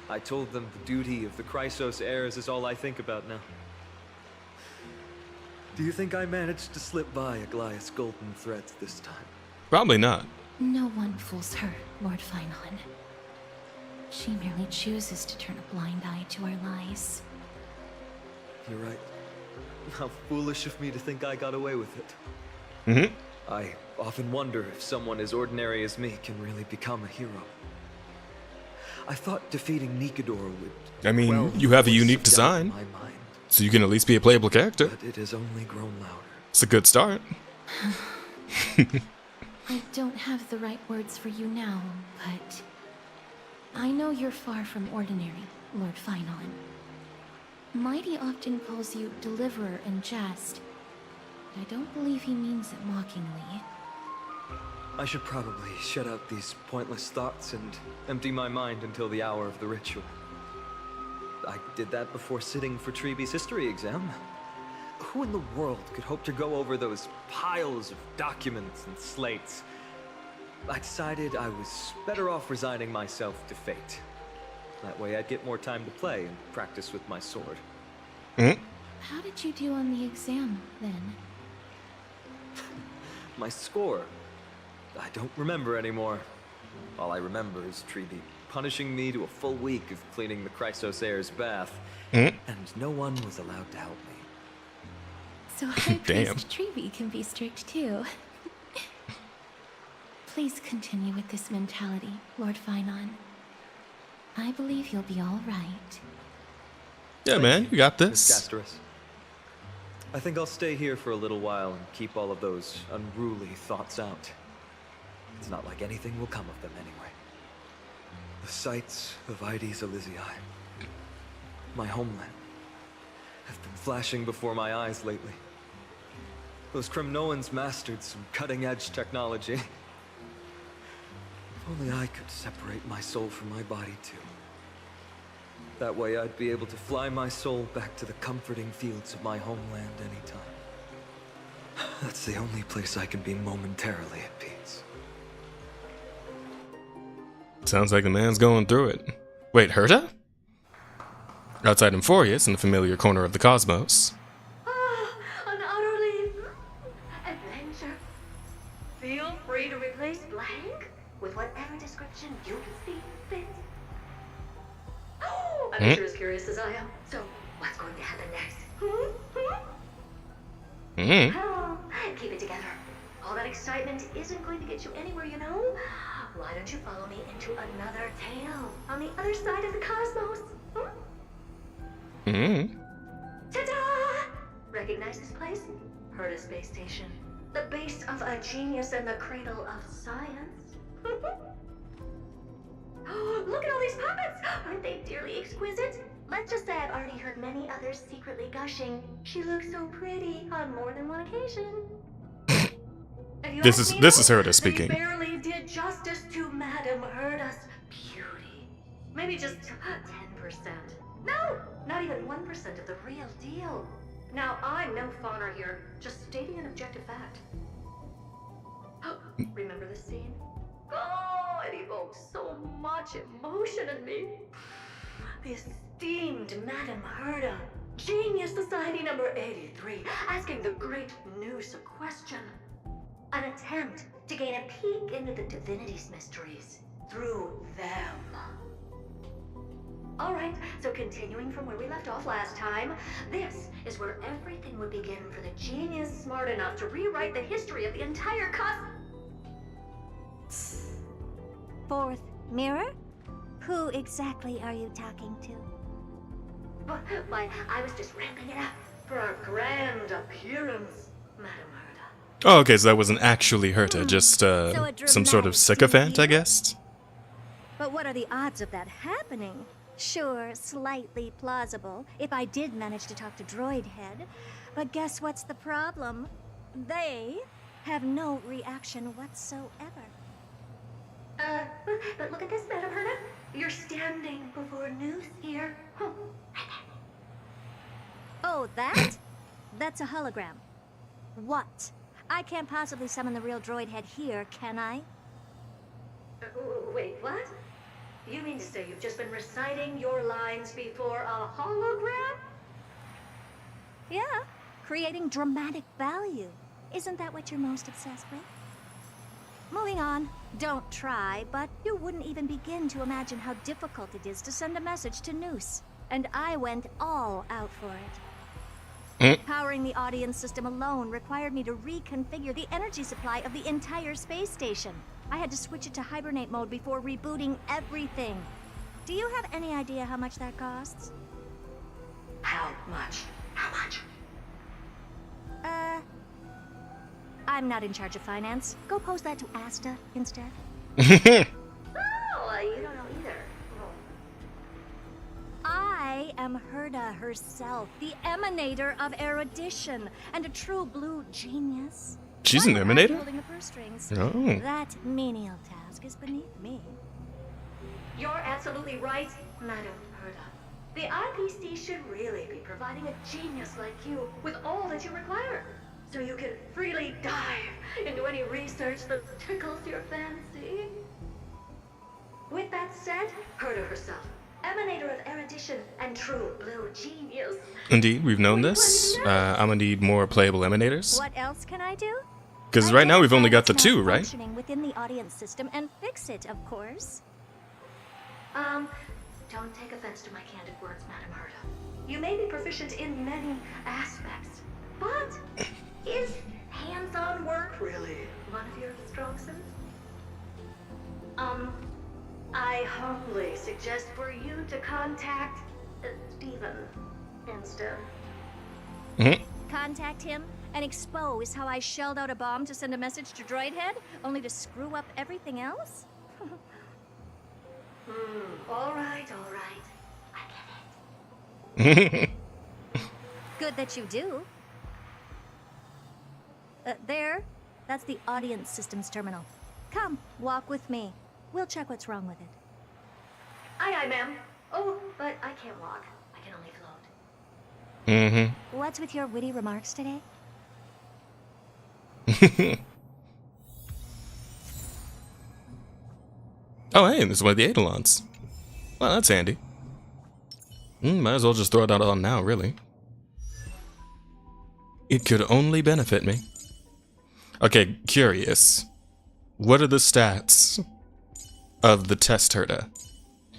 S10: I told them the duty of the Chrysos heirs is all I think about now. Do you think I managed to slip by Aglaïa's golden threads this time?
S1: Probably not.
S5: No one fools her, Lord Finon. She merely chooses to turn a blind eye to our lies.
S10: You're right. How foolish of me to think I got away with it. I often wonder if someone as ordinary as me can really become a hero. I thought defeating Nigador would...
S1: I mean, you have a unique design, so you can at least be a playable character.
S10: But it has only grown louder.
S1: It's a good start.
S5: I don't have the right words for you now, but... I know you're far from ordinary, Lord Finon. Mighty often calls you Deliverer in jest, but I don't believe he means it mockingly.
S10: I should probably shut out these pointless thoughts and empty my mind until the hour of the ritual. I did that before sitting for Treeby's history exam. Who in the world could hope to go over those piles of documents and slates? I decided I was better off resigning myself to fate. That way I'd get more time to play and practice with my sword.
S5: How did you do on the exam, then?
S10: My score? I don't remember anymore. All I remember is Treeby punishing me to a full week of cleaning the Chrysos heir's bath, and no one was allowed to help me.
S5: So High Priest Treeby can be strict too. Please continue with this mentality, Lord Finon. I believe you'll be all right.
S1: Yeah, man, you got this.
S10: Miss Castoris. I think I'll stay here for a little while and keep all of those unruly thoughts out. It's not like anything will come of them anyway. The sights of Aedes Elysiae, my homeland, have been flashing before my eyes lately. Those Kremnoans mastered some cutting-edge technology. If only I could separate my soul from my body, too. That way I'd be able to fly my soul back to the comforting fields of my homeland anytime. That's the only place I can be momentarily at peace.
S1: Sounds like the man's going through it. Wait, Herta? Outside Emphorius, in the familiar corner of the cosmos.
S18: An utterly adventure. Feel free to replace blank with whatever description you see fit. I'm sure as curious as I am. So, what's going to happen next? Oh, keep it together. All that excitement isn't going to get you anywhere, you know? Why don't you follow me into another tale on the other side of the cosmos? Ta-da! Recognize this place? Herta Space Station. The base of a genius and the cradle of science. Oh, look at all these puppets! Aren't they dearly exquisite? Let's just say I've already heard many others secretly gushing. She looks so pretty on more than one occasion.
S1: This is Herta speaking.
S18: They barely did justice to Madame Herta's beauty. Maybe just 10%. No, not even 1% of the real deal. Now, I'm no fawner here, just stating an objective fact. Remember this scene? Oh, it evoked so much emotion in me. The esteemed Madame Herta, Genius Society number 83, asking the great Noose a question. An attempt to gain a peek into the divinity's mysteries through them. Alright, so continuing from where we left off last time, this is where everything would begin for the genius smart enough to rewrite the history of the entire
S2: Fourth mirror? Who exactly are you talking to?
S18: Why, I was just ramping it up for our grand appearance, Madame Herta.
S1: Oh, okay, so that wasn't actually Herta, just some sort of sycophant, I guess?
S2: But what are the odds of that happening? Sure, slightly plausible, if I did manage to talk to Droid Head. But guess what's the problem? They have no reaction whatsoever.
S18: But look at this, Madame Herta. You're standing before Noose here.
S2: Oh, that? That's a hologram. What? I can't possibly summon the real Droid Head here, can I?
S18: Wait, what? You mean to say you've just been reciting your lines before a hologram?
S2: Yeah, creating dramatic value. Isn't that what you're most obsessed with? Moving on. Don't try, but you wouldn't even begin to imagine how difficult it is to send a message to Noose. And I went all out for it. Powering the audience system alone required me to reconfigure the energy supply of the entire space station. I had to switch it to hibernate mode before rebooting everything. Do you have any idea how much that costs?
S18: How much? How much?
S2: I'm not in charge of finance. Go pose that to Asta instead.
S18: Oh, you don't know either.
S2: I am Herta herself, the emanator of erudition, and a true blue genius.
S1: She's an emanator?
S2: Holding the purse strings.
S1: Oh.
S2: That menial task is beneath me.
S18: You're absolutely right, Madame Herta. The IPC should really be providing a genius like you with all that you require, so you can freely dive into any research that tickles your fancy. With that said, Herta herself, emanator of erudition and true blue genius.
S1: Indeed, we've known this. I'm gonna need more playable emanators.
S2: What else can I do?
S1: Because right now we've only got the two, right?
S2: Functioning within the audience system and fix it, of course.
S18: Don't take offense to my candid words, Madame Herta. You may be proficient in many aspects, but is hands-on work really one of your strong suits? I humbly suggest for you to contact Steven instead.
S2: Contact him and expose how I shelled out a bomb to send a message to Droid Head, only to screw up everything else?
S18: All right. I get it. Good that you do. There. That's the audience systems terminal. Come, walk with me. We'll check what's wrong with it. Aye, ma'am. Oh, but I can't walk. I can only float.
S1: Mm-hmm.
S18: What's with your witty remarks today?
S1: Oh, hey, this is one of the Eidolons. Well, that's handy. Might as well just throw it out on now, really. It could only benefit me. Okay, curious. What are the stats of the test herder?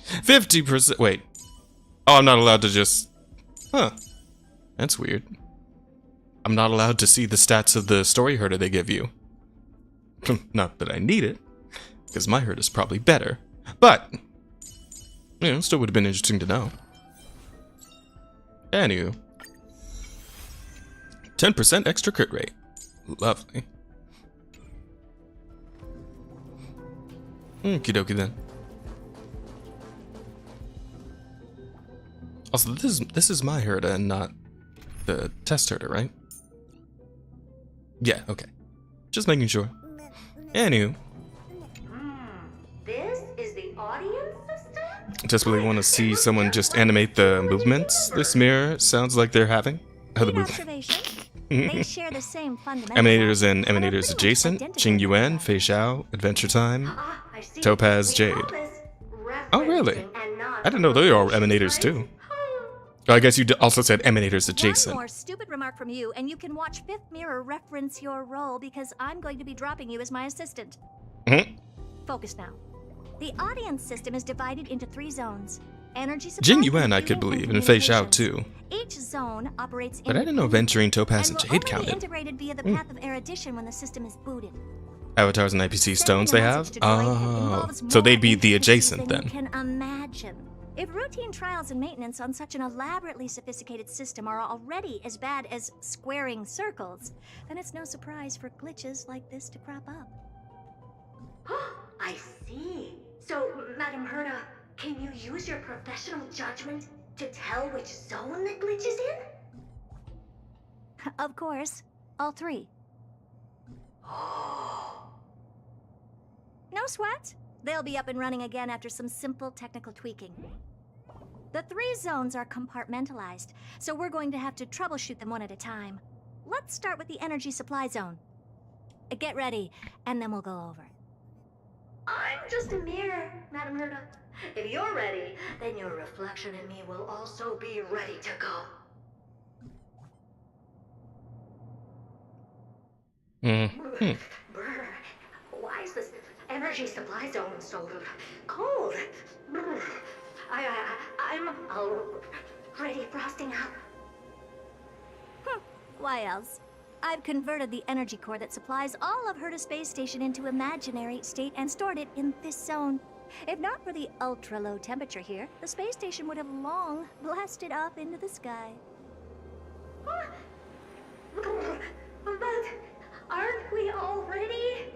S1: 50%. Wait. Oh, I'm not allowed to just. Huh. That's weird. I'm not allowed to see the stats of the story herder they give you. Not that I need it, because my herd is probably better. But, you know, still would have been interesting to know. Anywho. 10% extra crit rate. Lovely. Okie dokie then. Also, this is my herder and not the test herder, right? Yeah, okay. Just making sure. Anywho.
S18: This is the audience system?
S1: Just really want to see someone just animate the movements this mirror sounds like they're having. Oh, the movement.
S18: They share the same fundamental.
S1: Emanators and Emanators adjacent. Qing Yuan, Fei Xiao, Adventure Time, Topaz Jade. Oh, really? I didn't know they are Emanators too. I guess you also said Emanators adjacent.
S18: One more stupid remark from you, and you can watch Fifth Mirror reference your role because I'm going to be dropping you as my assistant. Focus now. The audience system is divided into 3 zones. Energy supply,
S1: Jing Yuan I could believe, and Fei Xiao too.
S18: Each zone operates
S1: but I didn't know Venturing, Topaz, and Jade counted.
S18: Integrated via the path of erudition when the system is booted.
S1: Avatars and NPC stones they have? Oh, so they'd be the adjacent then.
S18: You can imagine. If routine trials and maintenance on such an elaborately sophisticated system are already as bad as squaring circles, then it's no surprise for glitches like this to crop up.
S2: I see. So, Madam Herda, can you use your professional judgment to tell which zone the glitch is in?
S18: Of course. All 3. No sweat. They'll be up and running again after some simple technical tweaking. The 3 zones are compartmentalized, so we're going to have to troubleshoot them one at a time. Let's start with the energy supply zone. Get ready, and then we'll go over it.
S2: I'm just a mirror, Madam Herda. If you're ready, then your reflection in me will also be ready to go. Brr, why is this energy supply zone so cold? Brr, I'm already frosting up.
S18: Why else? I've converted the energy core that supplies all of Herda Space Station into imaginary state and stored it in this zone. If not for the ultra-low temperature here, the space station would have long blasted off into the sky.
S2: But aren't we already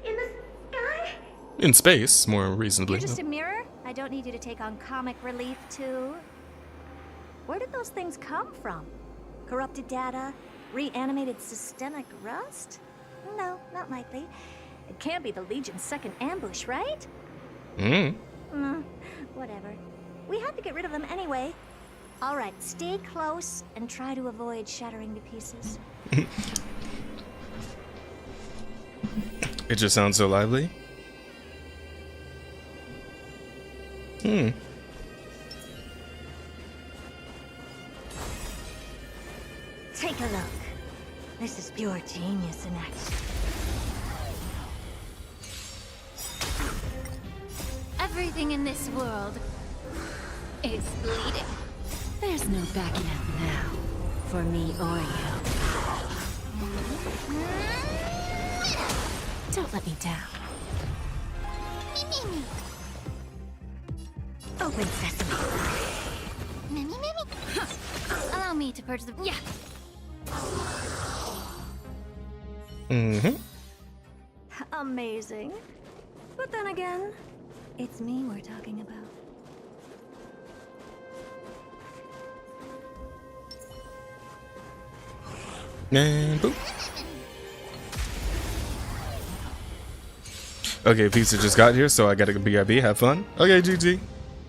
S2: in the sky?
S1: In space, more reasonably.
S18: You're just a mirror? I don't need you to take on comic relief, too. Where did those things come from? Corrupted data? Reanimated systemic rust? No, not likely. It can't be the Legion's second ambush, right? Whatever. We have to get rid of them anyway. All right, stay close and try to avoid shattering to pieces.
S1: It just sounds so lively.
S18: Take a look. This is pure genius in action.
S5: Everything in this world is bleeding.
S13: There's no backing out now, for me or you. Don't let me down.
S5: Open sesame. Allow me to purge the... Yeah.
S18: Amazing. But then again, it's me we're talking about.
S1: And boop. Okay, pizza just got here, so I gotta go BRB. Have fun. Okay, GG.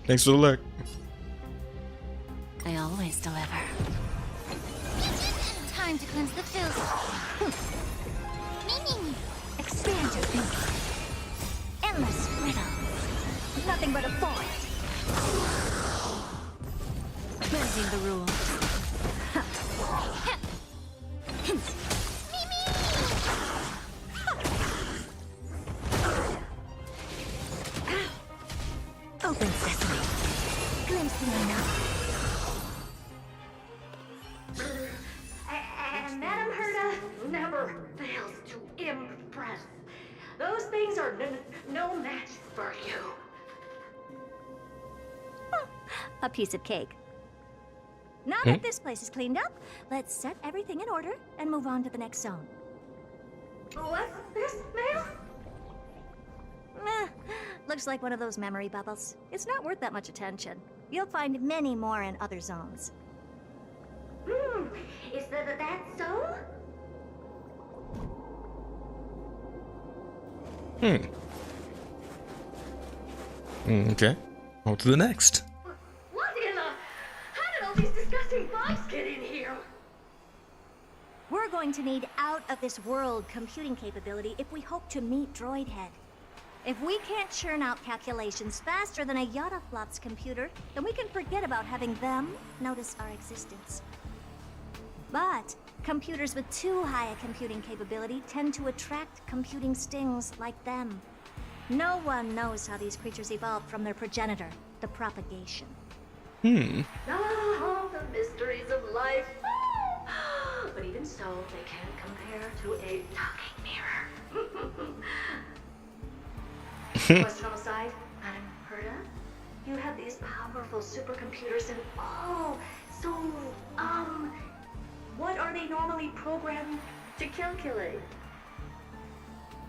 S1: Thanks for the lurk.
S2: I always deliver.
S3: Time to cleanse the filth. Meaning, expand your thinking. Endless riddle. Nothing but a void.
S2: Bending the rules.
S3: Open sesame. Glimpsing enough.
S18: And Madame Herta never fails to impress. Those things are no match for you.
S3: A piece of cake. Now that this place is cleaned up, let's set everything in order and move on to the next zone.
S18: What's this, ma'am?
S3: Looks like one of those memory bubbles. It's not worth that much attention. You'll find many more in other zones.
S18: Is that so?
S1: Okay. On to the next.
S18: What in the... How did all these disgusting bugs get in here?
S3: We're going to need out-of-this-world computing capability if we hope to meet Droidhead. If we can't churn out calculations faster than a Yottaflop's computer, then we can forget about having them notice our existence. But computers with too high a computing capability tend to attract computing stings like them. No one knows how these creatures evolved from their progenitor, the propagation.
S18: Ah, the mysteries of life. But even so, they can't compare to a talking mirror. Question on the side, Madame Herta? You have these powerful supercomputers and what are they normally programmed to calculate?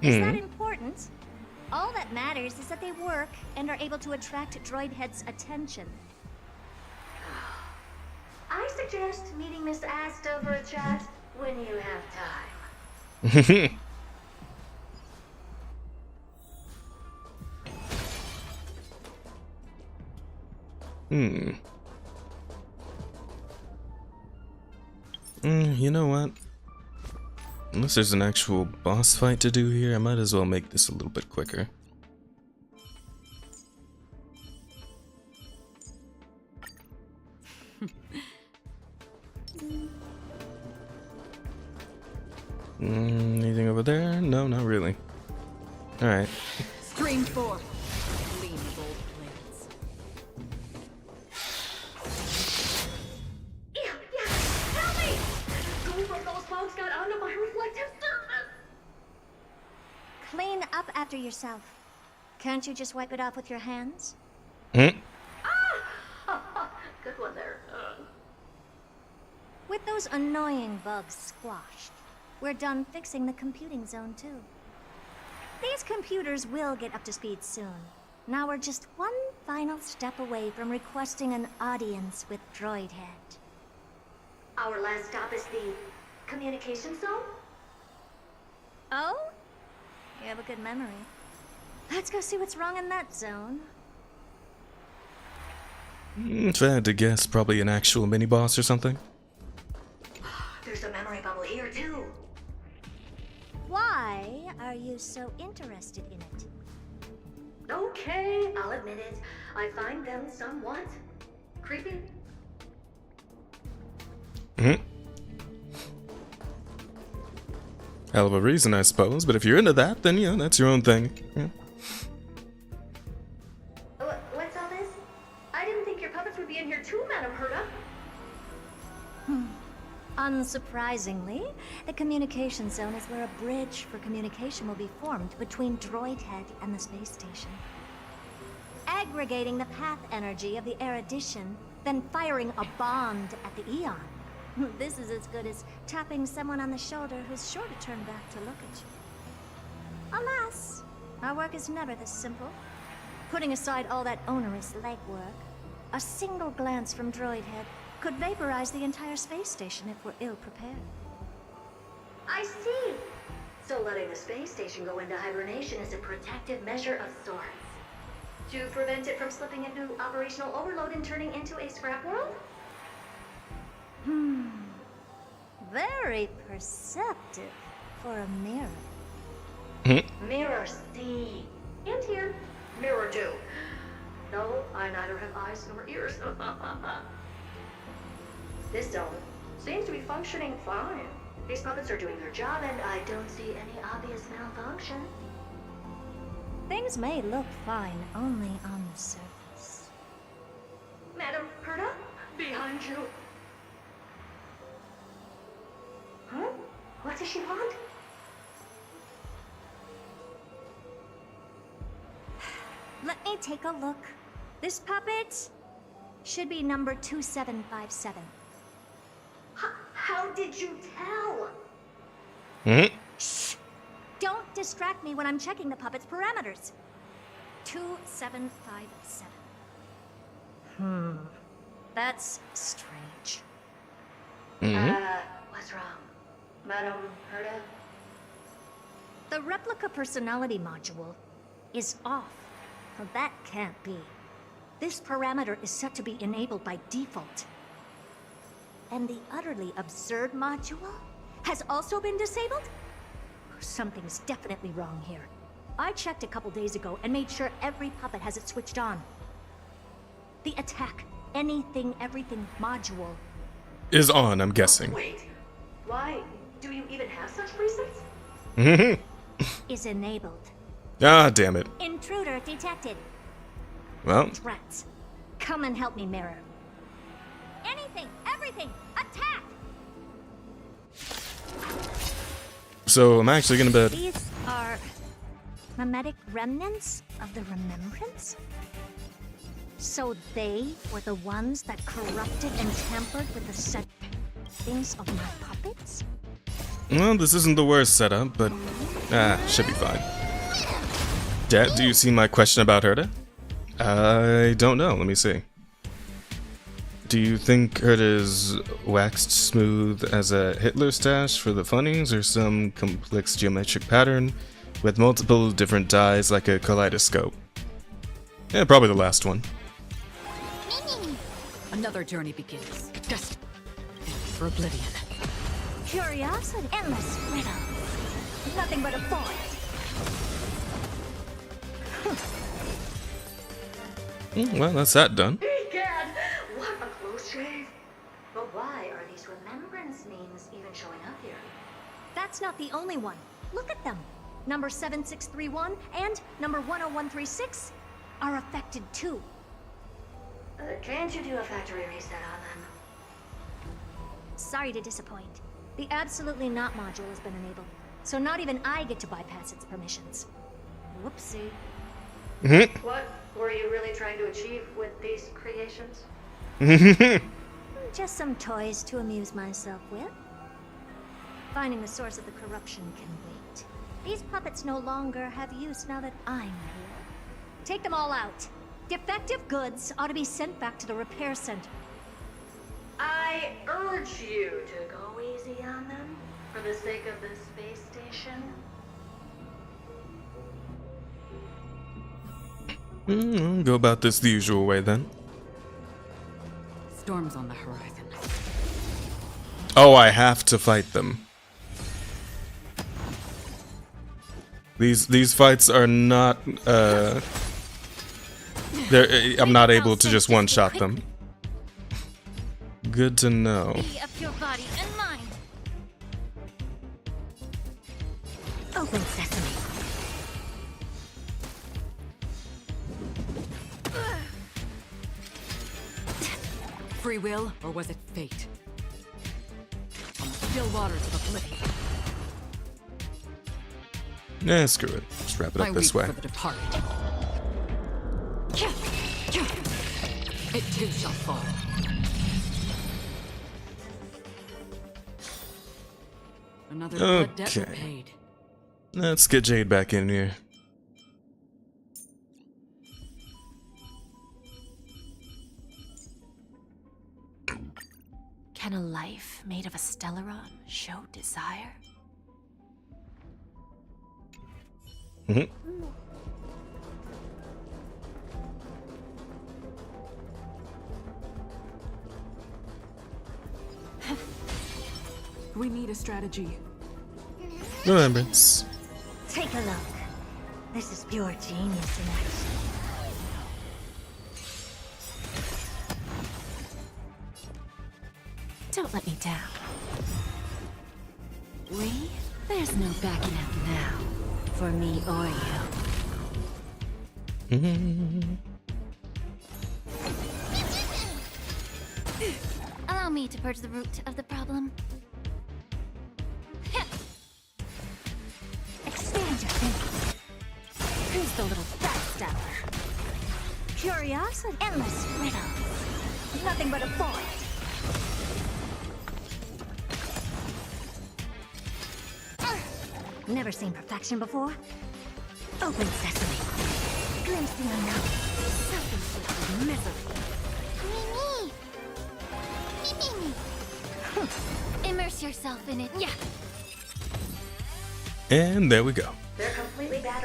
S3: Is that important? All that matters is that they work and are able to attract Droidhead's attention.
S18: I suggest meeting Miss Asta for a chat when you have time.
S1: You know what? Unless there's an actual boss fight to do here, I might as well make this a little bit quicker. Anything over there? No, not really. Alright.
S17: Stream 4. Lean bold blades.
S18: Help me! Go from those bugs got onto my reflective surface!
S3: Clean up after yourself. Can't you just wipe it off with your hands?
S18: Good one there.
S3: With those annoying bugs squashed, we're done fixing the computing zone too. These computers will get up to speed soon. Now we're just one final step away from requesting an audience with Droidhead.
S18: Our last stop is the communication zone?
S3: Oh? You have a good memory. Let's go see what's wrong in that zone.
S1: If I had to guess, probably an actual mini-boss or something.
S18: There's a memory bubble here too.
S3: Why are you so interested in it?
S18: Okay, I'll admit it. I find them somewhat creepy.
S1: Hell of a reason, I suppose, but if you're into that, then yeah, that's your own thing. Yeah.
S18: What's all this? I didn't think your puppets would be in here too, Madame Herta.
S3: Unsurprisingly, the communication zone is where a bridge for communication will be formed between Droidhead and the space station. Aggregating the path energy of the erudition, then firing a bond at the Eon. This is as good as tapping someone on the shoulder who's sure to turn back to look at you. Alas, our work is never this simple. Putting aside all that onerous legwork, a single glance from Droidhead could vaporize the entire space station if we're ill-prepared. I see. So letting the space station go into hibernation is a protective measure of sorts. To prevent it from slipping into operational overload and turning into a scrap world? Very perceptive for a mirror. Mirror see. And here. Mirror do. No, I neither have eyes nor ears. This dome seems to be functioning fine. These puppets are doing their job, and I don't see any obvious malfunction. Things may look fine only on the surface. Madam Herta, behind you. Huh? What does she want? Let me take a look. This puppet should be number 2757. How did you tell? Shh! Don't distract me when I'm checking the puppet's parameters. 2757. That's strange. What's wrong? Madam Herta? The replica personality module is off. Well, that can't be. This parameter is set to be enabled by default. And the utterly absurd module has also been disabled? Something's definitely wrong here. I checked a couple days ago and made sure every puppet has it switched on. The attack, anything, everything module
S1: is on, I'm guessing.
S3: Wait, why do you even have such presets? Is enabled.
S1: Ah, damn it.
S3: Intruder detected.
S1: Well.
S3: Rats, come and help me, Mirror. Anything, everything, attack!
S1: So I'm actually gonna bet.
S3: These are mimetic remnants of the Remembrance? So they were the ones that corrupted and tampered with the settings of my puppets?
S1: Well, this isn't the worst setup, but should be fine. Dad, do you see my question about Herta? I don't know. Let me see. Do you think Herta is waxed smooth as a Hitler stash for the funnies, or some complex geometric pattern with multiple different dyes like a kaleidoscope? Yeah, probably the last one.
S17: Another journey begins. Just for oblivion.
S3: Curiosity, endless riddle. Nothing but a void.
S1: Well, that's that done.
S3: Egad, what a close shave. But why are these remembrance names even showing up here? That's not the only one. Look at them. Number 7631 and number 10136 are affected too. Can't you do a factory reset on them? Sorry to disappoint. The absolutely not module has been enabled, so not even I get to bypass its permissions. Whoopsie. What were you really trying to achieve with these creations? Just some toys to amuse myself with. Finding the source of the corruption can wait. These puppets no longer have use now that I'm here. Take them all out. Defective goods ought to be sent back to the repair center. I urge you to go easy on them for the sake of the space station.
S1: Go about this the usual way then.
S17: Storms on the horizon.
S1: Oh, I have to fight them. These fights are not I'm not able to just one-shot them. Good to know.
S3: Be of your body and mind. Open sesame.
S17: Free will, or was it fate? On the still waters of oblivion.
S1: Nah, screw it. Just wrap it up this way.
S17: For the departed. It too shall fall. Another blood debt repaid.
S1: Let's get Jade back in here.
S5: Can a life made of a stellaron show desire?
S1: Mm-hmm.
S6: We need a strategy.
S1: Remembrance.
S3: Take a look. This is pure genius in action.
S13: Don't let me down. There's no backing out now. For me or you.
S5: Allow me to purge the root of the problem.
S3: Expand your thinking.
S13: Who's the little backstabber?
S3: Curiosity. Endless riddles. Nothing but a void. Never seen perfection before? Open sesame. Glimpse the unknown. Self-inflicted misery.
S5: Me. Immerse yourself in it. Yeah.
S1: And there we go.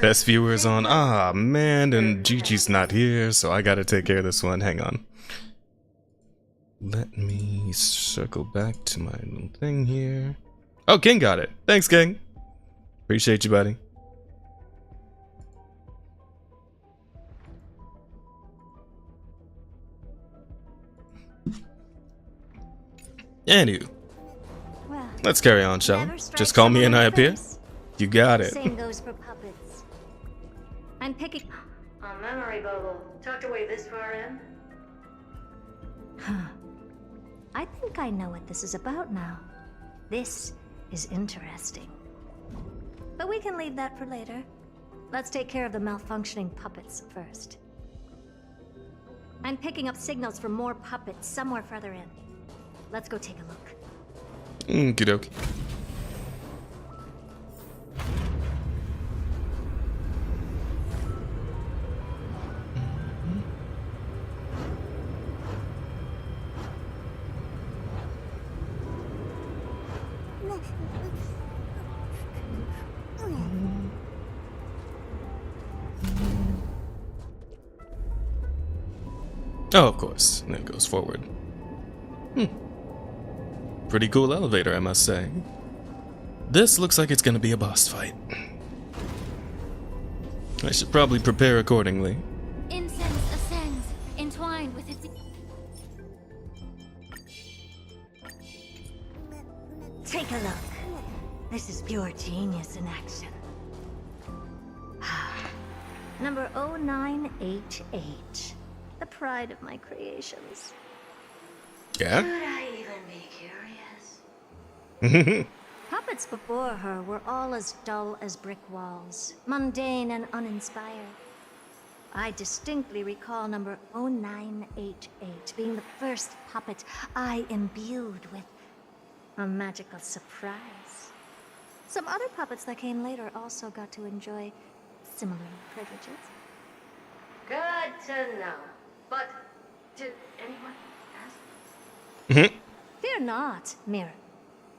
S1: Best viewers on. Ah, man, and Gigi's not here, so I gotta take care of this one. Hang on. Let me circle back to my little thing here. Oh, King got it. Thanks, King. Appreciate you, buddy. Anywho,
S3: Well,
S1: let's carry on, shall we?
S3: never strike
S1: Just call me and
S3: someone
S1: I
S3: in the
S1: appear.
S3: face.
S1: You got it.
S3: Same goes for puppets. I'm picking
S15: A memory bubble tucked away this far in.
S3: I think I know what this is about now. This is interesting. But we can leave that for later. Let's take care of the malfunctioning puppets first. I'm picking up signals from more puppets somewhere further in. Let's go take a look.
S1: Okie dokie. Oh, of course. And then it goes forward. Pretty cool elevator, I must say. This looks like it's gonna be a boss fight. I should probably prepare accordingly.
S5: Incense ascends, entwined with its.
S3: Take a look. This is pure genius in action. Number 0988. The pride of my creations.
S1: Yeah?
S15: Could I even be curious?
S3: Puppets before her were all as dull as brick walls, mundane and uninspired. I distinctly recall number 0988 being the first puppet I imbued with a magical surprise. Some other puppets that came later also got to enjoy similar privileges.
S15: Good to know. But did anyone ask?
S3: Fear not, Mirror.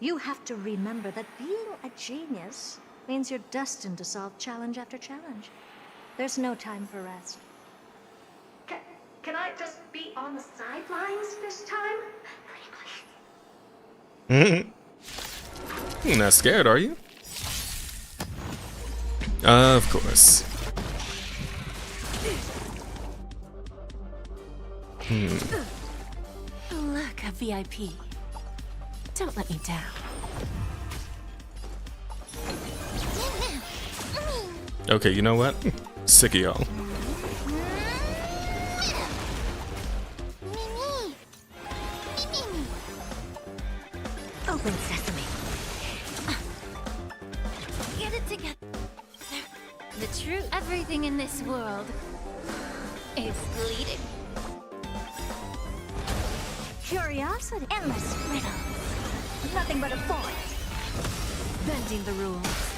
S3: You have to remember that being a genius means you're destined to solve challenge after challenge. There's no time for rest.
S15: Can I just be on the sidelines this time?
S1: You're not scared, are you? Of course.
S13: Look, a VIP. Don't let me down.
S1: Okay, you know what? Sick of y'all.
S3: Open sesame.
S5: Get it together. The truth. Everything in this world is bleeding.
S3: Curiosity. Endless riddle. Nothing but a void.
S13: Bending the rules.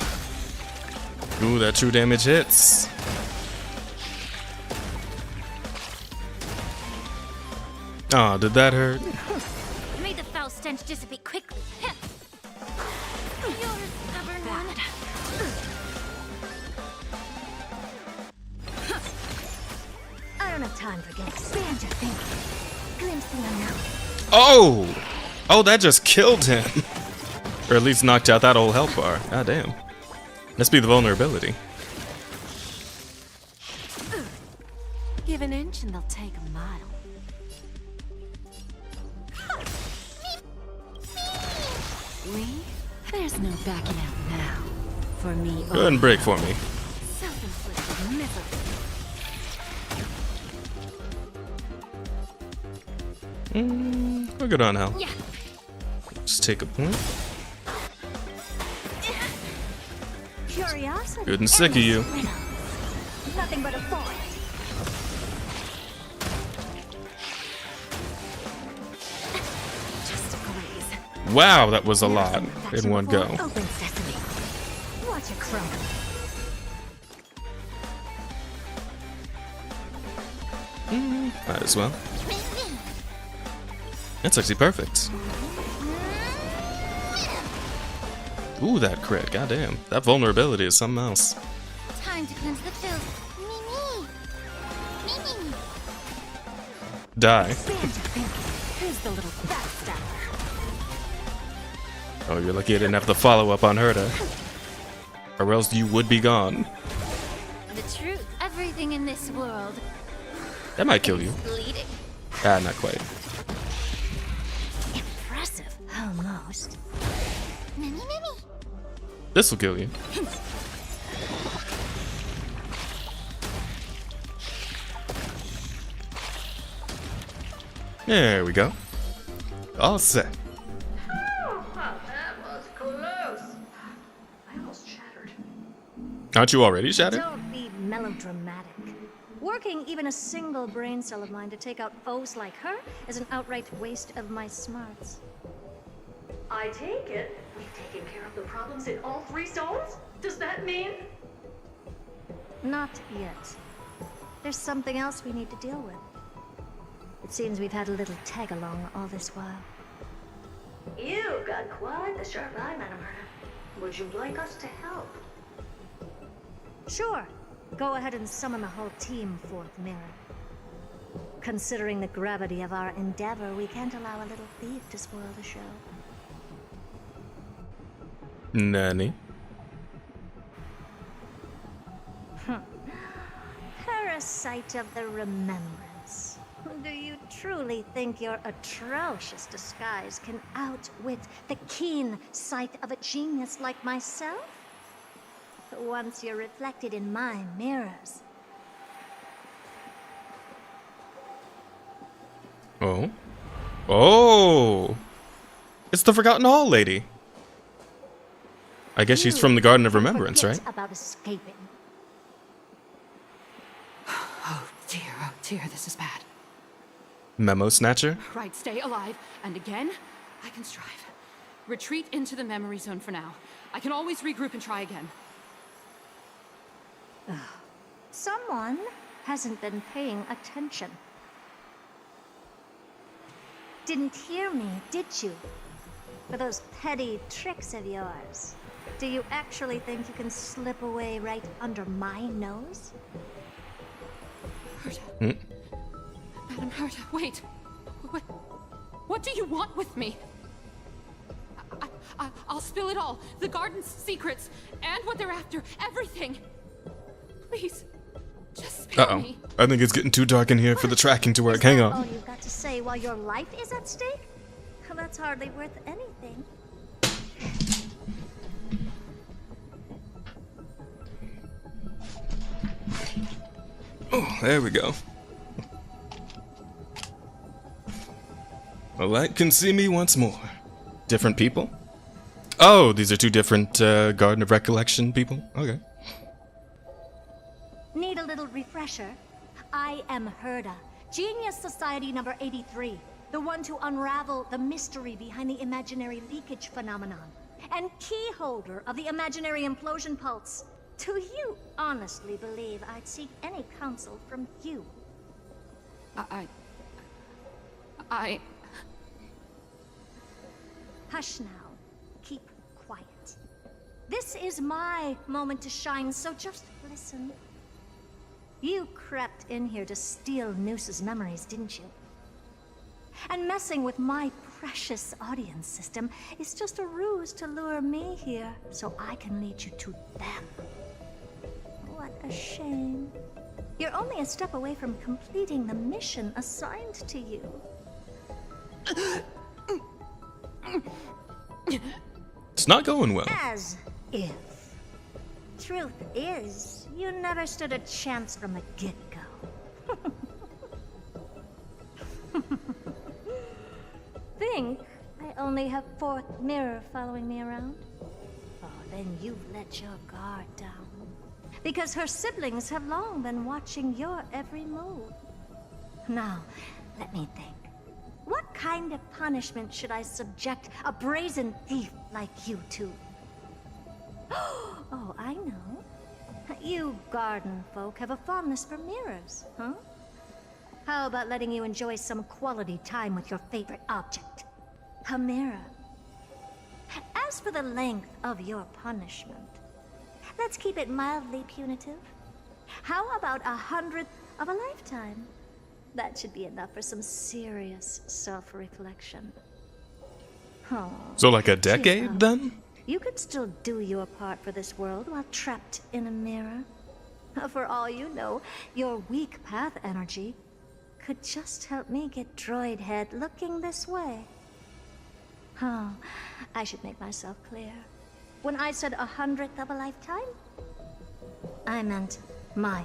S1: Ooh, that true damage hits. Oh, did that hurt?
S5: May the foul stench dissipate quickly. You're a stubborn one.
S3: don't have time for games. Expand your thinking. Glimpse the unknown.
S1: Oh! Oh, that just killed him. Or at least knocked out that old health bar. God damn. Must be the vulnerability.
S2: Give an inch and they'll take a mile. We? There's no backing out now. For me.
S1: Go ahead and break for me.
S2: Self-inflicted misery.
S1: We're good on health.
S2: Yeah.
S1: Just take a point.
S3: Curiosity.
S1: Good and sick of you.
S3: Nothing but a thought.
S1: Wow, that was a lot in one go.
S3: Open sesame. Watch it crumble.
S1: Might as well. That's actually perfect. Ooh, that crit. Goddamn. That vulnerability is something else.
S5: Time to cleanse the filth. Me.
S1: Die.
S2: Who's the little backstabber?
S1: Oh, you're lucky I didn't have the follow-up on Herta. Or else you would be gone.
S5: The truth. Everything in this world.
S1: That might kill you.
S5: Bleeding.
S1: Ah, not quite.
S3: Impressive. Almost.
S5: Mimi.
S1: This will kill you. There we go. All set.
S15: Oh, that was close. I almost shattered.
S1: Aren't you already shattered?
S3: Don't be melodramatic. Working even a single brain cell of mine to take out foes like her is an outright waste of my smarts.
S15: I take it we've taken care of the problems in all three zones? Does that mean?
S3: Not yet. There's something else we need to deal with. It seems we've had a little tag-along all this while.
S15: You've got quite the sharp eye, Madam Herta. Would you like us to help?
S3: Sure. Go ahead and summon the whole team, Fourth Mirror. Considering the gravity of our endeavor, we can't allow a little thief to spoil the show.
S1: Nanny.
S3: Parasite of the Remembrance. Do you truly think your atrocious disguise can outwit the keen sight of a genius like myself? Once you're reflected in my mirrors.
S1: Oh. Oh! It's the Forgotten Hall lady. I guess she's from the Garden of Remembrance, right?
S3: About escaping.
S17: Oh dear, this is bad.
S1: Memo Snatcher?
S16: Right, stay alive. And again, I can strive. Retreat into the memory zone for now. I can always regroup and try again.
S3: Someone hasn't been paying attention. Didn't hear me, did you? For those petty tricks of yours. Do you actually think you can slip away right under my nose?
S16: Herta. Madam Herta, wait. What do you want with me? I'll spill it all. The garden's secrets, and what they're after. Everything. Please, just spare me.
S1: I think it's getting too dark in here for the tracking to work. Hang
S3: All
S1: on.
S3: you've got to say while your life is at stake? Well, that's hardly worth anything.
S1: Oh, there we go. The light can see me once more. Different people? Oh, these are two different Garden of Recollection people? Okay.
S3: Need a little refresher? I am Herta, Genius Society number 83, the one to unravel the mystery behind the imaginary leakage phenomenon, and key holder of the imaginary implosion pulse. Do you honestly believe I'd seek any counsel from you? Hush now. Keep quiet. This is my moment to shine, so just listen. You crept in here to steal Noose's memories, didn't you? And messing with my precious audience system is just a ruse to lure me here so I can lead you to them. What a shame. You're only a step away from completing the mission assigned to you.
S1: It's not going well.
S3: As if. Truth is, you never stood a chance from the get-go. Think I only have fourth mirror following me around? Oh, then you've let your guard down. Because her siblings have long been watching your every move. Now, let me think. What kind of punishment should I subject a brazen thief like you to? Oh, I know. You garden folk have a fondness for mirrors, huh? How about letting you enjoy some quality time with your favorite object? A mirror. As for the length of your punishment, let's keep it mildly punitive. How about 100th of a lifetime? That should be enough for some serious self-reflection. Oh,
S1: So like a decade then?
S3: you could still do your part for this world while trapped in a mirror. For all you know, your weak path energy could just help me get Droid Head looking this way. Oh, I should make myself clear. When I said 100th of a lifetime, I meant my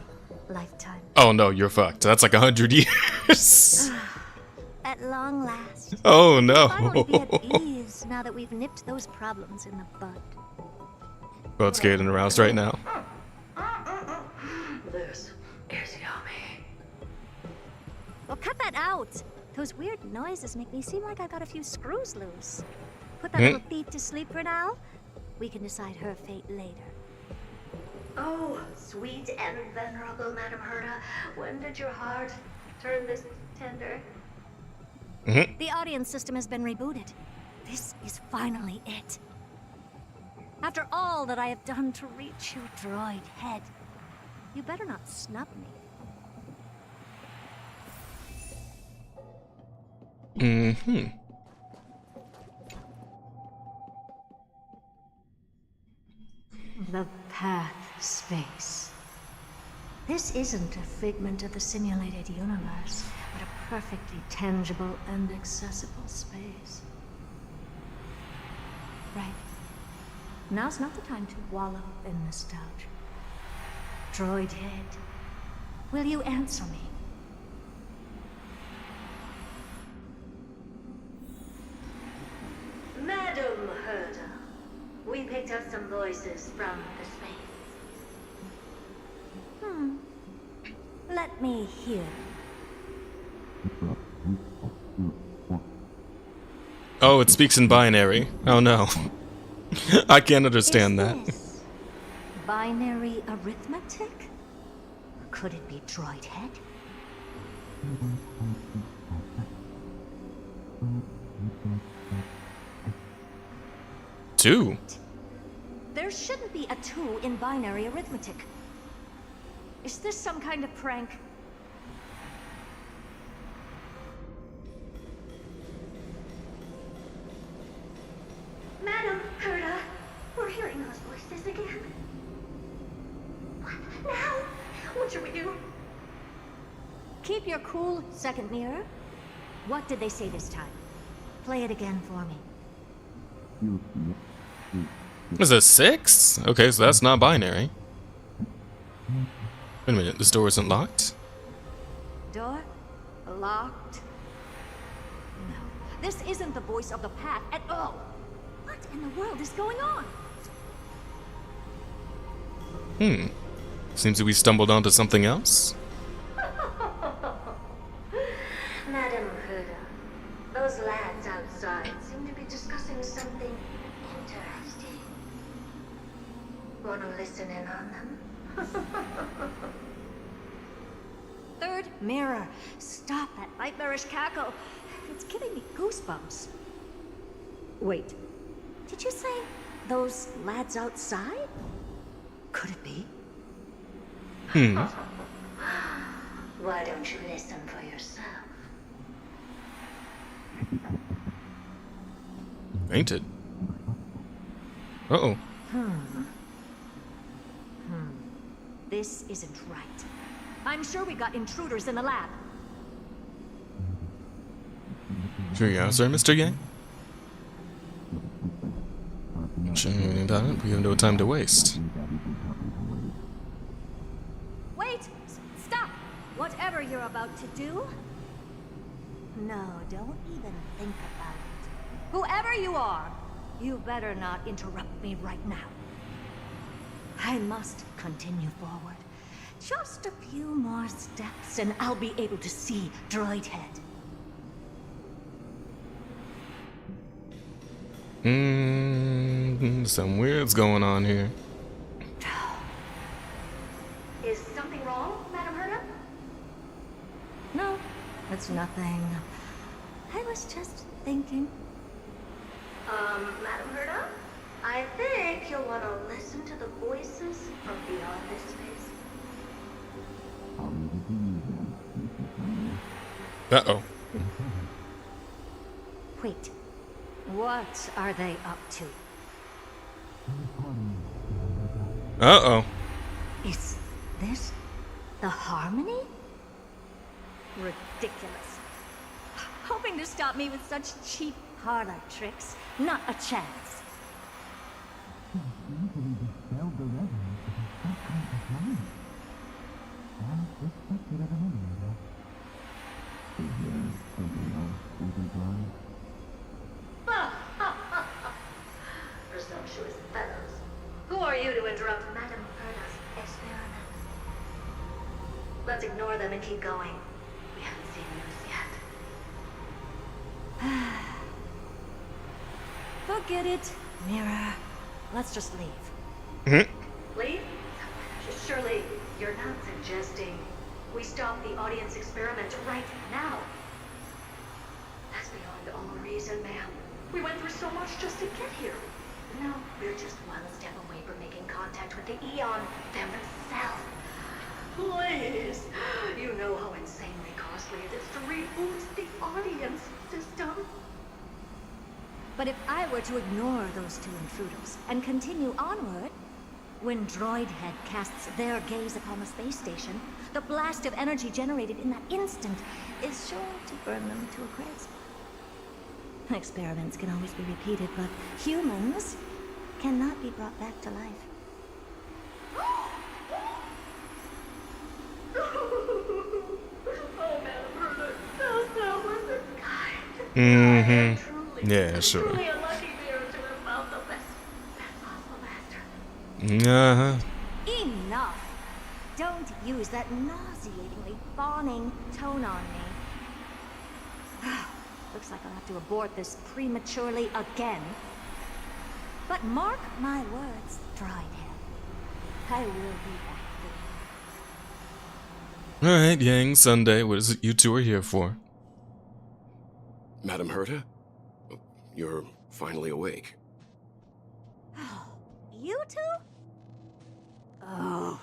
S3: lifetime.
S1: Oh no, you're fucked. That's like 100 years.
S3: At long last.
S1: Oh no.
S3: Finally be at ease now that we've nipped those problems in the bud.
S1: Well, it's getting aroused right now.
S15: This is yummy.
S3: Well, cut that out. Those weird noises make me seem like I've got a few screws loose. Put that little thief to sleep for now. We can decide her fate later.
S15: Oh, sweet and venerable Madam Herta, when did your heart turn this tender?
S3: The audience system has been rebooted. This is finally it. After all that I have done to reach you, Droid Head, you better not snub me. The path space. This isn't a figment of the simulated universe, but a perfectly tangible and accessible space. Right. Now's not the time to wallow in nostalgia. Droid Head, will you answer me?
S15: Madam Herta, we picked up some voices from the space.
S3: Let me hear.
S1: Oh, it speaks in binary. Oh no. I can't understand that.
S3: Binary arithmetic? Could it be Droid Head?
S1: Two.
S3: There shouldn't be a 2 in binary arithmetic. Is this some kind of prank?
S15: Madam Herta, we're hearing those voices again. What now? What should we do?
S3: Keep your cool, second mirror. What did they say this time? Play it again for me.
S1: Is it 6? Okay, so that's not binary. Wait a minute, this door isn't locked?
S3: Door? Locked? No. This isn't the voice of the path at all. What in the world is going on?
S1: Seems that we stumbled onto something else.
S15: Madam Herta, those lads outside seem to be discussing something interesting. Want to listen in on them?
S3: Third mirror. Stop that nightmarish cackle. It's giving me goosebumps. Wait. Did you say those lads outside? Could it be?
S15: Why don't you listen for yourself?
S1: Ain't it? Uh-oh.
S3: This isn't right. I'm sure we got intruders in the lab.
S1: Sure you are, sir, Mr. Yang? Sure anything about it? We have no time to waste.
S3: Wait! Stop! Whatever you're about to do... No, don't even think about it. Whoever you are, you better not interrupt me right now. I must continue forward. Just a few more steps and I'll be able to see Droid Head.
S1: Some weird's going on here.
S3: Is something wrong, Madam Herta? No, it's nothing. I was just thinking.
S15: Madam Herta? I think you'll want to listen to the voices from beyond this space.
S1: Uh-oh.
S3: Wait, what are they up to?
S1: Uh-oh.
S3: Is this the Harmony? Ridiculous. Hoping to stop me with such cheap parlor tricks. Not a chance.
S15: Presumptuous fellows. Who are you to interrupt Madam Herta's experiment? Let's ignore them and keep going. We haven't seen news yet.
S3: Forget it, Mirror. Let's just leave.
S15: Leave? Surely you're not suggesting we stop the audience experiment right now. That's beyond all reason, ma'am. We went through so much just to get here. No, we're just one step away from making contact with the Eon themselves. Please! You know how insanely costly it is to reboot the audience system.
S3: But if I were to ignore those two intruders and continue onward, when Droid Head casts their gaze upon the space station, the blast of energy generated in that instant is sure to burn them to a crisp. Experiments can always be repeated, but humans cannot be brought back to life.
S15: Oh, Madam Herta, so wasn't kind.
S1: Yeah, sure.
S15: Truly a lucky mirror to have found the best possible master.
S3: Enough! Don't use that nauseatingly fawning tone on me. Looks like I'll have to abort this prematurely again. But mark my words, Droid Head. I will be back for you.
S1: Alright, Yang, Sunday, what is it you two are here for?
S8: Madam Herta? You're finally awake.
S3: You two? Oh.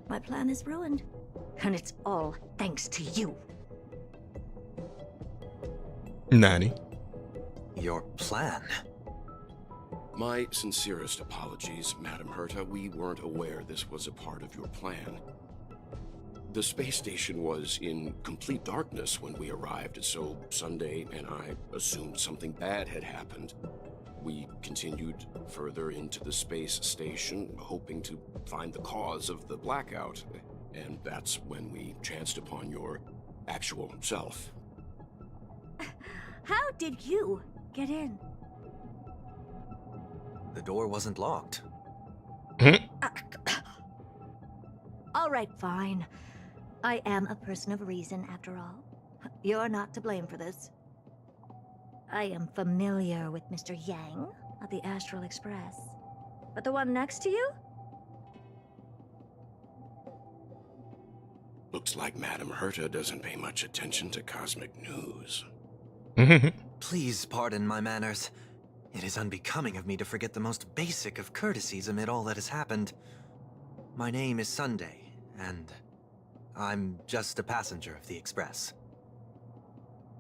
S3: My plan is ruined. And it's all thanks to you.
S1: Nanny.
S22: Your plan?
S8: My sincerest apologies, Madam Herta. We weren't aware this was a part of your plan. The space station was in complete darkness when we arrived, so Sunday and I assumed something bad had happened. We continued further into the space station, hoping to find the cause of the blackout, and that's when we chanced upon your actual self.
S3: How did you get in?
S22: The door wasn't locked.
S3: All right, fine. I am a person of reason, after all. You're not to blame for this. I am familiar with Mr. Yang of the Astral Express. But the one next to you?
S8: Looks like Madam Herta doesn't pay much attention to cosmic news.
S22: Please pardon my manners. It is unbecoming of me to forget the most basic of courtesies amid all that has happened. My name is Sunday, and I'm just a passenger of the Express.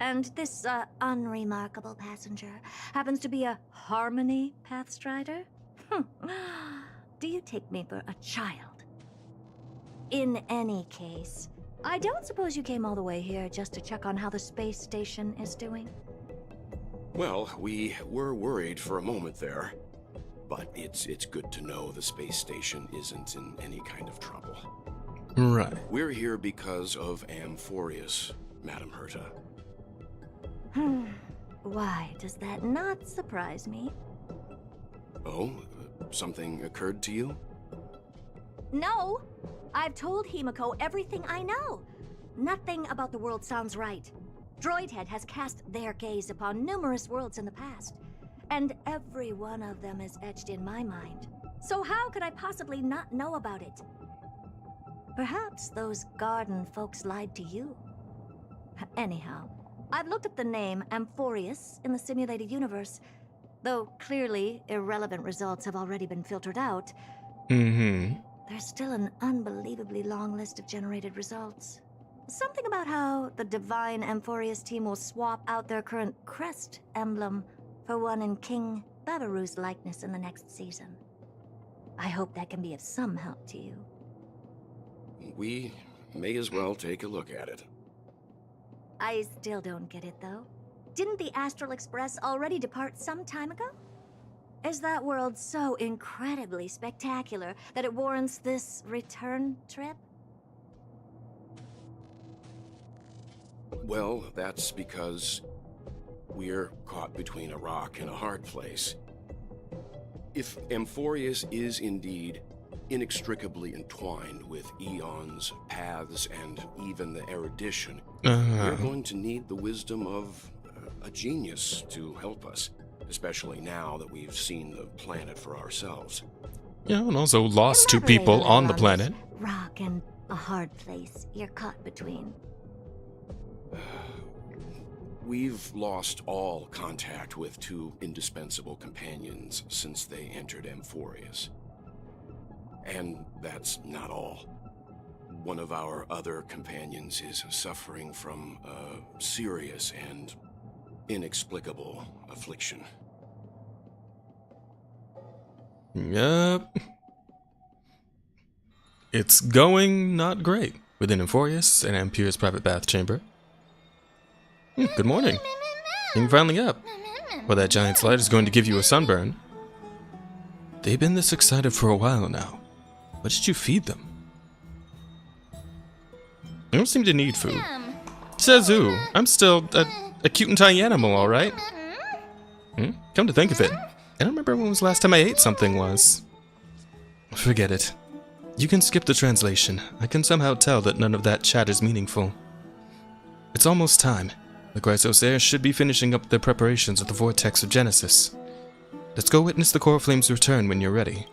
S3: And this, unremarkable passenger happens to be a Harmony Pathstrider? Do you take me for a child? In any case, I don't suppose you came all the way here just to check on how the space station is doing?
S8: Well, we were worried for a moment there. But it's good to know the space station isn't in any kind of trouble.
S1: Right.
S8: We're here because of Amphorius, Madam Herta.
S3: Why does that not surprise me?
S8: Oh, something occurred to you?
S3: No! I've told Himiko everything I know. Nothing about the world sounds right. Droidhead has cast their gaze upon numerous worlds in the past, and every one of them is etched in my mind. So how could I possibly not know about it? Perhaps those garden folks lied to you. Anyhow, I've looked up the name Amphorius in the simulated universe, though clearly irrelevant results have already been filtered out. There's still an unbelievably long list of generated results. Something about how the Divine Amphorius team will swap out their current crest emblem for one in King Babaru's likeness in the next season. I hope that can be of some help to you.
S8: We may as well take a look at it.
S3: I still don't get it, though. Didn't the Astral Express already depart some time ago? Is that world so incredibly spectacular that it warrants this return trip?
S8: Well, that's because we're caught between a rock and a hard place. If Amphorius is indeed inextricably entwined with eons, paths, and even the erudition, we're going to need the wisdom of a genius to help us, especially now that we've seen the planet for ourselves.
S1: Yeah, and also lost two people on the planet.
S3: Rock and a hard place you're caught between.
S8: We've lost all contact with two indispensable companions since they entered Amphorius. And that's not all. One of our other companions is suffering from a serious and inexplicable affliction.
S1: Yep. It's going not great within Amphorius and Ampure's private bath chamber. Good morning. You're finally up. Well, that giant slide is going to give you a sunburn. They've been this excited for a while now. What did you feed them? They don't seem to need food. Says who? I'm still a cute and tiny animal, alright? Come to think of it, I don't remember when was the last time I ate something was. Forget it. You can skip the translation. I can somehow tell that none of that chat is meaningful. It's almost time. The Chrysos Heir should be finishing up their preparations at the Vortex of Genesis. Let's go witness the Core Flames return when you're ready.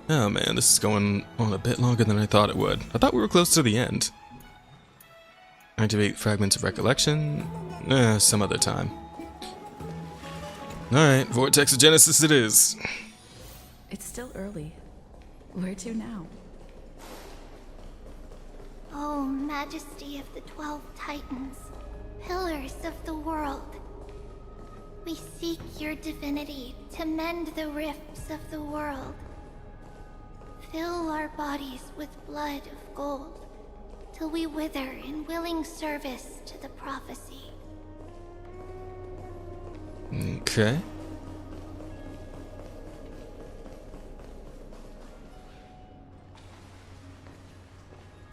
S1: Oh man, this is going on a bit longer than I thought it would. I thought we were close to the end. Activate Fragments of Recollection? Some other time. Alright, Vortex of Genesis it is.
S6: It's still early. Where to now?
S5: Oh, Majesty of the 12 Titans, pillars of the world. We seek your divinity to mend the rifts of the world. Fill our bodies with blood of gold, till we wither in willing service to the prophecy.
S1: Okay.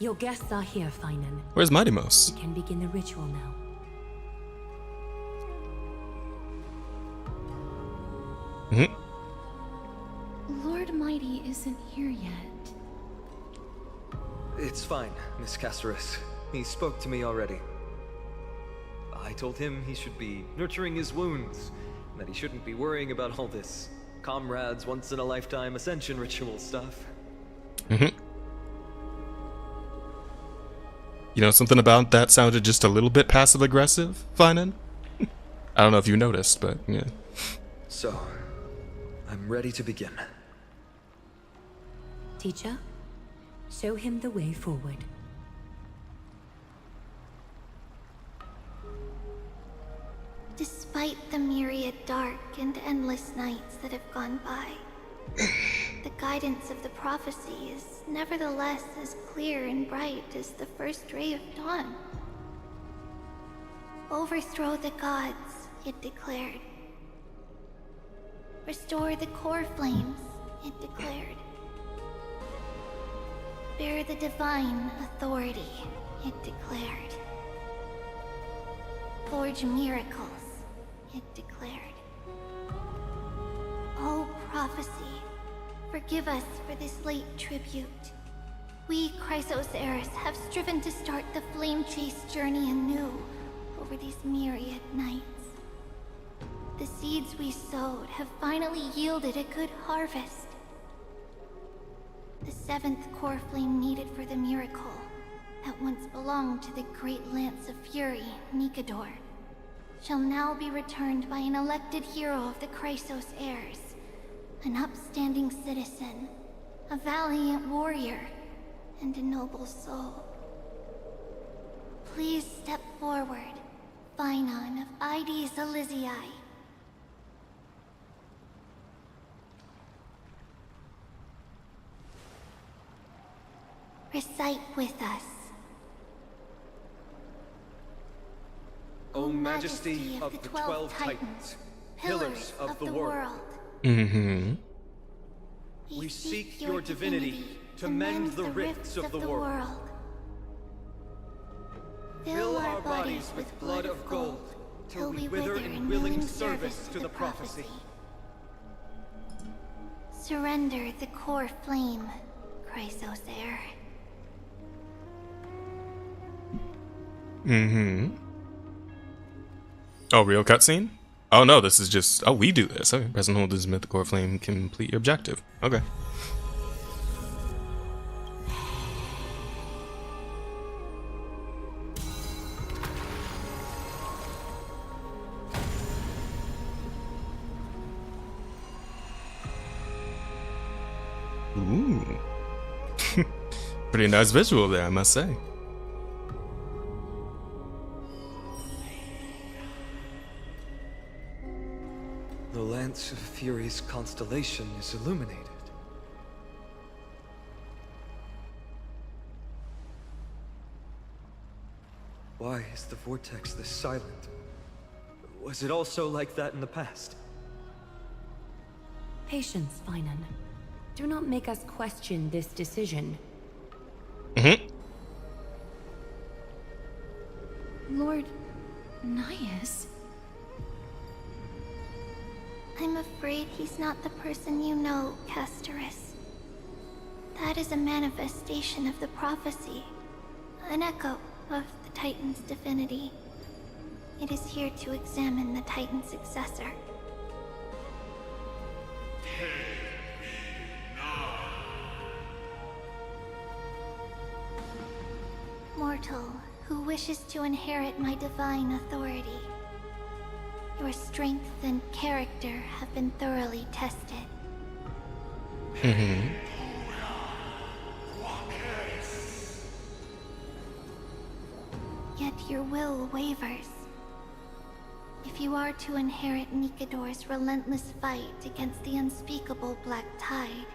S13: Your guests are here, Finan.
S1: Where's Mightymost?
S13: We can begin the ritual now.
S5: Lord Mighty isn't here yet.
S10: It's fine, Miss Caceres. He spoke to me already. I told him he should be nurturing his wounds, and that he shouldn't be worrying about all this comrades once-in-a-lifetime ascension ritual stuff.
S1: You know, something about that sounded just a little bit passive-aggressive, Finan? I don't know if you noticed, but yeah.
S10: So, I'm ready to begin.
S13: Teacher? Show him the way forward.
S5: Despite the myriad dark and endless nights that have gone by, the guidance of the prophecy is nevertheless as clear and bright as the first ray of dawn. Overthrow the gods, it declared. Restore the core flames, it declared. Bear the divine authority, it declared. Forge miracles, it declared. O prophecy, forgive us for this late tribute. We, Chrysos heirs, have striven to start the flame chase journey anew over these myriad nights. The seeds we sowed have finally yielded a good harvest. The seventh core flame needed for the miracle that once belonged to the great Lance of Fury, Nikador, shall now be returned by an elected hero of the Chrysos heirs, an upstanding citizen, a valiant warrior, and a noble soul. Please step forward, Phainon of Ides Elysiae. Recite with us.
S10: O Majesty of the 12 Titans, pillars of the world.
S1: Mm-hmm.
S10: We seek your divinity to mend the rifts of the world. Fill our bodies with blood of gold, till we wither in willing service to the prophecy.
S5: Surrender the core flame, Chrysos heir.
S1: Mm-hmm. Oh, real cutscene? Oh no, this is just... Oh, we do this. Okay. Press and hold this mythical flame, complete your objective. Okay. Ooh. Pretty nice visual there, I must say.
S10: The Lance of Fury's constellation is illuminated. Why is the vortex this silent? Was it also like that in the past?
S13: Patience, Phainon. Do not make us question this decision.
S1: Mm-hmm.
S5: Lord Nias? I'm afraid he's not the person you know, Castorus. That is a manifestation of the prophecy, an echo of the Titan's divinity. It is here to examine the Titan's successor. Mortal, who wishes to inherit my divine authority. Your strength and character have been thoroughly tested.
S1: Mm-hmm.
S5: Yet your will wavers. If you are to inherit Nikador's relentless fight against the unspeakable Black Tide,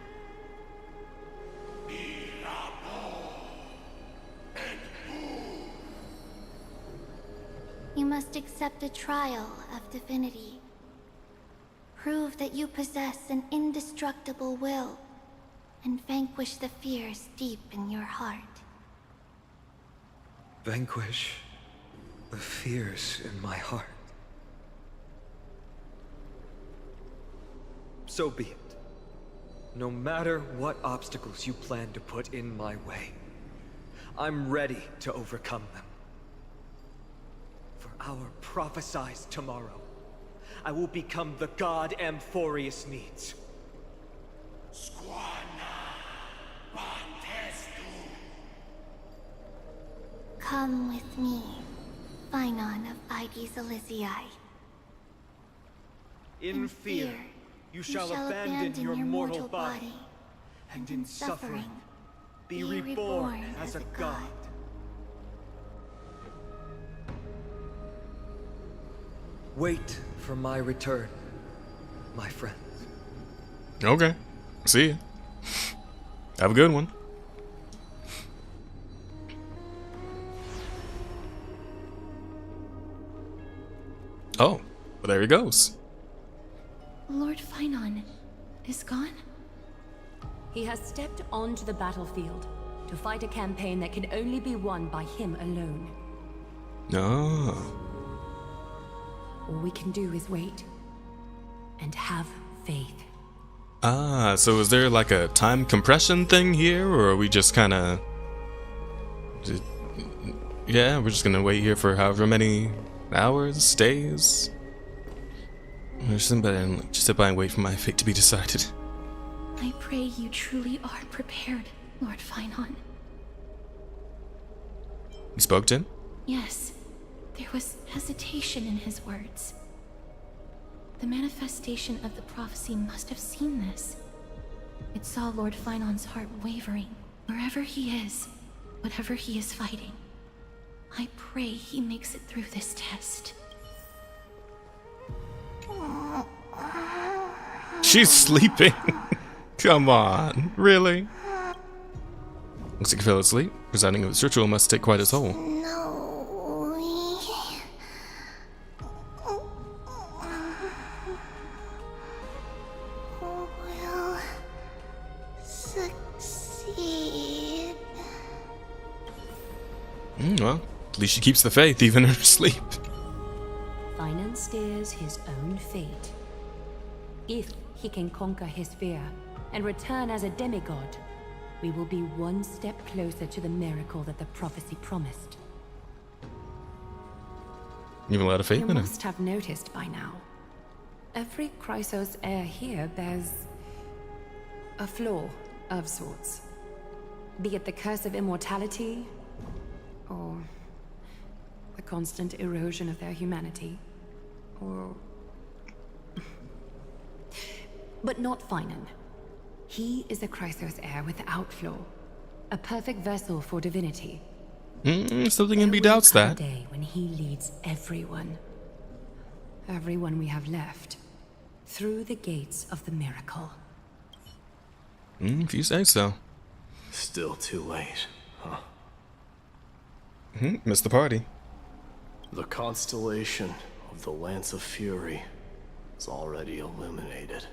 S5: you must accept a trial of divinity. Prove that you possess an indestructible will, and vanquish the fears deep in your heart.
S10: Vanquish the fears in my heart. So be it. No matter what obstacles you plan to put in my way, I'm ready to overcome them. For our prophesied tomorrow, I will become the god Amphorius needs.
S5: Come with me, Phainon of Ides Elysiae.
S10: In fear, you shall abandon your mortal body, and in suffering,
S7: Be reborn as a god.
S10: Wait for my return, my friends.
S1: Okay. See ya. Have a good one. Oh, well, there he goes.
S5: Lord Finon is gone?
S13: He has stepped onto the battlefield to fight a campaign that can only be won by him alone.
S1: Oh.
S13: All we can do is wait and have faith.
S1: Ah, so is there like a time compression thing here, or are we just kind of... Yeah, we're just gonna wait here for however many hours, days? Or just sit by and wait for my fate to be decided.
S5: I pray you truly are prepared, Lord Finon.
S1: You spoke to him?
S5: Yes, there was hesitation in his words. The manifestation of the prophecy must have seen this. It saw Lord Finon's heart wavering. Wherever he is, whatever he is fighting, I pray he makes it through this test.
S1: She's sleeping. Come on, really? Looks like he fell asleep. Presiding over this ritual must take quite a toll.
S2: Will succeed.
S1: Well, at least she keeps the faith even in her sleep.
S13: Finon steers his own fate. If he can conquer his fear and return as a demigod, we will be one step closer to the miracle that the prophecy promised.
S1: You have a lot of faith
S13: You
S1: in him.
S13: must have noticed by now. Every Chrysos heir here bears a flaw of sorts. Be it the curse of immortality, or the constant erosion of their humanity, or... But not Finon. He is a Chrysos heir without flaw. A perfect vessel for divinity.
S1: Something in me doubts that.
S13: There will come a day when he leads everyone we have left, through the gates of the miracle.
S1: If you say so.
S12: Still too late, huh?
S1: Missed the party.
S12: The constellation of the Lance of Fury is already illuminated.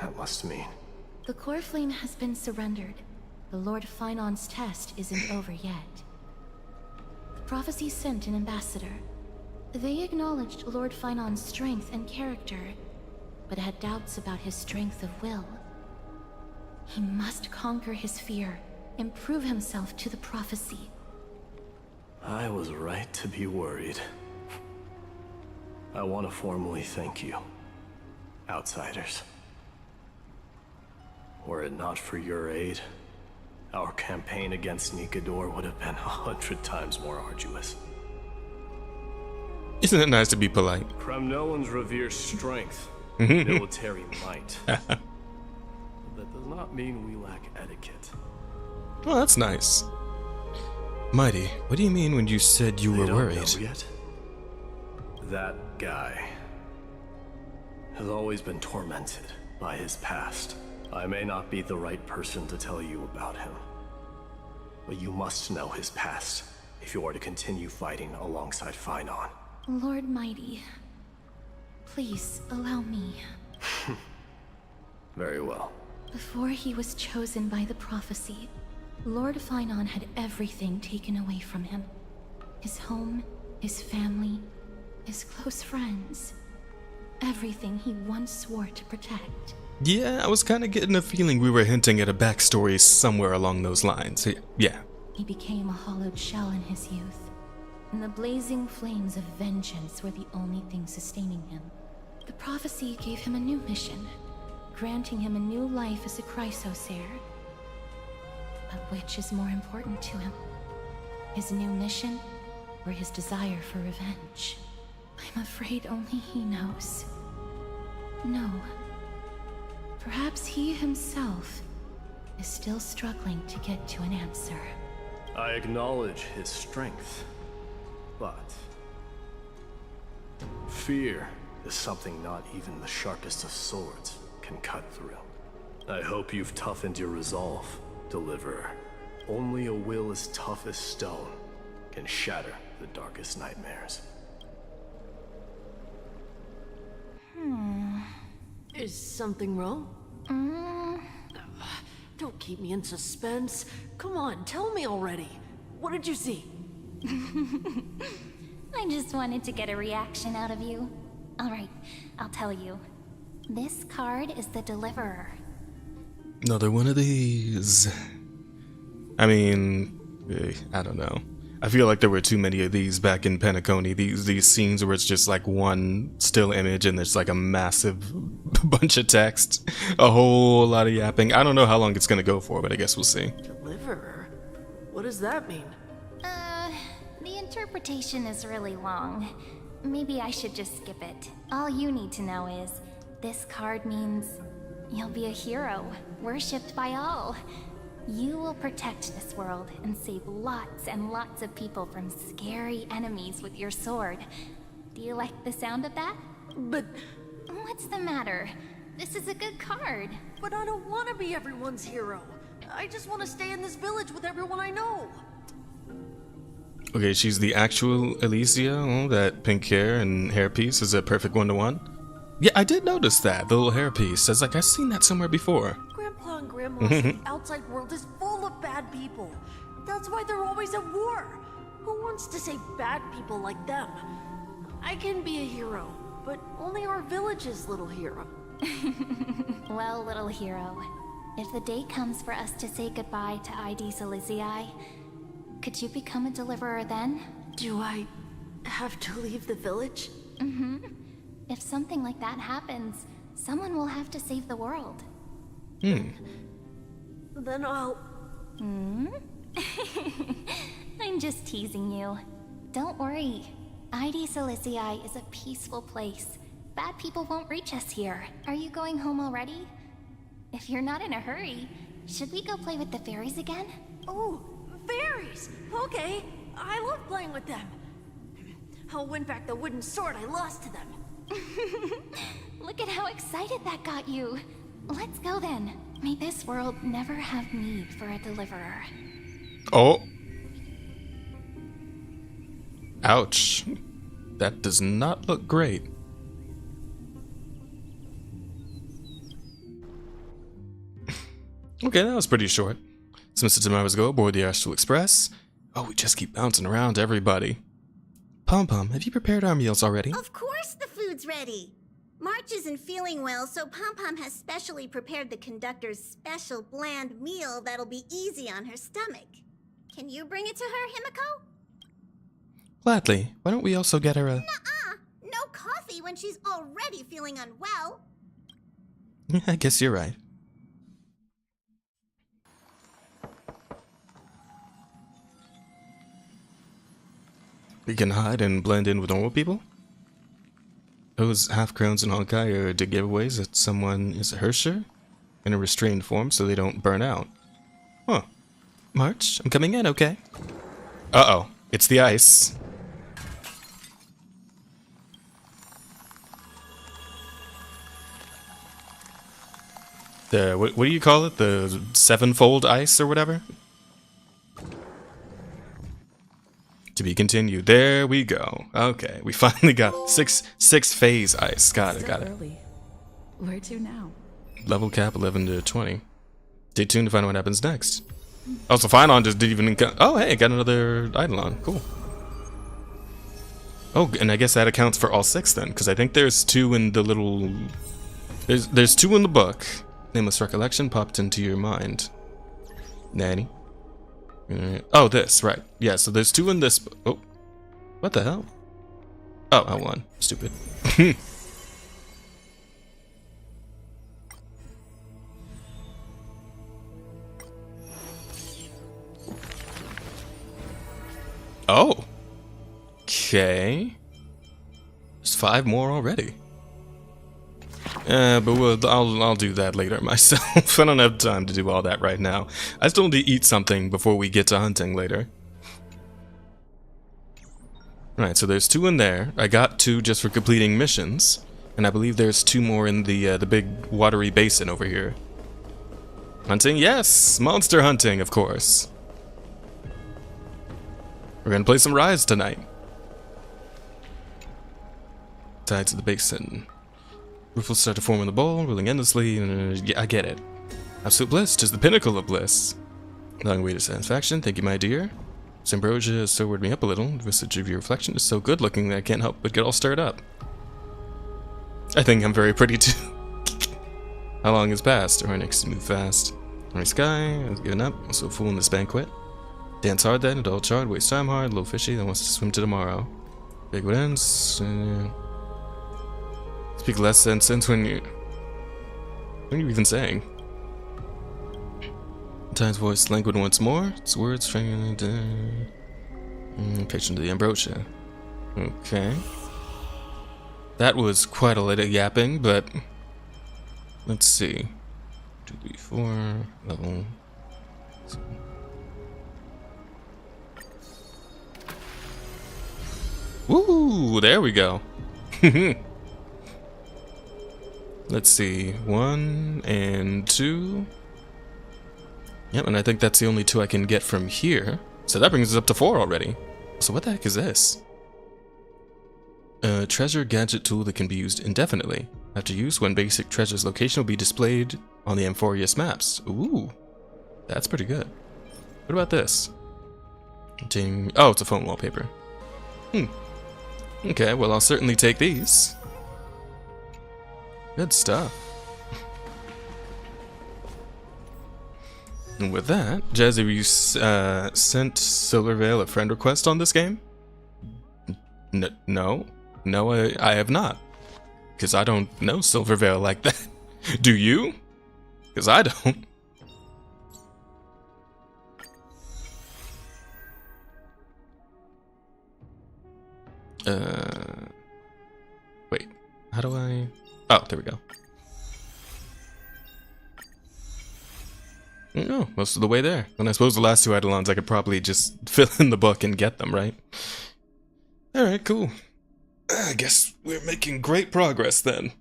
S12: That must mean...
S5: The core flame has been surrendered. The Lord Finon's test isn't over yet. The prophecy sent an ambassador. They acknowledged Lord Finon's strength and character, but had doubts about his strength of will. He must conquer his fear and prove himself to the prophecy.
S12: I was right to be worried. I want to formally thank you, outsiders. Were it not for your aid, our campaign against Nikador would have been 100 times more arduous.
S1: Isn't it nice to be polite?
S12: Kremnoans revere strength, military might. That does not mean we lack etiquette.
S1: Well, that's nice. Mighty, what do you mean when you said you were worried?
S12: Know yet? That guy has always been tormented by his past. I may not be the right person to tell you about him, but you must know his past if you are to continue fighting alongside Finon.
S5: Lord Mighty, please allow me.
S12: Very well.
S5: Before he was chosen by the prophecy, Lord Finon had everything taken away from him. His home, his family, his close friends. Everything he once swore to protect.
S1: Yeah, I was kind of getting a feeling we were hinting at a backstory somewhere along those lines. Yeah.
S5: He became a hollowed shell in his youth, and the blazing flames of vengeance were the only thing sustaining him. The prophecy gave him a new mission, granting him a new life as a Chrysos heir. But which is more important to him? His new mission, or his desire for revenge? I'm afraid only he knows. No. Perhaps he himself is still struggling to get to an answer.
S12: I acknowledge his strength, but fear is something not even the sharpest of swords can cut through. I hope you've toughened your resolve, Deliverer. Only a will as tough as stone can shatter the darkest nightmares.
S19: Is something wrong? Don't keep me in suspense. Come on, tell me already. What did you see?
S3: I just wanted to get a reaction out of you. Alright, I'll tell you. This card is the Deliverer.
S1: Another one of these. I mean, I don't know. I feel like there were too many of these back in Penacony. These scenes where it's just like one still image and there's like a massive bunch of text, a whole lot of yapping. I don't know how long it's gonna go for, but I guess we'll see.
S19: Deliverer? What does that mean?
S3: The interpretation is really long. Maybe I should just skip it. All you need to know is, this card means you'll be a hero, worshipped by all. You will protect this world and save lots and lots of people from scary enemies with your sword. Do you like the sound of that?
S19: But
S3: what's the matter? This is a good card.
S19: But I don't want to be everyone's hero. I just want to stay in this village with everyone I know.
S1: Okay, she's the actual Alicia. Oh, that pink hair and hairpiece is a perfect one-to-one. Yeah, I did notice that, the little hairpiece. I was like, I've seen that somewhere before.
S19: Grandpa and Grandma say the outside world is full of bad people. That's why they're always at war. Who wants to save bad people like them? I can be a hero, but only our village's little hero.
S3: Well, little hero, if the day comes for us to say goodbye to ID Silicii, could you become a deliverer then?
S19: Do I have to leave the village?
S3: If something like that happens, someone will have to save the world.
S19: Then I'll...
S3: I'm just teasing you. Don't worry. ID Silicii is a peaceful place. Bad people won't reach us here. Are you going home already? If you're not in a hurry, should we go play with the fairies again?
S19: Oh, fairies! Okay, I love playing with them. I'll win back the wooden sword I lost to them.
S3: Look at how excited that got you. Let's go then. May this world never have need for a deliverer.
S1: Oh. Ouch. That does not look great. Okay, that was pretty short. Some system hours ago aboard the Astral Express. Oh, we just keep bouncing around everybody. Pom-Pom, have you prepared our meals already?
S21: Of course the food's ready. March isn't feeling well, so Pom-Pom has specially prepared the conductor's special bland meal that'll be easy on her stomach. Can you bring it to her, Himiko?
S1: Gladly. Why don't we also get her a...
S21: Nuh-uh. No coffee when she's already feeling unwell.
S1: I guess you're right. We can hide and blend in with normal people? Those half-crowns in Honkai are to giveaways that someone is a Hersher in a restrained form so they don't burn out. Huh. March, I'm coming in, okay? Uh-oh. It's the ice. What do you call it? The sevenfold ice or whatever? To be continued. There we go. Okay, we finally got six phase ice. Got it.
S6: Early. Where to now?
S1: Level cap 11 to 20. Stay tuned to find out what happens next. Also, Finon just didn't even. Oh, hey, got another Eidolon. Cool. Oh, and I guess that accounts for all 6 then, because I think there's 2 in the little. There's 2 in the book. Nameless recollection popped into your mind. Nanny. Oh, this, right. Yeah, so there's 2 in this. Oh. What the hell? Oh, I won. Stupid. Oh. Okay. There's 5 more already. But I'll do that later myself. I don't have time to do all that right now. I still need to eat something before we get to hunting later. Right, so there's 2 in there. I got 2 just for completing missions, and I believe there's 2 more in the big watery basin over here. Hunting, yes, monster hunting, of course. We're gonna play some Rise tonight. Tides of the basin. Roof will start to form in the bowl, rolling endlessly. Yeah, I get it. Absolute bliss, 'tis the pinnacle of bliss. Long way to satisfaction, thank you, my dear. This ambrosia has sobered me up a little. The visage of your reflection is so good looking that I can't help but get all stirred up. I think I'm very pretty too. How long has passed? Our next move fast. Hungry sky, I've given up. I'm so full in this banquet. Dance hard then, adult charred, waste time hard, little fishy that wants to swim to tomorrow. Big what ends. Speak less sense when you. What are you even saying? Time's voice languid once more. Its words patient to the ambrosia. Okay. That was quite a lot of yapping, but let's see. 2, 3, 4 level. Woo! There we go. Let's see. 1 and 2. Yep, and I think that's the only 2 I can get from here. So that brings us up to 4 already. So what the heck is this? A treasure gadget tool that can be used indefinitely. After use, one basic treasure's location will be displayed on the Amphorius maps. Ooh, that's pretty good. What about this? Oh, it's a phone wallpaper. Okay, well I'll certainly take these. Good stuff. And with that, Jazzy, you sent Silvervale a friend request on this game? No, I have not. Because I don't know Silvervale like that. Do you? Because I don't. Wait, how do I... Oh, there we go. No, most of the way there. And I suppose the last 2 Eidolons I could probably just fill in the book and get them, right? Alright, cool. I guess we're making great progress then.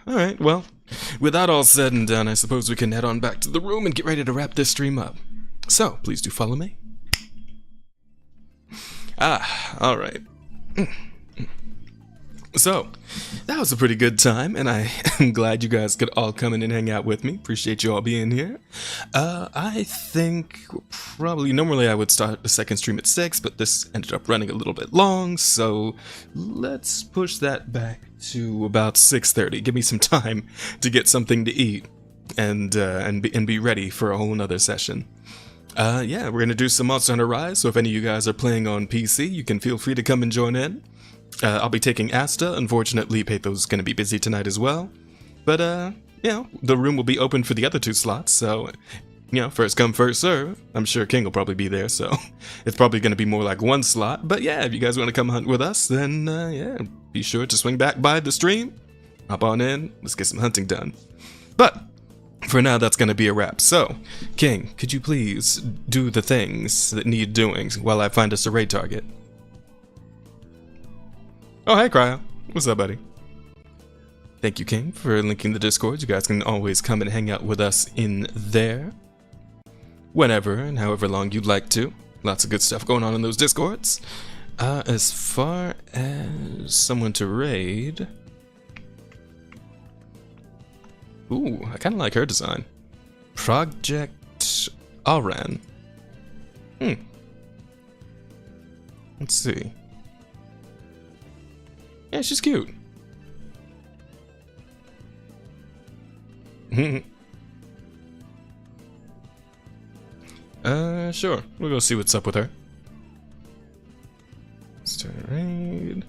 S1: Alright, well, with that all said and done, I suppose we can head on back to the room and get ready to wrap this stream up. So, please do follow me. Alright. So, that was a pretty good time, and I am glad you guys could all come in and hang out with me. Appreciate you all being here. I think probably, normally I would start the second stream at 6, but this ended up running a little bit long, so let's push that back to about 6:30. Give me some time to get something to eat and be ready for a whole nother session. Yeah, we're gonna do some Monster Hunter Rise, so if any of you guys are playing on PC, you can feel free to come and join in. I'll be taking Asta. Unfortunately, Patho's gonna be busy tonight as well. But, you know, the room will be open for the other 2 slots, so, you know, first come, first serve. I'm sure King will probably be there, so it's probably gonna be more like 1 slot. But yeah, if you guys wanna come hunt with us, then, yeah, be sure to swing back by the stream. Hop on in, let's get some hunting done. But, for now, that's gonna be a wrap. So, King, could you please do the things that need doing while I find us a raid target? Oh, hey, Cryo. What's up, buddy? Thank you, King, for linking the Discord. You guys can always come and hang out with us in there. Whenever and however long you'd like to. Lots of good stuff going on in those Discords. As far as someone to raid... Ooh, I kind of like her design. Project Aran. Let's see. Yeah, she's cute. Sure. We'll go see what's up with her. Start raid.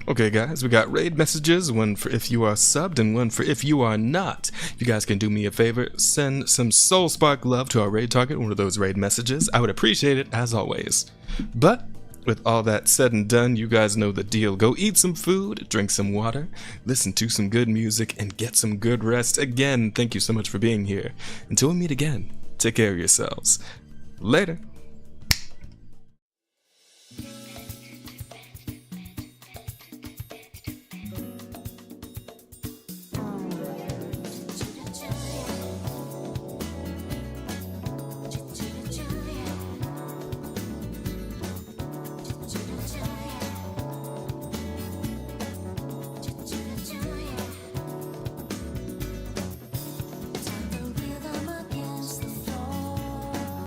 S1: Okay, guys, we got raid messages, one for if you are subbed and one for if you are not. If you guys can do me a favor, send some Soul Spark love to our raid target, one of those raid messages. I would appreciate it, as always. But with all that said and done, you guys know the deal. Go eat some food, drink some water, listen to some good music, and get some good rest. Again, thank you so much for being here. Until we meet again, take care of yourselves. Later.